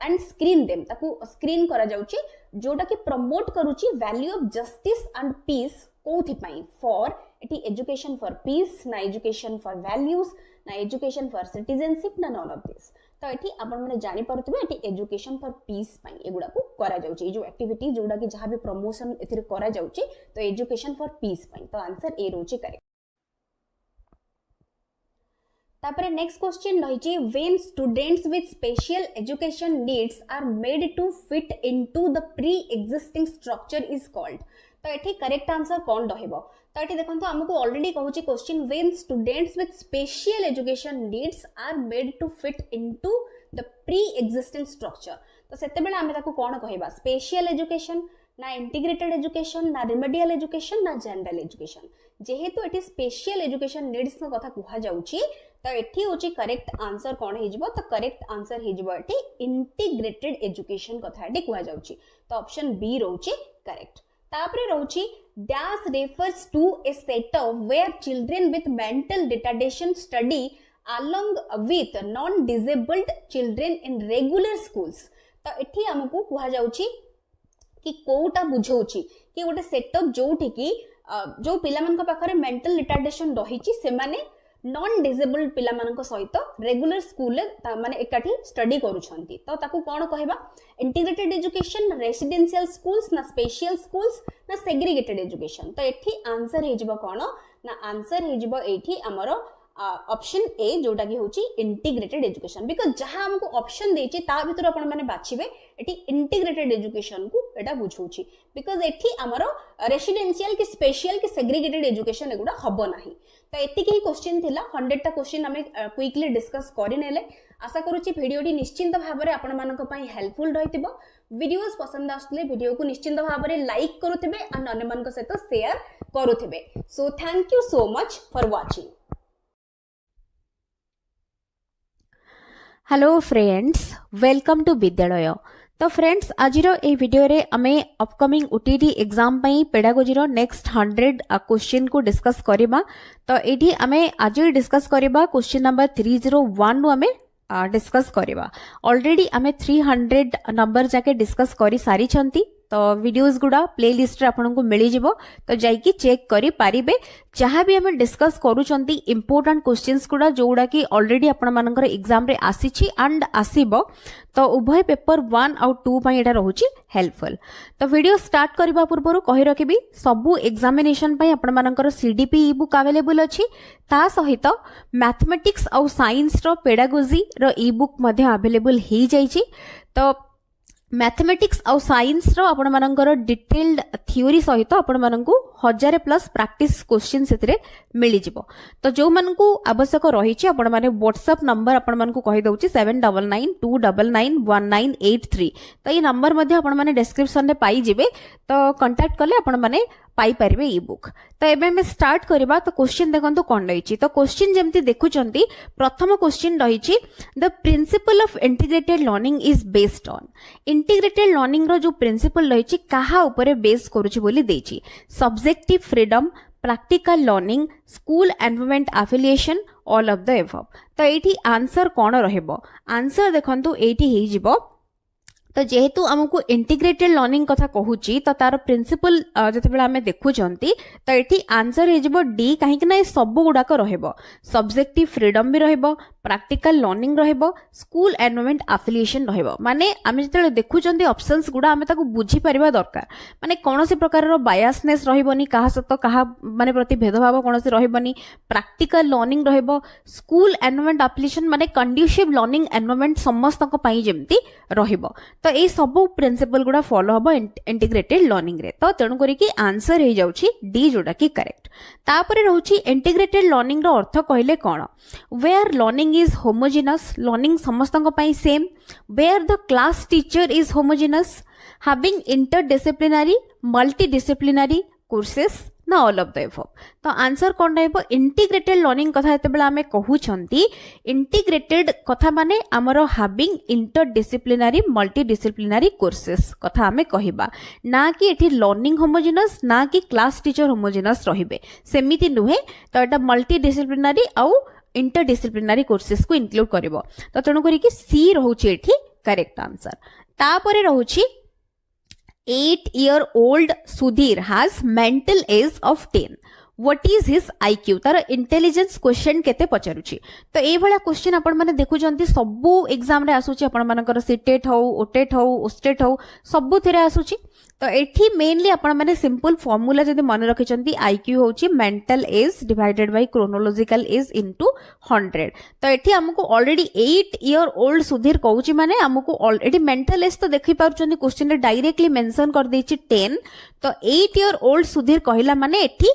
and screen them ताकू स्क्रीन करा जाउची जोटा कि प्रमोट करूची value of justice and peace कोथि पई फॉर एटी एजुकेशन फॉर पीस ना एजुकेशन फॉर वैल्यूज ना एजुकेशन फॉर सिटीजनशिप ना नॉन ऑफ दिस तो एटी आपण माने जानि परथबे एटी एजुकेशन फॉर पीस पई एगुडा को करा जाउची जो एक्टिविटी जोडा कि जहां भी प्रमोशन एथिरे करा जाउची तो एजुकेशन फॉर पीस पई तो आंसर ए रोची करेक्ट तापरे नेक्स्ट क्वेश्चन रही when students with special education needs are made to fit into the pre existing structure is called तो एठी करेक्ट आंसर कौन रहइबो तो एठी देखंतु हमको ऑलरेडी कहूची question when students with special education needs are made to fit into the pre existing structure तो सेते बेला हमें ताको कोन कहइबा स्पेशल एजुकेशन ना इंटीग्रेटेड एजुकेशन ना रिमेडियल एजुकेशन ना जनरल एजुकेशन जेहेतु एटी स्पेशल एजुकेशन नीड्स को कथा कुहा जाउची तो एठी होची करेक्ट आंसर कोन हेजिबो तो करेक्ट आंसर हेजिबो एठी इंटीग्रेटेड एजुकेशन कथा एठी कुहा जाउची तो ऑप्शन बी रहउची करेक्ट तापरे रहउची dash refers to a setup where children with mental retardation study along with non disabled children in regular schools तो एठी हमकु कुहा जाउची कि कोटा बुझौची कि गोटे सेटअप जोठी कि जो पिला मन को पाखरे मेंटल रिटार्डेशन रहिची से माने नॉन डिसेबल्ड पिला मन को सहित रेगुलर स्कूल माने एकाठी स्टडी करूछंती तो ताकू कोन कहबा इंटीग्रेटेड एजुकेशन रेसिडेंशियल स्कूल्स ना स्पेशल स्कूल्स ना सेग्रीगेटेड एजुकेशन तो एठी आंसर हे जिवो कोन ना आंसर हे जिवो एठी हमरो ऑप्शन ए जोटा कि होची इंटीग्रेटेड एजुकेशन बिकॉज जहां हमको ऑप्शन देची ता भितर आपण माने बाछिबे एठी इंटीग्रेटेड एजुकेशन को एटा बुझौची बिकॉज एठी हमरो रेसिडेंशियल कि स्पेशल कि सेग्रीगेटेड एजुकेशन एगुडा हबो नाही तो एति के क्वेश्चन थिला 100 टा क्वेश्चन हमें क्विकली डिस्कस करि नेले आशा करूची भिडियोटी निश्चिंत भाबरे आपण मानक पई हेल्पफुल रहितिबो वीडियोस पसंद आसले वीडियो को निश्चिंत भाबरे लाइक करूथिबे एंड अन्य मानक सहित शेयर करूथिबे so thank you so much for watching hello friends welcome to विद्यालय तो फ्रेंड्स आज ए वीडियो रे आमे अपकमिंग ओटीटी एग्जाम पई पेडागोजी रो नेक्स्ट 100 क्वेश्चन को डिस्कस करिबा तो एठी आमे आज डिस्कस करिबा क्वेश्चन नंबर 301 नु आमे डिस्कस करिबा ऑलरेडी आमे 300 नंबर जाके डिस्कस करि सारी छंती तो वीडियोस गुडा प्लेलिस्ट रे आपन को मिली जिवो तो जाईकी चेक करि पारिबे जहां भी हम डिस्कस करू चंती इंपोर्टेंट क्वेश्चंस गुडा जोडा की ऑलरेडी आपन मानकर एग्जाम रे आसीची एंड आसीबो तो उभय पेपर 1 और 2 पई एटा रहूची हेल्पफुल तो वीडियो स्टार्ट करबा पूर्वरु कहि रखिबी सबु एग्जामिनेशन पई आपन मानकर सीडीपी ई बुक अवेलेबल अछि ता सहित मैथमेटिक्स और साइंस रो पेडागोजी रो ई बुक मध्ये अवेलेबल हे जाईची तो मैथमेटिक्स आउ साइंस रो आपण मानकर डिटेल्ड थ्योरी सहित आपण मानकू 1000 प्लस प्रैक्टिस क्वेश्चन सेतरे मिली जिवो। तो जो मानकू आवश्यक रही छि आपण माने व्हाट्सएप नंबर आपण मानकू कहि दउछि 7992991983। तो ये नंबर मध्ये आपण माने डिस्क्रिप्शन रे पाई जिवे, तो कांटेक्ट करले आपण माने पाई परिबे ई बुक। तो एबे हम स्टार्ट करबा। तो क्वेश्चन देखंतु कोन रहिछि। तो क्वेश्चन जेमति देखुचंती प्रथम क्वेश्चन रहिछि the principle of integrated learning is based on. Integrated learning रो जो प्रिंसिपल रहिछि काहा ऊपर बेस करूछि बोली देछि। Subjective freedom, practical learning, school environment affiliation, all of the above. तो एठी आंसर कोन रहबो। आंसर देखंतु एठी हेइ जिवो। तो जेहेतु आमको इंटीग्रेटेड लर्निंग कथा कहूची तो तार प्रिंसिपल जतेबेला आमे देखुचंती तो एठी आंसर हे जिवो डी। काहे कि ना सब गुडाक रहबो। सब्जेक्टिव फ्रीडम भी रहबो, प्रैक्टिकल लर्निंग रहबो, स्कूल एनवायरनमेंट एफिलिएशन रहबो। माने आमे जतेबेला देखुचंती ऑप्शंस गुडा आमे ताको बुझी परिबा दरकार। माने कोनोसी प्रकार रो बायसनेस रहबोनी, काहा सतो काहा माने प्रति भेदभाव कोनोसी रहबोनी। प्रैक्टिकल लर्निंग रहबो, स्कूल एनवायरनमेंट एफिलिएशन माने कंडीसिव लर्निंग एनवायरनमेंट समस्तक पई जेमती रहबो। तो ये सब प्रिंसिपल गुडा फॉलो हबो इंटीग्रेटेड लर्निंग रे। तो तेणु करी कि आंसर हे जाउची डी जोटा कि करेक्ट। तापरे रहउची इंटीग्रेटेड लर्निंग रो अर्थ कहले कोन। Where learning is homogenous, learning समस्तक पई सेम। Where the class teacher is homogenous, having interdisciplinary multidisciplinary courses ना ऑल ऑफ द एबव। तो आंसर कोन रहबो इंटीग्रेटेड लर्निंग कथा एतेबेला आमे कहूछंती। इंटीग्रेटेड कथा माने हमरो हैविंग इंटरडिसिप्लिनरी मल्टीडिसिप्लिनरी कोर्सेस कथा आमे कहिबा, ना कि एठी लर्निंग होमोजेनस ना कि क्लास टीचर होमोजेनस रहिबे, सेमिति नुहे। तो एटा मल्टीडिसिप्लिनरी आउ इंटरडिसिप्लिनरी कोर्सेस को इंक्लूड करिवो। तो तेणु करी कि सी रहउची एठी करेक्ट आंसर। तापरे रहउची 8-year-old Sudhir has mental age of 10. What is his IQ? तार इंटेलिजेंस क्वेश्चन केते पचारुची। तो ए भला क्वेश्चन आपण माने देखुचंती सबु एग्जाम रे आसुची। आपण मानकर सीटेट हो, ओटेट हो, ओस्टेट हो, सबु थेरे आसुची। तो एठी मेनली आपण माने सिंपल फार्मूला जदि मन रखिचंती IQ होची mental as divided by chronological age into 100। तो एठी हमको ऑलरेडी 8-year-old सुधीर कहूची माने हमको ऑलरेडी मेंटल एज तो देखि पारुचंती क्वेश्चन रे डायरेक्टली मेंशन कर देछि 10। तो 8-year-old सुधीर कहिला माने एठी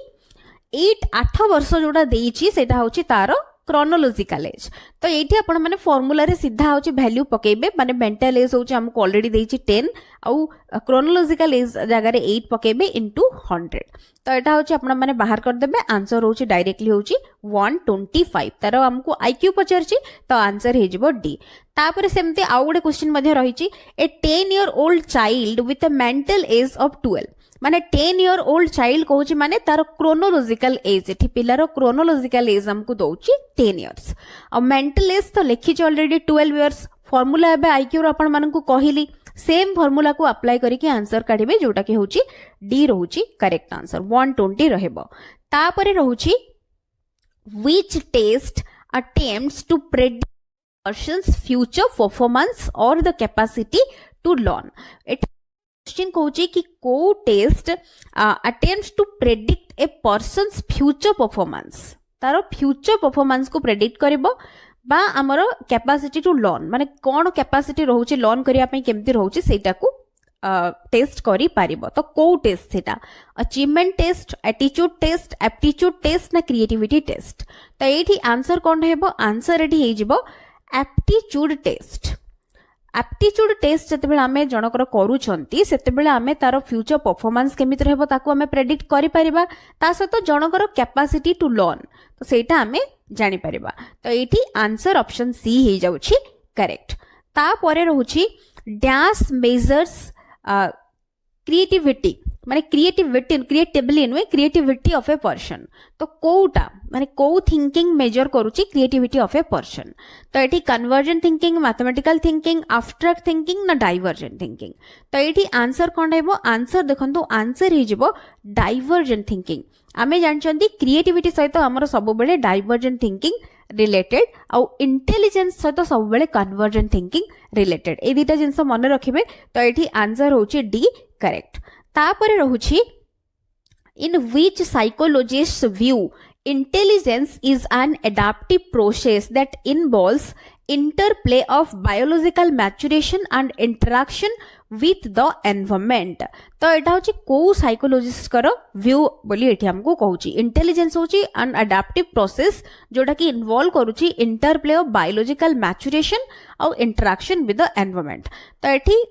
8 वर्ष जोड़ा देइछि सेटा होछि तारो क्रोनोलॉजिकल एज। तो एठी आपण माने फार्मूला रे सीधा होछि वैल्यू पकेबे। माने मेंटल एज होछि हमको ऑलरेडी देइछि 10 आउ क्रोनोलॉजिकल एज जगह रे 8 पकेबे इनटू 100। तो एटा होछि आपण माने बाहर कर देबे। आंसर होछि डायरेक्टली होछि 125। तारो हमको IQ पचारछि तो आंसर हे जिवो डी। तापरे सेमते आउ गोटे क्वेश्चन मध्ये रहिछि ए 10-year-old child with a mental as of 12। माने 10-year-old चाइल्ड कहूची माने तार क्रोनोलॉजिकल एज, एठी पिलार क्रोनोलॉजिकल एज हमको दउची 10 इयर्स। आ मेंटल एज तो लिखिछि ऑलरेडी 12 इयर्स। फार्मूला एबे IQ रो आपण मानकू कहिली, सेम फार्मूला को अप्लाई करिके आंसर काढिबे जोटा कि होची डी रहउची करेक्ट आंसर 120 रहबो। तापरे रहउची which test attempts to predict person's future performance और the capacity to learn. Question कहूची कि को test attempts to predict a person's future performance, तार फ्यूचर परफॉर्मेंस को प्रेडिक्ट करिवो बा हमर कैपेसिटी टू लर्न माने कोन कैपेसिटी रहउची लर्न करिया पई केमती रहउची सेटा को टेस्ट करी पारिबो। तो को टेस्ट सेटा achievement test, attitude test, aptitude test ना क्रिएटिविटी टेस्ट। तो एठी आंसर कोन हेबो। आंसर एठी हे जिवो एप्टीट्यूड टेस्ट। एप्टीट्यूड टेस्ट जतेबेला आमे जनकर करूछंती सेतेबेला आमे तार फ्यूचर परफॉर्मेंस केमिति रहबो ताको आमे प्रेडिक्ट करि परिबा, ता सहित जनकर कैपेसिटी टू लर्न तो सेटा आमे जानि परिबा। तो एठी आंसर ऑप्शन सी हे जाउछि करेक्ट। ता परे रहउछि डैश मेजर्स क्रिएटिविटी माने क्रिएटिविटी ऑफ ए पर्सन। तो कोटा माने को थिंकिंग मेजर करूची क्रिएटिविटी ऑफ ए पर्सन। तो एठी convergent thinking, mathematical thinking, abstract thinking ना डाइवर्जेंट थिंकिंग। तो एठी आंसर कोन रहबो। आंसर देखंतु आंसर हे जिवो डाइवर्जेंट थिंकिंग। आमे जानचंती क्रिएटिविटी सहित हमर सब बेले डाइवर्जेंट थिंकिंग रिलेटेड आउ इंटेलिजेंस सहित सब बेले कन्वर्जेंट थिंकिंग रिलेटेड। ए दुटा जिंस मन रखिबे। तो एठी आंसर होची डी करेक्ट। तापरे रहउछि in which psychologist view intelligence is an adaptive process that involves interplay of biological maturation and interaction with the environment. तो एटा होची को साइकोलॉजिस्ट कर व्यू बोली एठी हमको कहूची इंटेलिजेंस होची an adaptive process जोटा कि इन्वॉल्व करूची इंटरप्ले ऑफ बायोलॉजिकल मैच्योरेशन और इंटरेक्शन विद द एनवायरनमेंट. तो एठी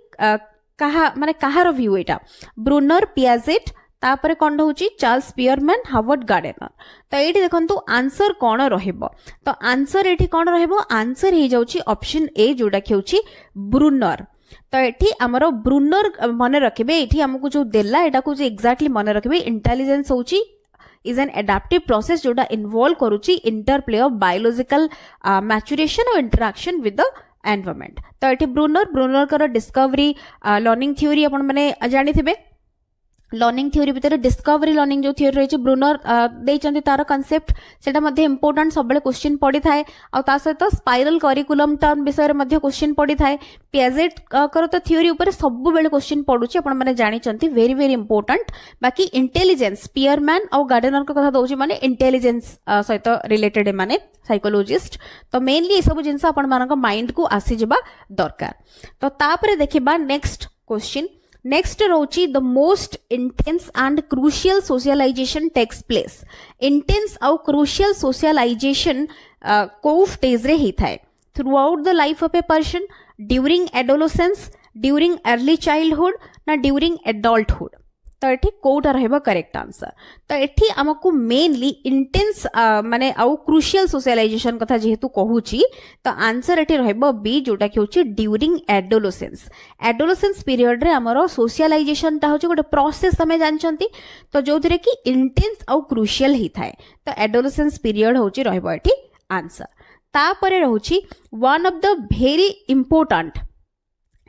कहा माने कहार व्यू एटा ब्रूनर पियाजेट तापर कौन होची चार्ल्स पियरमैन हार्वर्ड गार्डनर. तो ये देखंतु आंसर कौन रहिबो. तो आंसर एठी कौन रहिबो आंसर हे जाउची ऑप्शन ए जोटा कि होची ब्रूनर. तो एठी हमरो ब्रूनर मने रखिबे एठी हमकु जो देला एटा को एक्जाक्टली मने रखिबे इंटेलिजेंस होची is an adaptive process जोटा इन्वॉल्व करूची इंटरप्ले ऑफ बायोलॉजिकल मैच्योरेशन और इंटरेक्शन विद द एनवायरनमेंट. तो एठी ब्रूनर कर डिस्कवरी लर्निंग थ्योरी आपण माने जानि थिबे. लर्निंग थ्योरी भितर डिस्कवरी लर्निंग जो थ्योरी रही ब्रूनर देइचंती तार कांसेप्ट सेटा मध्ये इंपोर्टेंट सबले क्वेश्चन पड़ी थाए आ ता सहित स्पाइरल करिकुलम टर्म विषय मध्ये क्वेश्चन पड़ी थाए. पियाजेट कर तो थ्योरी ऊपर सब बेले क्वेश्चन पडुची आपण माने जानिचंती वेरी वेरी इंपोर्टेंट. बाकी इंटेलिजेंस पियरमैन और गार्डनर को कथा दउची माने इंटेलिजेंस सहित रिलेटेड माने साइकोलॉजिस्ट. तो मेनली ए सब जिंस आपण मानक माइंड को आसी जबा दरकार. तो तापरे देखिबा नेक्स्ट क्वेश्चन. नेक्स्ट रोची the most intense and crucial socialisation takes place. Intense और क्रूशियल सोशलाइजेशन को स्टेज रे ही थाए through out the life of a person during adolescence during early childhood ना ड्यूरिंग एडल्टहुड. तो एठी कोटा रहबो करेक्ट आंसर. तो एठी हमकु मेनली इंटेंस माने आउ क्रूशियल सोशलाइजेशन कथा जेहेतु कहूची तो आंसर एठी रहबो बी जोटा कि होची ड्यूरिंग एडोलेसेंस. एडोलेसेंस पीरियड रे हमरो सोशलाइजेशन ता होची गोटे प्रोसेस हमें जानचंती तो जोथिरे कि इंटेंस आउ क्रूशियल ही थाए. तो एडोलेसेंस पीरियड होची रहबो एठी आंसर. तापरे रहूची one of the very important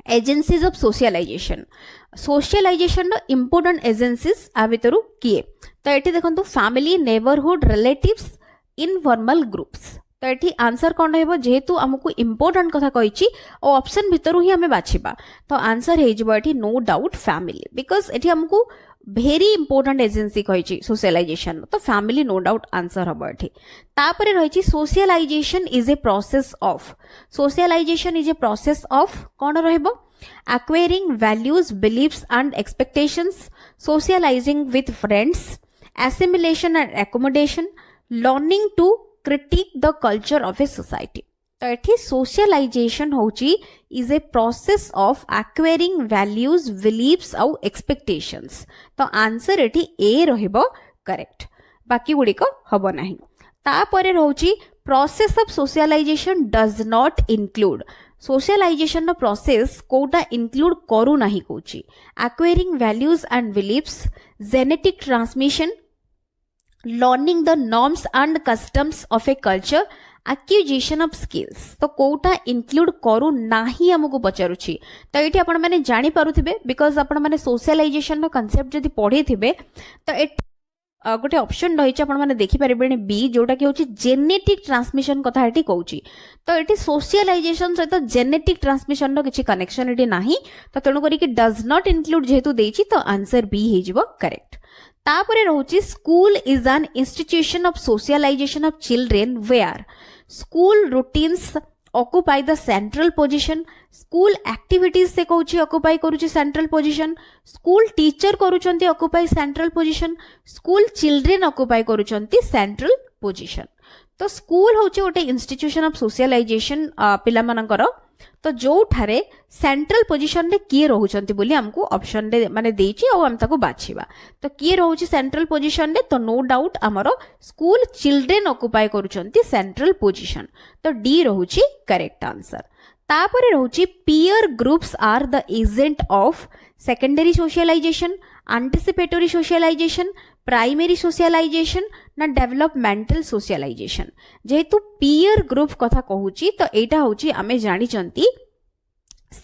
agencies of socialisation. Socialisation no important agencies आ भितरु किए. तो एठी देखंतु family neighbourhood relatives informal groups. तो एठी आंसर कोन रहबो जेहेतु हमकु इंपोर्टेंट कथा कहिची ओ ऑप्शन भितरु ही हमें बाछिबा. तो आंसर हे जबो एठी नो डाउट फैमिली बिकॉज़ एठी हमकु वेरी इंपोर्टेंट एजेंसी कहिची सोशलाइजेशन. तो फैमिली नो डाउट आंसर हबो एठी. तापरे रहिची socialisation is a process of. Socialisation is a process of कोन रहबो acquiring values beliefs and expectations socializing with friends assimilation and accommodation learning to critique the culture of a society. तो एठी socialization होची is a process of acquiring values beliefs और expectations. तो answer एठी ए रहिबो correct बाकी गुडी को हबो नाही. तापरे रहउची process of socialization does not include. Socialisation नो प्रोसेस कोटा इंक्लूड करू नाही कोची acquiring values and beliefs genetic transmission learning the norms and customs of a culture acquisition of skills. तो कोटा इंक्लूड करू नाही हमको पचारुची. तो एठी आपण माने जानि पारुथिबे बिकॉज़ आपण माने सोशलाइजेशन नो कांसेप्ट जदी पढी थिबे तो एट गोटे ऑप्शन रही आपने देखिपारे बी जोटा कि होची जेनेटिक ट्रांसमिशन कथा एटी कहूची. तो एटी सोशलाइजेशन सहित जेनेटिक ट्रांसमिशन रो किछि कनेक्शन एटी नाही. तो तेणु करी कि डज नॉट इंक्लूड जेहेतु देछि तो आंसर बी हे जिवो करेक्ट. तापरे रहूची school is an institution of socialisation of children where school routines occupy the central position. School activities से कहूची ऑक्युपाई करूची सेंट्रल पोजीशन. स्कूल टीचर करूचंती occupy central position. School children occupy करूचंती central position. तो school होची गोटे institution of socialisation पिला मानकर. तो जो ठारे सेंट्रल पोजीशन रे किए रहउचंती बोली हमको ऑप्शन रे माने देछि और हम ताको बाछिबा. तो किए रहउची सेंट्रल पोजीशन रे तो नो डाउट हमरो स्कूल चिल्ड्रेन ऑक्युपाई करूचंती सेंट्रल पोजीशन. तो डी रहउची करेक्ट आंसर. तापरे रहउची peer groups are the agent of secondary socialisation anticipatory socialisation primary socialisation ना डेवलपमेंटल सोशलाइजेशन. जेहेतु पीयर ग्रुप कथा कहूची तो एटा होची आमे जानि चंती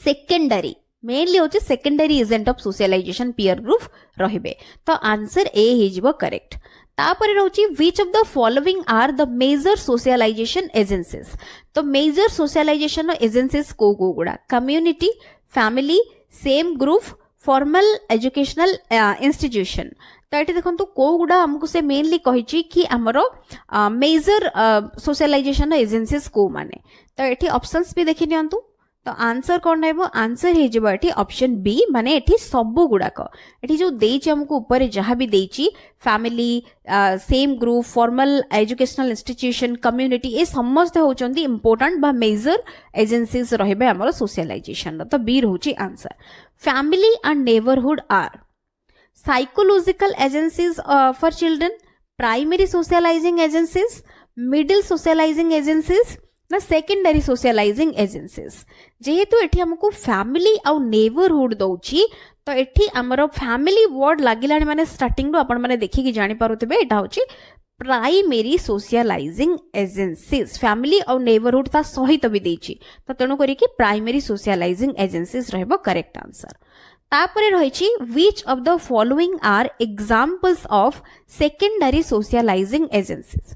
सेकेंडरी मेनली होची secondary agent of socialisation peer group रहिबे. तो आंसर ए हे जिवो करेक्ट. तापरे रहउची which of the following are the major socialisation agencies. तो मेजर सोशलाइजेशन एजेंसीज को गुडा community family same group formal educational institution. तो ये देखो कौ गुड़ा आमको से मेनली कही कि आमर मेजर सोशलाइजेशन एजेंसीज को माने. तो ये ऑप्शंस भी देखि नियंतु. तो आंसर कौन रहबो आंसर हे जबो एठी ऑप्शन बी माने एठी सबु गुडाक एठी जो देछि हमको ऊपर जहां भी देछि family same group formal educational institution community ए समस्त होचंदी इंपोर्टेंट बा मेजर एजेंसीज रहबे हमर सोशलाइजेशन तो बी रहउची answer family and neighbourhood are psychological agencies for children primary socializing agencies middle socializing agencies ना सेकेंडरी सोशलाइजिंग एजेंसीज जेहेतु एठी हमको फैमिली आउ नेबरहुड दउची तो एठी हमरो फैमिली वर्ड लागिलानी माने स्टार्टिंग रो आपण माने देखि कि जानि पारुतबे एटा होची प्राइमरी सोशलाइजिंग एजेंसीज फैमिली आउ नेबरहुड ता सहित भी देछि तो तेनु करी कि प्राइमरी सोशलाइजिंग एजेंसीज रहबो करेक्ट आंसर तापरे रहिछि which of the following are examples of secondary socialising agencies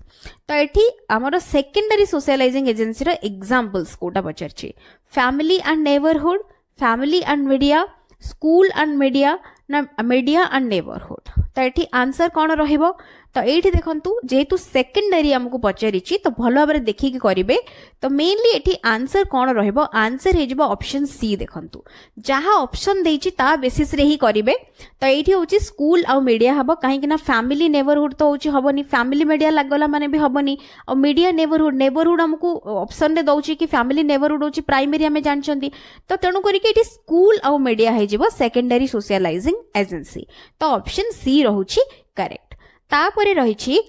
तो एठी हमर सेकेंडरी सोशलाइजिंग एजेंसी रो एग्जांपल्स कोटा पचरछि family and neighbourhood family and media school and media ना मीडिया एंड नेबरहुड तो एठी आंसर कोन रहिबो तो एठी देखंतु जेतु सेकेंडरी हमको पचरिछि तो भलो भाबरे देखि कि करिवे तो मेनली एठी आंसर कोन रहिबो आंसर हे जबो ऑप्शन सी देखंतु जहा ऑप्शन देछि ता बेसिस रे ही करिवे तो एठी होछि स्कूल आ मीडिया हबो काहे कि ना फैमिली नेबरहुड तो होछि हबोनी फैमिली मीडिया लागला माने भी हबोनी और मीडिया नेबरहुड हमको ऑप्शन रे दउछि कि फैमिली नेबरहुड होछि प्राइमरी हमें जानचंदी तो तेनु करी कि एठी स्कूल आ मीडिया हे जबो सेकेंडरी सोशलाइजिंग एजेंसी तो ऑप्शन सी रहउछि करेक्ट तापरे रहिछि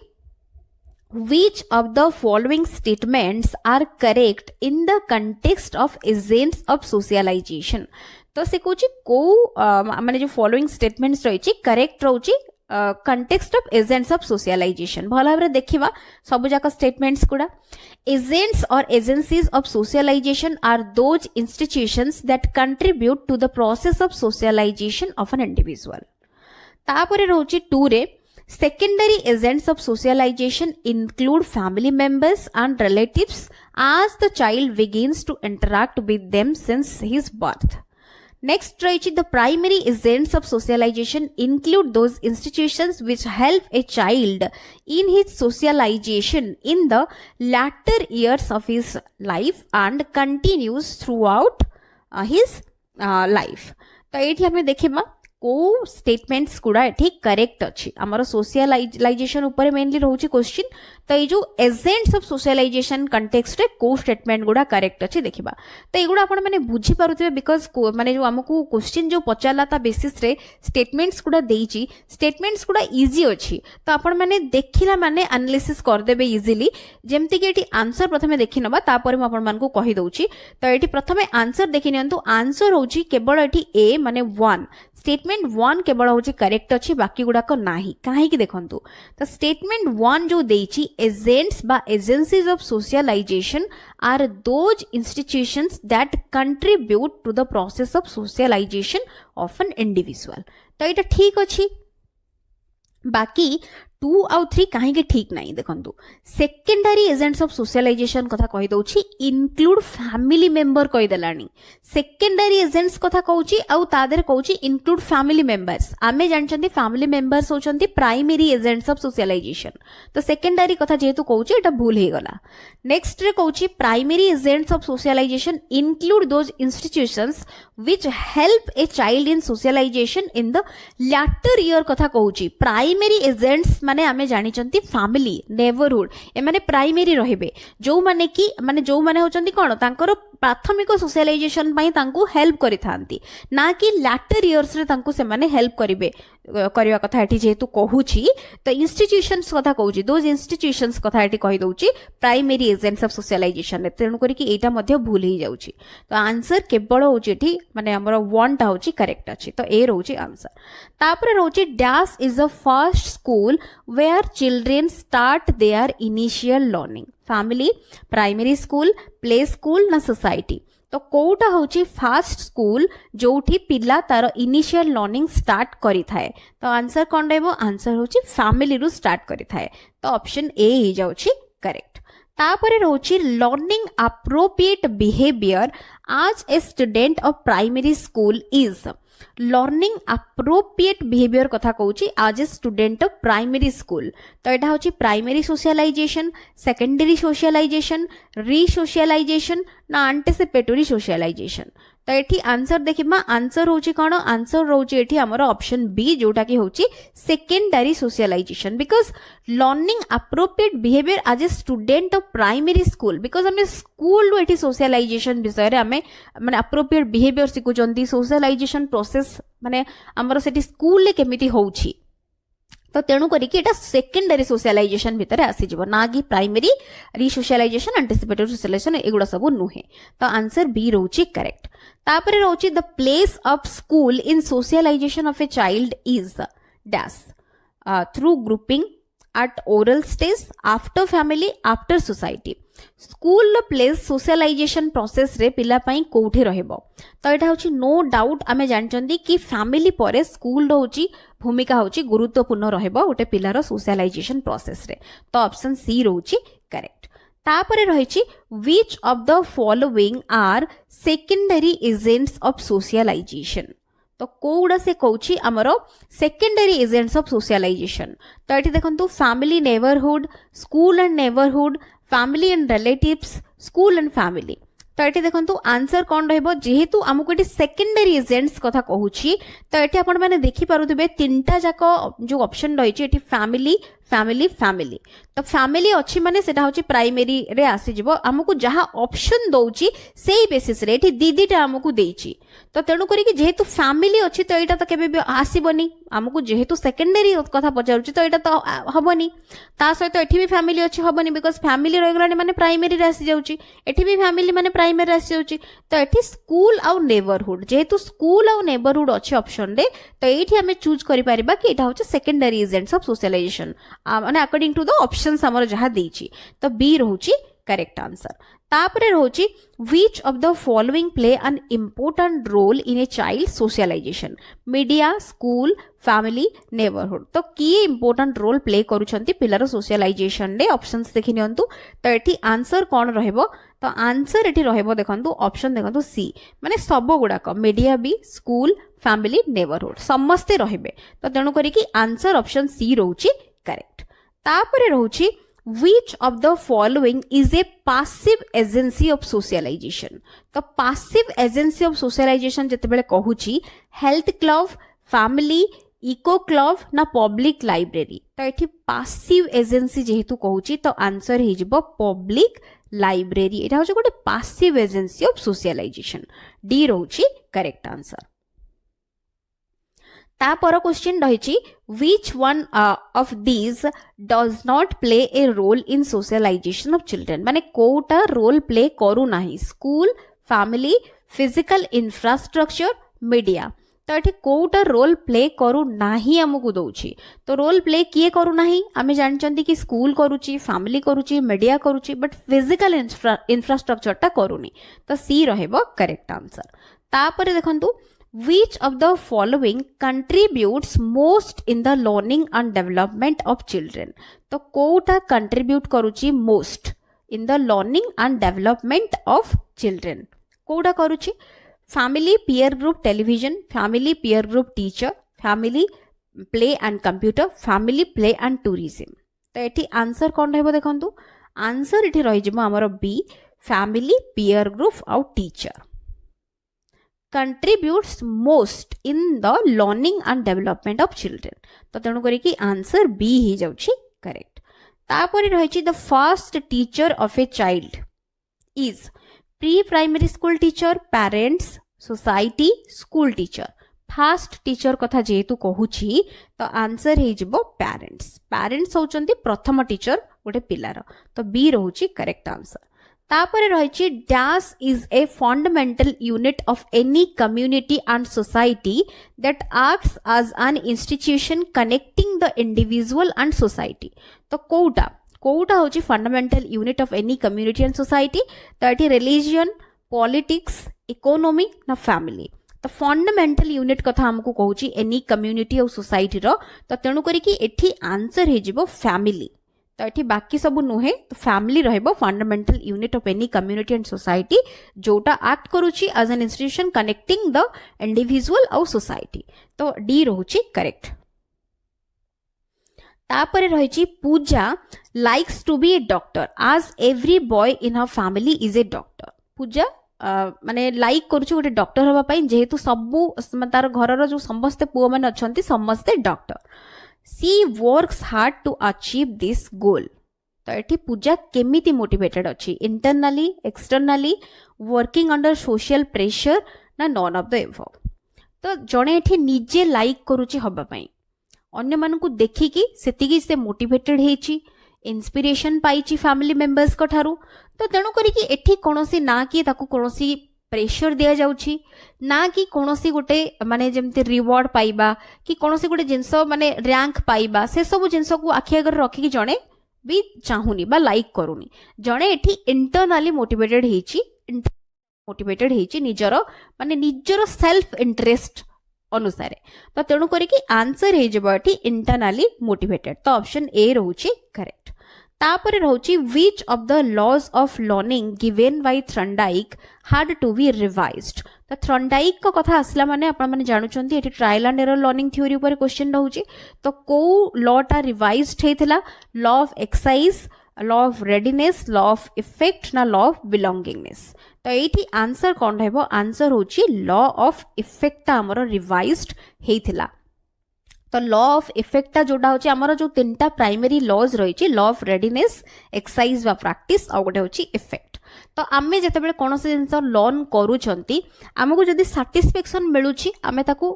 which of the following statements are correct in the context of agents of socialization तो से कुछ को माने जो फॉलोइंग स्टेटमेंट्स रहिछि करेक्ट रहउछि context of agents of socialisation भला भाबरे देखिबा सब जाक स्टेटमेंट्स कुडा एजेंट्स और agencies of socialisation are those institutions that contribute to the process of socialisation of an individual तापरे रहउछि 2 रे secondary agents of socialization include family members and relatives as the child begins to interact with them since his birth. Next, the primary agents of socialization include those institutions which help a child in his socialization in the latter years of his life and continues throughout his life. तो एठी हमें देखिबा को statements गुड़ा एठी correct अछि हमर socialisation ऊपर मेनली रहउछि क्वेश्चन तो ए जो एजेंट्स ऑफ सोशलाइजेशन कंटेक्स्ट रे को स्टेटमेंट गुड़ा करेक्ट अछि देखिबा तो एगुड़ा आपण माने बुझी पारुथिबे बिकॉज़ माने जो हमकु क्वेश्चन जो पचाला ता बेसिस रे स्टेटमेंट्स गुड़ा देइछि स्टेटमेंट्स गुड़ा इजी अछि तो आपण माने देखिला माने एनालिसिस कर देबे इजीली जेमति कि एठी आंसर प्रथमे देखि नबा तापर म आपण मानकु कहि दउछि तो एठी प्रथमे आंसर देखि नियंतु आंसर होछि केवल एठी ए माने 1 स्टेटमेंट 1 केवल होछि करेक्ट अछि बाकी गुडा को नाही काहे कि देखंतु तो स्टेटमेंट 1 जो देछि एजेंट्स बा agencies of socialisation are those institutions that contribute to the process of socialisation of an individual तो एटा ठीक अछि बाकी 2 आउ 3 काहे कि ठीक नाही देखंतु सेकेंडरी एजेंट्स ऑफ सोशलाइजेशन कथा कहि दउछि इंक्लूड फैमिली मेंबर कहि देलानी सेकेंडरी एजेंट्स कथा कहउछि आउ तादेर कहउछि इंक्लूड फैमिली मेंबर्स आमे जानचंदी फैमिली मेंबर्स होचंदी प्राइमरी एजेंट्स ऑफ सोशलाइजेशन तो सेकेंडरी कथा जेतु कहउछि एटा भूल हे गला नेक्स्ट रे कहउछि primary agents of socialisation include those institutions which help a child in socialization in the latter year कथा कहउछि प्राइमरी एजेंट्स माने आमे जानि चंती फैमिली नेबरहुड ए माने प्राइमरी रहिबे जो माने कि माने जो माने होचंती कोन तांकर प्राथमिक सोशलाइजेशन पई तांकू हेल्प करि थांती ना कि लैटर इयर्स रे तांकू से माने हेल्प करिवे करिवा कथा एठी जेतु कहूछि तो इंस्टीट्यूशंस कथा कहूछि दोज इंस्टीट्यूशंस कथा एठी कहि दउछि प्राइमरी एजेंट्स ऑफ सोशलाइजेशन रे तेनु करी कि एटा मध्ये भूल ही जाउछि तो आंसर केवल होछि एठी माने हमर 1 टा होछि करेक्ट अछि तो ए रहउछि आंसर तापर रहउछि dash is the first school where children start their initial learning family primary school play school ना सोसाइटी तो कोटा होची फास्ट स्कूल जोठी पिला तार इनिशियल लर्निंग स्टार्ट करि थाए तो आंसर कोन रहबो आंसर होची फैमिली रु स्टार्ट करि थाए तो ऑप्शन ए ही जाउची करेक्ट तापरे रहउची learning appropriate behaviour as a student of primary school is learning appropriate behaviour कथा कहूची as a student of primary school तो यहाँ हूँ primary socialisation secondary socialisation resocialisation ना एंटीसिपेटरी सोशलाइजेशन तो ये आंसर देखिबा आंसर होची कौन आंसर रोचे एठी हमर ऑप्शन बी जोटा कि होची secondary socialisation because learning appropriate behaviour as a student of primary school because हमें स्कूल एठी सोशलाइजेशन विषय रे हमें माने अप्रोप्रिएट बिहेवियर सिखुचंती सोशलाइजेशन प्रोसेस माने हमर सेठी स्कूल ले केमिति होउची तो तेणु करिकी एटा सेकेंडरी सोशलाइजेशन भितर आसीजिवो ना कि प्राइमरी रीसोशलाइजेशन एंटीसिपेटरी सोशलाइजेशन एगुडा सब नुहे तो आंसर बी रोची करेक्ट तापरे रोची the place of school in socialisation of a child is dash through grouping at oral stage after family after society school place socialisation process रे पिला पई कोठी रहबो तो एटा होची नो डाउट आमे जानचंदी कि फैमिली परे स्कूल होची भूमिका होची गुरुत्वपूर्ण रहबो ओटे पिलार सोशलाइजेशन प्रोसेस रे तो ऑप्शन सी रोची करेक्ट तापरे रहिची which of the following are secondary agents of socialisation तो कोउडा से कहूची हमरो सेकेंडरी एजेंट्स ऑफ सोशलाइजेशन तो एठी देखंतु family neighbourhood school and neighbourhood family and relatives school and family तो ये देखो आंसर कौन रहिबो जेहेतु हमको ये सेकेंडरी एजेंट्स कथा कहूची तो ये आपण माने देखि पारुथिबे तीनटा जाको जो ऑप्शन रहिची एठी फैमिली फैमिली फैमिली तो फैमिली अच्छी माने सेटा होची प्राइमरी रे आसी जिवो हमको जहा ऑप्शन दउची सेही बेसिस रे एठी दीदीटा हमको देइची तो तेणु करी कि जेहेतु फैमिली अच्छी तो एटा तो केबे भी आसीबनी हमको जेहेतु सेकेंडरी कथा पचारुची तो एटा तो हबनी ता सहित एठी भी फैमिली अच्छी हबनी बिकॉज फैमिली रहिगलानी माने प्राइमरी रे आसी जाउची एठी भी फैमिली माने प्राइमरी आसी जाउची तो एठी स्कूल आउ नेबरहुड जेहेतु स्कूल आउ नेबरहुड अच्छी ऑप्शन रे तो एठी हमें चूज करि परिबा कि एटा होची सेकेंडरी एजेंट्स ऑफ सोशलाइजेशन माने अकॉर्डिंग टू द ऑप्शंस हमर जहा देइची तो बी रहउची करेक्ट आंसर तापरे रहउची which of the following play an important role in a child socialisation media school family neighbourhood तो किए इंपोर्टेंट रोल प्ले करूछंती पिलार सोशलाइजेशन रे ऑप्शंस देखि नियंतु तो एठी आंसर कोन रहबो तो आंसर एठी रहबो देखंतु ऑप्शन देखंतु सी माने सब गुडा को मीडिया बी स्कूल फैमिली नेबरहुड समस्ते रहबे तो तेनु करी कि आंसर ऑप्शन सी रहउची करेक्ट तापरे रहउची which of the following is a passive agency of socialization तो passive agency of socialization जते बेले कहूची health club family eco club ना public library तो एठी passive agency जेहेतु कहूची तो आंसर हे जिवो public library एटा होचे गोटे passive agency of socialization D रहूची करेक्ट आंसर तापर क्वेश्चन रहिची which one of these does not play a role in socialization of children माने कोटा रोल प्ले करू नाही school family physical infrastructure media तो एठी कोटा रोल प्ले करू नाही हमकु दउची तो रोल प्ले किए करू नाही आमे जानचंती कि स्कूल करूची फैमिली करूची मीडिया करूची बट फिजिकल इंफ्रास्ट्रक्चर ता करूनी तो सी रहबो करेक्ट आंसर तापर देखंतु which of the following contributes most in the learning and development of children तो कोटा contribute करूची most in the learning and development of children Kota करूची family peer group television family peer group teacher family play and computer family play and tourism तो एठी answer कोन रहबो देखंतु answer एठी रहि जिवो हमर बी family peer group और teacher contributes most in the learning and development of children तो तेणु करी कि आंसर बी ही जाउची करेक्ट तापरे रहिची the first teacher of a child is pre primary school teacher parents society school teacher first teacher कथा जेहेतु कहूची तो आंसर हे जिवो पेरेंट्स होचंती प्रथम टीचर गोटे पिलार तो बी रहूची करेक्ट आंसर तापरे रहिची dash is a fundamental unit of any community and society that acts as an institution connecting the individual and society तो कोउटा होची fundamental unit of any community and society तो एठी religion politics economy ना family तो fundamental unit कथा हमको कहूची एनी कम्युनिटी और सोसाइटी रो तो तेणु करी कि एठी आंसर हे जिवो फैमिली तो ये बाकी सब नुहे तो फैमिली रहबो fundamental unit of any community and society जोटा एक्ट करूची as an institution connecting the individual और सोसाइटी तो डी रहूची करेक्ट तापरे रही Pooja likes to be a doctor as every boy in her family is a doctor Pooja माने like करूची गोटे डॉक्टर हवा पई जेहेतु सबु तार घरर जो समस्त पुओ माने अछंती समस्ते doctor C works hard to achieve this goal तो ये पूजा केमिति मोटिवेटेड अच्छी internally externally working under social pressure ना नॉन ऑफ द एबव तो जड़े ये निजे लाइक करुची हबा पई अन्य मानकु देखिकी सेतिकी से मोटिवेटेड हेची इंस्पिरेशन पाइची फैमिली मेंबर्स को ठारू तो तेणु करिकी एठी कोनोसी ना कि ताकू कोनोसी प्रेशर दिया जाउची ना कि कोनोसी गोटे माने जेमते रिवार्ड पाइबा कि कोनोसी गोटे जिंस माने रैंक पाइबा से सब जिंस को आखि आगर रखी कि जणे भी चाहुनी बा लाइक करूनी जणे एठी इंटरनली मोटिवेटेड हेची निजर माने निजर सेल्फ इंटरेस्ट अनुसार तो तेणु करिकी आंसर हे जबो एठी इंटरनली मोटिवेटेड तो ऑप्शन ए रहउची करेक्ट तापरे रहउची which of the laws of learning given by Thorndike had to be revised तो थ्रॉन्डाइक को कथा आसला माने आपण माने जानुचंती एठी trial and error learning theory ऊपर क्वेश्चन रहउची तो को लॉ टा रिवाइज्ड हेथिला law of exercise law of readiness law of effect ना लॉ ऑफ बिलोंगिंगनेस तो एठी आंसर कोन रहबो आंसर होची लॉ ऑफ इफेक्ट ता हमरो रिवाइज्ड हेथिला तो लॉ ऑफ इफेक्ट जोटा होची हमर जो तीनटा प्राइमरी लॉज रही लॉ ऑफ रेडीनेस एक्सरसाइज वा प्रैक्टिस आ गोटे होची इफेक्ट तो आमे जते बेले कोनोसी जिंस लर्न करूछंती हमकु जदी सैटिस्फैक्शन मिलुची आमे ताकू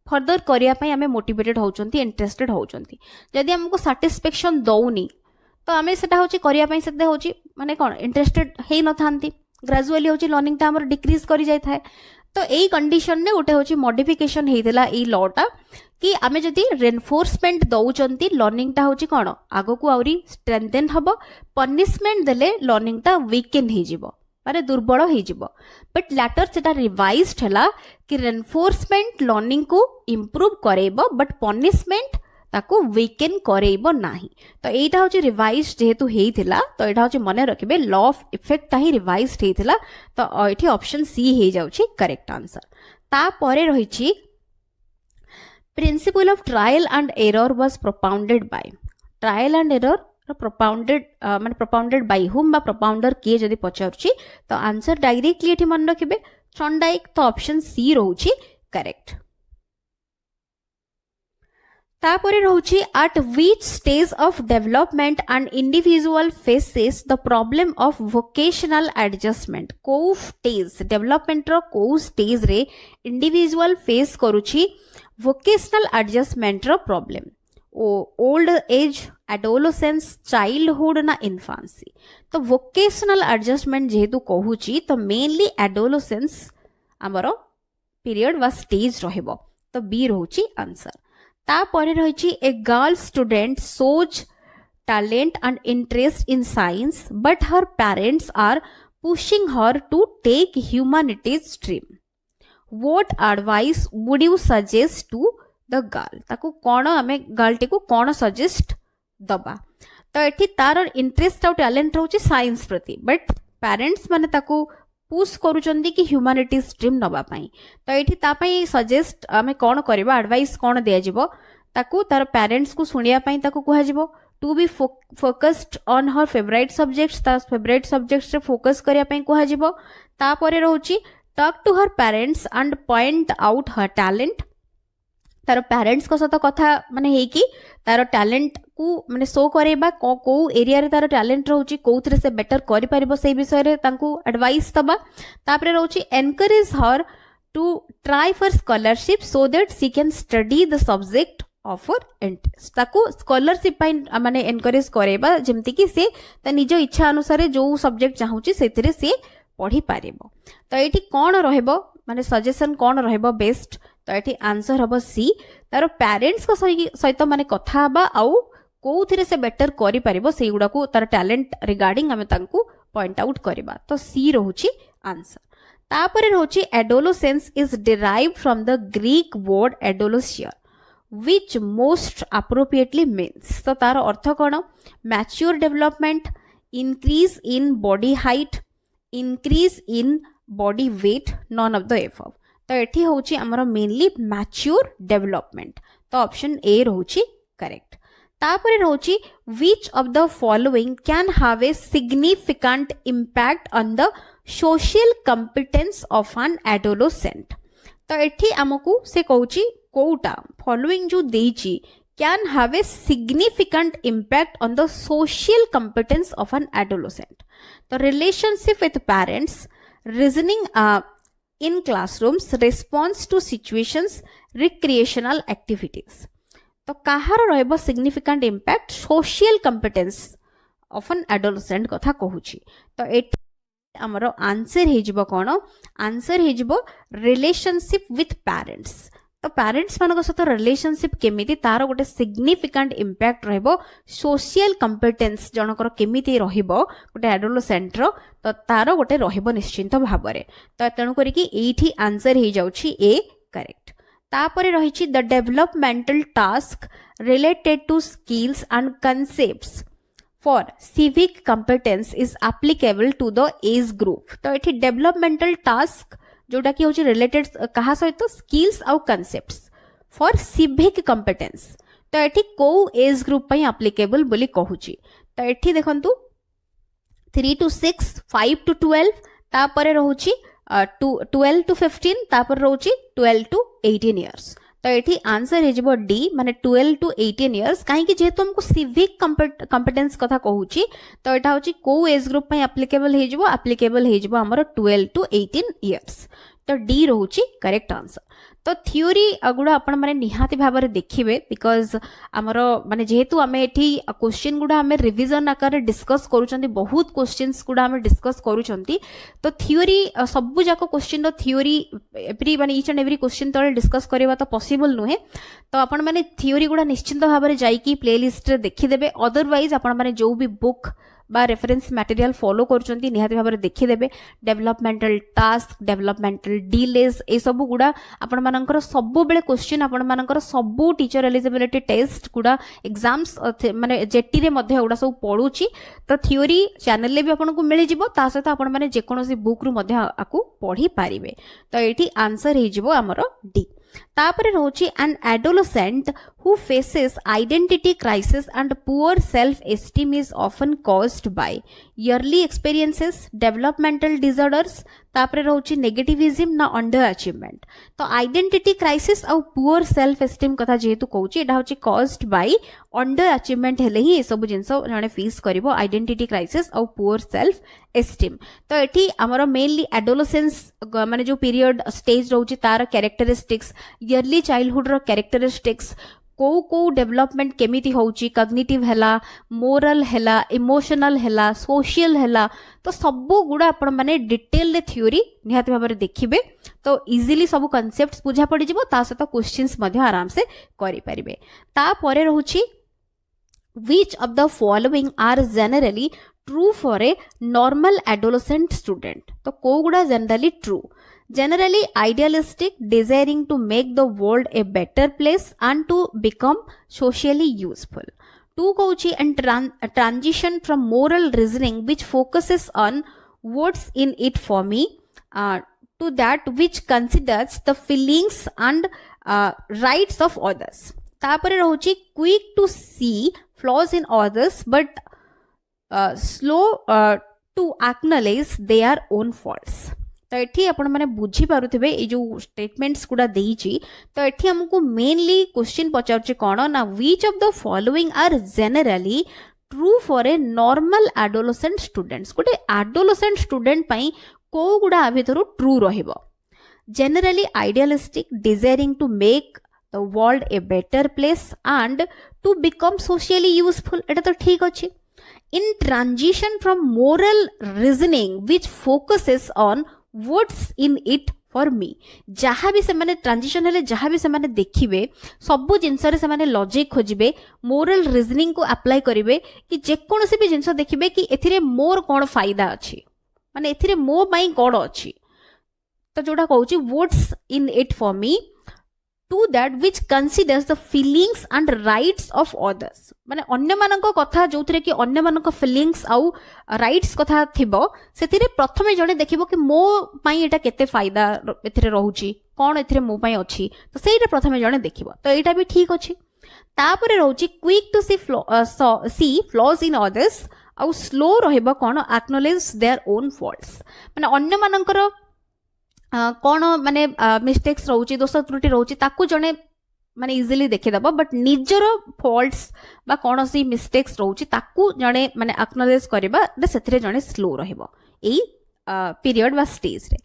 फर्दर करिया पई आमे मोटिवेटेड होउचंती इंटरेस्टेड होउचंती जदी हमकु सैटिस्फैक्शन दउनी तो आमे सेटा होची करिया पई सेते होची माने कोन इंटरेस्टेड हेई न थांती ग्रेजुअली होची लर्निंग टा हमर डिक्रीज करि जाय थाए तो एई कंडीशन ने गोटे होची मॉडिफिकेशन हेइथिला एई लॉ टा कि आमे जदी रेनफोर्समेंट दउचंती लर्निंग टा होची कोन आगो को आउरी स्ट्रेंथन हबो पनिशमेंट देले लर्निंग टा वीकेन हे जिवो माने दुर्बल हे जिवो बट लेटर सेटा रिवाइज्ड हला कि रेनफोर्समेंट लर्निंग को इंप्रूव करेबो बट पनिशमेंट ताको वीकेन करेबो नाही तो एटा होची रिवाइज्ड जेहेतु हेइथिला तो एटा होची मने रखिबे लॉ ऑफ इफेक्ट ता ही रिवाइज्ड हेइथिला तो एठी ऑप्शन सी हे जाउची करेक्ट आंसर ता परे रहिची principle of trial and error was propounded by trial and error propounded माने प्रोपाउंडेड बाय हुम बा प्रोपाउंडर के जदी पचारची तो आंसर डायरेक्टली एठी मन रखिबे थॉर्नडाइक तो ऑप्शन सी रहउची करेक्ट तापरे रहउची at which stage of development an individual faces the problem of vocational adjustment को stage development रो को stage रे individual face करूची vocational adjustment रो problem old age adolescence childhood ना infancy तो vocational adjustment जेहेतु कहूची तो mainly adolescence हमरो period वा stage रहबो तो बी रहउची आंसर तापरे रही a girl student shows talent and interest in science but her parents are pushing her to take humanities stream what advice would you suggest to the girl ताकू कोन हमें girl T को कोन suggest दबा तो एठी तार इंटरेस्ट और talent रहउची science प्रति बट पेरेंट्स माने ताकू पुश करूचंदी कि ह्यूमैनिटीज स्ट्रीम नबा पई तो एठी ता पई सजेस्ट हमें कोन करबा एडवाइस कोन दिया जिवो ताकू तार पेरेंट्स को सुनिया पई ताकू कुहा जिवो to be focused on her favourite subjects ता फेवरेट सब्जेक्ट्स रे फोकस करिया पई कुहा जिवो ता परे रहउची talk to her parents and point out her talent तार पेरेंट्स को सत कथा माने हे कि तार टैलेंट को माने शो करेबा को एरिया रे तार टैलेंट रहउची कोउथरे से बेटर करि परिबो सेही विषय रे तांकू एडवाइस दबा तापरे रहउची encourage her to try for scholarship so that she can study the subject of her interest ताकू स्कॉलरशिप पई माने एनकरेज करेबा जेमति कि से त निज इच्छा अनुसार जो सब्जेक्ट चाहूची सेतिरे से पढ़ी पारिबो तो एठी कोन रहबो माने सजेशन कोन रहबो बेस्ट तो ये आंसर हम सी तार पेरेंट्स को सहित माने कथा हबा आउ कोउथिरे से बेटर करि परिबो सेही गुडा को तार टैलेंट रिगार्डिंग हमें तांकू पॉइंट आउट करबा तो सी रहउची आंसर तापरे रहउची adolescence is derived from the Greek word adolescia which most appropriately means. तो तार अर्थ कौन? mature development, increase in body height, increase in body weight, none of the above. तो एठी होची हमरो मेनली mature development. तो ऑप्शन ए रहउची correct. तापरे रहउची which of the following can have a significant impact on the social competence of an adolescent. तो एठी हमकू से कहउची कोउटा फॉलोइंग जो देइची can have a significant impact on the social competence of an adolescent. The relationship with parents, reasoning in classrooms, response to situations, recreational activities. तो कहार रहबो significant impact social competence of an adolescent कथा कहूची. तो एठी हमरो answer हेजिबो कोन? Answer हेजिबो रिलेशनशिप विथ पेरेंट्स. तो पेरेंट्स मानक सहित रिलेशनशिप केमिति तार गोटे सिग्निफिकेंट इम्पैक्ट रहबो सोशल कंपिटेंस जनकर केमिति रहबो गोटे एडोलसेंट रो. तो तार गोटे रहबो निश्चिंत भाबरे. तो तेणु करी कि एठी आंसर हे जाउची ए करेक्ट. तापरे रहिछि the developmental task related to skills and concepts for civic competence is applicable to the age group. तो एठी डेवलपमेंटल टास्क जोटा कि होची रिलेटेड कहा सहित स्किल्स आउ कॉन्सेप्ट्स फॉर सिविक कंपिटेंस. तो एठी को एज ग्रुप पई एप्लीकेबल बोली कहूची. तो एठी देखंतु 3 to 6, 5 to 12, तापरे रहउची 12 to 15, तापर रहउची 12 to 18 इयर्स. तो एठी आंसर हेजिबो डी माने 12 to 18 इयर्स. काहे कि जेतु हमको सिविक कंपिटेंस कथा कहूची तो एटा होची को एज ग्रुप पई एप्लीकेबल हेजिबो हमर 12 to 18 इयर्स. तो डी रहउची करेक्ट आंसर. तो थ्योरी गुड़ा आपण माने निहाती भाबरे देखिबे बिकॉज हमरो माने जेहेतु आमे एठी क्वेश्चन गुड़ा आमे रिवीजन आकार डिस्कस करूचंती बहुत क्वेश्चंस गुड़ा आमे डिस्कस करूचंती. तो थ्योरी सबु जाको क्वेश्चन रो थ्योरी एवरी माने ईच एंड एवरी क्वेश्चन तळे डिस्कस करबा तो पॉसिबल नुहे. तो आपण माने थ्योरी गुड़ा निश्चिंत भाबरे जाईकी प्लेलिस्ट रे देखि देबे. अदरवाइज आपण माने जो भी बुक बा रेफरेंस मटेरियल फॉलो करचंती निहाती भाबरे देखि देबे. डेवलपमेंटल टास्क, डेवलपमेंटल डिलेज ए सब गुड़ा आपण मानकर सबु बेले क्वेश्चन आपण मानकर सबु टीचर एलिजिबिलिटी टेस्ट गुड़ा एग्जाम्स माने जेटी रे मध्ये गुड़ा सब पढुची. तो थ्योरी चैनल ले भी आपण को मिलि जिवो. ता सहित आपण माने जे कोनोसी बुक रु मध्ये आकु पढी पारिबे. तो एठी आंसर हे जिवो हमरो डी. तापरे रहउची an adolescent who faces identity crisis and poor self esteem is often caused by yearly experiences, developmental disorders, तापरे रहउची negativism ना under achievement. तो आइडेंटिटी क्राइसिस और पुअर सेल्फ एस्टीम कथा जेहेतु कहूची एटा होची caused by under achievement हेले ही ए सब जिंस जने फेस करिवो आइडेंटिटी क्राइसिस और पुअर सेल्फ एस्टीम. तो एठी हमरो मेनली एडोलेसेंस माने जो पीरियड स्टेज रहउची तार कैरेक्टरिस्टिक्स, इयरली चाइल्डहुड रो कैरेक्टरिस्टिक्स, को डेवलपमेंट केमिति होउची, कॉग्निटिव हैला, मोरल हैला, इमोशनल हैला, सोशल हैला. तो सबु गुड़ा आपण माने डिटेल रे थ्योरी निहाती भाबरे देखिबे. तो इजीली सब कांसेप्ट्स बुझा पड़ी जिवो. ता सहित क्वेश्चंस मध्ये आराम से करि परिबे. ता परे रहउची which of the following are generally true for a normal adolescent student. तो को गुड़ा generally true. Generally idealistic, desiring to make the world a better place and to become socially useful. 2 कहूची and transition from moral reasoning which focuses on what's in it for me to that which considers the feelings and rights of others. तापरे रहउची quick to see flaws in others but slow to acknowledge their own faults. तो एठी आपण माने बुझी पारुथिबे ए जो statements गुडा देइची. तो एठी हमकु mainly question पचारचे कोन ना which of the following are generally true for a normal adolescent students. गोटे एडोलेसेंट स्टूडेंट पई को गुडा आ भितरु ट्रू रहिबो. Generally idealistic, desiring to make the world a better place and to become socially useful. एटा तो ठीक अछि. In transition from moral reasoning which focuses on what's in it for me. जहाँ भी से माने ट्रांजिशन हेले जहाँ भी से माने देखिबे सबु जिंस रे से माने लॉजिक खोजिबे, मोरल रीजनिंग को अप्लाई करिवे कि जे कोनोसी भी जिंस देखिबे कि एथिरे मोर कोन फायदा अछि, माने एथिरे मो पई कोन अछि. तो जोडा कहूची what's in it for me to that which considers the feelings and rights of others माने अन्य मानक कथा जो थरे कि अन्य मानक feelings आउ rights कथा थिबो सेथिरे प्रथमे जणे देखिबो कि मो पई एटा केते फायदा एथिरे रहउची कोन एथिरे मो पई अछि तो सेटा प्रथमे जणे देखिबो तो एटा भी ठीक अछि तापरे रहउची quick to see flaws in others आउ स्लो रहइबो कोन एक्नॉलेज देयर ओन फॉल्ट्स माने अन्य मानकर कौन माने मिस्टेक्स रोचे दोष त्रुटि रोचे ताकू जने माने इजिली देखिदब बट निजर फॉल्ट्स बा कौन सी मिस्टेक्स रोचे ताकू जने माने एक्नॉलेज करबा सेथिरे जने स्लो रहइबो एई पीरियड बा स्टेज रे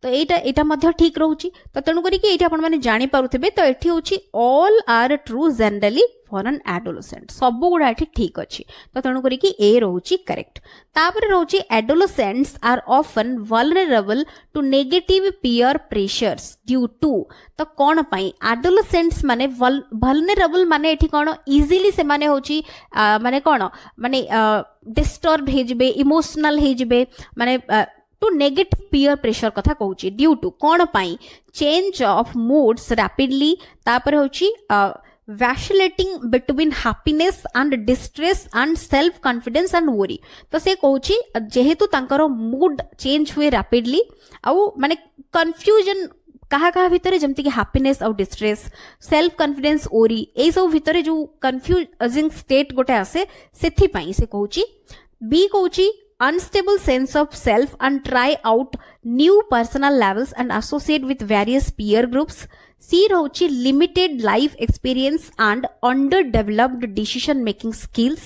तो एटा मध्य ठीक रहउची तो तेनु करी कि एटा आपण माने जानि पारुथिबे तो एठी होची all are true generally for an adolescent सब गुडा एठी ठीक अछि तो तेनु करी कि ए रहउची करेक्ट तापर रहउची adolescents are often vulnerable to negative peer pressures due to तो कोन पई एडोलेसेंट्स माने वल्नरेबल माने एठी कोन इजीली से माने होची माने कोन माने डिस्टर्ब हे जिबे इमोशनल हे जिबे माने टू नेगेटिव पीयर प्रेशर कथा कहूची ड्यू टू कौन पाई चेंज ऑफ मूड्स रैपिडली तापर होची oscillating between happiness and distress and self confidence and worry तो से कहूची जेहेतु तांकर मूड चेंज हुए रैपिडली आउ माने कंफ्यूजन कहा कहा भितर जमती कि हैप्पीनेस और डिस्ट्रेस सेल्फ कॉन्फिडेंस ओरी ए सब भितर जो कंफ्यूजिंग स्टेट गोटे आसे सेथि पई से कहूची B कहूची unstable sense of self and try out new personal levels and associate with various peer groups. C रहुची limited life experience and underdeveloped decision making skills.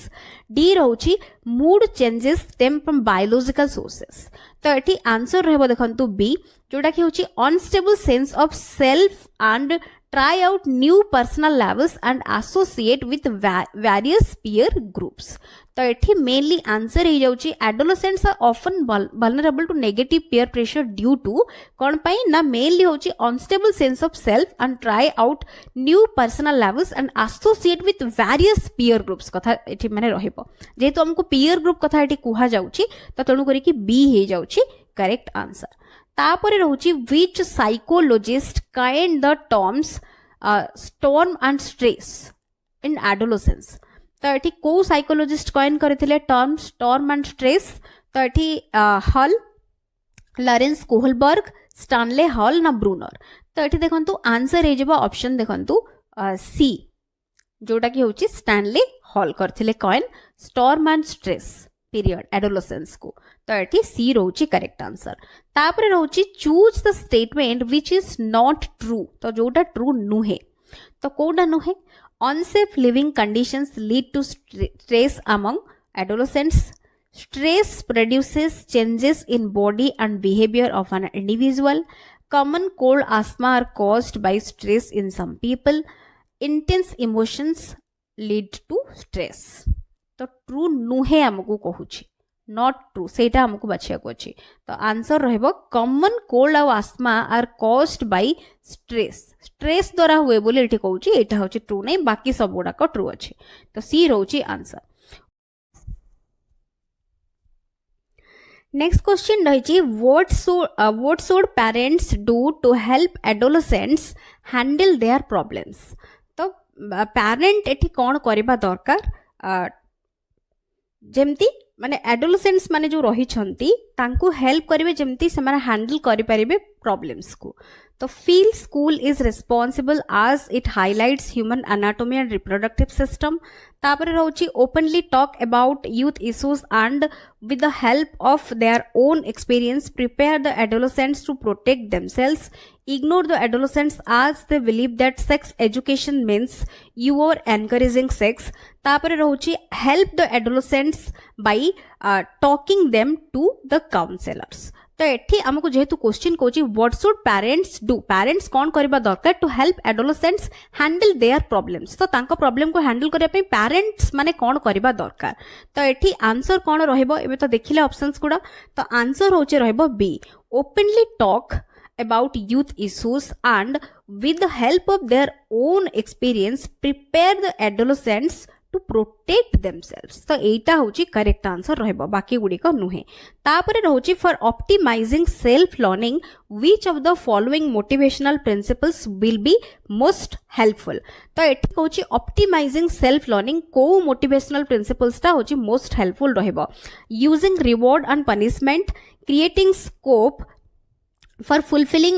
D रहुची mood changes stem from biological sources. तो एठी answer रहबो देखंतु B जोटा कि होची unstable sense of self and try out new personal levels and associate with various peer groups. तो एठी mainly answer हे जाउची adolescents are often vulnerable to negative peer pressure due to कोन पई ना मेनली होची unstable sense of self and try out new personal levels and associate with various peer groups कथा एठी माने रहिबो जेहेतु हमको पीयर ग्रुप कथा एठी कुहा जाउची तो तणु करी कि बी हे जाउची करेक्ट आंसर तापरे रहउची which psychologist kind the terms storm and stress in adolescence तो एठी को साइकोलॉजिस्ट कॉइन करथिले टर्म स्टॉर्म एंड स्ट्रेस तो एठी Hull Lawrence Kohlberg Stanley Hall ना ब्रूनर तो एठी देखंतु आंसर हे जेबो ऑप्शन देखंतु सी जोटा कि होची स्टानले हॉल करथिले coin storm and stress period adolescence को तो एठी सी रहउची करेक्ट आंसर तापरे रहउची choose the statement which is not true तो जोटा ट्रू नुहे तो कोडा नुहे unsafe living conditions lead to stress among adolescents. Stress produces changes in body and behavior of an individual. Common cold asthma are caused by stress in some people. Intense emotions lead to stress. तो true नुहे हमको कहूची not true सेटा हमको बाछिया को अछि तो answer रहबो common cold और asthma are caused by stress stress द्वारा हुए बोले एठी कहूची एटा होची ट्रू नै बाकी सब गुडा को ट्रू अछि तो सी रहउची आंसर नेक्स्ट क्वेश्चन रहिची what should parents do to help adolescents handle their problems तो पेरेंट एठी कोन करबा दरकार जेमती माने एडोलेसेंट्स माने जो रही छंती तांको हेल्प करिवे जेमती से माने हैंडल करि परिबे प्रॉब्लम्स को तो feel school is responsible as it highlights human anatomy and reproductive system तापर रहउची openly talk about youth issues and with the help of their own experience prepare the adolescents to protect themselves ignore the adolescents as they believe that sex education means you are encouraging sex तापर रहउची help the adolescents by talking them to the counselors तो एठी हमको जेहेतु question कोची what should parents do parents कौन करबा दरकार to help adolescents handle their problems तो तांको प्रॉब्लम को हैंडल करिया पे पेरेंट्स माने कौन करबा दरकार तो एठी आंसर कौन रहइबो एबे तो देखिले ऑप्शंस गुडा तो आंसर होचे रहइबो B openly talk about youth issues and with the help of their own experience prepare the adolescents to protect themselves तो एटा होची करेक्ट आंसर रहबो बाकी गुडी को नुहे तापरे रहउची for optimising self learning which of the following motivational principles will be most helpful तो एठी होची ऑप्टिमाइजिंग सेल्फ लर्निंग को मोटिवेशनल प्रिंसिपल्स ता होची मोस्ट हेल्पफुल रहबो using reward and punishment creating scope for fulfilling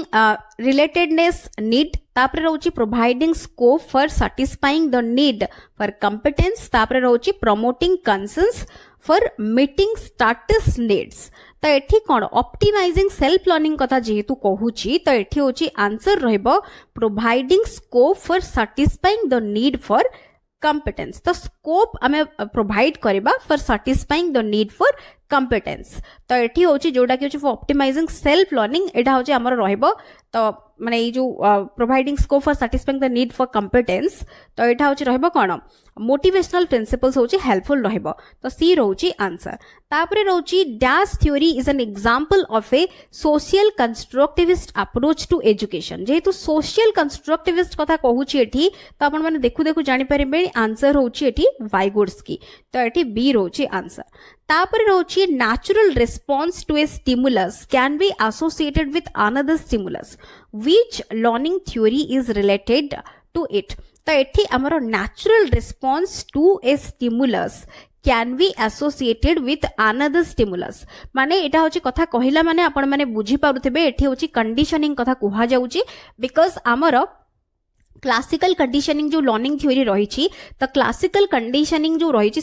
relatedness need तापरे रहउची providing scope for satisfying the need for competence तापरे रहउची promoting concerns for meeting status needs तो एठी कोन optimising self learning कथा जेहेतु कहूची तो एठी होची आंसर रहबो providing scope for satisfying the need for competence तो स्कोप आमे प्रोवाइड करबा for satisfying the need for competence तो एठी होची जोडा कि होची फॉर ऑप्टिमाइजिंग सेल्फ लर्निंग एटा होची हमर रहबो तो माने ई जो providing scope for satisfying the need for competence तो एटा होची रहबो कोन मोटिवेशनल प्रिंसिपल्स होची हेल्पफुल रहबो तो सी रहउची आंसर तापरे रहउची dash theory is an example of a social constructivist approach to education जेहेतु सोशल कंस्ट्रक्टिविस्ट कथा कहूची एठी तो आपण माने देखु देखु जानि परिबे आंसर होची एठी वाइगोड्स्की तो एठी बी रहउची आंसर तापर रहउची natural response to a stimulus can be associated with another stimulus which learning theory is related to it तो एठी हमरो natural response to a stimulus can be associated with another stimulus माने एटा होची कथा कहिला माने आपण माने बुझी पारुथिबे एठी होची कंडीशनिंग कथा कुहा जाउची बिकॉज हमरो क्लासिकल कंडीशनिंग जो लर्निंग थ्योरी रही तो क्लासिकल कंडीशनिंग जो रही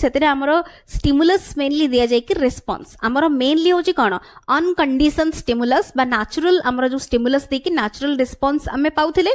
स्टिमुलस मेनली दिया जाए कि रिस्पांस आमर मेनली होची कौन अनकंडीशन स्टिमुलस बा नेचुरल आमर जो स्टिमुलस देकी नेचुरल रिस्पांस आमे पाउथिले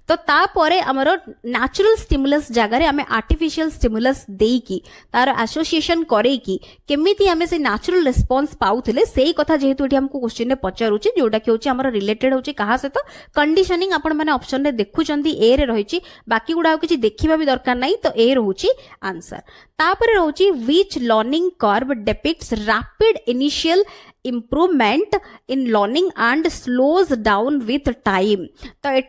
तो तापरे आमर नेचुरल स्टिमुलस जगार आमे आर्टिफिशियल स्टिमुलस देकी तार एसोसिएशन करेकी केमिति आमे से नेचुरल रिस्पांस पाउथिले सेही कथा जेहेतु एठी हमको क्वेश्चन ने पचारुची जोटा कि होची आमर रिलेटेड होची कहा से तो कंडीशनिंग आपण माने ऑप्शन रे देखुचंती ए रे रही बाकी गुड़ा किसी देखा भी दरकार नहीं तो ए रोची आंसर तापर रोची which learning curve depicts rapid initial improvement in learning and slows down with time तो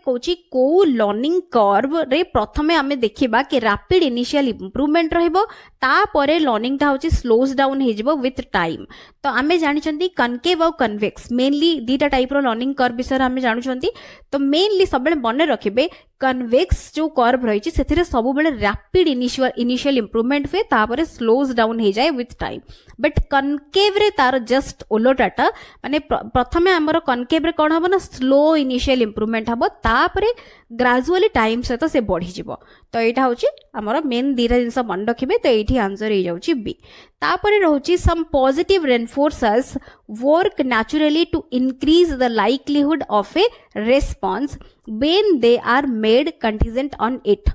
कोची को लर्निंग कर्व रे प्रथमे आमे देखिबा कि रैपिड इनिशियल इंप्रूवमेंट रहबो तापरे लर्निंग ता होची स्लोज डाउन हे जिवो विथ टाइम तो आमे जानि छंती कनकेव और कन्वेक्स मेनली दीटा टाइप रो लर्निंग कर्व विषय आमे जानु छंती तो मेनली सबले बने रखिबे कन्वेक्स जो कर्व रही से सब बेले रैपिड इनिशियल इंप्रूवमेंट हुए तापरे स्लोज डाउन हो जाए विथ टाइम बट कनकेव रे तार जस्ट ओलोटाटा माने प्रथमे हमर कनकेव रे कोन हबो ना स्लो इनिशियल इंप्रूवमेंट हबो तापरे ग्रेजुअली टाइम सहित से बढ़ी जिवो तो एटा होची हमर मेन दीटा जिंस मन रखिबे तो एठी आंसर हे जाउची बी तापरे रहउची some positive reinforcers work naturally to increase the likelihood of a response when they are made contingent on it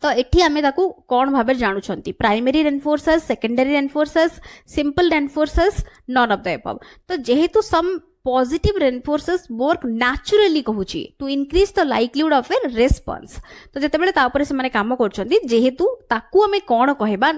तो एठी आमे ताकू कोन भाबे जानु छंती primary reinforcers secondary reinforcers simple reinforcers none of the above तो जेहेतु some positive reinforcers work naturally कहूची to increase the likelihood of a response तो जते बेले तापरे से माने काम करछंती जेहेतु ताकू आमे कोन कहबा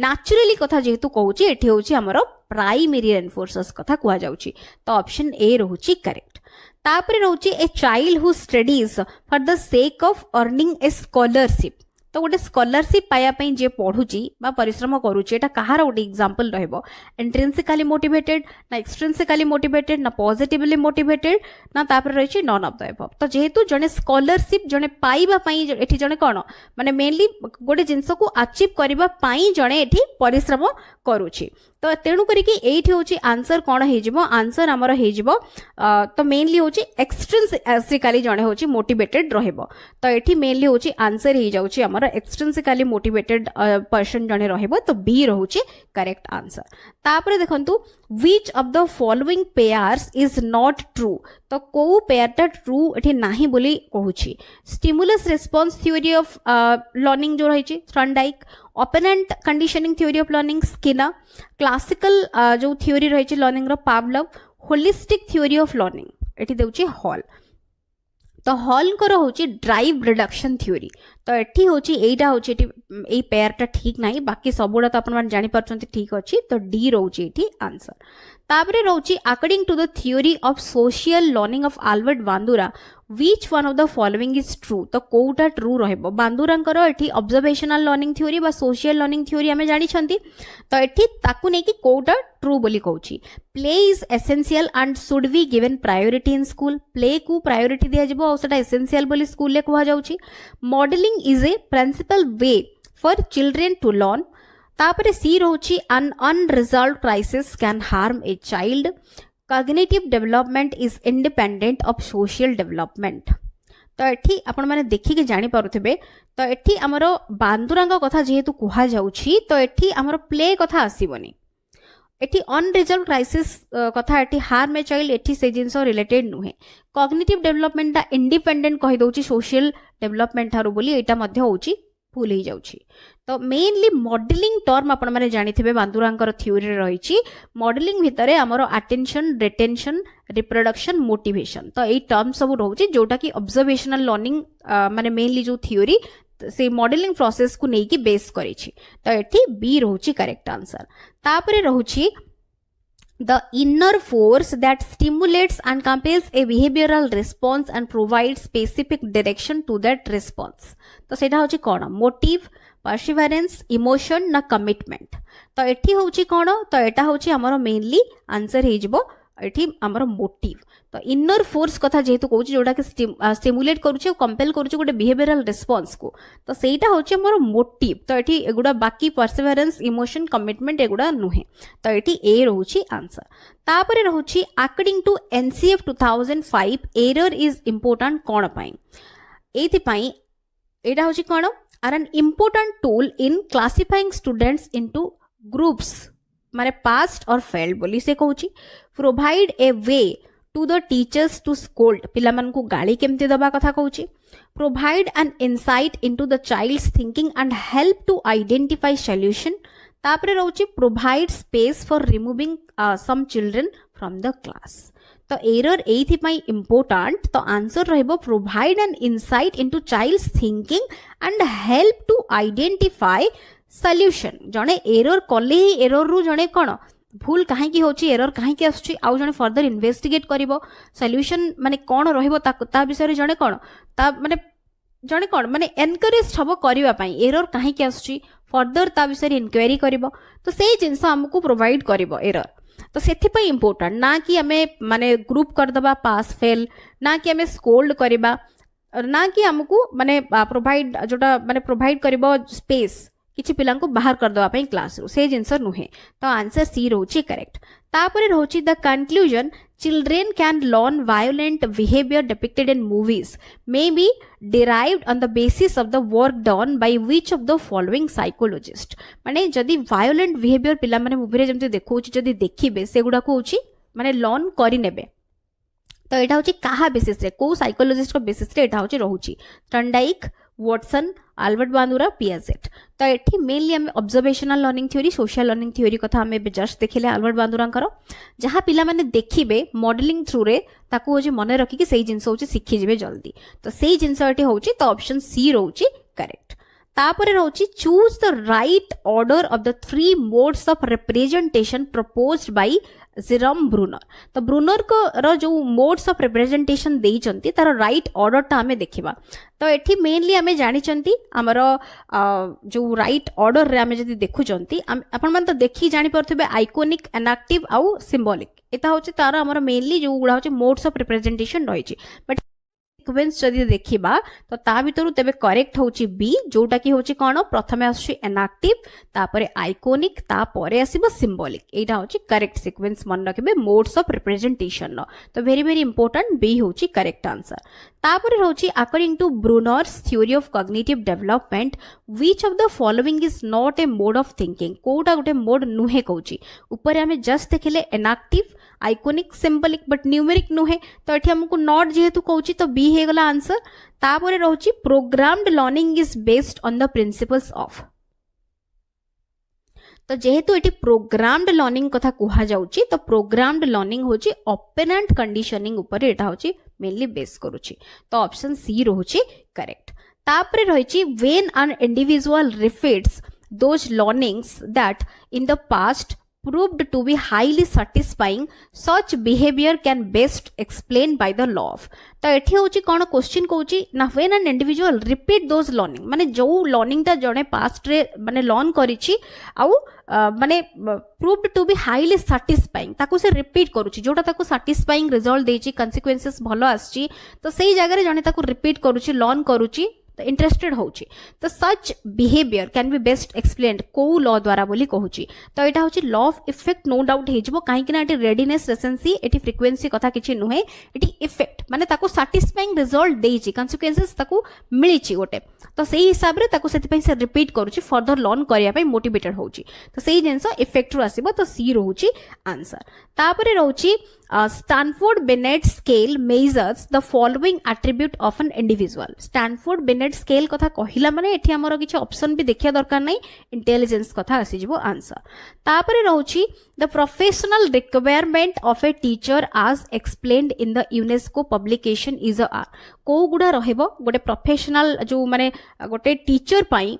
नेचुरली कथा जेहेतु कहूची एठी होची हमरो प्राइमरी रेनफोर्सर्स कथा कुआ जाउची तो ऑप्शन ए रहूची करेक्ट तापरे रहउची a child who studies for the sake of earning a scholarship तो गोटे स्कॉलरशिप पाया पई जे पढुची बा परिश्रम करूची एटा कहार गोटे एग्जांपल रहबो इंट्रिंसिकली मोटिवेटेड ना एक्सट्रिंसिकली मोटिवेटेड ना पॉजिटिवली मोटिवेटेड ना तापर रहिची नॉन ऑफ द अबव तो जेहेतु जने स्कॉलरशिप जने पाइबा पई एठी जने कोन माने मेनली गोटे जिंस को अचीव करबा पई जने एठी परिश्रम करूची तो तेणु करिकी एठी होची आंसर कोन हे जिवो आंसर हमर हे जिवो तो मेनली होची एक्सट्रिंसिकली जने होची मोटिवेटेड रहबो तो एठी मेनली होची आंसर हे जाउची हमर एक्सट्रिंसिकली मोटिवेटेड पर्सन जने रहबो तो बी रहउची करेक्ट आंसर तापरे देखंतु which of the following pairs is not true तो को पेयरटा ट्रू एठी नाही बोली कहूची stimulus response theory of learning जो रहिची Thorndike operant conditioning theory of learning Skinner classical जो थ्योरी रहिची लर्निंग रो Pavlov holistic theory of learning एठी देउची हॉल तो हॉल को होची ड्राइव रिडक्शन थ्योरी तो एठी होची एटा होची एठी ए पेयरटा ठीक नाही बाकी सबुडा तो अपन मान जानि परछंती ठीक अछि तो डी रहउची एठी आंसर तापरे रहउची according to the theory of social learning of Albert Bandura which one of the following is true तो कोउटा ट्रू रहबो बांदुरांकर एठी ऑब्जर्वेशनल लर्निंग थ्योरी बा सोशल लर्निंग थ्योरी हमें जानि छंती तो एठी ताकू नै कि कोउटा ट्रू बोली कहउची play is essential and should be given priority in school play को प्रायोरिटी दिया जबो और सेटा एसेंशियल बोली स्कूल ले कहवा जाउची modelling is a principal way for children to learn तापरे C रहउची an unresolved crisis can harm a child cognitive development is independent of social development तो एठी आपण माने देखि के जानि पारुथिबे तो एठी हमरो बांदुरांग कथा जेहेतु कुहा जाउछि तो एठी हमरो प्ले कथा आसीबनी एठी अनरिजॉल्व क्राइसिस कथा एठी हार्म ए चाइल्ड एठी से जिंसो रिलेटेड नुहे कॉग्निटिव डेवलपमेंट दा इंडिपेंडेंट कहि दउछि सोशल डेवलपमेंट थारु बोली एटा मध्ये होउछि भूल ही जाउछि तो मेनली मॉडलिंग टर्म आपण माने जानिथिबे बांदुरांकर थ्योरी रे रहिछि मॉडलिंग भितरे हमरो अटेंशन रिटेंशन रिप्रोडक्शन मोटिवेशन तो एई टर्म सब रहउछि जोटा कि ऑब्जर्वेशनल लर्निंग माने मेनली जो थ्योरी से मॉडलिंग प्रोसेस को नेकी बेस करिछि तो एठी बी रहउछि करेक्ट आंसर तापरे रहउछि the inner force that stimulates and compels a behavioral response and provides specific direction to that response तो सेटा होची कोन मोटिव परसिवरेंस इमोशन ना कमिटमेंट तो एठी होची कोन तो एटा होची हमरो मेनली आंसर हे जिवो एठी हमरो मोटिव तो इनर फोर्स कथा जेहेतु कहूची जोटा कि स्टिमुलेट करूची कंपेल करूची गोटे बिहेवियरल रिस्पांस को तो सेटा होची हमरो मोटिव तो एठी एगुडा बाकी परसिवरेंस इमोशन कमिटमेंट एगुडा नुहे तो एठी ए रहूची आंसर तापरे रहूची according to NCF 2005 error is important कोन पई एथि पई एटा होची कोन are an important tool in classifying students into groups माने पास्ट और फेल्ड बोली से कहूची provide a way to the teachers to scold पिला मन को गाली केमती दबा कथा कहूची provide an insight into the child's thinking and help to identify solution तापरे रहउची provide space for removing some children from the class तो एरर एथि पई इंपोर्टेंट तो आंसर रहबो provide an insight into child's thinking and help to identify solution जने error कले ही एरर रु जने कोन भूल काहे की होची एरर काहे की आछी आउ जने फर्दर इन्वेस्टिगेट करिवो सॉल्यूशन माने कोन रहइबो ता विषय रे जने कोन ता माने एनकरेज हबो करिवा पई एरर काहे की आछी फर्दर ता विषय रे इंक्वायरी करिवो तो सेही जिंस हमकु प्रोवाइड करिवो एरर तो सेथि पई इंपोर्टेंट ना कि हमें माने ग्रुप कर दबा पास फेल ना कि हमें स्कोल्ड करिबा ना कि हमकु माने प्रोवाइड जोटा माने प्रोवाइड करिवो स्पेस किछि पिलां को बाहर कर दवा पई क्लास रो से जिंस नुहे तो आंसर सी रहउची करेक्ट तापरे रहउची the conclusion children can learn violent behaviour depicted in movies may be derived on the basis of the work done by which of the following psychologist माने जदी वायोलेंट बिहेवियर पिला माने movie रे जेमते देखौची जदी देखिबे सेगुडा को होची माने लर्न करि नेबे तो एटा होची काहा बेसिस रे को साइकोलॉजिस्ट को बेसिस रे एटा होची रहउची टंडाइक वॉटसन आल्बर्ट बांदुरा पियाजेट तो एठी मेनली हम observational learning theory social learning theory कथा हमें जस्ट देखिले आल्बर्ट बांदुरांकर जहाँ पिला माने देखिबे मॉडलिंग थ्रू रे ताकू होची मने रखी कि सेही जिंस होची सिखि जिवे जल्दी तो सेही जिंस एठी होची तो ऑप्शन सी रहउची करेक्ट तापरे रहउची choose the right order of the three modes of representation proposed by Jerome Bruner तो ब्रूनर को रो जो मोड्स ऑफ रिप्रेजेंटेशन देई चंती तार राइट ऑर्डर ता हमें देखिबा तो एठी मेनली हमें जानि चंती हमरो जो राइट ऑर्डर रे हमें जदी देखु चंती आपण मन तो देखि जानि परथबे आइकॉनिक इनएक्टिव आउ सिंबॉलिक एता होची तार हमरो मेनली जो गुडा होची मोड्स ऑफ रिप्रेजेंटेशन रहिची बट सीक्वेंस जदी देखिबा तो ता भितरु तेबे करेक्ट होची बी जोटा की होची कोन प्रथमे आसी इनएक्टिव तापरे आइकॉनिक तापरे आसीबो सिंबॉलिक एटा होची करेक्ट सीक्वेंस मन रखबे मोड्स ऑफ रिप्रेजेंटेशन नो तो वेरी वेरी इंपोर्टेंट बी होची करेक्ट आंसर तापरे होची according to Bruner's theory of cognitive development which of the following is not a mode of thinking कोटा गोटे मोड नुहे कहूची ऊपर हमें जस्ट देखिले enactive iconic symbolic but numeric नुहे तो एठी हमकु नॉट जेहेतु कहूची तो बी हे गला आंसर तापरे रहउची programmed learning is based on the principles of तो जेहेतु एटी प्रोग्राम्ड लर्निंग कथा कुहा जाउची तो प्रोग्राम्ड लर्निंग होची ऑपरेंट कंडीशनिंग ऊपर एटा होची मेनली बेस करूची तो ऑप्शन सी रहउची करेक्ट तापरे रहिची when an individual repeats those learnings that in the past proved to be highly satisfying, such behavior can best explained by the law of. तो एठी होची कोन क्वेश्चन कहूची ना when an individual repeat those learning माने जो learning ता जणे past रे माने लर्न करिछि आउ माने proved to be highly satisfying ताको से रिपीट करूची जोटा ताको satisfying result देछि consequences भलो आछि तो सेही जगह रे जणे ताको रिपीट करूची लर्न करूची तो इंटरेस्टेड होची तो such behaviour can be best explained को लॉ द्वारा बोली कहूची तो एटा होची law of effect no doubt हेजबो काहे कि ना एटी रेडिनेस रेसेंसी एटी फ्रीक्वेंसी कथा किछि नुहे एटी इफेक्ट माने ताको सैटिस्फाइंग रिजल्ट देछि कन्सिक्वेंसेस ताको मिलिछि गोटे तो सेही हिसाब रे ताको सेति पई से रिपीट करूछि फर्दर लर्न करिया पई मोटिवेटेड होछि तो सेही जिंस इफेक्ट रु आसीबो तो सी रहूछि आंसर तापरे रहूछि Stanford Binet scale measures the following attribute of an individual. Stanford Binet scale कथा कहिला माने एठी हमर किछ ऑप्शन भी देखिया दरकार नै इंटेलिजेंस कथा आसी जिवो आंसर तापरे रहउछि the professional requirement of a teacher as explained in the UNESCO publication is a को गुडा रहबो गोटे प्रोफेशनल जो माने गोटे टीचर पई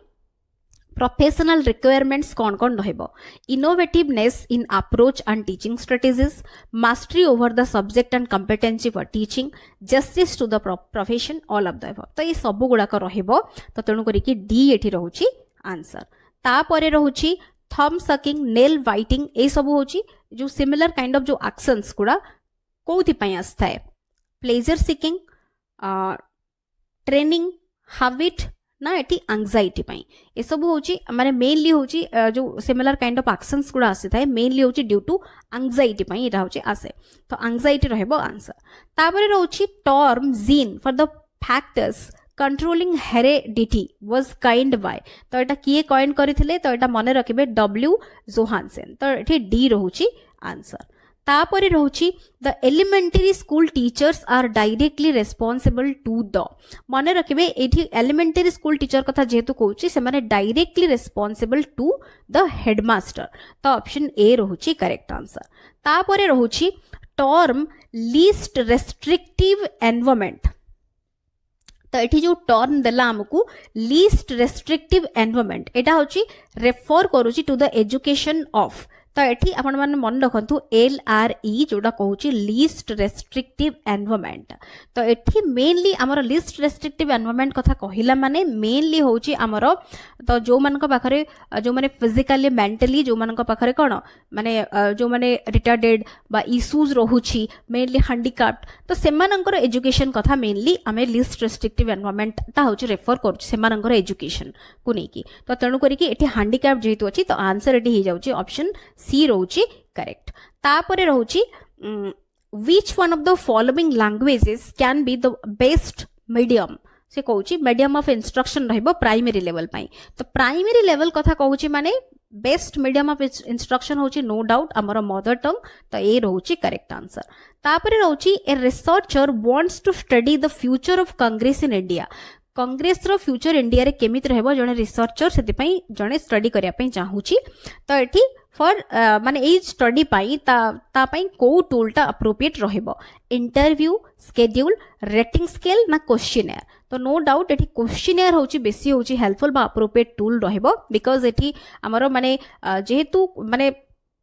प्रोफेशनल रिक्वायरमेंट्स कौन कौन रहबो innovativeness in approach and teaching strategies mastery over the subject and competency for teaching justice to the profession all of the above तो ये सब गुडा को रहबो तो तेणु करी कि डी एठी रहउची आंसर ता परे रहउची थंब सकिंग नेल बाइटिंग ए सब होची जो सिमिलर काइंड ऑफ जो एक्शंस गुडा कोथि पई आस्थाय प्लेजर सिकिंग ट्रेनिंग हैबिट ना एटी एंजाइटी पई ए सब होची माने मेनली होची जो सिमिलर काइंड ऑफ एक्शंस गुडा आसी थाए मेनली होची ड्यू टू एंजाइटी पई एटा होची आसे तो एंजाइटी रहबो आंसर तापरे रहउची term gene for the factors controlling heredity was coined by तो एटा किए कॉइन करिथिले तो एटा मने रखिबे डब्ल्यू जोहानसेन तो एठी डी रहउची आंसर तापरे रहउची the elementary school teachers are directly responsible to the मने रखिबे एठी एलिमेंटरी स्कूल टीचर कथा जेतु कहउची से माने directly responsible to the headmaster तो ऑप्शन ए रहउची करेक्ट आंसर तापरे रहउची टर्म लीस्ट रेस्ट्रिक्टिव एनवायरनमेंट तो एठी जो टर्म देला हमकू लीस्ट रेस्ट्रिक्टिव एनवायरनमेंट एटा होची रेफर करूची टू द एजुकेशन ऑफ तो एठी आपण माने मन रखंतु LRE जोडा कहूची लीस्ट रेस्ट्रिक्टिव एनवायरनमेंट तो एठी मेनली हमर लीस्ट रेस्ट्रिक्टिव एनवायरनमेंट कथा कहिला माने मेनली होची हमर तो जो मानक पाखरे जो माने फिजिकली मेंटली जो मानक पाखरे कोन माने जो माने रिटार्डेड बा इश्यूज रहूची मेनली हैंडिकैप्ड तो सेमानकर एजुकेशन कथा मेनली हमें लीस्ट रेस्ट्रिक्टिव एनवायरनमेंट ता होची रेफर करूची सेमानकर एजुकेशन को नेकी तो तेणु करी कि एठी हैंडिकैप्ड जेतु अछि तो आंसर एठी हे जाउची ऑप्शन सी रहउची करेक्ट तापरे रहउची which one of the following languages can be the best medium से कहूची मीडियम ऑफ इंस्ट्रक्शन रहबो प्राइमरी लेवल पई तो प्राइमरी लेवल कथा कहूची माने बेस्ट मीडियम ऑफ इंस्ट्रक्शन होची नो डाउट हमर मदर टंग तो ए रहउची करेक्ट आंसर तापरे रहउची a researcher wants to study the future of Congress in India Congress रो फ्यूचर इंडिया रे केमित रहबो जने रिसर्चर सेति पई जने स्टडी करिया पई चाहूची तो एठी फॉर माने ए स्टडी पाई ता पाई को टूलटा अप्रोप्रिएट रहबो इंटरव्यू स्केड्यूल रेटिंग स्केल ना क्वेश्चनर तो नो डाउट एठी क्वेश्चनर होची बेसी होची हेल्पफुल बा अप्रोप्रिएट टूल रहबो बिकॉज एठी हमरो माने जेहेतु माने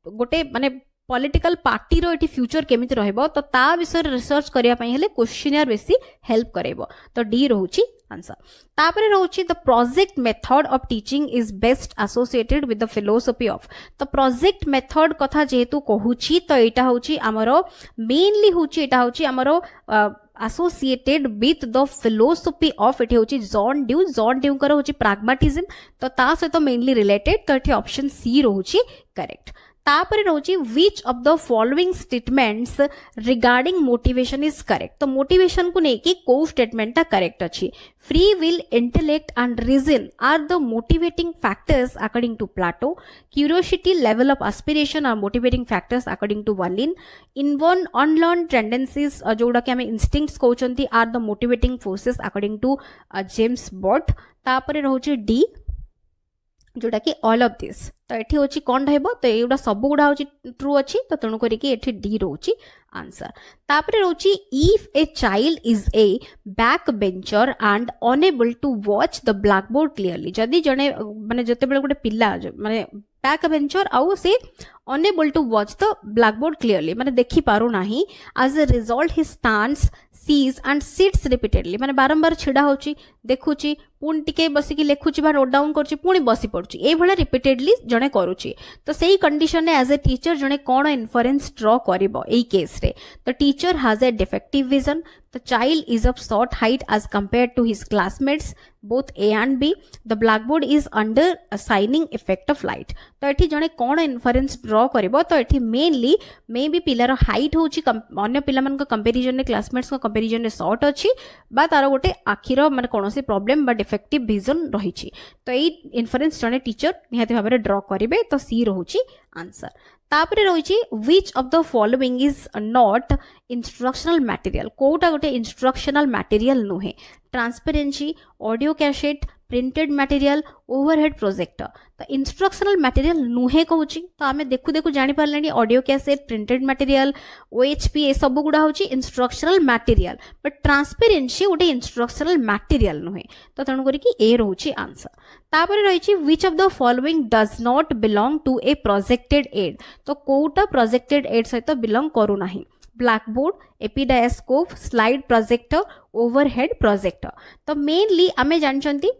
गोटे माने पॉलिटिकल पार्टी रो एठी फ्यूचर केमिति रहबो तो ता विषय रिसर्च करिया पई हेले क्वेश्चनर बेसी हेल्प करेबो तो डी रहउची आंसर तापरे रहउची the project method of teaching is best associated with the philosophy of तो प्रोजेक्ट मेथड कथा जेहेतु कहूची तो एटा होची हमरो मेनली होची एटा होची हमरो associated with the philosophy of एठी होची जॉन ड्यू कर होची pragmatism तो ता सहित मेनली रिलेटेड तो एठी ऑप्शन सी रहउची करेक्ट तापरे रहउची which of the following statements regarding motivation is correct तो मोटिवेशन को नै कि को स्टेटमेंट ता करेक्ट अछि free will intellect and reason are the motivating factors according to Plato curiosity level of aspiration are motivating factors according to Wallin inborn unlearned tendencies जोडा कि हमें instincts कहउचंती are the motivating forces according to James Bott तापरे रहउची D जोटा कि all of this तो एठी होची कोन रहबो तो एउडा सब गुडा होची ट्रू अछि तो तणु करी कि एठी डी रहउची आंसर तापरे रहउची if a child is a back bencher and unable to watch the blackboard clearly जदी जने माने जते बेले गोटे पिल्ला माने बैक बेंचर आउ से unable to watch the blackboard clearly माने देखि पारु नाही as a result he stands sees and sits repeatedly माने बारंबार छिड़ा होची देखुची पुणी टिके बसिकी लेखुची बा नोट डाउन करची पुणी बसी पड़ुची ए भला रिपीटेडली जणे करूची तो सेही कंडीशन ने एज ए टीचर जणे कोन इन्फरेंस ड्रॉ करिवो एई केस रे the teacher has a defective vision the child is of short height as compared to his classmates both A and B the blackboard is under a shining effect of light तो एठी जणे कोन inference draw करिवो तो एठी mainly may be पिलार height होची अन्य पिला मन को कंपैरिजन ने क्लासमेट्स को कंपैरिजन ने शॉर्ट अछि बा तार गोटे आखिर माने कोनोसी प्रॉब्लम बा डिफेक्टिव विजन रहिछि तो एई इन्फरेंस जणे टीचर निहाती भाबरे ड्रॉ करिवे तो सी रहुछि आंसर तापरे रहिछि which of the following is not instructional material Kota गोटे instructional material नुहे transparency audio cassette printed material overhead projector तो इंस्ट्रक्शनल मटेरियल नुहे कहूची तो आमे देखु देखु जानि पारलेनी audio cassette printed material OHP ए सब गुडा होची इंस्ट्रक्शनल मटेरियल बट ट्रांसपेरेंसी गोटे इंस्ट्रक्शनल मटेरियल नुहे तो तेणु करी कि ए रहूची आंसर तापरे रहिछि which of the following does not belong to a projected aid तो कोटा प्रोजेक्टेड एड सहित बिलोंग करू नाही blackboard epidiascope slide projector overhead projector तो मेनली आमे जानचंती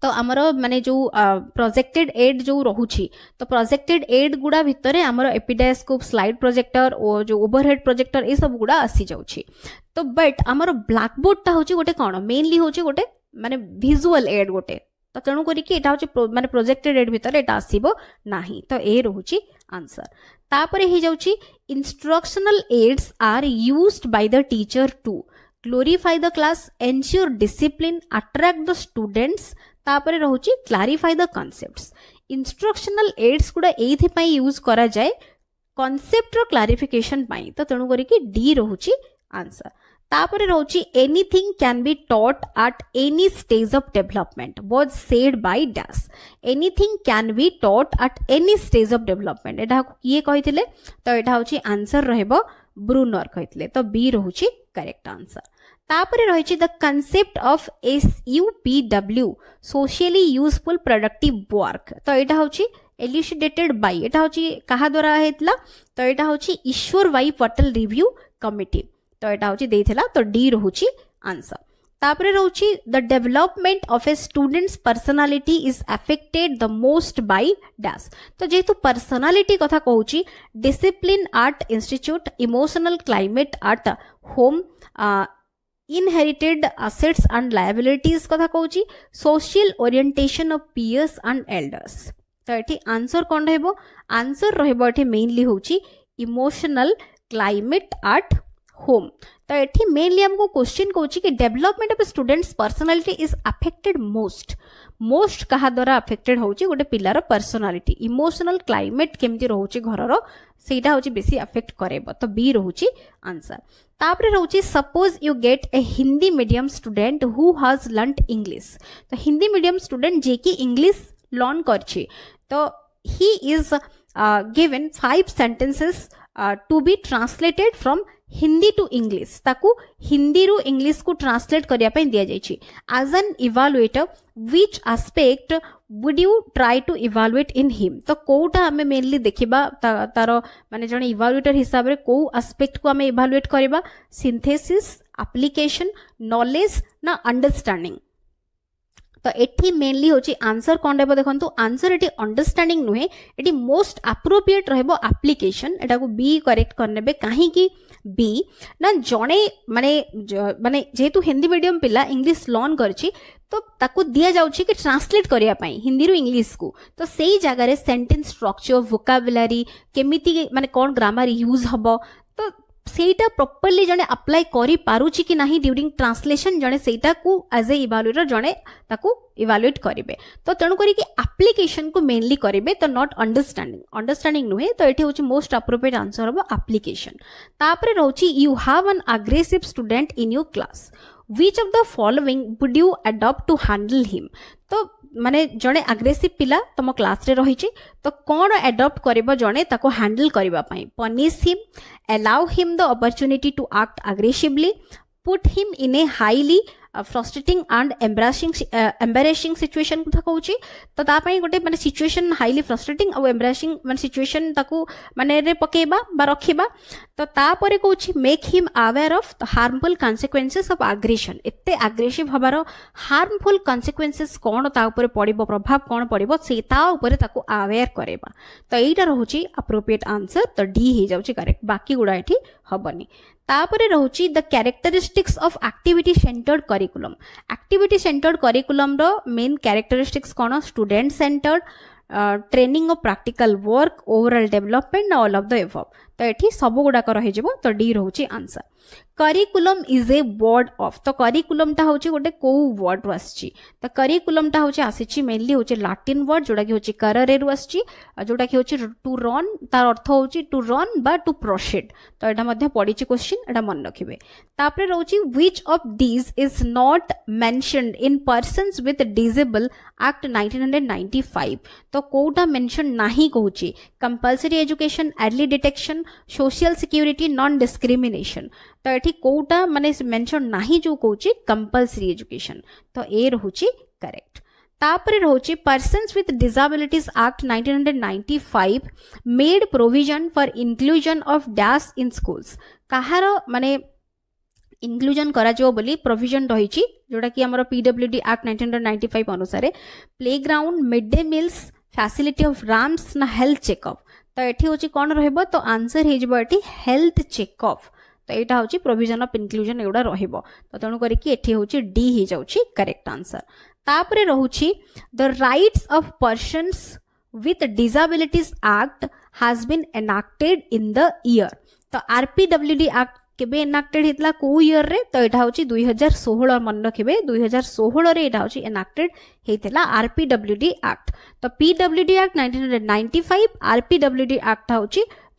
तो आमर माने जो प्रोजेक्टेड एड जो रहुछि तो प्रोजेक्टेड एड गुडा भितरे आमर एपिडायस्कोप स्लाइड प्रोजेक्टर और जो ओवरहेड प्रोजेक्टर ए सब गुडा आसी जाउछि तो बट आमर ब्लैकबोर्ड ता होछि गोटे कोन मेनली होछि गोटे माने विजुअल एड गोटे तो तेणु करी कि एटा होछि माने प्रोजेक्टेड एड भितरे एटा आसीबो नाही तो ए रहुछि आंसर तापरे हे जाउछि instructional aids are used by the teacher to glorify the class ensure discipline attract the students तापरे रहुछि clarify the concepts instructional aids गुडा एथि पई यूज करा जाय कॉन्सेप्ट रो क्लैरिफिकेशन पई तो तेणु करी कि डी रहुछि आंसर तापरे रहुछि anything can be taught at any stage of development was said by dash anything can be taught at any stage of development एटा किए कहिथिले तो एटा होछि आंसर रहबो ब्रूनर कहिथिले तो बी रहुछि करेक्ट आंसर तापरे रहिछि the concept of SUPW socially useful productive work तो एटा होछि एल्यूसिडेटेड बाय एटा होछि कहा द्वारा हेतला तो एटा होछि Ishwarbhai Patel review committee तो एटा होछि देथिला तो डी रहुछि आंसर तापरे रहुछि the development of a student's personality is affected the most by dash तो जेतु पर्सनालिटी कथा कहूछि discipline at institute emotional climate at home inherited assets and liabilities कथा कहूछि social orientation of peers and elders तो एठी आंसर कोन रहबो आंसर रहबो एठी मेनली होछि इमोशनल क्लाइमेट एट होम तो एठी मेनली हमको क्वेश्चन कहूछि कि development of students personality is affected most कहा द्वारा अफेक्टेड होछि गोटे पिलार पर्सनालिटी इमोशनल क्लाइमेट केमती रहउछि घरर सेटा होछि बेसी अफेक्ट करेबो तो बी रहउछि आंसर तापरे रहउछि suppose you get a Hindi medium student who has learned English तो हिंदी मीडियम स्टूडेंट जे कि इंग्लिश लर्न करछि तो he is given 5 sentences to be translated from Hindi to English ताकू हिंदी रु इंग्लिश को ट्रांसलेट करिया पई दिया जायछि as an evaluator which aspect would you try to evaluate in him तो कोटा हमें मेनली देखिबा तार माने जने इवैल्यूएटर हिसाब रे को एस्पेक्ट को हमें इवैल्यूएट करबा सिंथेसिस एप्लीकेशन नॉलेज ना अंडरस्टैंडिंग तो एठी मेनली होची आंसर कोन रहबो देखंतु आंसर एठी अंडरस्टैंडिंग नुहे एठी मोस्ट एप्रोप्रिएट रहबो एप्लीकेशन एटा को बी करेक्ट करनेबे काहे कि बी ना जणे माने जेतु हिंदी मीडियम पिला इंग्लिश लर्न करछि तो ताको दिया जाउछि कि ट्रांसलेट करिया पई हिंदी रु इंग्लिश को तो सेही जगह रे सेंटेंस स्ट्रक्चर वोकाबुलरी केमिति माने कोन ग्रामर यूज हबो तो सेटा प्रॉपर्ली जने अप्लाई करि पारुछि कि नाही ड्यूरिंग ट्रांसलेशन जने सेटा को एज ए इवैल्यूएटर जने ताको इवैल्यूएट करिवे तो तेणु करी कि एप्लीकेशन को मेनली करिवे तो नॉट अंडरस्टैंडिंग नुहे तो एठी होछि मोस्ट एप्रोप्रिएट आंसर हबो एप्लीकेशन तापरे रहउछि you have an aggressive student in your class which of the following would you adopt to handle him तो माने जने अग्रेसिव पिला तम क्लास रे रहिछि तो कोन अडॉप्ट करबो जने ताको हैंडल करबा पई punish him allow him the opportunity to act aggressively put him in a highly frustrating and embarrassing situation कथा कहूँ तो तापाई गोटे माने सिचुएशन हाईली फ्रस्ट्रेटिंग और एम्बारेसिंग माने सिचुएशन ताकू माने रे पकेबा बा रखिबा तो तापरे कहूँ make him aware of the harmful consequences of aggression एते एग्रेसिव हबार हार्मफुल कॉन्सिक्वेंसेस कौन ता ऊपर पड़िबो प्रभाव कौन पड़िबो से ता ऊपर ताकू अवेयर करेबा तो एटा रहउची अप्रोप्रिएट आंसर तो डी हे जाउची करेक्ट बाकी गुडा एठी हबनी तापरे रहउची the characteristics of activity centred curriculum रो मेन कैरेक्टरिस्टिक्स कौन student centred training of practical work overall development all of the above तो एठी सब गुडाक रहि जेबो तो डी रहउची answer curriculum is a word of तो करिकुलम टा होची गोटे को वर्ड आछि तो करिकुलम टा होची आसीची मेनली होची लैटिन वर्ड जोटा कि होची कररे रु आछि जोटा कि होची टू रन तार अर्थ होची टू रन बा टू प्रोसीड तो एटा मध्ये पडिची क्वेश्चन एटा मन रखिबे तापरे रहउची which of these is not mentioned in persons with disable act 1995 तो कोटा मेंशन नाही कहूची compulsory education early detection social security non discrimination तो एठी कोटा माने मेंशन नाही जो कहूची कंपल्सरी एजुकेशन तो ए रहूची करेक्ट तापरे रहूची persons with disabilities act 1995 made provision for inclusion of dash in schools कहार माने इंक्लूजन करा जो बोली प्रोविजन रही जोटा कि हमर पीडब्ल्यूडी एक्ट 1995 अनुसार playground mid day meals facility of ramps ना हेल्थ चेकअप तो एठी होची कोन रहबो तो आंसर हे जबो एठी हेल्थ चेकअप तो यहाँ हूँ प्रोविजन ऑफ इनक्लूजन एगुड़ा रहिबो तो तेणु करके एठी होची डी ही जाउची करेक्ट आंसर तापरे रहूची the rights of persons with disabilities act has been enacted in the year तो आरपीडब्ल्यूडी एक्ट केबे एनाक्टेड हेतला को ईयर रे तो यहाँ हूँ 2016 मन रखिबे 2016 रे यहाँ हूँ एनाक्टेड हेतला आरपीडब्ल्यूडी एक्ट तो पीडब्ल्यूडी एक्ट 1995 आरपीडब्ल्यूडी एक्ट हूँ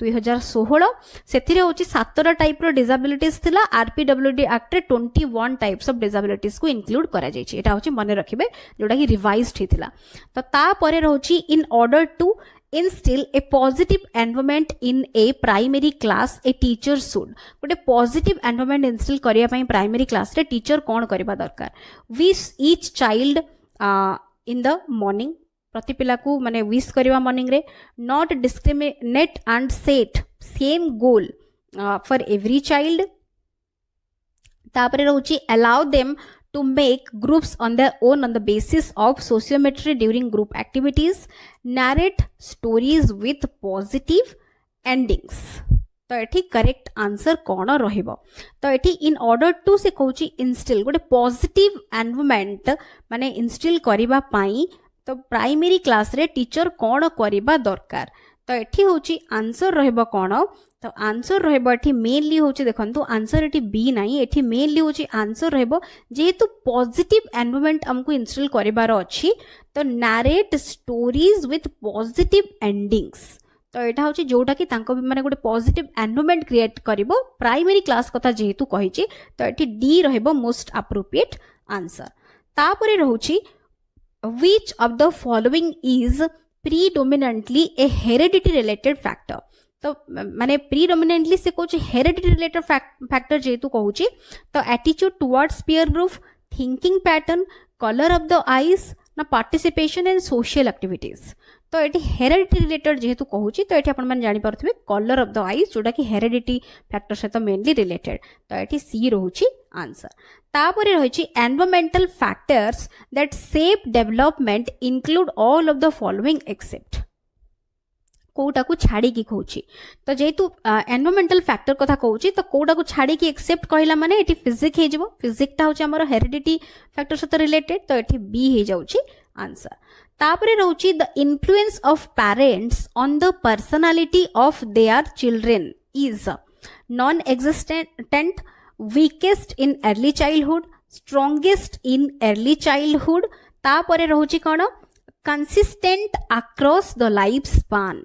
2016 से होची 7 टाइप रो डिसेबिलिटीज थिला आरपीडब्ल्यूडी एक्ट रे 21 टाइप्स ऑफ डिसेबिलिटीज को इंक्लूड करा जायछि एटा होची मने रखिबे जोटा कि रिवाइज्ड हिथिला तो ता परे रहउची in order to instill a positive environment in a primary class a teacher should गोटे positive environment instill करिया पई primary class रे teacher कोन करबा दरकार wish each child in the morning प्रति पिला को माने विश करवा मॉर्निंग रे not discriminate and set same goal for every child तापरे रहउची allow them to make groups on their own on the basis of sociometry during group activities narrate stories with positive endings तो एठी correct answer कौन रहिबो तो एठी इन order to से कहूची instil गोटे पॉजिटिव एनवायरनमेंट माने इंस्टिल करिबा पाई तो प्राइमरी क्लास रे टीचर कौन करिबा दरकार तो एठी होची आंसर रहबो कौन तो आंसर रहबो एठी मेनली होची देखंतु आंसर एठी बी नाही एठी मेनली होची आंसर रहबो जेहेतु पॉजिटिव एनवायरनमेंट हमको इंस्टॉल करिबार अछि तो narrate stories with positive endings तो एटा होची जोटा कि तांको माने गोटे पॉजिटिव एनवायरनमेंट क्रिएट करिवो प्राइमरी क्लास कथा जेहेतु कहिची तो एठी डी रहबो मोस्ट अप्रोप्रिएट आंसर तापरे रहउची which of the following is predominantly a heredity related factor तो माने predominantly से कहूँ heredity related factor जेहेतु कहूँ तो attitude towards peer group thinking pattern color of the eyes ना participation in social activities तो ये हेरिडिटी रिलेटेड जेहेतु कहूँ तो ये अपन जानी पारे कलर ऑफ द आईज जोटा कि हेरिडिटी फैक्टर सहित मेनली रिलेटेड तो ये सी रोची आंसर तापर रही environmental factors that shape development include all of the following except कोटा को छाड़ी की कहूँ तो जेहेतु एनवायरमेंटल फैक्टर कथा कहूँ तो कोटा को छाड़ी की एक्सेप्ट कहला माने एटी फिजिक हे जिवो फिजिक ता होची हमर हेरिडिटी फैक्टर सहित रिलेटेड तो एटी बी हे जाउची आंसर तापरे रहउची the influence of parents on the personality of their children is non existent weakest in early childhood strongest in early childhood तापरे रहउची कोन consistent across the life span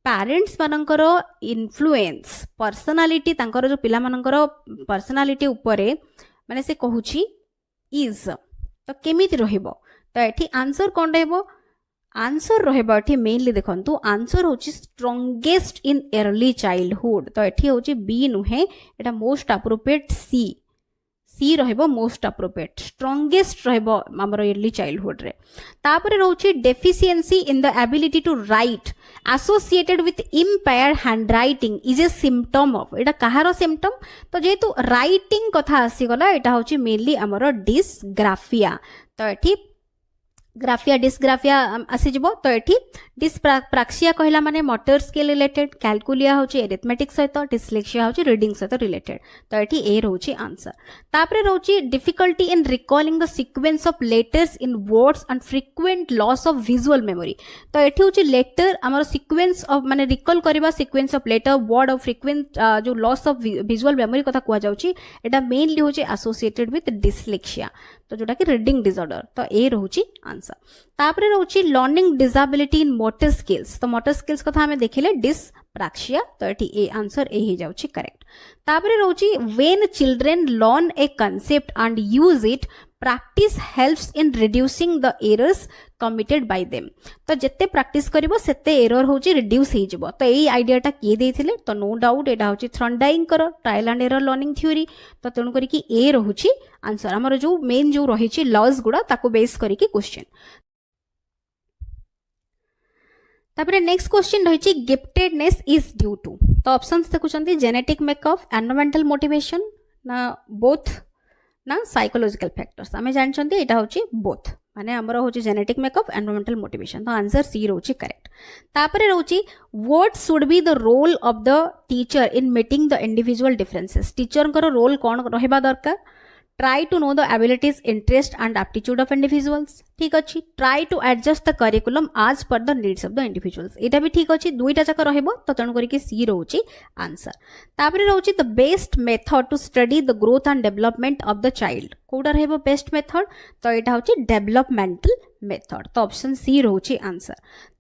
parents मानकर इन्फ्लुएंस पर्सनालिटी तांकर जो पिला मानकर पर्सनालिटी उपरे माने से कहूची इज तो केमिति रहिबो तो ये आंसर कौन रहिबो आंसर रहिबो एठी मेनली देखंतु आंसर होची स्ट्रॉन्गेस्ट इन अर्ली चाइल्डहुड तो एठी होची बी नुहे एटा मोस्ट अप्रोप्रिएट सी सी रहइबो मोस्ट अप्रोप्रिएट स्ट्रांगेस्ट रहइबो हमर अर्ली चाइल्डहुड रे तापर रहउची deficiency in the ability to write associated with impaired handwriting is a symptom of एटा कहार सिम्पटम तो जेतु राइटिंग कथा आसी गला एटा होची मेनली हमर डिसग्राफिया तो एठी ग्राफिया डिसग्राफिया आसी जिवो तो एठी डिसप्राक्सिया कहला माने मोटर स्किल रिलेटेड कैलकुलिया होची एरिथमेटिक सहित डिसलेक्सिया होची रीडिंग सहित रिलेटेड तो एठी ए रहउची आंसर तापरे रहउची difficulty in recalling the sequence of letters in words and frequent loss of visual memory तो एठी होची लेटर हमर सीक्वेंस ऑफ माने रिकॉल करबा sequence of letter word of frequent जो लॉस ऑफ विजुअल मेमोरी कथा कुआ जाउची एटा मेनली होची एसोसिएटेड विथ डिसलेक्सिया तो जोटा कि रीडिंग डिसऑर्डर तो ए रहउची आंसर तापरे रहउची learning disability in motor skills तो मोटर स्किल्स कथा हमें देखिले डिसप्राक्सिया तो एठी ए आंसर ए ही जाउची करेक्ट तापरे रहउची when children learn a concept and use it practice helps in reducing the errors committed by them तो जत्ते प्रैक्टिस करिवो सेते एरर होची रिड्यूस हे जिवो तो एई आइडियाटा किए देथिले तो नो डाउट एटा होची थ्रंडाइंग कर trial and error learning theory तो तेणु करी कि ए रहउची आंसर हमर जो मेन जो रहिची लॉज गुडा ताको बेस करी कि क्वेश्चन तापरे नेक्स्ट क्वेश्चन रहिची गिफ्टेडनेस इज ड्यू टू तो ऑप्शंस देखुचंती जेनेटिक मेकअप एनवायरमेंटल मोटिवेशन ना बोथ ना साइकोलॉजिकल फैक्टर्स आमे जानछंती एटा होची बोथ माने हमर होची जेनेटिक मेकअप एनवायरमेंटल मोटिवेशन तो आंसर सी रहउची करेक्ट तापरे रहउची what should be the role of the teacher in meeting the individual differences teacher कर रोल कोन रहबा दरकार try to know the abilities interest and aptitude of individuals ठीक अछि try to adjust the curriculum as per the needs of the individuals एटा भी ठीक अछि दुईटा जाक रहबो तो तण करी कि सी रहउची आंसर तापरे रहउची the best method to study the growth and development of the child कोडा रहबो बेस्ट मेथड तो एटा होची डेवलपमेंटल मेथड तो ऑप्शन सी रहउची आंसर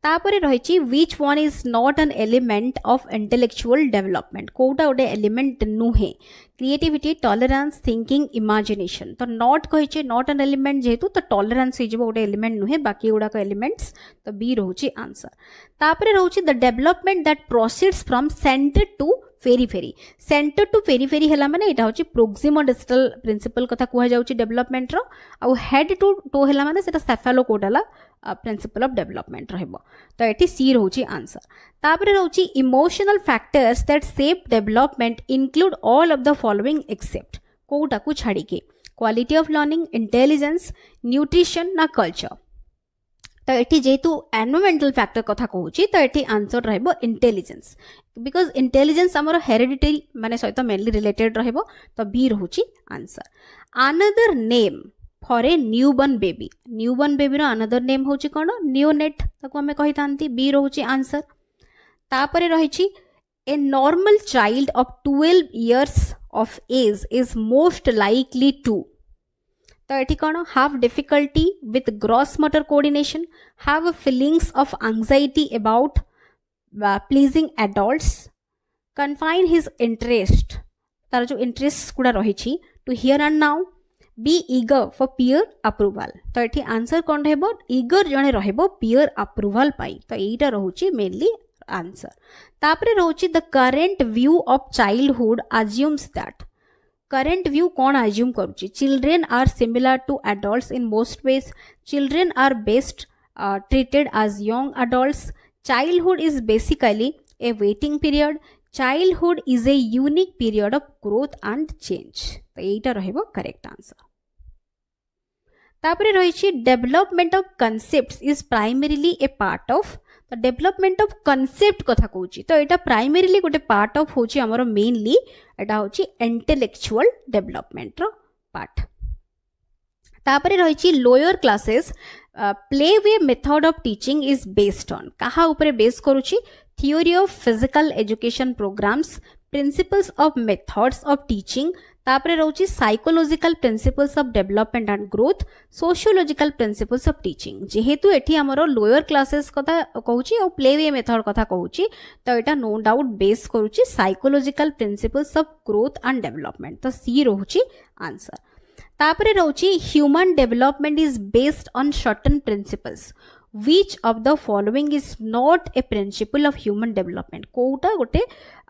तापरे रहिची which one is not an element of intellectual development कोडा ओडे एलिमेंट नुहे क्रिएटिविटी टॉलरेंस थिंकिंग इमेजिनेशन तो नॉट कहिचे नॉट एन एलिमेंट जेतु तो टॉलरेंस ही जेबो ओडे एलिमेंट नुहे बाकी गुडा को एलिमेंट्स तो बी रहउची आंसर तापरे रहउची the development that proceeds from centre to periphery centre to periphery हला माने एटा होची प्रोक्सिमल डिजिटल प्रिंसिपल कथा कुहा जाउची डेवलपमेंट रो आ हेड टू टो हला माने सेटा सेफालोकोडाला प्रिंसिपल ऑफ डेवलपमेंट रहबो तो एटी सी रहउची आंसर तापरे रहउची emotional factors that shape development include all of the following except कोटा को छाड़ी के quality of learning intelligence nutrition ना कल्चर तो एटी जेतु एनवायरमेंटल फैक्टर कथा कहूची तो एटी आंसर रहबो इंटेलिजेंस बिकॉज इंटेलिजेंस हमर हेरिडिटरी माने सहित मेनली रिलेटेड रहबो तो बी रहूची answer another name for a newborn baby रो अनदर नेम होची कोन नियोनेट ताको हमें कहि तांती बी रहूची आंसर तापरे रहिची a normal child of 12 years of age is most likely to तो एटी कौन have difficulty with gross motor coordination, have feelings of anxiety about pleasing adults, confine his interest तार जो इंटरेस्ट गुड़ा रही to here and now, be eager for peer approval तो एटी answer कौन रहबो eager जने रहबो peer approval पाई तो एटा रहउची मेनली आंसर तापरे रहउची the current view of childhood assumes that current view कौन assume करूची children are similar to adults in most ways children are best treated as young adults childhood is basically a waiting period childhood is a unique period of growth and change तो एटा रहबो correct answer तापरे रहिची development of concepts is primarily a part of तो development of concept कथा कहूची तो एटा primarily गोटे पार्ट ऑफ होची हमरो मेनली एटा होची इंटेलेक्चुअल डेवलपमेंट रो पार्ट तापरे रहिची lower classes play way method of teaching is based on कहा ऊपर बेस करूची theory of physical education programmes principles of methods of teaching तापरे रहउची psychological principles of development and growth sociological principles of teaching जेहेतु एठी हमरो lower classes कथा कहूची और प्ले वे मेथड कथा कहूची तो एटा नो डाउट बेस करूची psychological principles of growth and development तो सी रहउची आंसर तापरे रहउची human development is based on certain principles which of the following is not a principle of human development कोउटा गोटे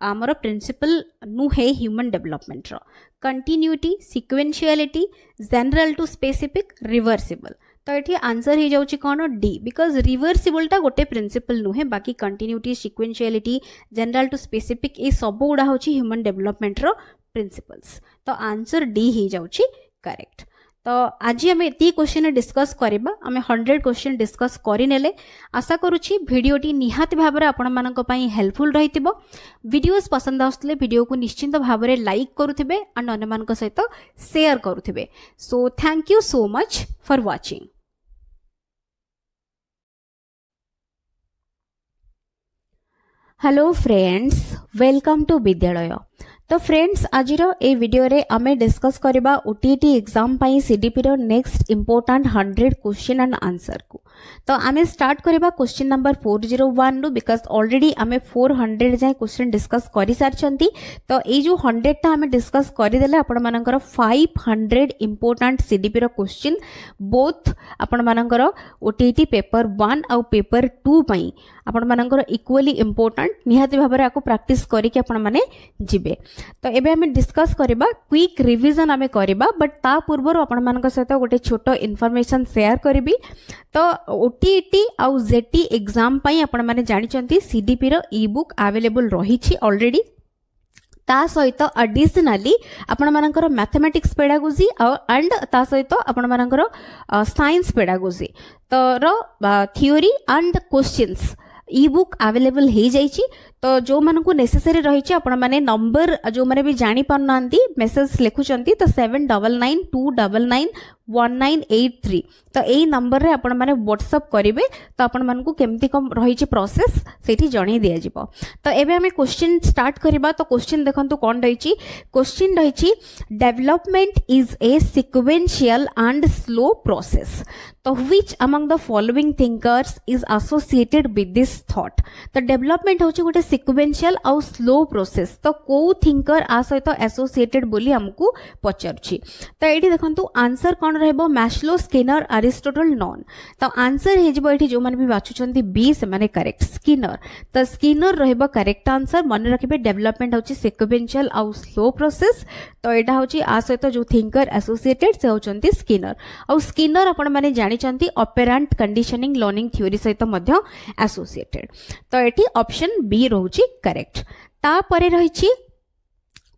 आमर प्रिंसिपल नुहे ह्यूमन डेवलपमेंट रो continuity sequentiality general to specific reversible तो ये आंसर हो जाउची कौन डी बिकॉज रिवर्सिबल टा गोटे प्रिंसिपल नुहे बाकी continuity sequentiality general to specific ये सब गुड़ा हूँ ह्यूमन डेवलपमेंट रो प्रिंसिपल्स तो आंसर डी हो जाउची करेक्ट तो आज आम ये क्वेश्चन डिस्कस करबा आम 100 क्वेश्चन डिस्कस करिनेले आशा करुछि भिडियोटी निहाती भाबरे आपण मानक पई हेल्पफुल रहितिबो वीडियोस पसंद आउतले वीडियो को निश्चित भाबरे लाइक करुथिबे एंड अन्य मानक सहित शेयर करुथिबे so thank you so much for watching. Hello friends welcome to विद्यालय तो फ्रेंड्स आज ए वीडियो रे आमे डिस्कस करबा ओटीटी एग्जाम पाई सीडीपी रो next important 100 question and answer को तो आमे स्टार्ट करबा क्वेश्चन नंबर 401 रो बिकॉज ऑलरेडी आमे 400 जाय क्वेश्चन डिस्कस करि सारछंती तो ए जो 100 ता आमे डिस्कस करि देले आपण मानकर 500 इंपोर्टेंट सीडीपी रो क्वेश्चन बोथ आपण मानकर ओटीटी पेपर 1 और पेपर 2 पाई आपण मानकर इक्वली इंपोर्टेंट निहाती भाबरे आको प्रैक्टिस करी कि आपण माने जिबे तो एबे हमें डिस्कस करबा क्विक रिवीजन हमें करबा बट ता पूर्व आपण मानक सहित गोटे छोट इन्फॉर्मेशन शेयर करबी तो ओटीटी आउ जेटी एग्जाम पई आपण माने जानि चंती सीडीपी रो ई बुक अवेलेबल रही छी ऑलरेडी ता सहित एडिशनली आपण मानकर मैथमेटिक्स पेडागोजी एंड ता सहित आपण मानकर साइंस पेडागोजी तो रो theory and questions ebook available हो जाइए तो जो मानक नेसेसरी रही आपण माने नंबर जो माने भी जानी पारनांती मेसेज लिखुचंती तो 7992991983 तो यही नंबर रे आपण माने व्हाट्सएप करेंगे तो आपण मानक केमती कम रही प्रोसेस सेठी जणी दिया जिवो तो एबे हमें क्वेश्चन स्टार्ट करबा तो क्वेश्चन देखंतु कोन रही क्वेश्चन रही development is a sequential and slow process तो which among the following thinkers is associated with this thought तो डेवलपमेंट होची गोटे सिक्वेंशियल और स्लो प्रोसेस तो को थिंकर आ सहित एसोसिएटेड बोली हमकू पचारुछि तो एठी देखंतु आंसर कोन रहबो मैस्लो स्किनर अरिस्टोटल नॉन तो आंसर हे जबो एठी जो माने भी बाछुचंती बी से माने करेक्ट स्किनर तो स्किनर रहबो करेक्ट आंसर मन रखिबे डेवलपमेंट होची सिक्वेंशियल और स्लो प्रोसेस तो एटा होची आ सहित जो थिंकर एसोसिएटेड से होचंती स्किनर और स्किनर आपण माने जानिचंती ऑपरेंट कंडीशनिंग लर्निंग थ्योरी सहित मध्य एसोसिएटेड तो एठी ऑप्शन बी रहउची करेक्ट ता परे रहिछि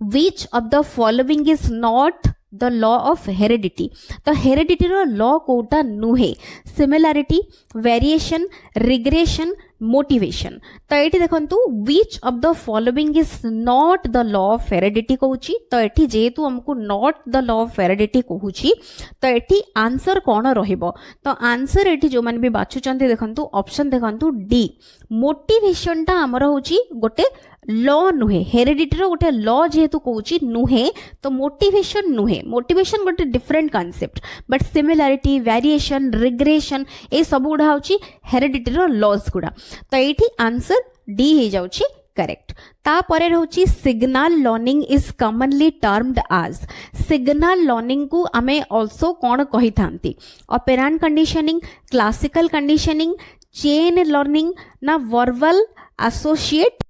which of the following is not the law of heredity तो हेरिडिटी रो लॉ कोटा नुहे सिमिलैरिटी वेरिएशन रिग्रेशन मोटिवेशन तो ये देखंतु which of the following is not the law of heredity कहूची तो एठी जेतु हमकु not the law of heredity कहूची तो एठी आंसर कोन रहिबो तो आंसर एठी जो माने भी बाछुचंती देखंतु ऑप्शन देखंतु डी मोटिवेशन टा हमर होची गोटे लॉ नुहे हेरिडिटी रो गोटे लॉ जेतु कहूची नुहे तो मोटिवेशन नुहे मोटिवेशन गोटे different concept but similarity variation regression ए सब गुडा होची हेरिडिटी रो लॉज गुडा तो एठी आंसर डी हे जाउची करेक्ट ता परे रहउची signal learning is commonly termed as signal learning को आमे आल्सो कोन कहि थांती operant conditioning classical conditioning chain learning ना वर्बल एसोसिएट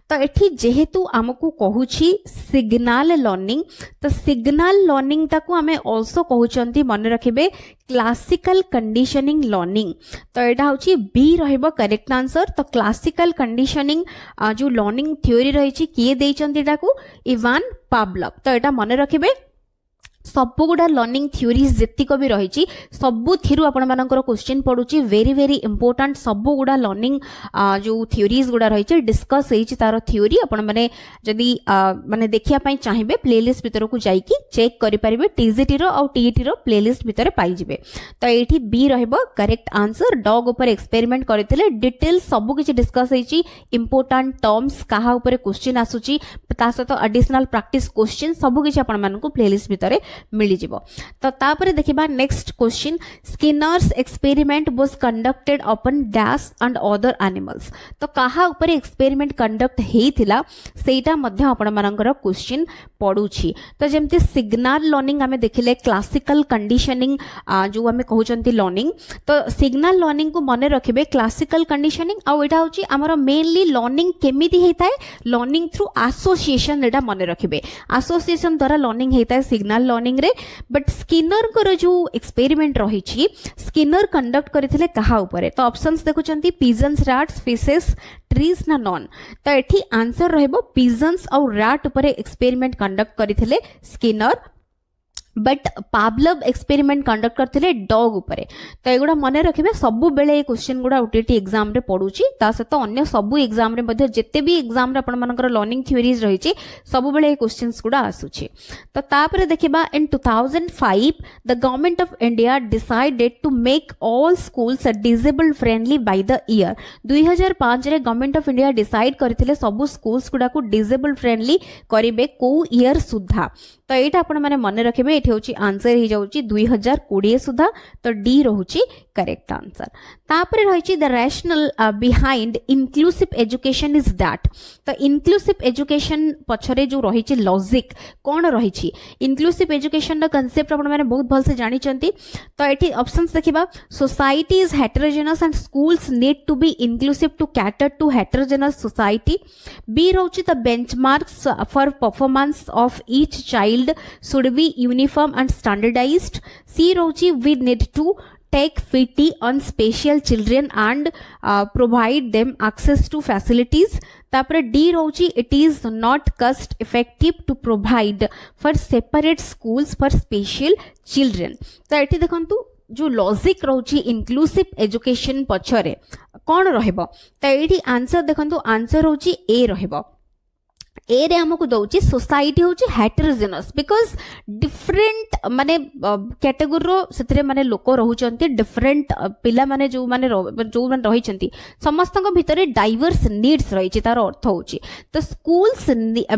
तो एठी जेहेतु आमको कहूची सिग्नल लर्निंग तो सिग्नल लर्निंग ताकू आमे आल्सो कहउचंती मन रखिबे क्लासिकल कंडीशनिंग लर्निंग तो एटा होची बी रहइबो करेक्ट आंसर तो क्लासिकल कंडीशनिंग जो लर्निंग थ्योरी रहिची किए देइचंती ताकू इवान पावलोव तो एटा मन रखिबे सबु गुडा लर्निंग थ्योरीज जेतिक भी रही सबु थिरु आपण मानकर क्वेश्चन पडुची वेरी वेरी इंपोर्टेंट सबु गुडा लर्निंग जो थ्योरीज गुडा रही डिस्कस होईची तार थ्योरी आपण माने जदी माने देखिया पई चाहिबे प्लेलिस्ट भीतर को जाईकी चेक करि परिबे टीजीटी रो और टीईटी रो प्लेलिस्ट भीतर पाई जिवे तो एठी बी रहबो करेक्ट आंसर डॉग ऊपर एक्सपेरिमेंट करथिले डिटेल सबु किछि डिस्कस होईची इंपोर्टेंट टर्म्स काहा ऊपर क्वेश्चन आसुची ता सहित एडिशनल प्रैक्टिस क्वेश्चन सबु किछि आपण मानकु प्लेलिस्ट भीतर मिली जिवो। तो तापरे देखिबा next question Skinner's experiment was conducted upon dash and other animals. तो कहा ऊपर एक्सपेरिमेंट कंडक्ट हेइथिला सेटा मध्य आपण मानकर क्वेश्चन पडुछि। तो जेमति सिग्नल लर्निंग आमे देखिले क्लासिकल कंडीशनिंग जो आमे कहउचंती लर्निंग। तो सिग्नल लर्निंग को मने रखिबे क्लासिकल कंडीशनिंग आ एटा होछि हमर मेनली लर्निंग केमिति हेताय लर्निंग थ्रू एसोसिएशन एटा मने रखिबे एसोसिएशन द्वारा लर्निंग हेताय सिग्नल लर्निंग रे। बट स्किनर को जो एक्सपेरिमेंट रहिछि स्किनर कंडक्ट करथिले कहा ऊपर। तो ऑप्शंस देखुचंती पिजन्स रैट्स फिशेस ट्रीज ना नॉन। तो एठी आंसर रहबो पिजन्स और रैट ऊपर एक्सपेरिमेंट कंडक्ट करथिले Skinner. But Pavlov experiment conduct करथिले डॉग ऊपर। तो एगुडा मने रखिबे सबु बेले ए क्वेश्चन गुडा ओटीटी एग्जाम रे पडुची ता सहित अन्य सबु एग्जाम रे मध्ये जेते भी एग्जाम रे आपण मानकर लर्निंग थ्योरीज रहिची सबु बेले ए क्वेश्चंस गुडा आसुची। तो तापरे देखिबा in 2005 the government of India decided to make all schools disabled friendly by the year. 2005 रे गवर्नमेंट ऑफ इंडिया डिसाइड करथिले सबु स्कूल्स गुडा को डिसेबल्ड फ्रेंडली करिवे को ईयर सुधा। तो एटा आपण माने मने रखिबे एठी होची आंसर ही जाउची 2020 सुधा। तो डी रहउची करेक्ट आंसर। तापरे रहिची the rationale behind inclusive education is that. तो इंक्लूसिव एजुकेशन पछरे जो रहिची लॉजिक कोन रहिची इंक्लूसिव एजुकेशन द कांसेप्ट आपण माने बहुत भल से जानि चंती। तो एठी ऑप्शंस देखिबा society is heterogeneous and schools need to be inclusive to cater to heterogeneous society. B रहउची the benchmarks for performance of each child should be uniform and standardized. C rochi we need to take pity on special children and provide them access to facilities. तापरे D rochi it is not cost effective to provide for separate schools for special children. तो एठी देखंतु जो logic रोची inclusive education पछरे कोन रहबो। तो एठी answer देखंतु answer होची ए रहबो। ए रे हमको दउची सोसाइटी होची हेटेरोजेनस बिकॉज डिफरेंट माने कैटेगरी रो सेतरे माने लोक रहउचंती डिफरेंट पिला माने जो माने रहिचंती समस्त भितरे डाइवर्स नीड्स रहिची तार अर्थ होची। तो स्कूल्स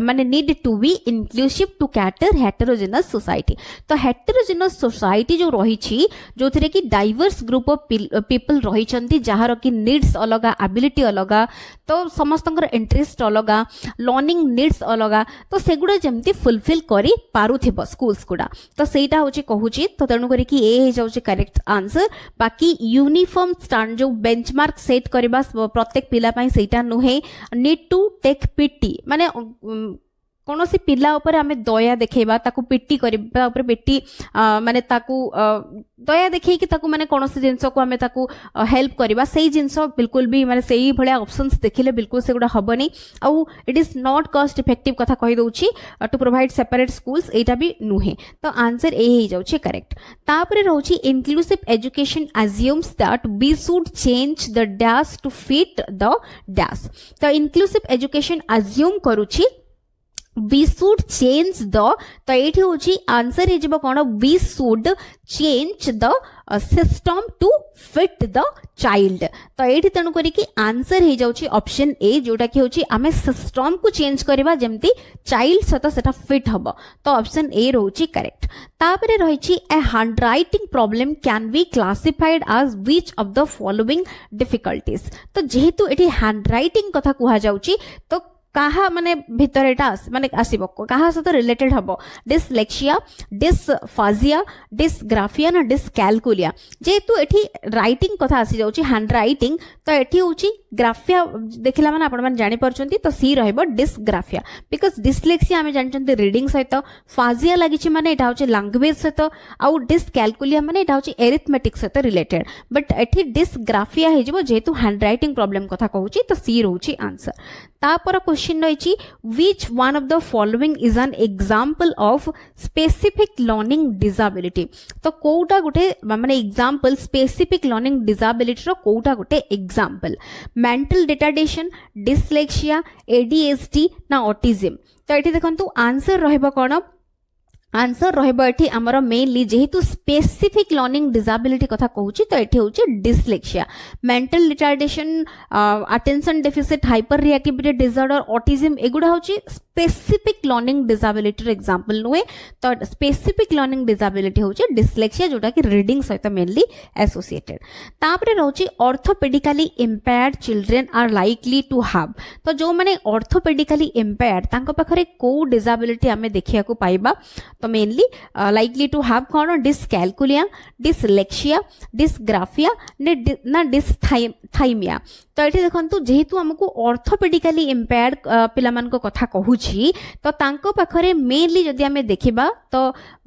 माने need to be inclusive to cater heterogeneous society. तो हेटेरोजेनस सोसाइटी जो रहिची जोथिरे कि डाइवर्स ग्रुप ऑफ पीपल रहिचंती जहार कि नीड्स अलगा एबिलिटी अलगा तो समस्तंकर इंटरेस्ट अलगा लर्निंग नीड्स अलगा तो सेगुडा जेमती फुलफिल करी पारुथिबो स्कूल्स गुडा। तो सेटा होची कहूची। तो तेणु करी कि ए हे जाउची करेक्ट आंसर। बाकी यूनिफॉर्म स्टैंड जो बेंचमार्क सेट करबा प्रत्येक पिला पई सेटा नुहे नीड टू टेक पीटी माने कोनोसी पिला ऊपर आमे दया देखेबा ताकू पिटी करबा ऊपर पिटी माने ताकू दया देखै कि ताकू माने कोनोसी जिंस को आमे ताकू हेल्प करबा सेही जिंस बिल्कुल भी माने सेही भलिया ऑप्शंस देखिले बिल्कुल सेगुडा हबनी आ it is not cost effective कथा कहि दउची टू प्रोवाइड सेपरेट स्कूल्स एटा भी नुहे। तो आंसर ए ही जाउची करेक्ट। तापरे रहउची inclusive education assumes that we should change the dash to fit the dash. तो इंक्लूसिव एजुकेशन अज्यूम करूची we should change the। तो एठी होची आंसर हे जब कोन we should change the system to fit the child। तो एठी तनु करी कि आंसर हे जाउची ऑप्शन ए जोटा कि होची आमे सिस्टम को चेंज करबा जेमती चाइल्ड सता सेटा फिट हबो। तो ऑप्शन ए रहउची करेक्ट। तापरे रहिची a handwriting problem can be classified as which of the following difficulties. तो जेहेतु एठी हैंडराइटिंग कथा कुहा जाउची तो कहा माने भितर एटा माने आसीबो कहा सहित रिलेटेड हबो डिसलेक्सिया डिसफाजिया डिसग्राफिया ना डिसकैलकुलिया। जेहेतु एठी राइटिंग कथा आसी जाउची हैंड राइटिंग तो एठी होची ग्राफिया देखिला माने आपण माने जानि परचंती। तो सी रहबो डिसग्राफिया बिकॉज डिसलेक्सिया आमे जानचंती रीडिंग सहित फाजिया लागिची माने एटा होची लैंग्वेज सहित आउ डिसकैलकुलिया माने एटा होची एरिथमेटिक सहित रिलेटेड। बट एठी डिसग्राफिया हे जिवो जेहेतु हैंड राइटिंग प्रॉब्लम कथा कहूची तो सी रहउची आंसर। तापर क्वेश्चन रही which one of the following is an example of specific learning disability। तो कोउटा गुटे माने एग्जांपल स्पेसिफिक लर्निंग डिसेबिलिटी रो कोउटा गुटे example mental retardation dyslexia ADHD ना ऑटिज्म। तो एठी देखंतु आंसर रहबो कोन आंसर रहबो एठी हमर मेनली जेहेतु स्पेसिफिक लर्निंग डिसेबिलिटी कथा कहूची तो एठी होची dyslexia mental retardation attention deficit hyper reactivity disorder autism एगुडा होची स्पेसिफिक लर्निंग डिसेबिलिटी एग्जांपल नुहे तो स्पेसिफिक लर्निंग डिसेबिलिटी होची डिस्लेक्सिया जोटा कि रीडिंग सहित मेनली एसोसिएटेड तापरे रहउची orthopaedically impaired children are likely to have तो जो माने ऑर्थोपेडिकली इंपेयर्ड तांको पाखरे को डिसेबिलिटी आमे देखिया को पाइबा तो मेनली लाइकली टू हैव कोन डिसकैलकुलिया डिसलेक्सिया डिसग्राफिया ना डिसथाइमिया तो ये देखो जेहेतु आमको ऑर्थोपेडिकली इंपेयर्ड पिलामान को कथा कहूची तो तांको पाखरे मेनली जदि आमे देखिबा तो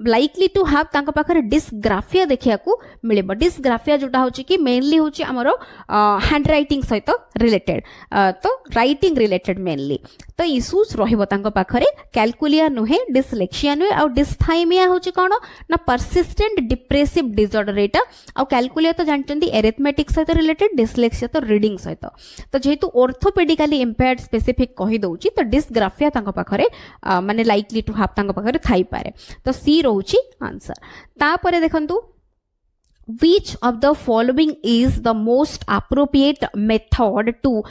लाइकली टू हैव तांको पाखरे डिसग्राफिया देखिया को मिलेबो डिसग्राफिया जोटा होची कि मेनली होची हमरो हैंड राइटिंग सहित रिलेटेड तो राइटिंग रिलेटेड मेनली तो इश्यूज रहिबो तांको पाखरे कैलकुलिया नुहे डिसलेक्सिया नुहे आ डिसथाइमिया होची कोन ना परसिस्टेंट डिप्रेसिव डिसऑर्डर एटा आ कैलकुलिया तो जानचंदी एरिथमेटिक सहित रिलेटेड डिसलेक्सिया तो रीडिंग सहित तो जेहेतु ऑर्थोपेडिकली इंपेयर्ड स्पेसिफिक कहि दउची तो डिसग्राफिया तांको पाखरे माने लाइकली टू हैव तांको पाखरे थाई पारे तो सी रहउची आंसर तापरे देखंतु which of the following is the most appropriate method to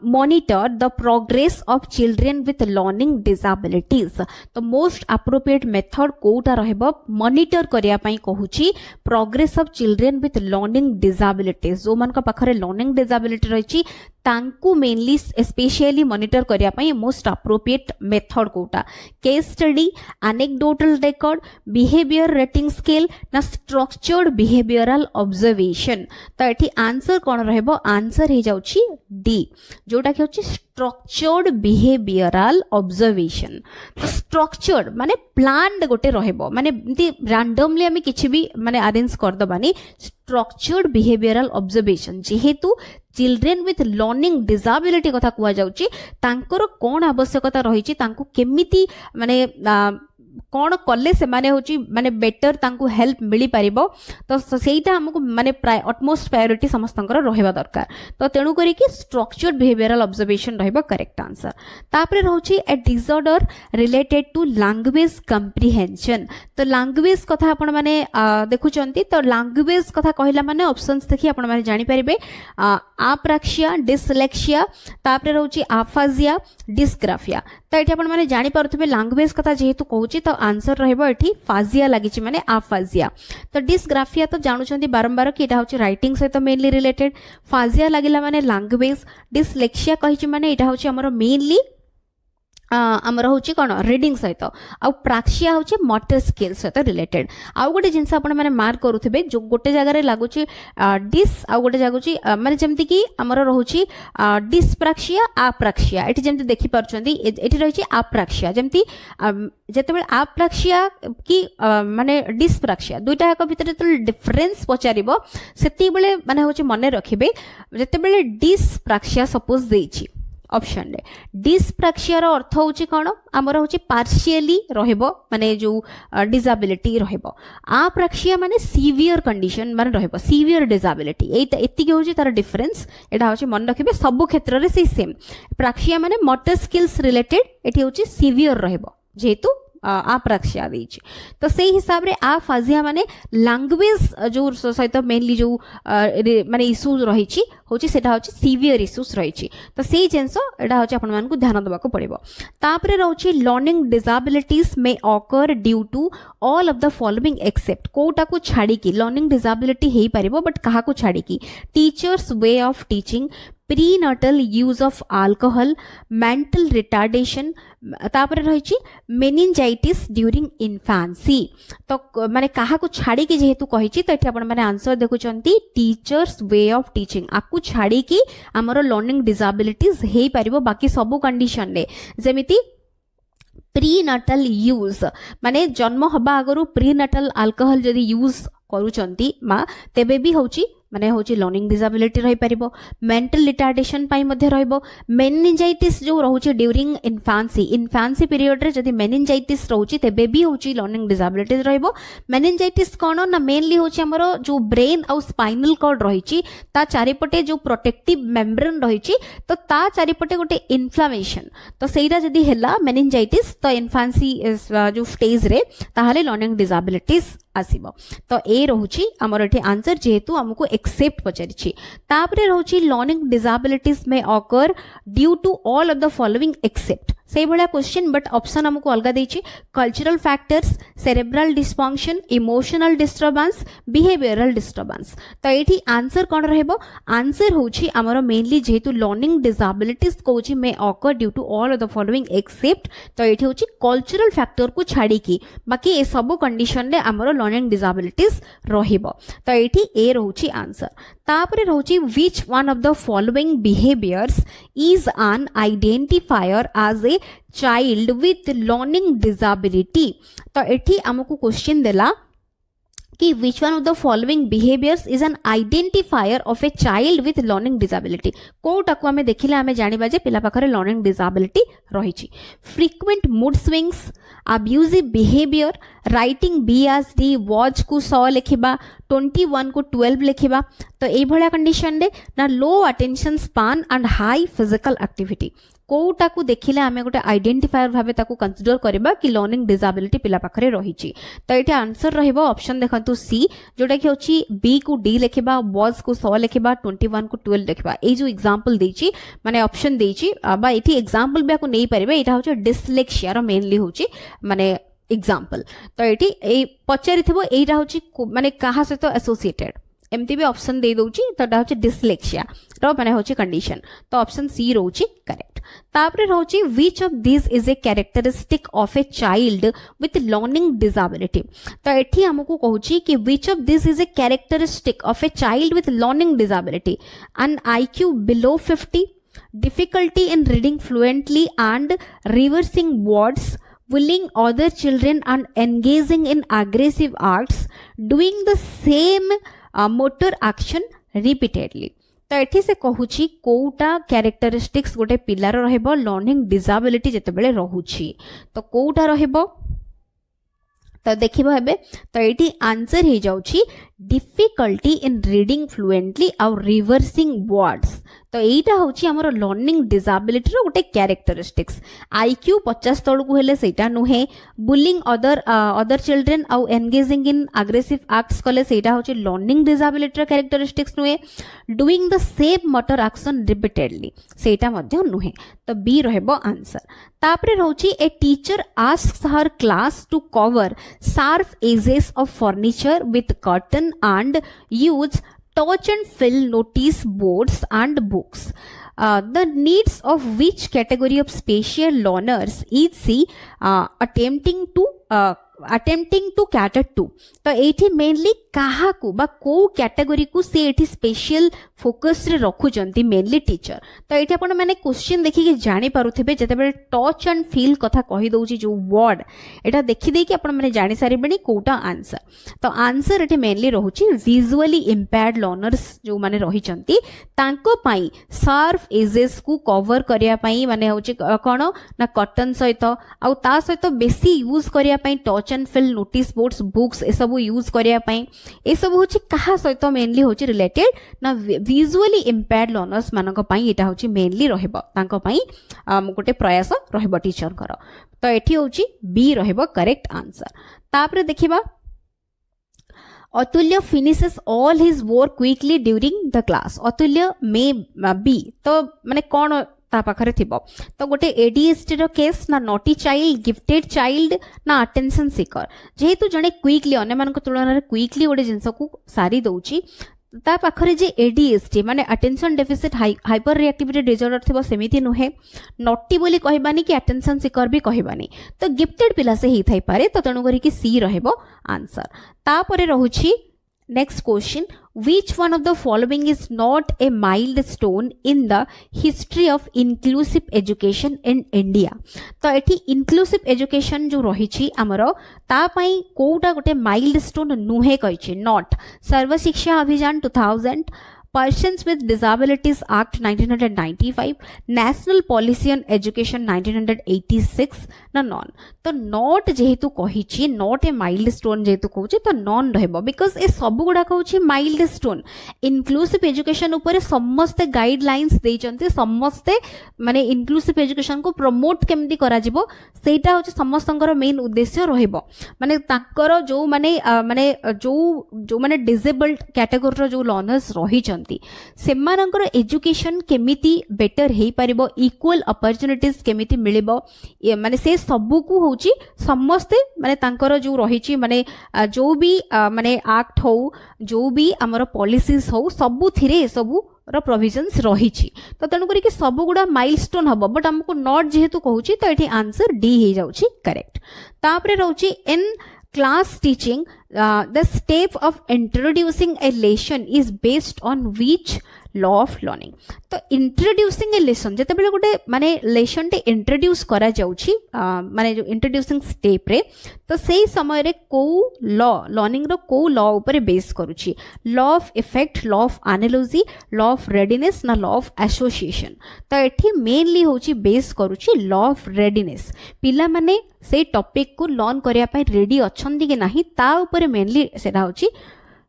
monitor the progress of children with learning disabilities तो most appropriate method कोटा रहबो monitor करिया पई कहूची progress of children with learning disabilities जो मन का पाखरे learning disability रहिची तांकू मेनली स्पेशली मॉनिटर करिया पई मोस्ट अप्रोप्रिएट मेथड कोटा case study anecdotal record behaviour rating scale ना स्ट्रक्चर्ड बिहेवियरल ऑब्जर्वेशन तो एठी आंसर कोन रहबो आंसर हे जाउची डी जोटा कि होची स्ट्रक्चर्ड बिहेवियरल ऑब्जर्वेशन तो स्ट्रक्चर्ड माने प्लान्ड गोटे रहबो माने रैंडमली हम किछि भी माने अरेंज कर दबानी स्ट्रक्चर्ड बिहेवियरल ऑब्जर्वेशन जेहेतु चिल्ड्रेन विथ लर्निंग डिसेबिलिटी कथा कुआ जाउची तांकर कोन आवश्यकता रहिची तांको केमिति माने कौन कले से माने होची माने बेटर तांको हेल्प मिली पारिबो तो सेटा हमको माने अटमोस्ट प्रायोरिटी समस्तंकर रहबा दरकार तो तेनु करी कि स्ट्रक्चर्ड बिहेवियरल ऑब्जर्वेशन रहबो करेक्ट आंसर तापरे रहउची a disorder related to language comprehension तो लैंग्वेज कथा आपण माने देखुचंती तो लैंग्वेज कथा कहिला माने ऑप्शंस देखि आपण माने जानि परिबे आप्राक्सिया डिसलेक्सिया तापरे रहउची आफाजिया डिसग्राफिया तो एठी आपण माने जानि पारुथबे लैंग्वेज कथा जेहेतु कहूची तो आंसर रहबो एठी फाजिया लागिची माने आफाजिया तो डिसग्राफिया तो जानुचंदी बारंबार कि एटा होची राइटिंग सहित मेनली रिलेटेड फाजिया लागिला माने लैंग्वेज डिसलेक्सिया कहिची माने एटा होची हमर मेनली आमर होची कोन रीडिंग सहित आ प्राक्सिया होची मोटर स्किल सहित रिलेटेड आ गोटे जिंस आपण माने मार्क करूथिबे जो गोटे जगह रे लागुची डिस आ गोटे जागुची माने जेमति कि हमर रहउची डिसप्राक्सिया आप्राक्सिया एठी जेमति देखि परचंदी एठी रहिची आप्राक्सिया जेमति जेतेबेले आप्राक्सिया कि माने डिसप्राक्सिया दुइटा एक भितर तो डिफरेंस पचारिबो सेति बेले माने होची मने रखिबे जेतेबेले डिसप्राक्सिया सपोज देइची ऑप्शन रे डिसप्राक्सिया अर्थ होची कोन हमर होची पार्शियली रहबो माने जो डिसेबिलिटी रहबो आप्राक्सिया माने सीवियर कंडीशन माने रहबो सीवियर डिसेबिलिटी एटा एति के होची तार डिफरेंस एटा होची मन रखिबे सब क्षेत्र रे सेम प्राक्सिया माने मोटर स्किल्स रिलेटेड एटी होची सीवियर रहबो जेहेतु आप्राक्सिया देइछि तो सेही हिसाब रे आ फाजिया माने लैंग्वेज जो सहित मेनली जो माने इश्यूज रहिछि होछि सेटा होछि सीवियर इश्यूज रहिछि तो सेही जेंसो एटा होछि आपण मानकु ध्यान देबाको पड़िबो तापरे रहउछि learning disabilities may occur due to all of the following except कोटा को छाड़ी की लर्निंग डिसेबिलिटी हेई परिबो बट कहा को छाड़ी की teachers way of teaching prenatal use of alcohol mental retardation तापरे रहिछि मेनिंजाइटिस ड्यूरिंग इन्फांसी तो माने कहा को छाड़ी की जेहेतु कहिछि तो एठी आपण माने आंसर देखुचंती टीचर्स वे ऑफ टीचिंग आकु छाड़ी की हमरो लर्निंग डिसेबिलिटीज हेई परिबो बाकी सब कंडीशन ले जेमिति प्रीनटल यूज माने जन्म हबा आगरु प्रीनटल अल्कोहल जदी यूज करूचंती मा तेबे भी होची माने होची लर्निंग डिसेबिलिटी रही परिबो मेंटल रिटार्डेशन पाई मध्ये रहइबो मेनिंजाइटिस जो रहउची ड्यूरिंग इन्फांसी पीरियड रे जदी मेनिंजाइटिस रहउची तेबे भी होची लर्निंग डिसेबिलिटी रहइबो मेनिंजाइटिस कोन ना मेनली होची हमरो जो ब्रेन आ स्पाइनल कॉर्ड रहिची ता चारिपटे जो प्रोटेक्टिव मेम्ब्रेन रहिची तो ता चारिपटे गोटे इन्फ्लेमेशन तो सेइरा जदी हेला मेनिंजाइटिस तो इन्फांसी जो स्टेज रे ताहाले लर्निंग डिसेबिलिटीज आसीबो तो ए रहउची हमर एठी आंसर जेहेतु हमको एक्सेप्ट पचारिछि तापरे रहउची learning disabilities may occur due to all of the following except से भलिया क्वेश्चन बट ऑप्शन हमको अलग देछि cultural factors cerebral dysfunction emotional disturbance behavioural disturbance तो एठी आंसर कोन रहबो आंसर होछि हमर मेनली जेतु लर्निंग डिसेबिलिटीज कोछि may occur due to all of the following except तो एठी होछि कल्चरल फैक्टर को छाडी की बाकी ए सब कंडीशन रे हमर लर्निंग डिसेबिलिटीज रहिबो तो एठी ए रहउछि आंसर तापरे रहउछि which one of the following behaviours is an identifier as a child with learning disability तो एठी हमकु क्वेश्चन देला कि which one of the following behaviors is an identifier of a child with learning disability Kota को हमें देखिले हमें जानिबा जे पिला पाखरे learning disability रहिछि frequent mood swings abusive behavior writing B as D watch को 100 लिखिबा 21 को 12 लिखिबा तो एई भलिया कंडीशन रे ना low attention span and high physical activity कोटा को देखिले हमें गोटे आइडेंटिफायर भाबे ताको कंसीडर करबा कि लर्निंग डिसेबिलिटी पिला पाखरे रहिछि तो एटा आंसर रहइबो ऑप्शन देखंतु सी जोटा कि होछि बी को डी लिखिबा वाज को 100 लिखिबा 21 को 12 लिखिबा ए जो एग्जांपल देछि माने ऑप्शन देछि बा एठी एग्जांपल बे को नै परिबे एटा होछि डिसलेक्सिया रो मेनली होछि माने एग्जांपल तो एठी ए पचारिथिबो एटा होछि माने कहा से तो एसोसिएटेड एमती भी ऑप्शन दे दउची तो डा होची डिसलेक्सिया रो माने होची कंडीशन तो ऑप्शन सी रोची करेक्ट तापरे रोची which of this is a characteristic of a child with learning disability तो एठी हमकु कहूची कि which of this is a characteristic of a child with learning disability an IQ below 50 difficulty in reading fluently and reversing words bullying other children and engaging in aggressive acts doing the same motor action repeatedly तो एठी से कहूची कोउटा characteristics गोटे पिलार रहइबो learning disability जतेबेले रहूची तो कोउटा रहइबो तो देखिबो हेबे तो एठी answer हे जाउची डिफिकल्टी इन रीडिंग फ्लुएंटली और रिवर्सिंग वर्ड्स तो एटा होची हमर लर्निंग डिसेबिलिटी रो गोटे कैरेक्टरिस्टिक्स आईक्यू 50 तळ को हेले सेटा नुहे बुलिंग अदर चिल्ड्रन और एंगेजिंग इन एग्रेसिव एक्ट्स कले सेटा होची लर्निंग डिसेबिलिटी रो कैरेक्टरिस्टिक्स नुहे doing the same motor action repeatedly सेटा मध्ये नुहे तो बी रहबो आंसर तापरे रहउची a teacher asks her class to cover sharp edges of furniture with curtain and use touch and fill notice boards and books. The needs of which category of special learners is she attempting to cater to? तो एठी mainly काहा को बा को category को से एठी special focus रे रखु जंती मेनली टीचर तो एठी आपण माने क्वेश्चन देखि के जानि पारुथिबे जते बेले टच एंड फील कथा कहि दउची जो वर्ड एटा देखि दे कि आपण माने जानि सारि बणी कोटा आंसर तो आंसर एठी मेनली रहउची विजुअली इंपेयर्ड लर्नर्स जो माने रहि जंती तांको पई शार्प एजेस को कवर करिया पई माने होची कोन ना कॉटन सहित आ ता सहित बेसी यूज करिया पई touch and feel notice boards books ए सब यूज करिया पई ए सब होची कहा सहित मेनली होची रिलेटेड ना विजुअली इंपेयर्ड लर्नर्स मानक पई एटा होची मेनली रहबो तांको पई गोटे प्रयास रहबो टीचर कर तो एठी होची बी रहबो करेक्ट आंसर तापरे देखिबा अतुल्य finishes all his work quickly during the class अतुल्य मे बी तो माने कोन ता पाखरे थिबो तो गोटे एडीएसटी रो केस ना नॉटी चाइल्ड गिफ्टेड चाइल्ड ना अटेंशन सीकर जेहेतु जने क्विकली अन्य मान तुलन क्विकली गोटे जिंस को सारी दउची ता पाखरे जे एडीएसटी माने attention deficit hyper reactivity disorder थिबो सेमिति नुहे नॉटी बोली कहबानी कि अटेंशन सीकर भी कहबानी तो गिफ्टेड पिला से ही थाई पारे तो तणु करी कि सी रहबो आंसर ता परे रहुची next question which one of the following is not a milestone in the history of inclusive education in India तो एठी inclusive education जो रही छी हमरो ता पई कोउटा गोटे milestone नुहे कहिछि not सर्व शिक्षा अभियान 2000 Persons with Disabilities Act 1995 National Policy on Education 1986 ना नॉन तो नॉट जेहेतु कहिछि नॉट ए माइलस्टोन जेहेतु कहउछि तो नॉन रहबो बिकॉज़ ए सब गुडा कहउछि माइलस्टोन इनक्लूसिव एजुकेशन ऊपर समस्त गाइडलाइंस देचंती समस्त माने इनक्लूसिव एजुकेशन को प्रमोट केमती करा जिवो सेटा होछि समस्तंकर मेन उद्देश्य रहबो माने ताकर जो माने जो माने डिसेबल्ड कैटेगरी रो जो लर्नर्स रहिचंती रहिचंती सेमानकर एजुकेशन केमिति बेटर हेई परिबो इक्वल अपॉर्चुनिटीज केमिति मिलिबो माने से सबु को होची समस्ते माने तांकर जो रहिची माने जो भी माने एक्ट हो जो भी हमर पॉलिसीज हो सबु थिरे सबु रो प्रोविजंस रहिची तो तेणु करी सब गुड़ा माइलस्टोन हबो बट हमको नॉट जेहेतु कहूची तो एठी आंसर डी हे जाउची करेक्ट तापरे रहउची in class teaching the step of introducing a lesson is based on which law of learning तो introducing a lesson जते बेले गोटे माने लेसन टे इंट्रोड्यूस करा जाउची माने जो इंट्रोड्यूसिंग स्टेप रे तो सेही समय रे को लॉ लर्निंग रो को लॉ ऊपर बेस करूची law of effect law of analogy law of readiness ना लॉ ऑफ एसोसिएशन तो एठी मेनली होची बेस करूची लॉ ऑफ रेडीनेस पिला माने से टॉपिक को लर्न करिया पय रेडी अछंती कि नाही ता ऊपर मेनली सेटा होची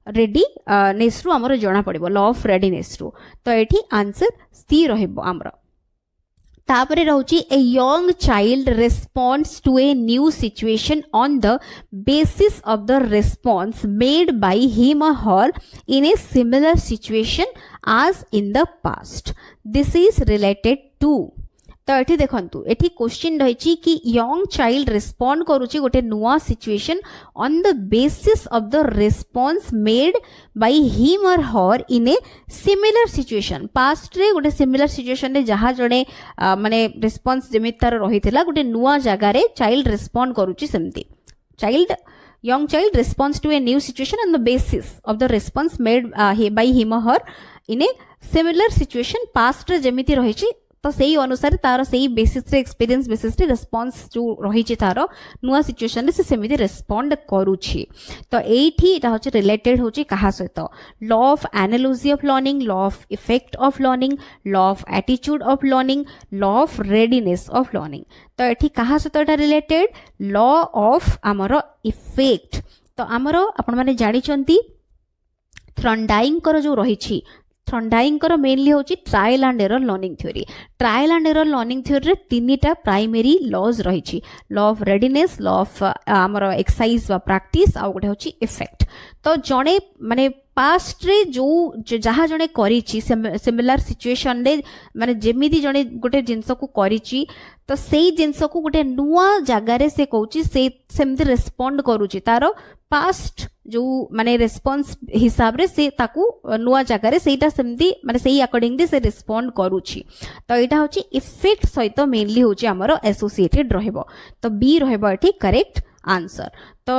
रेडी नेस रु हमर जणा पड़िबो लॉ ऑफ रेडीनेस रु तो एठी आंसर सी रहइबो हमर तापरे रहउची a young child responds to a new situation on the basis of the response made by him और her in a similar situation as in the past this is related to तो एठी देखंतु एठी question रहिची कि young child respond करूची गोटे नुआ situation on the basis of the response made by him और her in a similar situation past रे गोटे सिमिलर सिचुएशन रे जहा जणे माने रिस्पांस जेमित तार रहितला गोटे नुआ जगह रे चाइल्ड रिस्पोंड करूची सेमती young child responds to a new situation on the basis of the response made by him or her in a similar situation past रे जेमिति रहिची तो सही अनुसार तार सही बेसिस रे एक्सपीरियंस बेसिस रे रिस्पांस जो रहिची तार नुआ सिचुएशन रे से सेमिति रिस्पोंड करूची तो एठी एटा होची रिलेटेड होची कहा सहित law of analogy of learning law of effect of learning law of attitude of learning law of readiness of learning तो एठी कहा सहित एटा रिलेटेड लॉ ऑफ हमर इफेक्ट तो हमर आपण माने जानि चंती थ्रंडाइंग कर जो रहिची थ्रंडाइंग कर मेनली होची trial and error learning theory रे तीनटा प्राइमरी लॉज रहिची law of readiness law of हमर एक्सरसाइज वा प्रैक्टिस आ गोटे होची इफेक्ट तो जणे माने पास्ट रे जो जहा जणे करिची सिमिलर सिचुएशन रे माने जेमिति जणे गोटे जिंस को करिची तो सेही जिंस को गोटे नुआ जगह रे से कहूची से सेमति रिस्पोंड करूची तारो पास्ट जो माने रेस्पॉन्स हिसाब रे से ताकू नुआ जगह रे सेटा सेमती माने सेही अकॉर्डिंगली से रिस्पोंड करूची तो एटा होची इफेक्ट सहित मेनली होची हमरो एसोसिएटेड रहइबो तो बी रहइबो एठी करेक्ट आंसर तो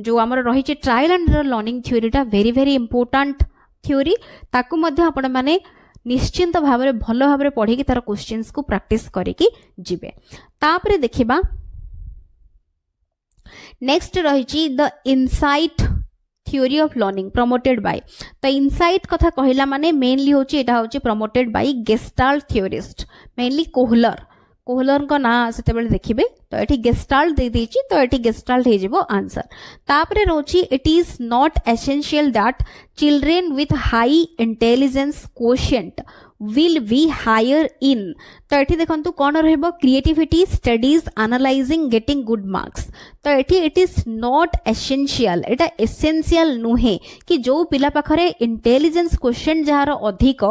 जो हमरो रहिची ट्रायल एंड एरर लर्निंग थ्योरीटा वेरी वेरी इंपोर्टेंट थ्योरी ताकू मध्ये आपण माने निश्चिंत भाबरे भलो भाबरे पढी कि तार क्वेश्चंस को प्रैक्टिस करी कि जिबे तापरे देखिबा नेक्स्ट रहिची the insight theory of learning promoted by तो इनसाइट कथा कहिला माने मेनली होची एटा होची promoted by Gestalt theorist mainly Kohler को ना सेते बेले देखिबे तो एठी गेस्टाल्ट दे देची तो एठी गेस्टाल्ट हे जेबो आंसर तापरे रोची it is not essential that children with high intelligence quotient will be higher in तो एठी देखंतु कोन रहबो creativity studies analysing getting good marks तो एठी इट इज नॉट एसेंशियल एटा एसेंशियल नुहे कि जो पिला पाखरे इंटेलिजेंस क्वेश्चन जहार अधिक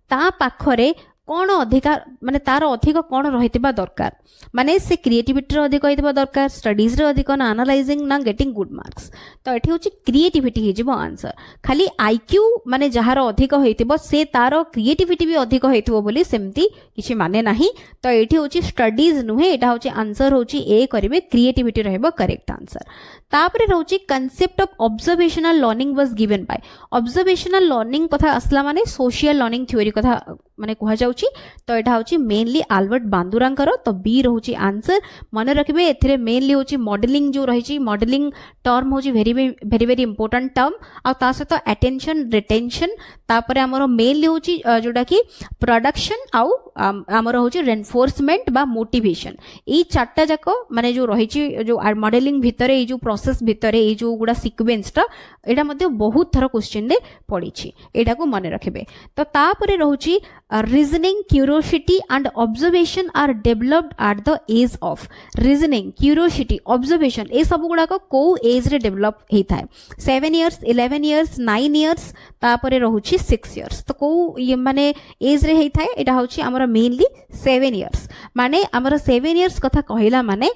ता पाखरे कौन अधिकार माने तार अधिक कौन रहितबा दरकार माने से क्रिएटिविटी रो अधिक होइतबा दरकार स्टडीज रो अधिक ना एनालाइजिंग ना गेटिंग गुड मार्क्स तो एठी होची क्रिएटिविटी हे जिवो आंसर खाली आईक्यू माने जहार अधिक होइतबो से तार क्रिएटिविटी भी अधिक होइतबो बोली सेमती किछि माने नाही तो एठी होची स्टडीज नुहे एटा होची आंसर होची ए करिवे क्रिएटिविटी रहबो करेक्ट आंसर तापरे रहउची concept of observational learning was given by observational learning कथा असला माने सोशल लर्निंग थ्योरी कथा माने कहा जाउची तो एटा होची मेनली आल्बर्ट बांदुरांकर तो बी रहउची आंसर मन रखिबे एथिरे मेनली होची मॉडलिंग जो रहिची मॉडलिंग टर्म होची वेरी वेरी इंपोर्टेंट टर्म आ ता सहित अटेंशन रिटेंशन तापरे हमरो मेनली होची जोटा की प्रोडक्शन आउ हमरो होची रेनफोर्समेंट बा मोटिवेशन ई चारटा जाको माने जो रहिची जो मॉडलिंग भितरे ई जो प्रोसेस भितरे ई जो गुडा सीक्वेंस टा एटा मध्ये बहुत थरा क्वेश्चन रे पड़ीची एटा को मन रखिबे तो तापरे रहउची reasoning, curiosity and observation are developed at the age of reasoning, curiosity, observation ए सब गुड़ा को एज रे डेवलप होता है 7 years 11 years 9 years तापर रहुची 6 years तो को ये माने एज रे होता है एटा होची हमर मेनली 7 years माने हमर 7 years कथा कहला माने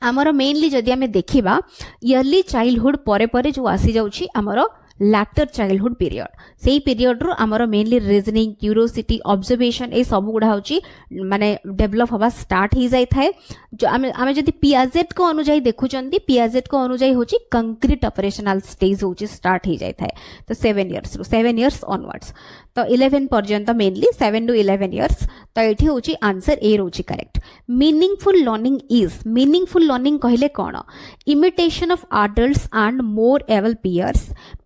हमर मेनली जदि हमें देखिबा इयरली चाइल्डहुड परे परे जो आसी जाउची हमर latter childhood period सेही पीरियड रो हमर मेनली रीजनिंग क्यूरियोसिटी ऑब्जर्वेशन ए सब गुडा होची माने डेवलप हवा स्टार्ट ही जाय थाए जो आमे जदी पियाजेट को अनुजाई देखु चंदी पियाजेट को अनुजाई होची कंक्रीट ऑपरेशनल स्टेज होची स्टार्ट ही जाय थाए तो 7 years रो 7 years onwards तो 11 पर्यंत मेनली 7 to 11 years तो एठी होची आंसर ए रोची करेक्ट मीनिंगफुल लर्निंग कहले कोन imitation of adults and more able peers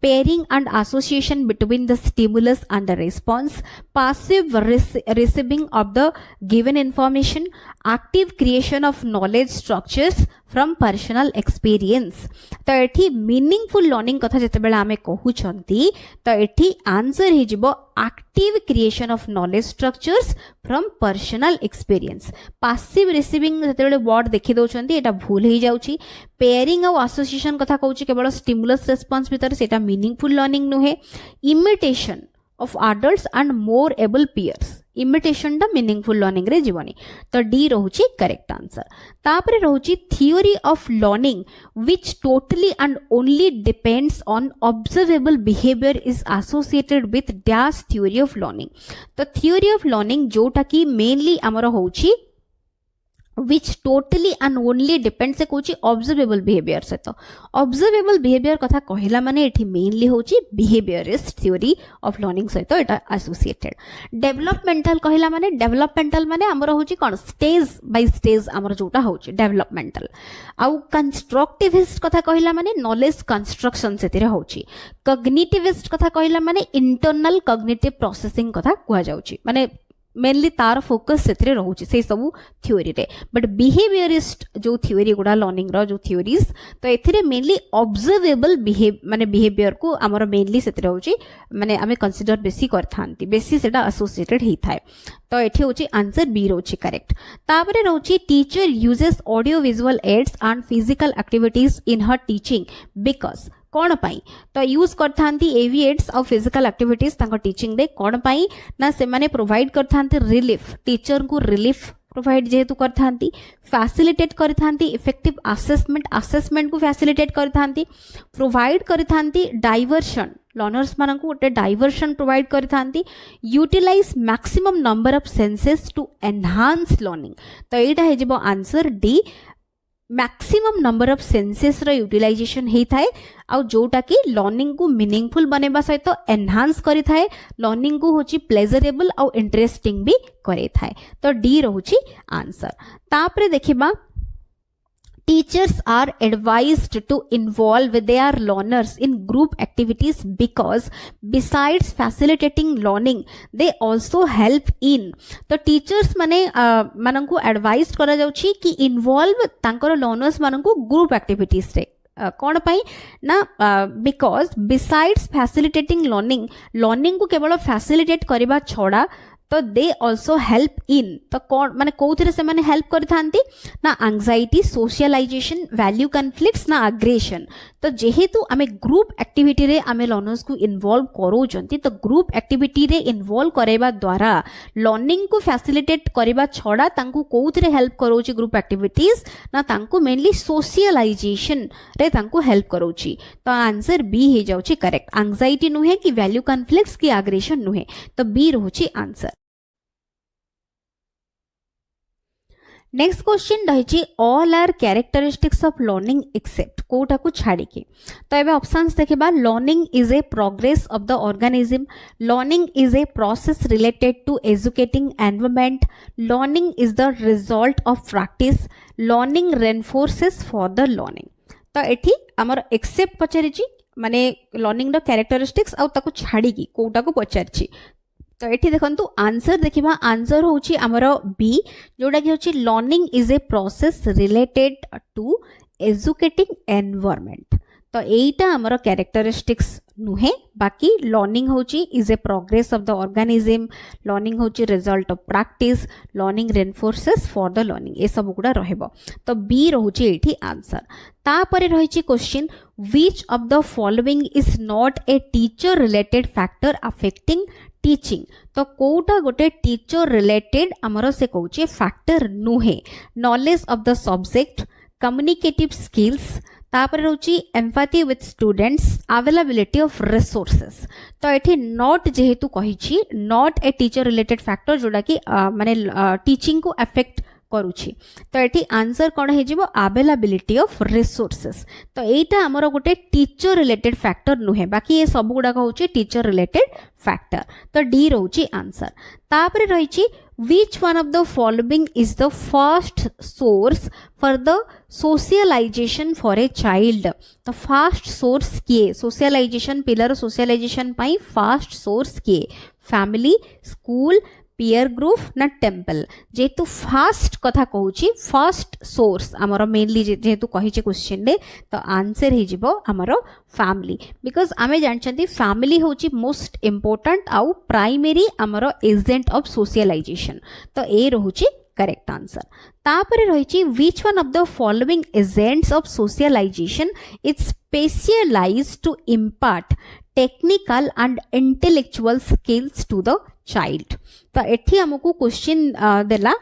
pairing and association between the stimulus and the response passive receiving of the given information active creation of knowledge structures from personal experience तो एठी meaningful learning कथा जते बेला आमे कहू छंती तो एठी answer हे जिवो active creation of knowledge structures from personal experience passive receiving जते बेले वर्ड देखि दउ छंती एटा भूल हे जाउची पेयरिंग और एसोसिएशन कथा कहूची केवल स्टिमुलस रेस्पॉन्स भीतर सेटा मीनिंगफुल लर्निंग नुहे imitation of adults and more able peers imitation दा मीनिंगफुल लर्निंग रे जीवनी तो डी रहूची करेक्ट आंसर तापरे रहूची theory of learning which totally and only depends on observable behaviour is associated with dash theory of learning तो theory of learning जोटा की मेनली हमर होची which totally and only depends से कोची observable behavior से तो observable behavior कथा कहला माने एठी मेनली होची behaviorist theory of learning से तो एटा associated developmental कहला माने developmental माने हमर होची कोन stage by stage हमर जोटा होची developmental आउ constructivist कथा कहला माने knowledge construction से तिरे होची cognitivist कथा कहला माने internal cognitive processing कथा कुआ जाउची माने मेनली तार फोकस से रोचे से सब थ्योरी रे बट बिहेवियरिस्ट जो थ्योरी गुड़ा लर्निंग रो जो थ्योरीज तो एथिरे मेनली ऑब्जर्वेबल माने बिहेवियर को हमर मेनली से रोचे माने आमे कंसीडर बेसी करथांती बेसी सेटा एसोसिएटेड ही थाए तो एठी होची आंसर बी रोची करेक्ट तापरे रोची teacher uses audio visual aids and physical activities in her teaching because कौन पाई तो यूज करथांती एविएट्स और फिजिकल एक्टिविटीज तांको टीचिंग रे कौन पाई ना से माने प्रोवाइड करथांती रिलीफ टीचर को रिलीफ प्रोवाइड जेहेतु करथांती फैसिलिटेट करथांती इफेक्टिव असेसमेंट को फैसिलिटेट करथांती प्रोवाइड करथांती डाइवर्शन लर्नर्स मानन को गोटे डाइवर्शन प्रोवाइड करथांती utilise maximum number of senses to enhance learning तो एटा हे जिवो answer D maximum number of senses रो यूटिलाइजेशन हे थाए आ जोटा कि लर्निंग को मीनिंगफुल बनेबा सहित एनहांस करि थाए लर्निंग को होची प्लेजरेबल आ इंटरेस्टिंग भी करे थाए तो डी रहूची आंसर तापरे देखिबा Teachers are advised to involve their learners in group activities because besides facilitating learning, they also help in. तो teachers माने मानंकु advised करा जाउची कि involve तांकर learners मानंकु group activities रे कौन पाई ना because besides facilitating learning को केवल facilitate करिबा छोड़ा तो दे ऑल्सो हेल्प इन तो कौन माने कोउथिरे से माने हेल्प करथांती ना एंजाइटी सोशलाइजेशन वैल्यू कॉन्फ्लिक्ट्स ना अग्रेशन तो जेहेतु आमे ग्रुप एक्टिविटी रे आमे लर्नर्स को इन्वॉल्व करूचंती तो ग्रुप एक्टिविटी रे इन्वॉल्व करेबा द्वारा लर्निंग को फैसिलिटेट करिबा छडा तांकु कोउथिरे हेल्प करूची ग्रुप एक्टिविटीज ना तांकु मेनली सोशलाइजेशन रे तांकु हेल्प करूची तो आंसर बी हे जाउची करेक्ट एंजाइटी नुहे कि वैल्यू कॉन्फ्लिक्ट्स की अग्रेशन नुहे तो बी रहूची आंसर नेक्स्ट क्वेश्चन रही all are characteristics of learning except कोटा को छाड़ी के तो एबे ऑप्शंस देखिबा learning is a progress of the organism learning is a process related to educating environment learning is the result of practice learning reinforces for the learning तो एठी हमर एक्सेप्ट पचारिची माने लर्निंग द कैरेक्टरिस्टिक्स आ ताको छाड़ी की कोटा को पचारिची तो ये देखो आंसर देखा आंसर होची आमर बी जोटा कि होची learning is a process related to educating environment तो एटा आमर कैरेक्टरिस्टिक्स नुहे बाकी लर्निंग होची is a progress of the organism learning होची result of practice learning reinforces for the learning ए सब गुडा रहबो तो बी रहउची एठी आंसर तापरे रहिची question which of the following is not a teacher related factor affecting teaching तो कोटा गोटे टीचर रिलेटेड आमर से कहूचे फैक्टर नुहे knowledge of the subject communicative skills तापर रोची empathy with students availability of resources तो एठी नॉट जेहेतु कहिछि not a teacher related factor जोडा कि माने टीचिंग को अफेक्ट करूछि तो एठी आंसर कोन हे जिवो अवेलेबिलिटी ऑफ रिसोर्सेस तो एटा हमरो गोटे टीचर रिलेटेड फैक्टर नुहे बाकी ये सब गुडा होछि टीचर रिलेटेड फैक्टर तो डी रहउछि आंसर तापर रहिछि which one of the following is the first source for the socialization for a child the first source किए socialization पिलर socialization पाई first source किए family school peer group ना temple जेतु first कथा कहूची फर्स्ट सोर्स आमर मेनली जेतु कहिचे क्वेश्चन रे तो आंसर हे जिवो आमर फैमिली बिकॉज आमे जानछंती फैमिली होची मोस्ट इंपोर्टेंट आउ प्राइमरी आमर एजेंट ऑफ सोशलाइजेशन तो ए रहूची करेक्ट आंसर तापरे रहिची which one of the following agents of socialisation is specialised to impart technical and intellectual skills to the child तो एठी हमकु क्वेश्चन देला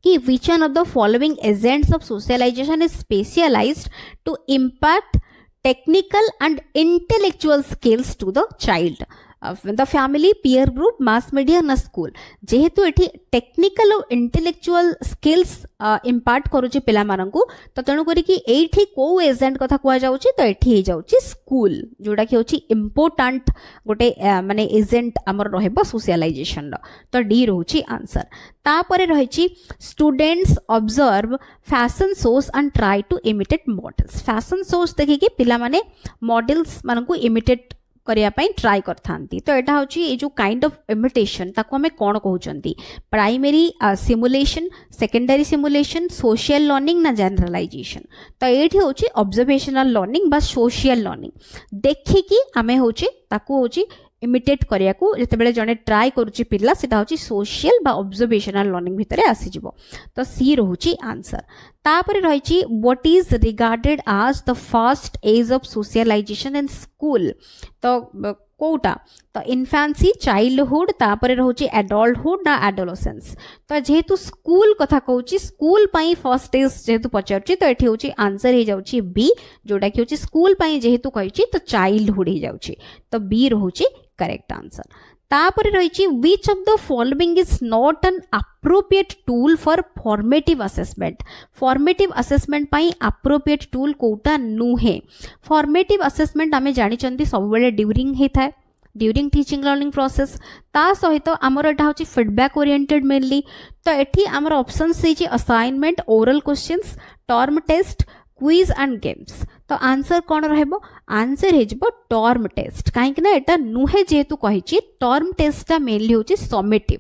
कि which one of the following agents of socialization is specialized to impact technical and intellectual skills to the child the family peer group mass media na school जेहेतु एठी technical और intellectual skills impart करूची पिला मानंकु तो तेणु करी कि एठी को एजेंट कथा कुआ जाउची तो एठी हे जाउची स्कूल जोडा कि होची इंपोर्टेंट गोटे माने एजेंट हमर रहबो सोशलाइजेशन रो तो डी रहउची आंसर तापरे रहिची students observe fashion shows and try to imitate models fashion shows देखि कि पिला माने मॉडल्स मानंकु इमिटेट करिया पई ट्राई करथांती तो एटा होची ए जो काइंड ऑफ इमिटेशन ताको हमें कोन कहउचंती primary simulation secondary simulation social learning ना जनरलाइजेशन तो एठी होची ऑब्जर्वेशनल लर्निंग बा सोशल लर्निंग देखि कि हमें होची ताको होची इमिटेट करिया को जेतेबेले जने ट्राई करूची पिल्ला सेटा होची सोशल बा ऑब्जर्वेशनल लर्निंग भितरे आसी जिवो तो सी रहूची आंसर तापरे रहिची what is regarded as the first age of socialisation in school तो कोटा तो इन्फेंसी चाइल्डहुड तापरे रहउची एडल्टहुड ना एडोलेसेंस तो जेहेतु स्कूल कथा कहउची स्कूल पई फर्स्ट एज जेहेतु पचारची तो एठी होची आंसर हे जाउची बी जोडा कि होची स्कूल पई जेहेतु कहिची तो चाइल्डहुड हे जाउची तो बी रहउची करेक्ट आंसर तापरे रहिची which of the following is not an appropriate tool for formative assessment formative assessment पई appropriate tool कोटा नुहे formative assessment आमे जानि चंदी सब बेले ड्यूरिंग हे थाए ड्यूरिंग टीचिंग लर्निंग प्रोसेस ता सहित आमर एटा होची फीडबैक ओरिएंटेड मेनली तो एठी आमर ऑप्शंस हे assignment oral questions term test quiz and games तो आंसर कौन रहबो आंसर हे जबो टर्म टेस्ट काहे कि ना एटा नुहे जेतु कहिची टर्म टेस्टटा मेनली होची समेटिव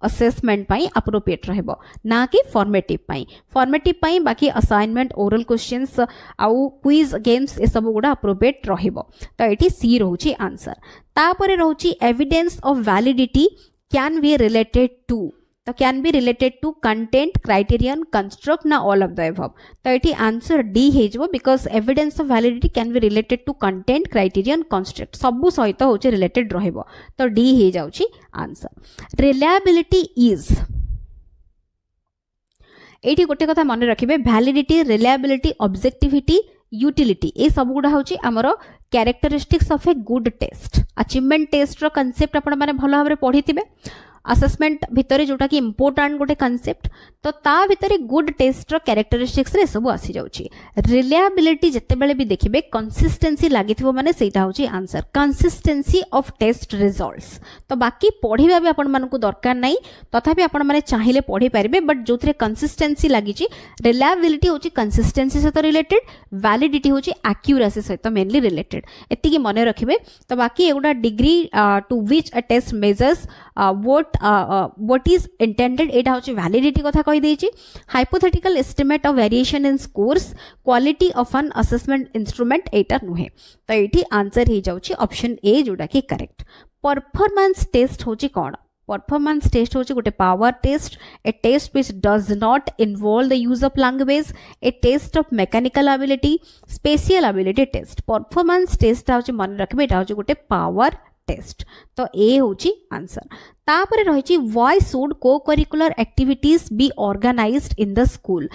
असेसमेंट पाई अप्रोप्रिएट रहबो ना कि फॉर्मेटिव पाई बाकी असाइनमेंट ओरल क्वेश्चंस आउ क्विज गेम्स ए सब गुडा अप्रोप्रिएट रहबो तो एठी सी रहउची आंसर तापरे रहउची evidence of validity can be related to तो can be related to content criterion construct ना ऑल ऑफ द अबव तो एठी आंसर डी हे जबो because evidence of validity can be related to content criterion construct सबु सहित होचे related रहबो तो डी हे जाउची आंसर रिलायबिलिटी इज एठी गोटे कथा मन रखिबे वैलिडिटी रिलायबिलिटी ऑब्जेक्टिविटी यूटिलिटी ए सब गुडा होची हमरो characteristics of a good test achievement test रो कांसेप्ट आपण माने भलो भाबरे पढिथिबे असेसमेंट भितरे जोटा कि इंपोर्टेंट गोटे कांसेप्ट तो ता भितरे गुड टेस्ट रो कैरेक्टरिस्टिक्स रे सब आसी जाउची रिलायबिलिटी जत्ते बेले भी देखिबे कंसिस्टेंसी लागिथिबो माने सेटा होची answer consistency of test results तो बाकी पढिबा भी आपण मानकु दरकार नाही तथापि आपण माने चाहिले पढि पारिबे बट जोथरे कंसिस्टेंसी लागिची रिलायबिलिटी होची कंसिस्टेंसी सहित रिलेटेड वैलिडिटी होची एक्यूरेसी सहित मेनली रिलेटेड एतिकी मने रखिबे तो बाकी एगुडा degree to which a test measures what is intended एटा होची validity कथा कहि देछि hypothetical estimate of variation in scores quality of an assessment instrument एटा नुहे तो एठी आंसर हे जाउची ऑप्शन ए जोटा कि करेक्ट परफॉर्मेंस टेस्ट होची कोन परफॉर्मेंस टेस्ट होची गोटे power test a test which does not involve the use of language a test of mechanical ability spatial ability test performance test होची मन रखबे एटा होची गोटे पावर टेस्ट तो ए होची आंसर तापरे रहिची why should co-curricular activities be organized in the school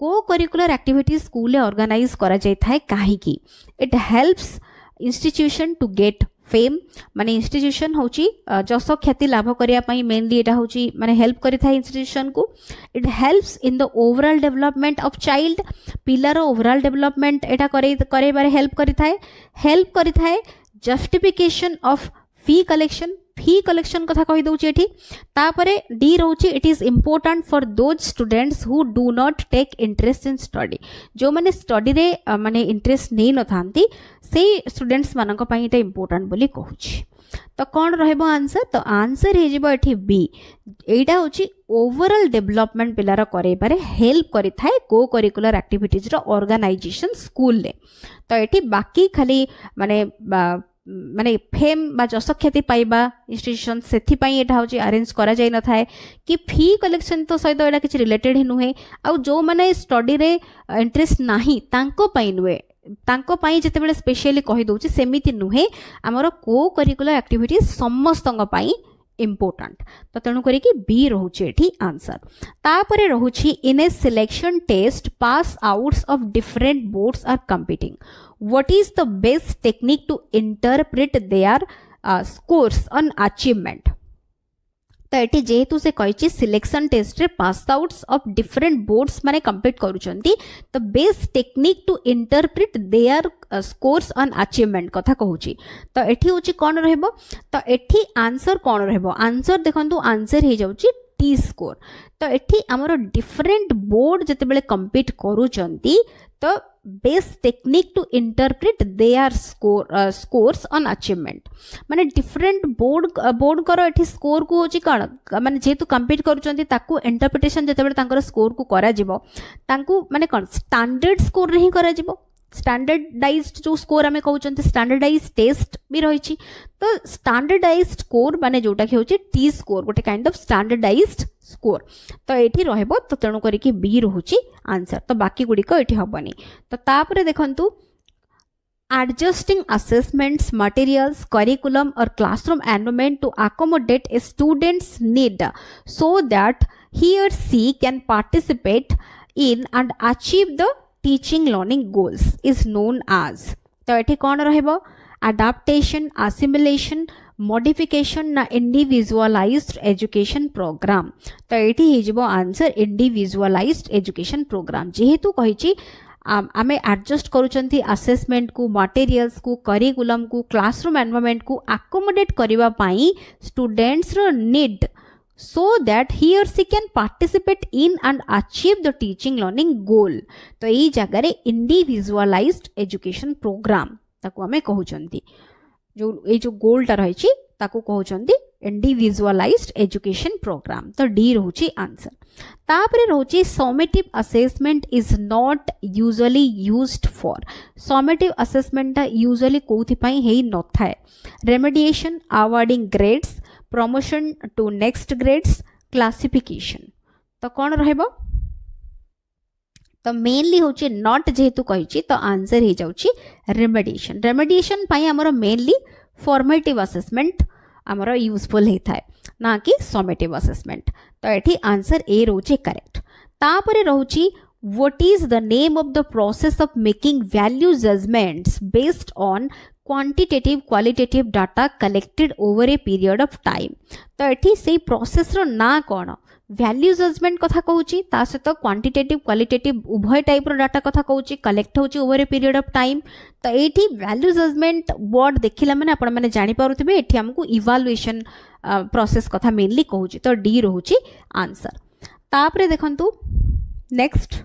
co-curricular activities school ले organize करा जाय थाए काहे की it helps institution to get fame माने इंस्टीट्यूशन होची जस ख्याति लाभ करिया पई मेनली एटा होची माने हेल्प करि थाए इंस्टीट्यूशन को it helps in the overall development of child pillar overall development एटा करे बारे हेल्प करि थाए जस्टिफिकेशन ऑफ फी कलेक्शन कथा कहि दउची एठी तापरे डी रहउची it is important for those students who do not take interest in study जो माने स्टडी रे माने इंटरेस्ट नै न थांती से स्टूडेंट्स मानक पई एटा इंपोर्टेंट बोली कहूची तो कौन रहबो आंसर तो आंसर हे जिवो एठी बी एटा होची ओवरऑल डेवलपमेंट पिलार करे बारे हेल्प करि थाए को करिकुलर एक्टिविटीज रो ऑर्गेनाइजेशन स्कूल ले तो एठी बाकी खाली माने फेम बा जसख्याति पाइबा इंस्टीट्यूशन सेथि पई एटा होची अरेंज करा जाय न थाए कि फी कलेक्शन तो सहित एटा किछ रिलेटेड ही नुहे आ जो माने स्टडी रे इंटरेस्ट नाही तांको पई नुहे तांको पई जते बेले स्पेशली कहि दोची सेमिति नुहे हमर को करिकुलर एक्टिविटीज समस्तंग पई important तो तेणु करी कि बी रहउची एठी आंसर तापरे रहउची in a selection test pass outs of different boards are competing what is the best technique to interpret their scores on achievement तो एठी जेहेतु से कहिछि सिलेक्शन टेस्ट रे pass outs of different boards माने कंपीट करूचंती तो best technique to interpret their scores on achievement कथा कहूची तो एठी होची कोन रहबो तो एठी आंसर कोन रहबो आंसर देखंतु आंसर हे जाउची टी स्कोर तो एठी हमरो डिफरेंट बोर्ड जते बेले कंपीट करूचंती तो best technique to interpret their scores on achievement माने डिफरेंट बोर्ड करो एठी स्कोर को होची कोन माने जेतु कंपीट करूचंती ताकू इंटरप्रिटेशन जते बेले तांकर स्कोर को करा जिवो तांकू माने कोन स्टैंडर्ड स्कोर रे ही करा जिवो स्टैंडर्डाइज्ड जो स्कोर आमे कहउचंती स्टैंडर्डाइज्ड टेस्ट भी रहिछि तो स्टैंडर्डाइज्ड स्कोर माने जोटा कि होछि टी स्कोर गोटे काइंड ऑफ स्टैंडर्डाइज्ड स्कोर तो एठी रहबो तो तेणु करी कि बी रहउछि आंसर तो बाकी गुडी को एठी हबनी तो तापरे देखंतु adjusting assessments materials curriculum or classroom environment to accommodate a student's need so that he or she can participate in and achieve the teaching learning goals is known as तो एठी कोन रहबो adaptation assimilation modification ना individualized education program तो एठी हिजबो answer individualized education program जेहेतु कहिछि आमे एडजस्ट करूचंती असेसमेंट को मटेरियल्स को करिकुलम को क्लासरूम एनवायरनमेंट को अकोमोडेट करिवा पाई स्टूडेंट्स रो need so that he or she can participate in and achieve the teaching learning goal तो एई जगह रे individualized education program ताको हमें कहउचंती जो गोल ता रहिछि ताको कहउचंती individualized education program तो डी रहउछि आंसर तापरे रहउछि summative assessment is not usually used for summative assessment ता usually कोथि पई हेई न थाए remediation awarding grades promotion to next grades classification तो कौन रहबो तो मेनली होची नॉट जेहेतु कहिची तो आंसर हे जाउची रेमेडिएशन पई हमरो मेनली फॉर्मेटिव असेसमेंट हमरो यूजफुल हे थाए ना कि समेटिव असेसमेंट तो एठी आंसर ए रहउची करेक्ट तापरे रहउची what is the name of the process of making value judgments based on quantitative qualitative data collected over a period of time तो एठी से प्रोसेस रो ना कोन वैल्यू जजमेंट कथा कहूची ता सहित क्वांटिटेटिव क्वालिटेटिव उभय टाइप रो डाटा कथा कहूची कलेक्ट होची over a period of time तो एठी वैल्यू जजमेंट वर्ड देखिला माने आपण माने जानि पारुथिबे एठी हमकु इवैल्यूएशन प्रोसेस कथा मेनली कहूची तो डी रहूची आंसर तापरे देखंतु next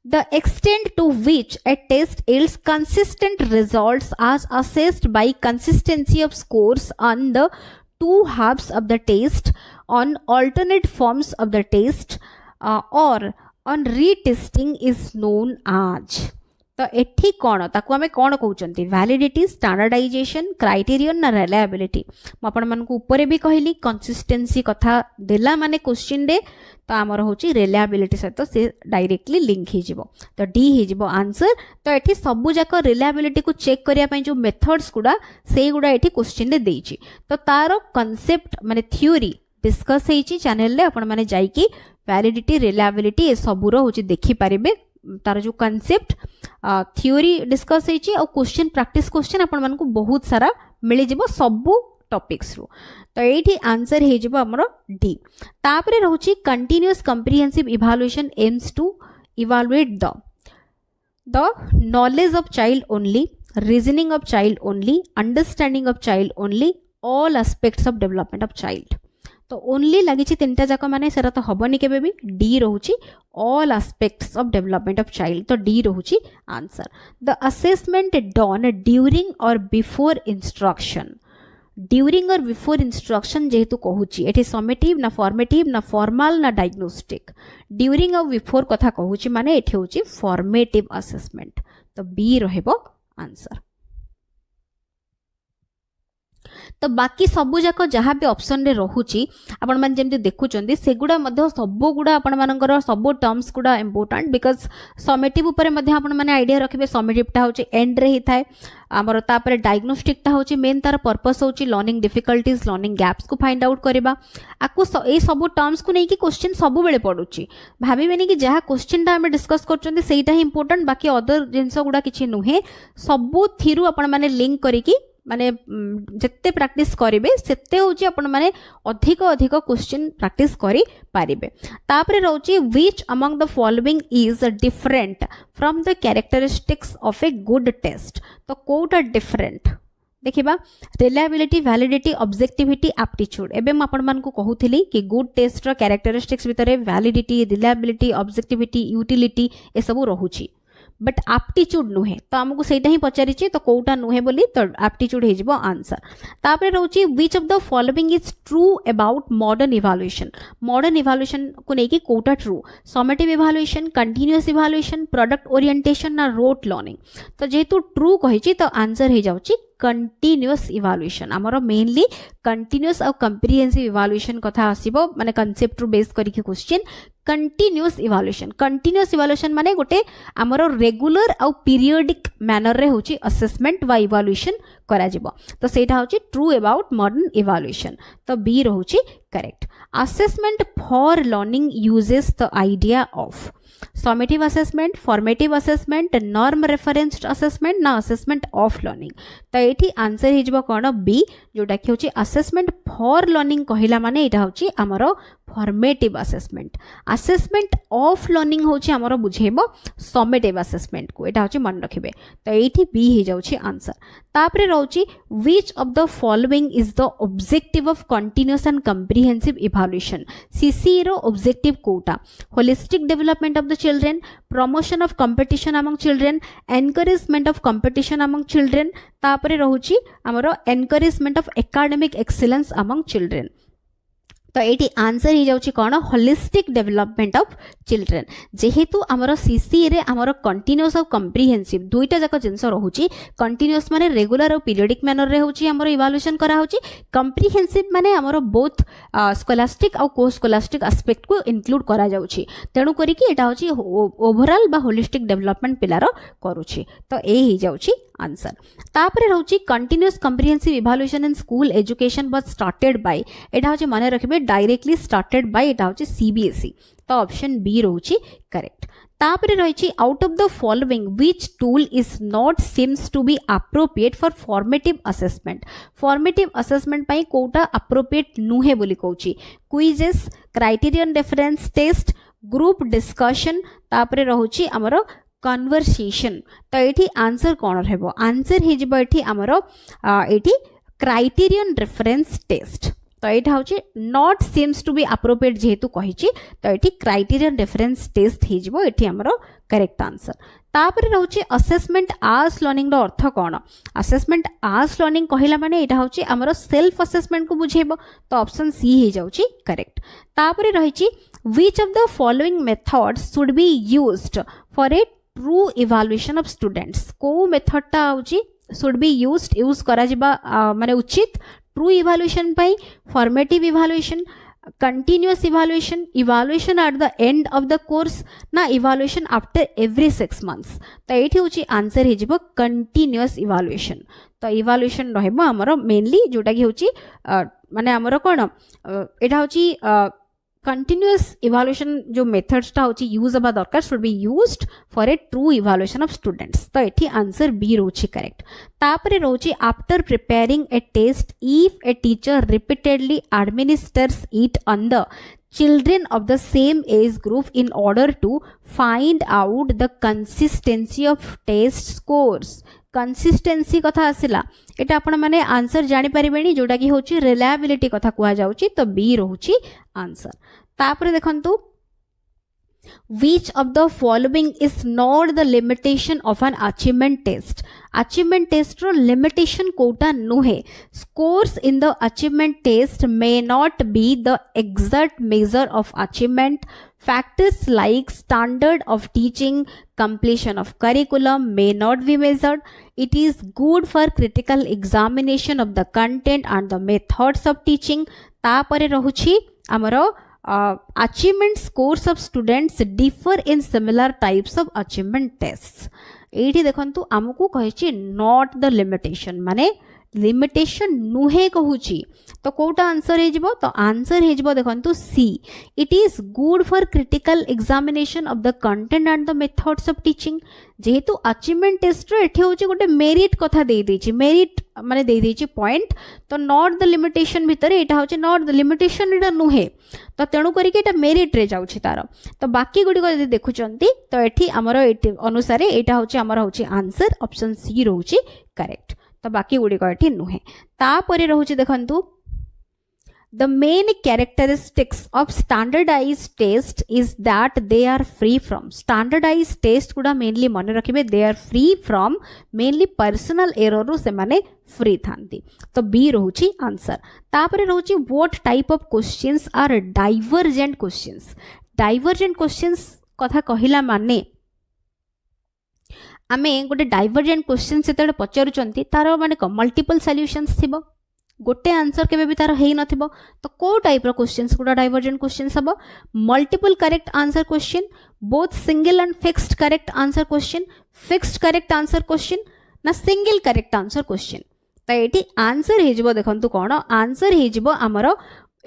The extent to which a test yields consistent results as assessed by consistency of scores on the two halves of the test, on alternate forms of the test, or on retesting is known as. तो एठी कौन ताकू आमे कौन कहउचंती validity standardisation criterion ना reliability आपण मन को ऊपर भी कहली कंसिस्टेंसी कथा देला माने क्वेश्चन रे तो आमर होची रिलायबिलिटी सहित से डायरेक्टली लिंक ही जिवो तो डी ही जिवो आंसर तो एठी सबु जाक रिलायबिलिटी को चेक करिया पई जो मेथड्स गुडा सेई गुडा एठी क्वेश्चन रे देइची तो तारो कांसेप्ट माने थ्योरी डिस्कस हेची चैनल रे आपण माने जाई कि वैलिडिटी रिलायबिलिटी ए सबुर होची देखि पारिबे तार जो कांसेप्ट थ्योरी डिस्कस हेची और क्वेश्चन प्रैक्टिस क्वेश्चन आपण मन को बहुत सारा मिली जिवो सबु टॉपिक्स रो तो एठी आंसर हे जिवो हमरो डी तापरे रहउची continuous comprehensive evaluation aims to evaluate the knowledge of child only reasoning of child only understanding of child only all aspects of development of child तो ओनली लगी तीनटा जाक माने सेरा तो हबनी केबे भी डी रहउची all aspects of development of child तो डी रहउची answer the assessment done during और बिफोर इंस्ट्रक्शन ड्यूरिंग और बिफोर इंस्ट्रक्शन जेहेतु कहूची एठी समेटिव ना फॉर्मल ना डायग्नोस्टिक ड्यूरिंग और बिफोर कथा कहूची माने एठी होची फॉर्मेटिव असेसमेंट तो बी रहबो आंसर तो बाकी सबु जाक जहाँ भी ऑप्शन रे रहूची आपण मान जेमति देखुचंदी सेगुडा मध्ये सबु गुडा आपण मानकर सबु टर्म्स गुडा इंपोर्टेंट बिकॉज समेटिव ऊपर मध्ये आपण माने आइडिया रखिबे समेटिव टा होची एंड रे ही थाए आमर तापर डायग्नोस्टिक टा होची मेन तार पर्पस होची लर्निंग डिफिकल्टीज लर्निंग गैप्स को फाइंड आउट करबा आकु ए सबु टर्म्स को नै कि क्वेश्चन सबु बेले पडुची भाबिबेनी कि जहाँ क्वेश्चन टा हमें डिस्कस करचंदी सेटा ही इंपोर्टेंट बाकी अदर जिंस गुडा किछि नुहे सबु थिरु आपण माने लिंक करिकि माने जिते प्रैक्टिस करेंगे सेते होची आपण माने अधिक अधिक क्वेश्चन प्रैक्टिस करी पारिबे तापरे रहउची which among the following is different from the characteristics of a good test तो कोटा डिफरेंट देखिबा रिलायबिलिटी वैलिडिटी ऑब्जेक्टिविटी एप्टीट्यूड एबे म आपण मान को कहूथिली कि गुड टेस्ट रो कैरेक्टरिस्टिक्स भितरे वैलिडिटी रिलायबिलिटी ऑब्जेक्टिविटी यूटिलिटी ए सब रहउची बट एप्टीट्यूड नुहे तो आमको सेटा ही पचारिछि तो कोटा नुहे बोली तो एप्टीट्यूड हे जिवो आंसर तापरे रहउछि which of the following is true about modern evaluation को नै कि कोटा true summative evaluation continuous evaluation product orientation ना रोट लर्निंग तो जेतु ट्रू कहिछि तो आंसर हे जाउछि कंटीन्यूअस इवैल्यूएशन आमर मेनली कंटीन्यूअस और कंप्रिहेंसिव इवैल्यूएशन कथा आसीबो माने कांसेप्ट रु बेस करी के क्वेश्चन कंटीन्यूअस इवैल्यूएशन माने गोटे आमर रेगुलर और पीरियडिक मैनर रे होची असेसमेंट वा इवैल्यूएशन करा जिवो तो सेटा होची ट्रू अबाउट मॉडर्न इवैल्यूएशन तो बी रहउची correct assessment for learning uses the idea of summative assessment formative assessment norm referenced assessment ना असेसमेंट ऑफ लर्निंग तो एठी आंसर हे जिवो कोन बी जोटा कि होची असेसमेंट फॉर लर्निंग कहिला माने एटा होची हमरो फॉर्मेटिव असेसमेंट ऑफ लर्निंग होची हमरो बुझेबो समेटिव असेसमेंट को एटा होची मन रखिबे तो एठी बी हे जाउची आंसर तापरे रहउची which of the following is the objective of continuous and comprehensive evaluation CC रो ऑब्जेक्टिव कोटा holistic development of the children promotion of competition among children encouragement of competition among children तापरे रहउची हमरो encouragement of academic excellence among children तो ये answer ही जाउची कोन होलिस्टिक डेवलपमेंट ऑफ चिल्ड्रन जेहेतु आमर सीसी रे आमर कंटीन्यूअस और कंप्रिहेंसिव दुईटा जाक जिंस रहउची कंटीन्यूअस माने रेगुलर और पीरियडिक मैनर रे होची आमर इवैल्यूएशन करा होची कंप्रिहेंसिव माने आमर बोथ स्कोलास्टिक और को स्कोलास्टिक एस्पेक्ट को इंक्लूड करा जाउची तेणु करी कि एटा होची ओवरऑल बा होलिस्टिक डेवलपमेंट पिलार करूची तो ए ही जाउची आंसर तापरे रहउची continuous comprehensive evaluation in school education was started by एटा होची माने रखिबे डायरेक्टली स्टार्टेड बाय एटा होची सीबीएसई तो ऑप्शन बी रहउची करेक्ट तापरे रहिची out of the following which tool is not seems to be appropriate for formative assessment पई कोटा एप्रोप्रिएट नुहे बोली कहउची quizzes criterion reference test group discussion तापरे रहउची हमरो कन्वर्सेशन तो ये आंसर कौन रहबो आंसर हे जिबो एठी हमरो एठी क्राइटेरियन रेफरेंस टेस्ट तो यहाँ हूँ not seems to be appropriate जेहेतु कही तो ये क्राइटेरियन रेफरेंस टेस्ट हो ये आमर करेक्ट आंसर तापर रहउची असेसमेंट आज लर्निंग रो अर्थ कोन असेसमेंट आज लर्निंग कहिला माने एटा होची हमरो सेल्फ असेसमेंट को बुझेबो तो ऑप्शन सी हे जाउची करेक्ट तापर रहिची which of the following methods should be used for a true evaluation of students को मेथडटा होची शुड बी यूज करा जिबा माने उचित true evaluation pi formative evaluation continuous evaluation at the end of the course ना evaluation after every 6 months तो एठी होची आंसर हे जिवो continuous evaluation तो evaluation रहबो हमरो मेनली जोटा कि होची माने हमरो कोन एटा होची continuous evaluation जो methods टा होची यूज हबा दरकार should be used for a true evaluation of students तो एठी आंसर बी रोची करेक्ट तापरे रोची after preparing a test if a teacher repeatedly administers it on the children of the same age group in order to find out the consistency of test scores consistency कथा आसिला एटा आपण माने answer जानि परिबेनी जोटा कि होची reliability कथा कुआ जाउची तो बी रहउची आंसर तापर देखंतु which of the following is not the limitation of an achievement test ro limitation Kota नुहे scores in the achievement test may not be the exact measure of achievement factors like standard of teaching completion of curriculum may not be measured it is good for critical examination of the content and the methods of teaching तापरे रहुछि हमरो achievement scores of students differ in similar types of achievement tests एठी देखंतु हमकु कहिछि not the limitation माने limitation नुहे कहूची तो Kota answer हे जिवो तो आंसर हे जिवो देखंतु see it is good for critical examination of the content and the methods of teaching जेहेतु अचीवमेंट टेस्ट रो एठी होची गोटे मेरिट कथा दे देची मेरिट माने दे देची पॉइंट तो नॉट द लिमिटेशन भीतर एटा होची नॉट द लिमिटेशन एटा नुहे तो तेणु करी के एटा मेरिट रे जाउची तार तो बाकी गुडी को यदि देखुचंती तो एठी हमरो एटी अनुसार एटा होची हमर होची आंसर ऑप्शन सी रहउची करेक्ट तो बाकी गुडी को एठी नुहे तापरे रहउची देखंतु the main characteristics of standardized test is that they are free from standardized test गुडा mainly मन रखिबे they are free from mainly personal error रो से माने free थांती तो बी रहउची आंसर तापरे रहउची what type of questions are divergent questions कथा कहिला माने आमे गोटे डाइवर्जेंट क्वेश्चन सेते पचारुचंती तार माने मल्टीपल सॉल्यूशंस थिबो गोटे आंसर केबे भी तार हेई नथिबो तो को टाइप रो क्वेश्चंस गुडा डाइवर्जेंट क्वेश्चंस हबो multiple correct answer question both single and fixed correct answer question fixed correct answer question ना सिंगल करेक्ट आंसर क्वेश्चन तो एटी आंसर हे जिवो देखंतु कोन आंसर हे जिवो हमरो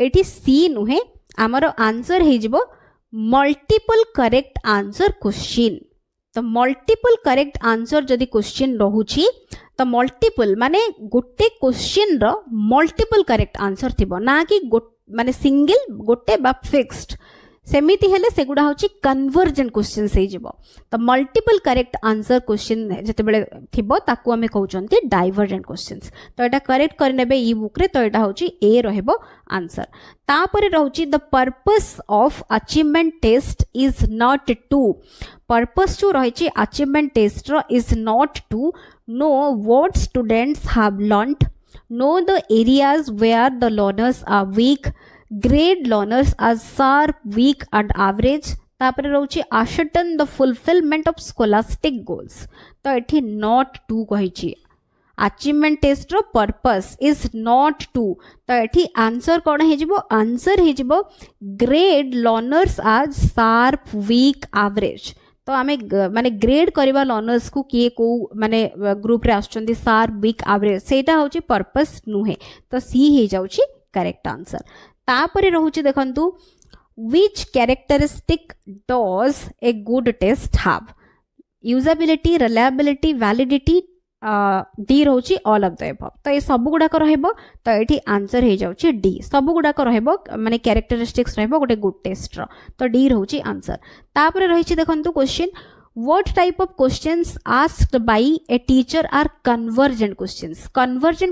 एटी सी नुहे हमरो आंसर हे जिवो मल्टीपल करेक्ट आंसर क्वेश्चन तो मल्टीपल करेक्ट आंसर जदि क्वेश्चन रहूची तो मल्टीपल माने गोटे क्वेश्चन रो मल्टीपल करेक्ट आंसर थिबो ना कि माने सिंगल गोटे बा फिक्स्ड सेमिति हेले सेगुडा होची कन्वर्जेंट क्वेश्चन से जिवो तो मल्टीपल करेक्ट आंसर क्वेश्चन जते बेले थिबो ताकू हमें कहउचंती डाइवर्जेंट क्वेश्चंस तो एटा करेक्ट कर नेबे ई बुक रे तो एटा होची ए रहबो आंसर तापरे रहउची the purpose of achievement test is not to purpose जो रहिची अचीवमेंट टेस्ट रो is not to know what students have learnt, know the areas where the learners are weak, grade learners as sharp, weak and average. तापरे रहउची ascertain the fulfillment of scholastic goals. तो एठी not to कहिची achievement test row purpose is not to तो एठी answer कोन हे जिवो answer हे जिवो grade learners as sharp, weak, average. तो आमे माने ग्रेड करबा लर्नर्स को किए को माने ग्रुप रे आछंती सार वीक एवरेज सेटा होची पर्पस नुहे तो सी हे जाउची करेक्ट आंसर तापरे रहउची देखंतु which characteristic does a good test have usability reliability validity D रहउची ऑल ऑफ द अबव तो ये सब गुडा को रहबो तो एठी आंसर हे जाउची डी सब गुडा को रहबो माने कैरेक्टरिस्टिक्स रहबो गोटे गुड टेस्ट रो तो डी रहउची आंसर तापरे रहिची देखंतु question what type of questions asked by a teacher are convergent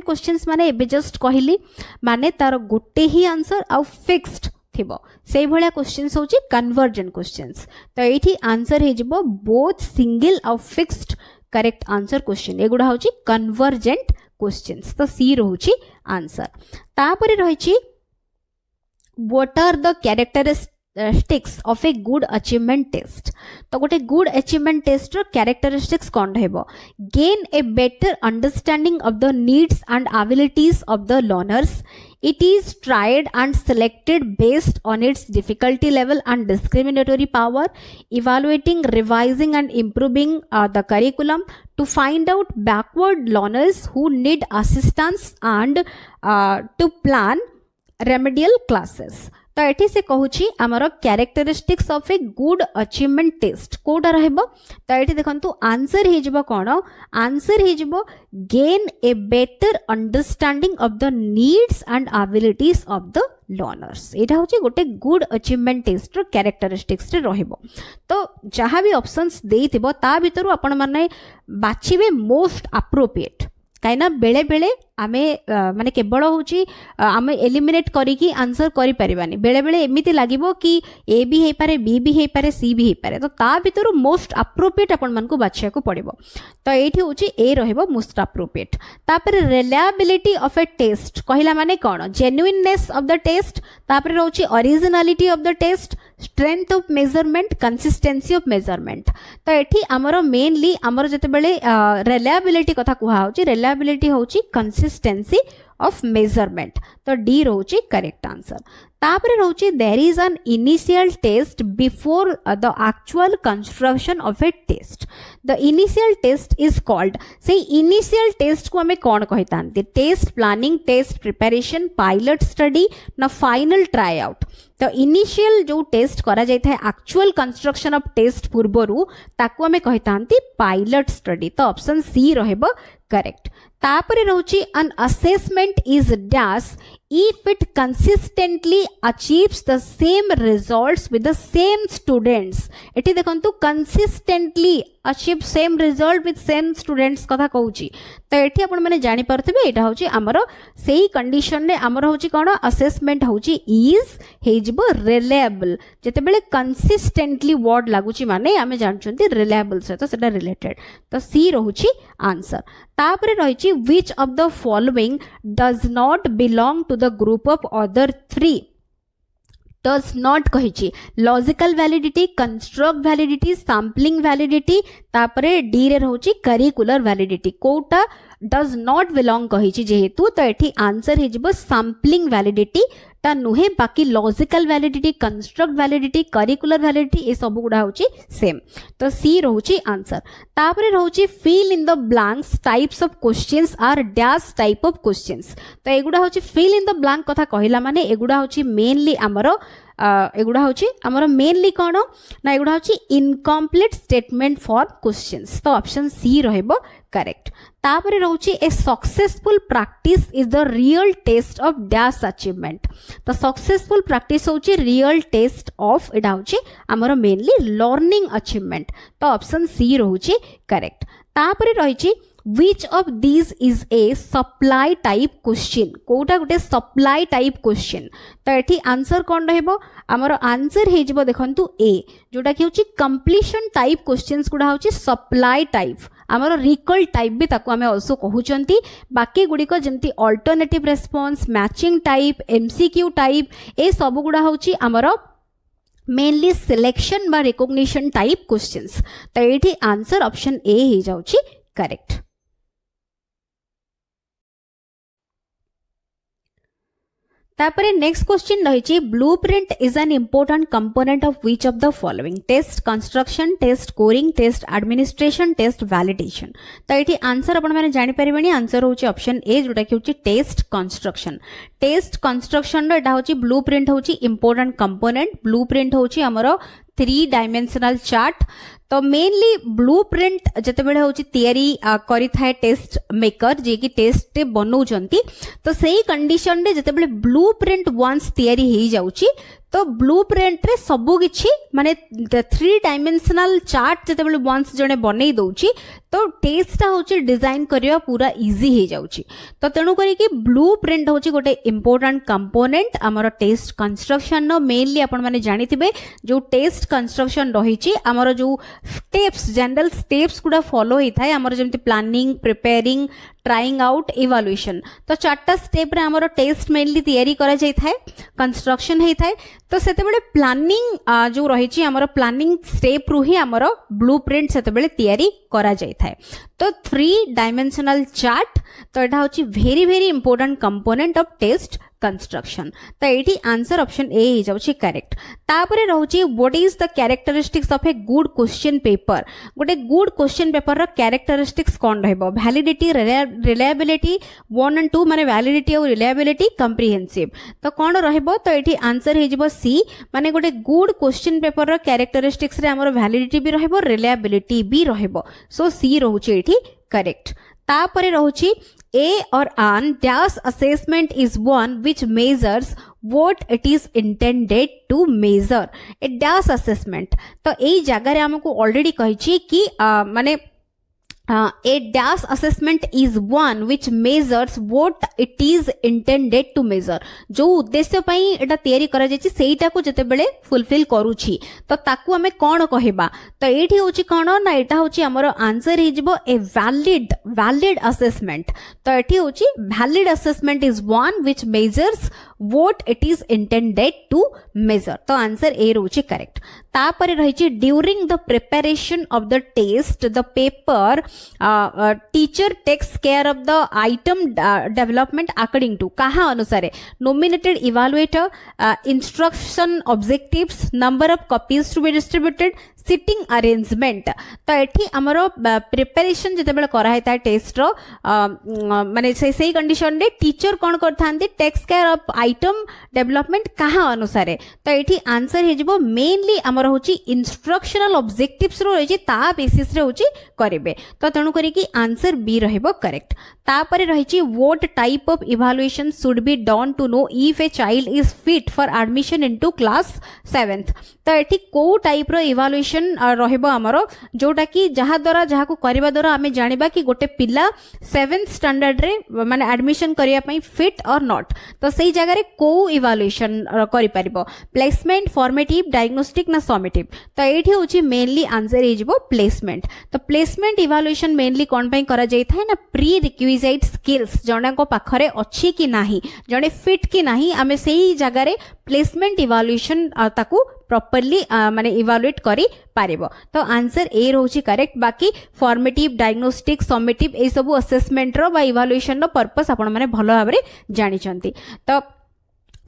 questions माने एबे जस्ट कहिली माने तार गोटे ही आंसर आ फिक्स्ड थिबो सेही भलिया क्वेश्चंस होची कन्वर्जन क्वेश्चंस तो एठी आंसर हे जिवो बोथ सिंगल और फिक्स्ड करेक्ट आंसर क्वेश्चन एगुडा होची कन्वर्जेंट क्वेश्चंस तो सी रहूची आंसर तापरे रहिची what are the characteristics of a good achievement test तो गोटे गुड अचीवमेंट टेस्ट रो कैरेक्टरिस्टिक्स कोन रहबो gain a better understanding of the needs and abilities of the learners it is tried and selected based on its difficulty level and discriminatory power evaluating revising and improving the curriculum to find out backward learners who need assistance and to plan remedial classes तो एठी से कहूची हमर characteristics of a good achievement test कोटा रहबो तो एठी देखंतु आंसर हे जिवो कोन आंसर हे जिवो gain a better understanding of the needs and abilities of the learners एटा होची गोटे गुड अचीवमेंट टेस्ट रो कैरेक्टरिस्टिक्स रे रहबो तो जहां भी ऑप्शंस देइथिबो ता भितरु आपण माने बाछिबे मोस्ट एप्रोप्रिएट कहीं बेले बेले आमे माने केवल होची आमे एलिमिनेट करिकी आंसर करि परिबानी बेले बेले एमिति लागिबो कि ए भी हे पारे बी भी हे पारे सी भी हे पारे तो ता भितरु मोस्ट एप्रोप्रिएट आपण मानकु बाछिया को पड़िबो तो एठी होची ए रहबो मोस्ट एप्रोप्रिएट तापर रिलायबिलिटी ऑफ ए टेस्ट कहिला माने कोन जेन्युइननेस ऑफ द टेस्ट तापर रहउची originality of the test strength of measurement consistency of measurement तो एठी हमरो मेनली हमरो जते बेले रिलायबिलिटी कथा कुहा होची रिलायबिलिटी होची कंसिस्टेंसी ऑफ मेजरमेंट तो डी रोची करेक्ट आंसर तापरे रोची there is an initial test before the actual construction of a test the initial test is called से इनिशियल टेस्ट को हमें कौन कहितांती test planning test preparation pilot study ना फाइनल ट्राई आउट तो इनिशियल जो टेस्ट करा जाय था एक्चुअल कंस्ट्रक्शन ऑफ टेस्ट पूर्वरु ताकू हमें कहितांती पायलट स्टडी तो ऑप्शन सी रहबो करेक्ट तापरे रहउची an assessment is dash if it consistently achieves the same results with the same students eighty देखंतु consistently achieve same result with same students कथा कहउची तो एठी आपण माने जानि परथिबे एटा होची हमरो सेही कंडीशन रे हमरो होची कोन असेसमेंट होची इज हेजबो रिलायबल जते बेले कंसिस्टेंटली वर्ड लागुची माने हमें जानचंती रिलायबल से तो सेटा रिलेटेड तो सी रहउची आंसर तापरे रहिची which of the following does not belong to the group of other three does not कहिची logical validity construct validity sampling validity तापरे डी रे रहउची करिकुलर वैलिडिटी कोटा डज नॉट बिलोंग कहिची जेहेतु तो एठी आंसर हे जिवो सैम्पलिंग वैलिडिटी ता नुहे बाकी logical validity construct validity curricular validity ए सब गुडा होची सेम तो सी रहउची आंसर तापरे रहउची fill in the blanks types of questions are dash type of questions तो एगुडा होची फिल इन द ब्लैंक कथा कहिला माने एगुडा होची मेनली हमरो एगुडा होची हमरो मेनली कोन ना एगुडा होची इनकम्प्लीट स्टेटमेंट फॉर क्वेश्चंस तो ऑप्शन सी रहबो करेक्ट तापरे रहउची a successful practice is the real test of dash achievement तो सक्सेसफुल प्रैक्टिस होची रियल टेस्ट ऑफ एडा होची हमरो मेनली लर्निंग अचीवमेंट तो ऑप्शन सी रहउची करेक्ट तापरे रहिची which of these is a supply type question Kota Gute supply type question तो एठी आंसर कोन रहबो हमरो आंसर हे जिवो देखंतु ए जोटा कि होची कंप्लीशन टाइप क्वेश्चंस गुडा होची सप्लाई टाइप हमरो रिकॉल टाइप भी ताको हमें आल्सो कहउचंती बाकी गुडी को जेमती alternative response matching type MCQ type ए सब गुडा होची हमरो मेनली सिलेक्शन बा रिकॉग्निशन टाइप क्वेश्चंस तो एठी आंसर ऑप्शन ए हे जाउची करेक्ट तापरे नेक्स्ट क्वेश्चन रही blueprint is an important component of which of the following test construction test scoring test administration test validation तो ये आंसर आपण मैंने जानि परिबेनी आंसर होची ऑप्शन ए जोटा कि होची टेस्ट कंस्ट्रक्शन एटा होची ब्लूप्रिंट होची इम्पोर्टेंट कंपोनेंट ब्लूप्रिंट होची हमरो 3 डायमेंशनल चार्ट तो मेनली ब्लू प्रिंट जेतेबेले होची तयारी करि थाए टेस्ट मेकर जे कि टेस्ट बनाउचंती तो सही कंडीशन रे जेतेबेले ब्लू प्रिंट वंस तयारी हेई जाउची तो ब्लू प्रिंट रे सबु किछि माने 3 डायमेंशनल चार्ट जेतेबेले वंस जने बनै दउची तो टेस्ट होची डिजाइन करिया पूरा इजी हे जाउची तो तेणु करी कि ब्लू प्रिंट होची गोटे इंपोर्टेंट कंपोनेंट हमर टेस्ट कंस्ट्रक्शन नो मेनली आपण माने जानिथिबे जो टेस्ट कंस्ट्रक्शन रहिची हमर जो स्टेप्स जनरल स्टेप्स गुडा फॉलो हे थाए हमर जेमति planning preparing trying out evaluation तो 4टा स्टेप रे हमर टेस्ट मेनली तयारी करा जाय थाए कंस्ट्रक्शन हे थाए तो सेते बेले प्लानिंग जो रहिची हमर प्लानिंग स्टेप रु ही हमर ब्लूप्रिंट सेते बेले तयारी करा जाय थाए तो 3 डायमेंशनल चार्ट तो एटा होची very very important component of test construction तो एठी आंसर ऑप्शन ए ही जाउची करेक्ट तापरे रहउची what is the characteristics of a good question paper गोटे गुड क्वेश्चन पेपर रो कैरेक्टरिस्टिक्स कोन रहबो वैलिडिटी रिलायबिलिटी 1 एंड 2 माने वैलिडिटी और रिलायबिलिटी कॉम्प्रिहेंसिव तो कोन रहबो तो एठी आंसर हे जिवो सी माने गोटे गुड क्वेश्चन पेपर रो कैरेक्टरिस्टिक्स रे हमर वैलिडिटी भी रहबो रिलायबिलिटी भी रहबो सो सी रहउची एठी करेक्ट तापरे रहउची A or an dash assessment is one which measures what it is intended to measure. A dash assessment. तो यही जगह रे हमको already कही कि माने a dash assessment is one which measures what it is intended to measure जो उद्देश्य पई एटा तयारी करा जायछि सेटा को जते बेले फुलफिल करूछि तो ताकू हमें कोन कहबा तो एठी होछि कोन ना एटा होछि हमर आंसर हे जिवो ए वैलिड असेसमेंट तो एठी होछि valid assessment is one which measures what it is intended to measure तो आंसर ए रहउछि करेक्ट तापरे रहिछि during the preparation of the test the paper teacher takes care of the item development according to कहा अनुसार nominated evaluator instruction objectives number of copies to be distributed sitting arrangement तो एठी हमरो preparation जते बेले करा हेता टेस्ट रो माने सेही कंडीशन रे टीचर कोन करथांती takes care of item development कहा अनुसार तो एठी आंसर हे जिवो मेनली हमर होची इंस्ट्रक्शनल ऑब्जेक्टिव्स रो रहिछि ता बेसिस रे होची करिवे तो तेणु करी कि आंसर बी रहबो करेक्ट तापरे रहिछि what type of evaluation should be done to know if a child is fit for admission into class 7th तो एठी को टाइप रो इवैल्यूएशन रहबो हमरो जोटा कि जहा द्वारा जहा को करबा द्वारा हमें जानिबा कि गोटे पिला 7th स्टैंडर्ड रे माने एडमिशन करिया पई फिट और नॉट तो सेही जगह रे को इवैल्यूएशन करि परिबो प्लेसमेंट फॉर्मेटिव डायग्नोस्टिक ना समेटिव तो एठी होची मेनली आंसर हे जिवो प्लेसमेंट तो प्लेसमेंट इवैल्यूएशन मेनली कोन पई करा जाय थाय ना प्री रिक्विजिट स्किल्स जणे को पाखरे अछि कि नाही जणे फिट कि नाही हमें सेही जगह रे प्लेसमेंट इवैल्यूएशन ताकू प्रॉपर्ली माने इवैल्यूएट करी पारिबो तो आंसर ए रहउची करेक्ट बाकी फॉर्मेटिव डायग्नोस्टिक समेटिव ए सब असेसमेंट रो बा इवैल्यूएशन रो पर्पस आपण माने भलो भाबरे जानि चंती तो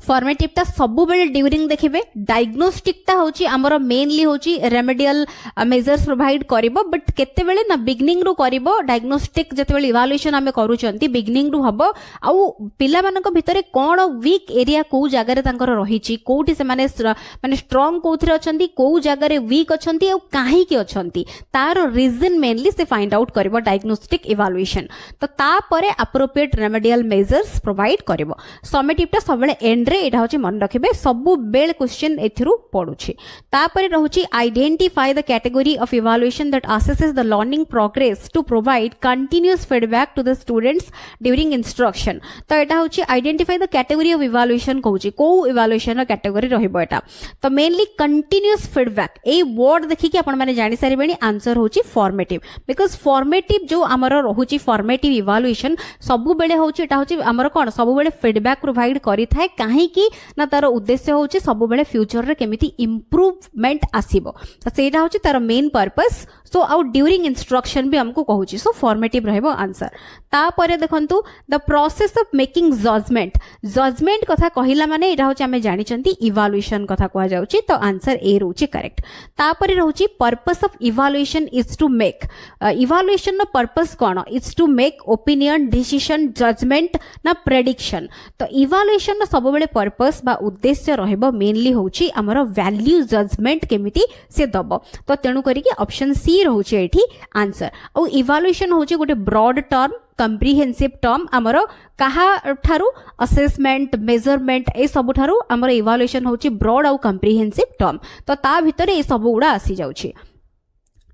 फॉर्मेटिव ता सबु बेले ड्यूरिंग देखिबे डायग्नोस्टिक ता होची हमर मेनली होची रेमेडियल मेजर्स प्रोवाइड करिवो बट केते बेले ना बिगनिंग रो करिवो डायग्नोस्टिक जते बेले इवैल्यूएशन हमें करूचंती बिगनिंग रो हबो आ पिला मानक भितरे कोन वीक एरिया को जगह रे तांकर रहिची कोठी से माने स्ट्रांग कोथरे अछंती को जगह रे वीक अछंती आ काहे की अछंती तार रीजन मेनली से फाइंड आउट करिवो डायग्नोस्टिक इवैल्यूएशन तो ता परे एप्रोप्रिएट रेमेडियल मेजर्स प्रोवाइड करिवो समेटिव ता सबले एंड रे एटा होची मन रखिबे सबु बेल क्वेश्चन एथिरु पडुची तापरे रहउची identify the category of evaluation that assesses the learning progress to provide continuous feedback to the students during instruction तो एटा होची identify the category of evaluation कहउची को इवैल्यूएशन रो कैटेगरी रहिबो एटा तो मेनली कंटीन्यूअस फीडबैक ए वर्ड देखि कि आपण माने जानि सारिबेनी आंसर होची फॉर्मेटिव बिकॉज़ फॉर्मेटिव जो हमर रहउची फॉर्मेटिव इवैल्यूएशन सबु बेले होची एटा होची हमर कोन सबु बेले फीडबैक प्रोवाइड करि थाए काहे कि ना तार उद्देश्य होची सब बेले फ्यूचर रे केमिति इंप्रूवमेंट आसीबो तो सेटा होची तार मेन पर्पस सो आउ ड्यूरिंग इंस्ट्रक्शन भी हमको कहूची सो फॉर्मेटिव रहबो आंसर ता परे देखंतु the process of making judgement कथा कहिला माने एटा होची हमें जानि चंती इवैल्यूएशन कथा कहआ जाउची तो आंसर ए रहउची करेक्ट ता परे रहउची purpose of evaluation is to make evaluation नो पर्पस कोन is to make opinion decision judgment ना प्रेडिक्शन तो इवैल्यूएशन नो सब बेले पर्पस बा उद्देश्य रहइबो मेनली होची हमर वैल्यू जजमेंट केमिति से दबो तो तेनु करी कि ऑप्शन सी रहउची एठी आंसर और इवैल्यूएशन होची गोटे ब्रॉड टर्म कंप्रिहेंसिव टर्म आमर कहा ठारू असेसमेंट मेजरमेंट ए सब ठारू आमर इवैल्यूएशन होची ब्रॉड और कंप्रिहेंसिव टर्म तो ता भितर ए सब गुडा आसी जाउची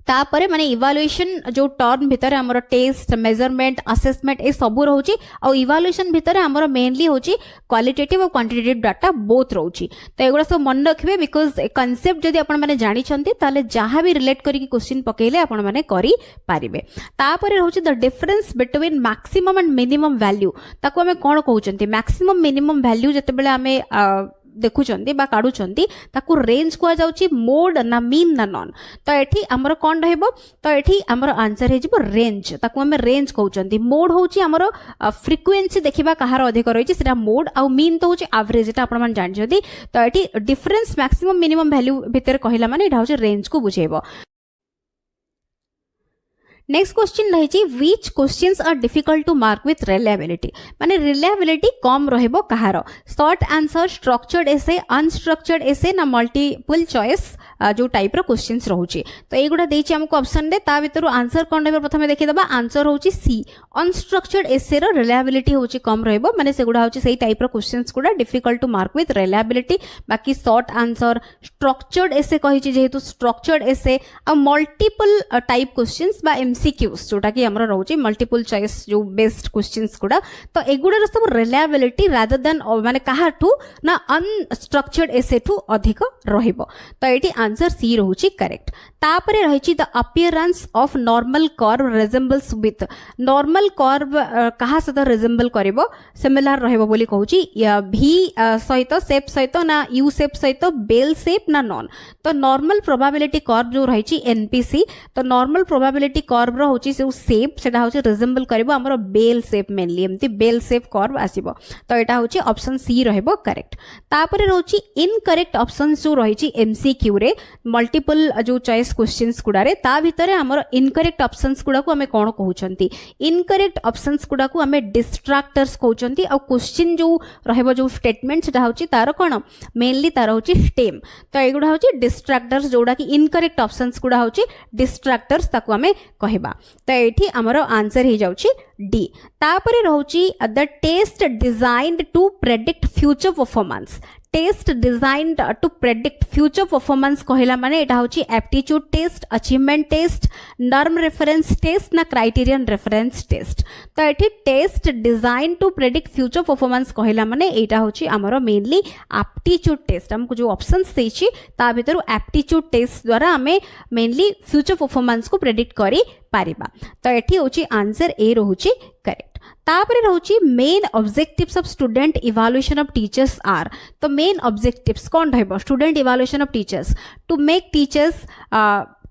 तापरे माने इवैल्यूएशन जो टर्म भितर हमर टेस्ट मेजरमेंट असेसमेंट ए सब रहउची और इवैल्यूएशन भितर हमर मेनली होची क्वालिटेटिव और क्वांटिटेटिव डाटा बोथ रहउची तो एगुडा सब मन रखिबे बिकॉज कांसेप्ट जदी आपण माने जानि छंती ताले जहां भी रिलेट करी क्वेश्चन पकेले आपण माने करि पारिबे तापरे रहउची the difference between maximum and minimum value ताको हमें कोन कहउचंती मैक्सिमम मिनिमम वैल्यू जते बेले हमें देखुचंती बा काढुचंती ताकू रेंज कुआ जाउची मोड ना मीन ना नॉन तो एठी हमर कोन रहइबो तो एठी हमर आंसर हे जिवो रेंज ताकू हमें रेंज कहउचंती मोड होची हमर फ्रीक्वेंसी देखिबा कहार अधिक रहिची सेटा मोड आ मीन तो होची एवरेज एटा आपण मान जानि जदी तो एठी डिफरेंस मैक्सिमम मिनिमम वैल्यू भितर कहिला माने एटा होची रेंज को बुझेबो नेक्स्ट क्वेश्चन रही which questions are difficult to mark with reliability माने रिलायबिलिटी कम रहइबो कहार short answer structured essay unstructured essay ना मल्टीपल चॉइस जो टाइप रो क्वेश्चंस रहउची तो एगुडा देछि हमको ऑप्शन दे ता भितरु आंसर कोन रहबो प्रथमे देखि दबा आंसर होची सी अनस्ट्रक्चर्ड एसे रो रिलायबिलिटी होची कम रहइबो माने सेगुडा होची सेही टाइप रो क्वेश्चंस गुडा difficult to mark with reliability बाकी शॉर्ट आंसर स्ट्रक्चर्ड एसे कहिछि जेहेतु स्ट्रक्चर्ड एसे आ मल्टीपल टाइप क्वेश्चंस बा एमसीक्यूज जोटा कि हमरा रहउची मल्टीपल चॉइस जो बेस्ड क्वेश्चंस गुडा तो एगुडा सब रिलायबिलिटी रादर देन माने काहाठू ना अनस्ट्रक्चर्ड एसे ठू अधिक रहइबो तो एटी आंसर सी रहउची करेक्ट तापरे रहिची the appearance of normal curve resembles with normal curve कहा सहित रिजेंबल करिवो सिमिलर रहइबो बोली कहउची भी सहित शेप सहित ना यू शेप सहित बेल शेप ना नॉन तो नॉर्मल प्रोबेबिलिटी कर्व जो रहिची एनपीसी तो नॉर्मल प्रोबेबिलिटी कर्व रो होची से शेप सेटा होची रिजेंबल करिवो हमर बेल शेप मेनली एमती बेल शेप कर्व आसीबो तो एटा होची ऑप्शन सी रहइबो करेक्ट तापरे रहउची इनकरेक्ट ऑप्शन जो रहिची एमसीक्यू रे मल्टीपल जो चॉइस क्वेश्चंस गुडारे ता भितरे हमर इनकरेक्ट ऑप्शंस गुडा को हमें कोन कहउचंती इनकरेक्ट ऑप्शंस गुडा को हमें डिस्ट्रैक्टर्स कहउचंती आ क्वेश्चन जो रहइबो जो स्टेटमेंट सेटा होची तार कोन मेनली तार होची स्टेम तो एगुडा होची डिस्ट्रैक्टर्स जोडा कि इनकरेक्ट ऑप्शंस गुडा होची डिस्ट्रैक्टर्स ताको हमें कहबा तो एठी हमर आंसर हे जाउची डी तापरे रहउची the test designed to predict future performance test designed to predict future performance कहला माने एटा होची aptitude test achievement test norm reference test ना क्राइटेरियन रेफरेंस टेस्ट तो एठी test design to predict future performance कहला माने एटा होची हमरो मेनली एप्टीट्यूड टेस्ट हमको जो ऑप्शंस देछि ता भितर एप्टीट्यूड टेस्ट द्वारा हमें मेनली फ्यूचर परफॉर्मेंस को प्रेडिक्ट करी पारिबा तो एठी होची आंसर ए रहउची करेक्ट तापरे रहउची main objectives of student evaluation of teachers are तो मेन ऑब्जेक्टिव्स कोन रहइबो student evaluation of teachers to make teachers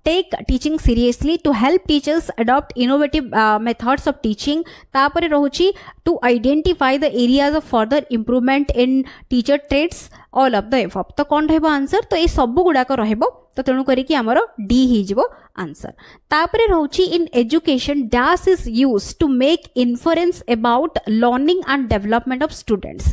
take teaching seriously to help teachers adopt innovative methods of teaching तापरे रहउची to identify the areas of further improvement in teacher traits all of the above तो कोन रहइबो answer तो ए सब गुडा को रहइबो तो तेणु करी कि हमरो डी ही जिवो आंसर तापरे रहउची in education dash is used to make inference about learning and development of students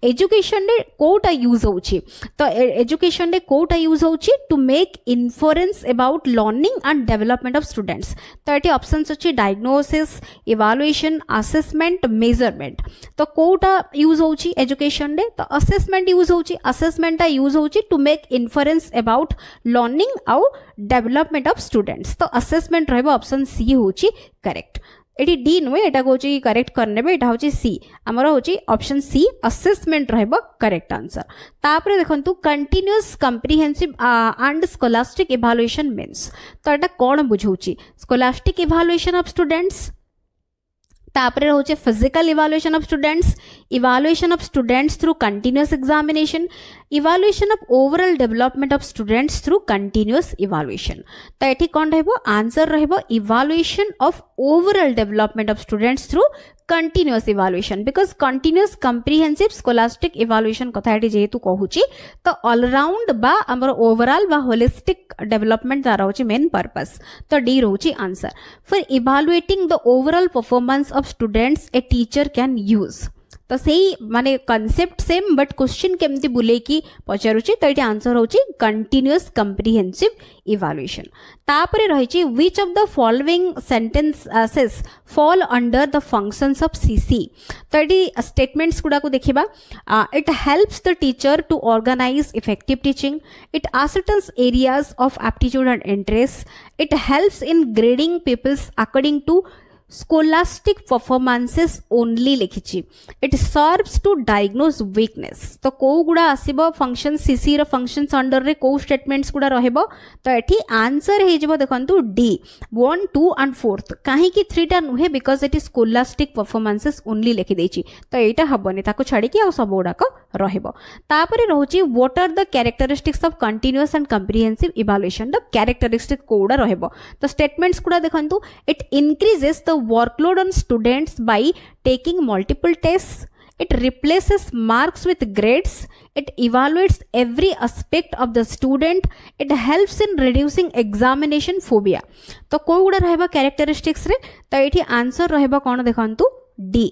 education रे कोटा यूज होउची तो एजुकेशन रे कोटा यूज होउची to make inference about learning and development of students तो एटी ऑप्शंस अछि डायग्नोसिस इवैल्यूएशन असेसमेंट मेजरमेंट तो कोटा यूज होउची एजुकेशन रे तो असेसमेंट यूज होउची असेसमेंट यूज होउची to make inference about learning आउ डेवलपमेंट ऑफ स्टूडेंट्स तो असेसमेंट रहबो ऑप्शन सी होची करेक्ट एटी डी नुए एटा कोची करेक्ट करनेबे एटा होची सी हमरो होची ऑप्शन सी असेसमेंट रहबो करेक्ट आंसर तापरे देखंतु continuous comprehensive and scholastic evaluation means तो एटा कोन बुझौची स्कोलास्टिक इवैल्यूएशन ऑफ स्टूडेंट्स तापरे रहउचे physical evaluation of students through continuous examination evaluation of overall development of students through continuous evaluation तो एठी कोन रहबो आंसर रहबो evaluation of overall development of students through continuous evaluation because continuous comprehensive scholastic evaluation कथा एठी जेहेतु कहूची तो ऑलराउंड बा हमर ओवरऑल बा होलिस्टिक डेवलपमेंट तार होची मेन पर्पस तो डी रहउची answer for evaluating the overall performance of students a teacher can use तो सेही माने कांसेप्ट सेम बट क्वेश्चन केमती बुले की पचारुची तो एटी आंसर होची कंटीन्यूअस कॉम्प्रिहेंसिव इवैल्यूएशन तापरे रहिची which of the following sentences fall under the functions of CC तो एटी स्टेटमेंट्स गुडा को देखिबा it helps the teacher to organise effective teaching it ascertains areas of aptitude and interest it helps in grading peoples according to scholastic performances only लिखिची it serves to diagnose weakness तो को गुडा आसीबो function CC रो functions under रे को statements गुडा रहबो तो एठी answer हे जबो देखंतु डी 1 2 एंड 4 काहे कि 3 टा नुहे because it is scholastic performances only लिखि देची तो एटा हबोनी ताको छाडी कि आ सब गुडा को रहबो तापरे रहउची what are the characteristics of continuous and comprehensive evaluation the characteristic कोडा रहबो तो स्टेटमेंट्स गुडा देखंतु it increases the workload on students by taking multiple tests it replaces marks with grades it evaluates every aspect of the student it helps in reducing examination phobia तो कोइ गुडा रहबा characteristics रे तो एठी आंसर रहबा कोन देखंतु डी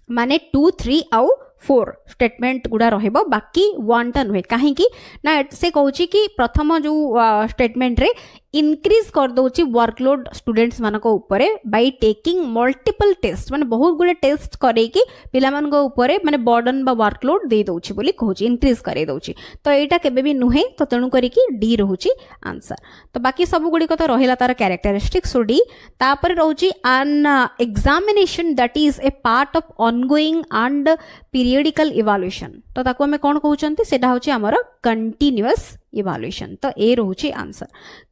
माने 2 3 आउ 4 स्टेटमेंट गुडा रहबो बाकी 1 टा नुहे काहे कि ना से कहूची कि प्रथम जो स्टेटमेंट रे इंक्रीज कर दोची वर्कलोड स्टूडेंट्स मानको ऊपर बाय टेकिंग मल्टीपल टेस्ट माने बहुत गुडे टेस्ट करे कि पिला मानको ऊपर माने बर्डन बा वर्कलोड दे दोची बोली कहूची इंक्रीज करे दोची तो एटा केबे भी नुहे तो तणु करी कि डी रहूची आंसर तो बाकी सब गुडी को तो रहिला तार कैरेक्टरिस्टिक्स डी तापर रहूची an examination that is a part of ongoing and periodical evaluation तो ताको हमें कोन कहउचंती सेटा होची हमर कंटीन्यूअस इवैल्यूएशन तो ए रहूची answer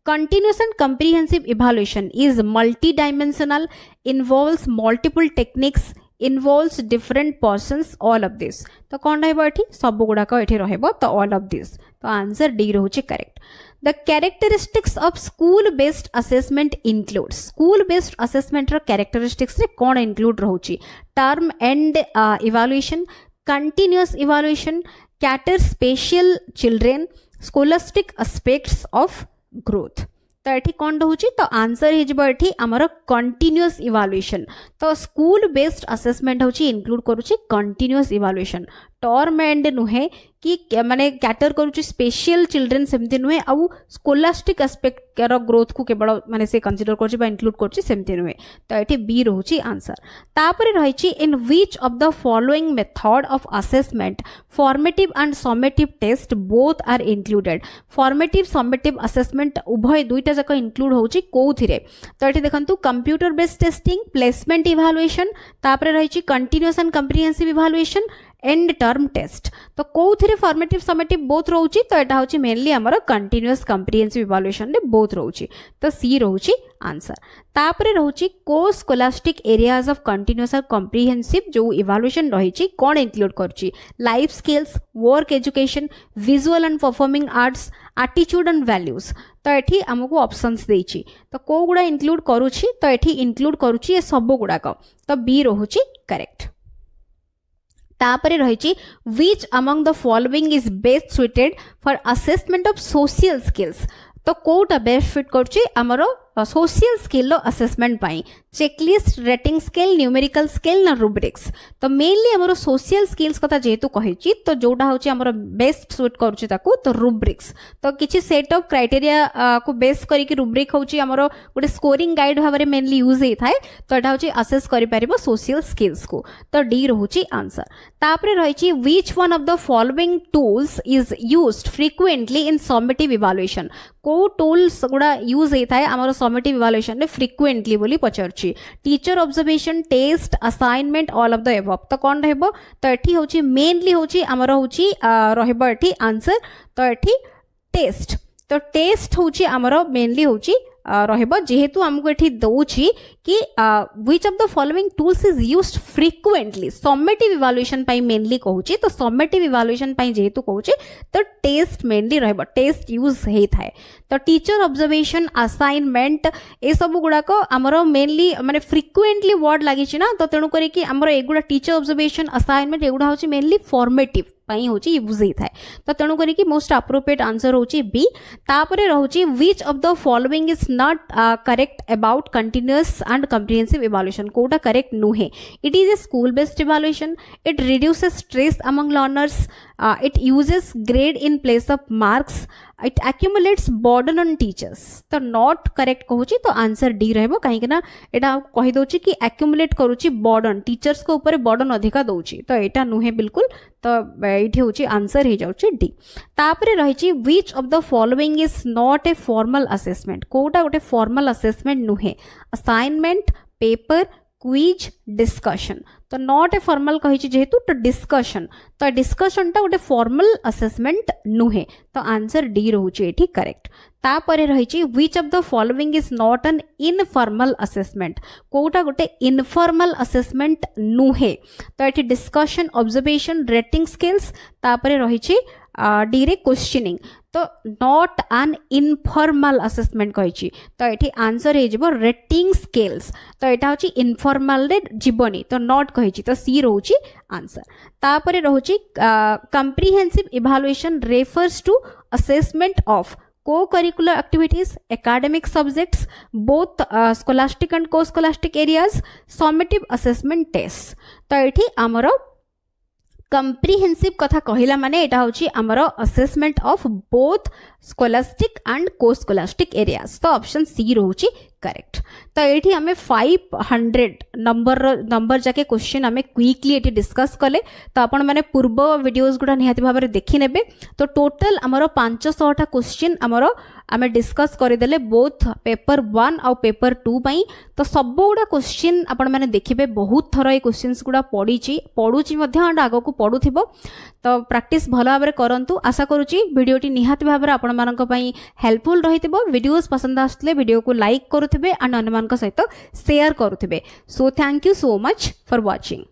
continuous and comprehensive evaluation is multi-dimensional involves multiple techniques involves different persons all of this तो कौन रहबो एठी सब गुडा को एठी रहबो तो all of this तो आंसर डी रहूची correct the characteristics of school based assessment includes school based assessment row characteristics रे कोन include रहूची term end evaluation continuous evaluation cater special children scholastic aspects of growth तो एठी कौन रहूची तो answer हे जबो एठी हमर कंटीन्यूअस इवैल्यूएशन तो स्कूल बेस्ड असेसमेंट होची इंक्लूड करूची कंटीन्यूअस इवैल्यूएशन टर्म एंड नुहे कि माने कैटर करूची स्पेशल चिल्ड्रन सेमती नुहे आ स्कोलास्टिक एस्पेक्ट रो ग्रोथ को केवल माने से कंसीडर करची बा इंक्लूड करची सेमती नुहे तो एठी बी रहूची आंसर तापरे रहिची in which of the following method of assessment formative and summative test both are included formative summative assessment उभय दुईटा जक इंक्लूड होची कोउथिरे तो एठी देखंतु computer based testing placement evaluation तापरे रहिची continuous and comprehensive evaluation and term test तो कोउथिरे फॉर्मेटिव समेटिव बोथ रहउची तो एटा होची मेनली हमर कंटीन्यूअस कॉम्प्रिहेंसिव इवैल्यूएशन रे बोथ रहउची तो सी रहउची आंसर तापरे रहउची को स्कोलास्टिक एरियाज ऑफ कंटीन्यूअस और कॉम्प्रिहेंसिव जो इवैल्यूएशन रहिची कोन इंक्लूड करची life skills work education visual and performing arts attitude and values तो एठी हमको ऑप्शंस देछि तो को गुडा इंक्लूड करूची तो एठी इंक्लूड करूची ए सब गुडा को तो बी रहउची करेक्ट तापरे रहिची which among the following is best suited for assessment of social skills तो कोटा बेस्ट फिट करची हमरो सोशल स्किल रो असेसमेंट पाई checklist rating scale numerical scale ना रुब्रिक्स तो मेनली हमरो सोशल स्किल्स कथा जेतु कहिची तो जोटा होची हमरो बेस्ट सूट करची ताकू तो रुब्रिक्स तो किछि सेट ऑफ क्राइटेरिया को बेस करी कि रुब्रिक होची हमरो गोटे स्कोरिंग गाइड भाबरे मेनली यूज हे थाए तो एटा होची असेस करि परिबो सोशल स्किल्स को तो डी रहूची आंसर तापरे रहिची which one of the following tools is used frequently in summative evaluation को टूल्स गुडा यूज हे थाए हमरो समेटिव इवैल्यूएशन रे फ्रीक्वेंटली बोली पचरची teacher observation test assignment all of the above तो कोन रहबो तो एठी होची मेनली होची हमरो होची रहबो एठी आंसर तो एठी टेस्ट तो टेस्ट होची हमरो मेनली होची रहबो जेहेतु हमको एठी दउची कि which of the following tools is used frequently summative evaluation पाई मेनली कहूची तो समेटिव इवैल्यूएशन पाई जेहेतु कहूची तो टेस्ट मेनली रहबो टेस्ट यूज हे थाए तो टीचर ऑब्जर्वेशन असाइनमेंट ए सब गुडा को हमरो मेनली माने फ्रीक्वेंटली वर्ड लागिची ना तो तेनु करी कि हमरो एगुडा टीचर ऑब्जर्वेशन असाइनमेंट एगुडा होची मेनली फॉर्मेटिव पई होची यूज हे थाए तो तेणु करी कि मोस्ट अप्रोप्रिएट आंसर होची बी तापरे रहउची which of the following is not correct about continuous and comprehensive evaluation कोटा करेक्ट नुहे it is a school based evaluation it reduces stress among learners it uses grade in place of marks it accumulates burden on teachers तो not correct कहूची तो answer D रहबो काहे कि ना एटा कहि दोची कि accumulate करूची burden टीचर्स को ऊपर burden अधिका दोची तो एटा नुहे बिल्कुल तो एठी होची आंसर हे जाउची डी तापरे रहिची which of the following is not a formal assessment Kota गोटे formal assessment नुहे assignment paper क्विज डिस्कशन तो नॉट ए फॉर्मल कही जेहेतु तो डिस्कशन तो डिस्कशन टा गोटे फॉर्मल असेसमेंट नुहे तो आंसर डी रोचे एठी करेक्ट तापरे रहिची which of the following is not an informal assessment कोटा गोटे इनफॉर्मल असेसमेंट नुहे तो एठी डिस्कशन ऑब्जर्वेशन रेटिंग स्किल्स तापरे रहिची डी रे क्वेश्चनिंग तो नॉट एन इनफॉर्मल असेसमेंट कही तो ये आंसर हो रेटिंग स्केल्स तो यहाँ हूँ इनफॉर्मल रे जीवनी तो नॉट कही तो सी रोची आंसर तापर रोची comprehensive evaluation refers to assessment of co-curricular activities, academic subjects, both scholastic and co-scholastic areas, summative assessment tests. तो ये आमर comprehensive कथा कहिला माने एटा होची हमरो assessment of both scholastic and को स्कोलास्टिक एरियाज तो ऑप्शन सी रहउची करेक्ट तो एठी हमें 500 नंबर जाके क्वेश्चन हमें क्विकली एठी डिस्कस कले तो आपण माने पूर्व वीडियोस गुडा निहाती भाबरे देखि नेबे तो टोटल हमरो 500 टा क्वेश्चन हमरो आमे डिस्कस करिदेले बोथ पेपर 1 और पेपर 2 पई तो सब गुडा क्वेश्चन आपण माने देखिबे बहुत थरो ए क्वेश्चंस गुडा पडुची मध्ये एंड आगो को पडुथिबो तो प्रैक्टिस भलो भाबरे करंतु आशा करूची वीडियोटी निहाती भाबरे आपण मानक पई हेल्पफुल रहिथिबो वीडियोस पसंद आसले वीडियो को लाइक करुथिबे एंड अन्य मानक सहित शेयर करुथिबे so thank you so much for watching.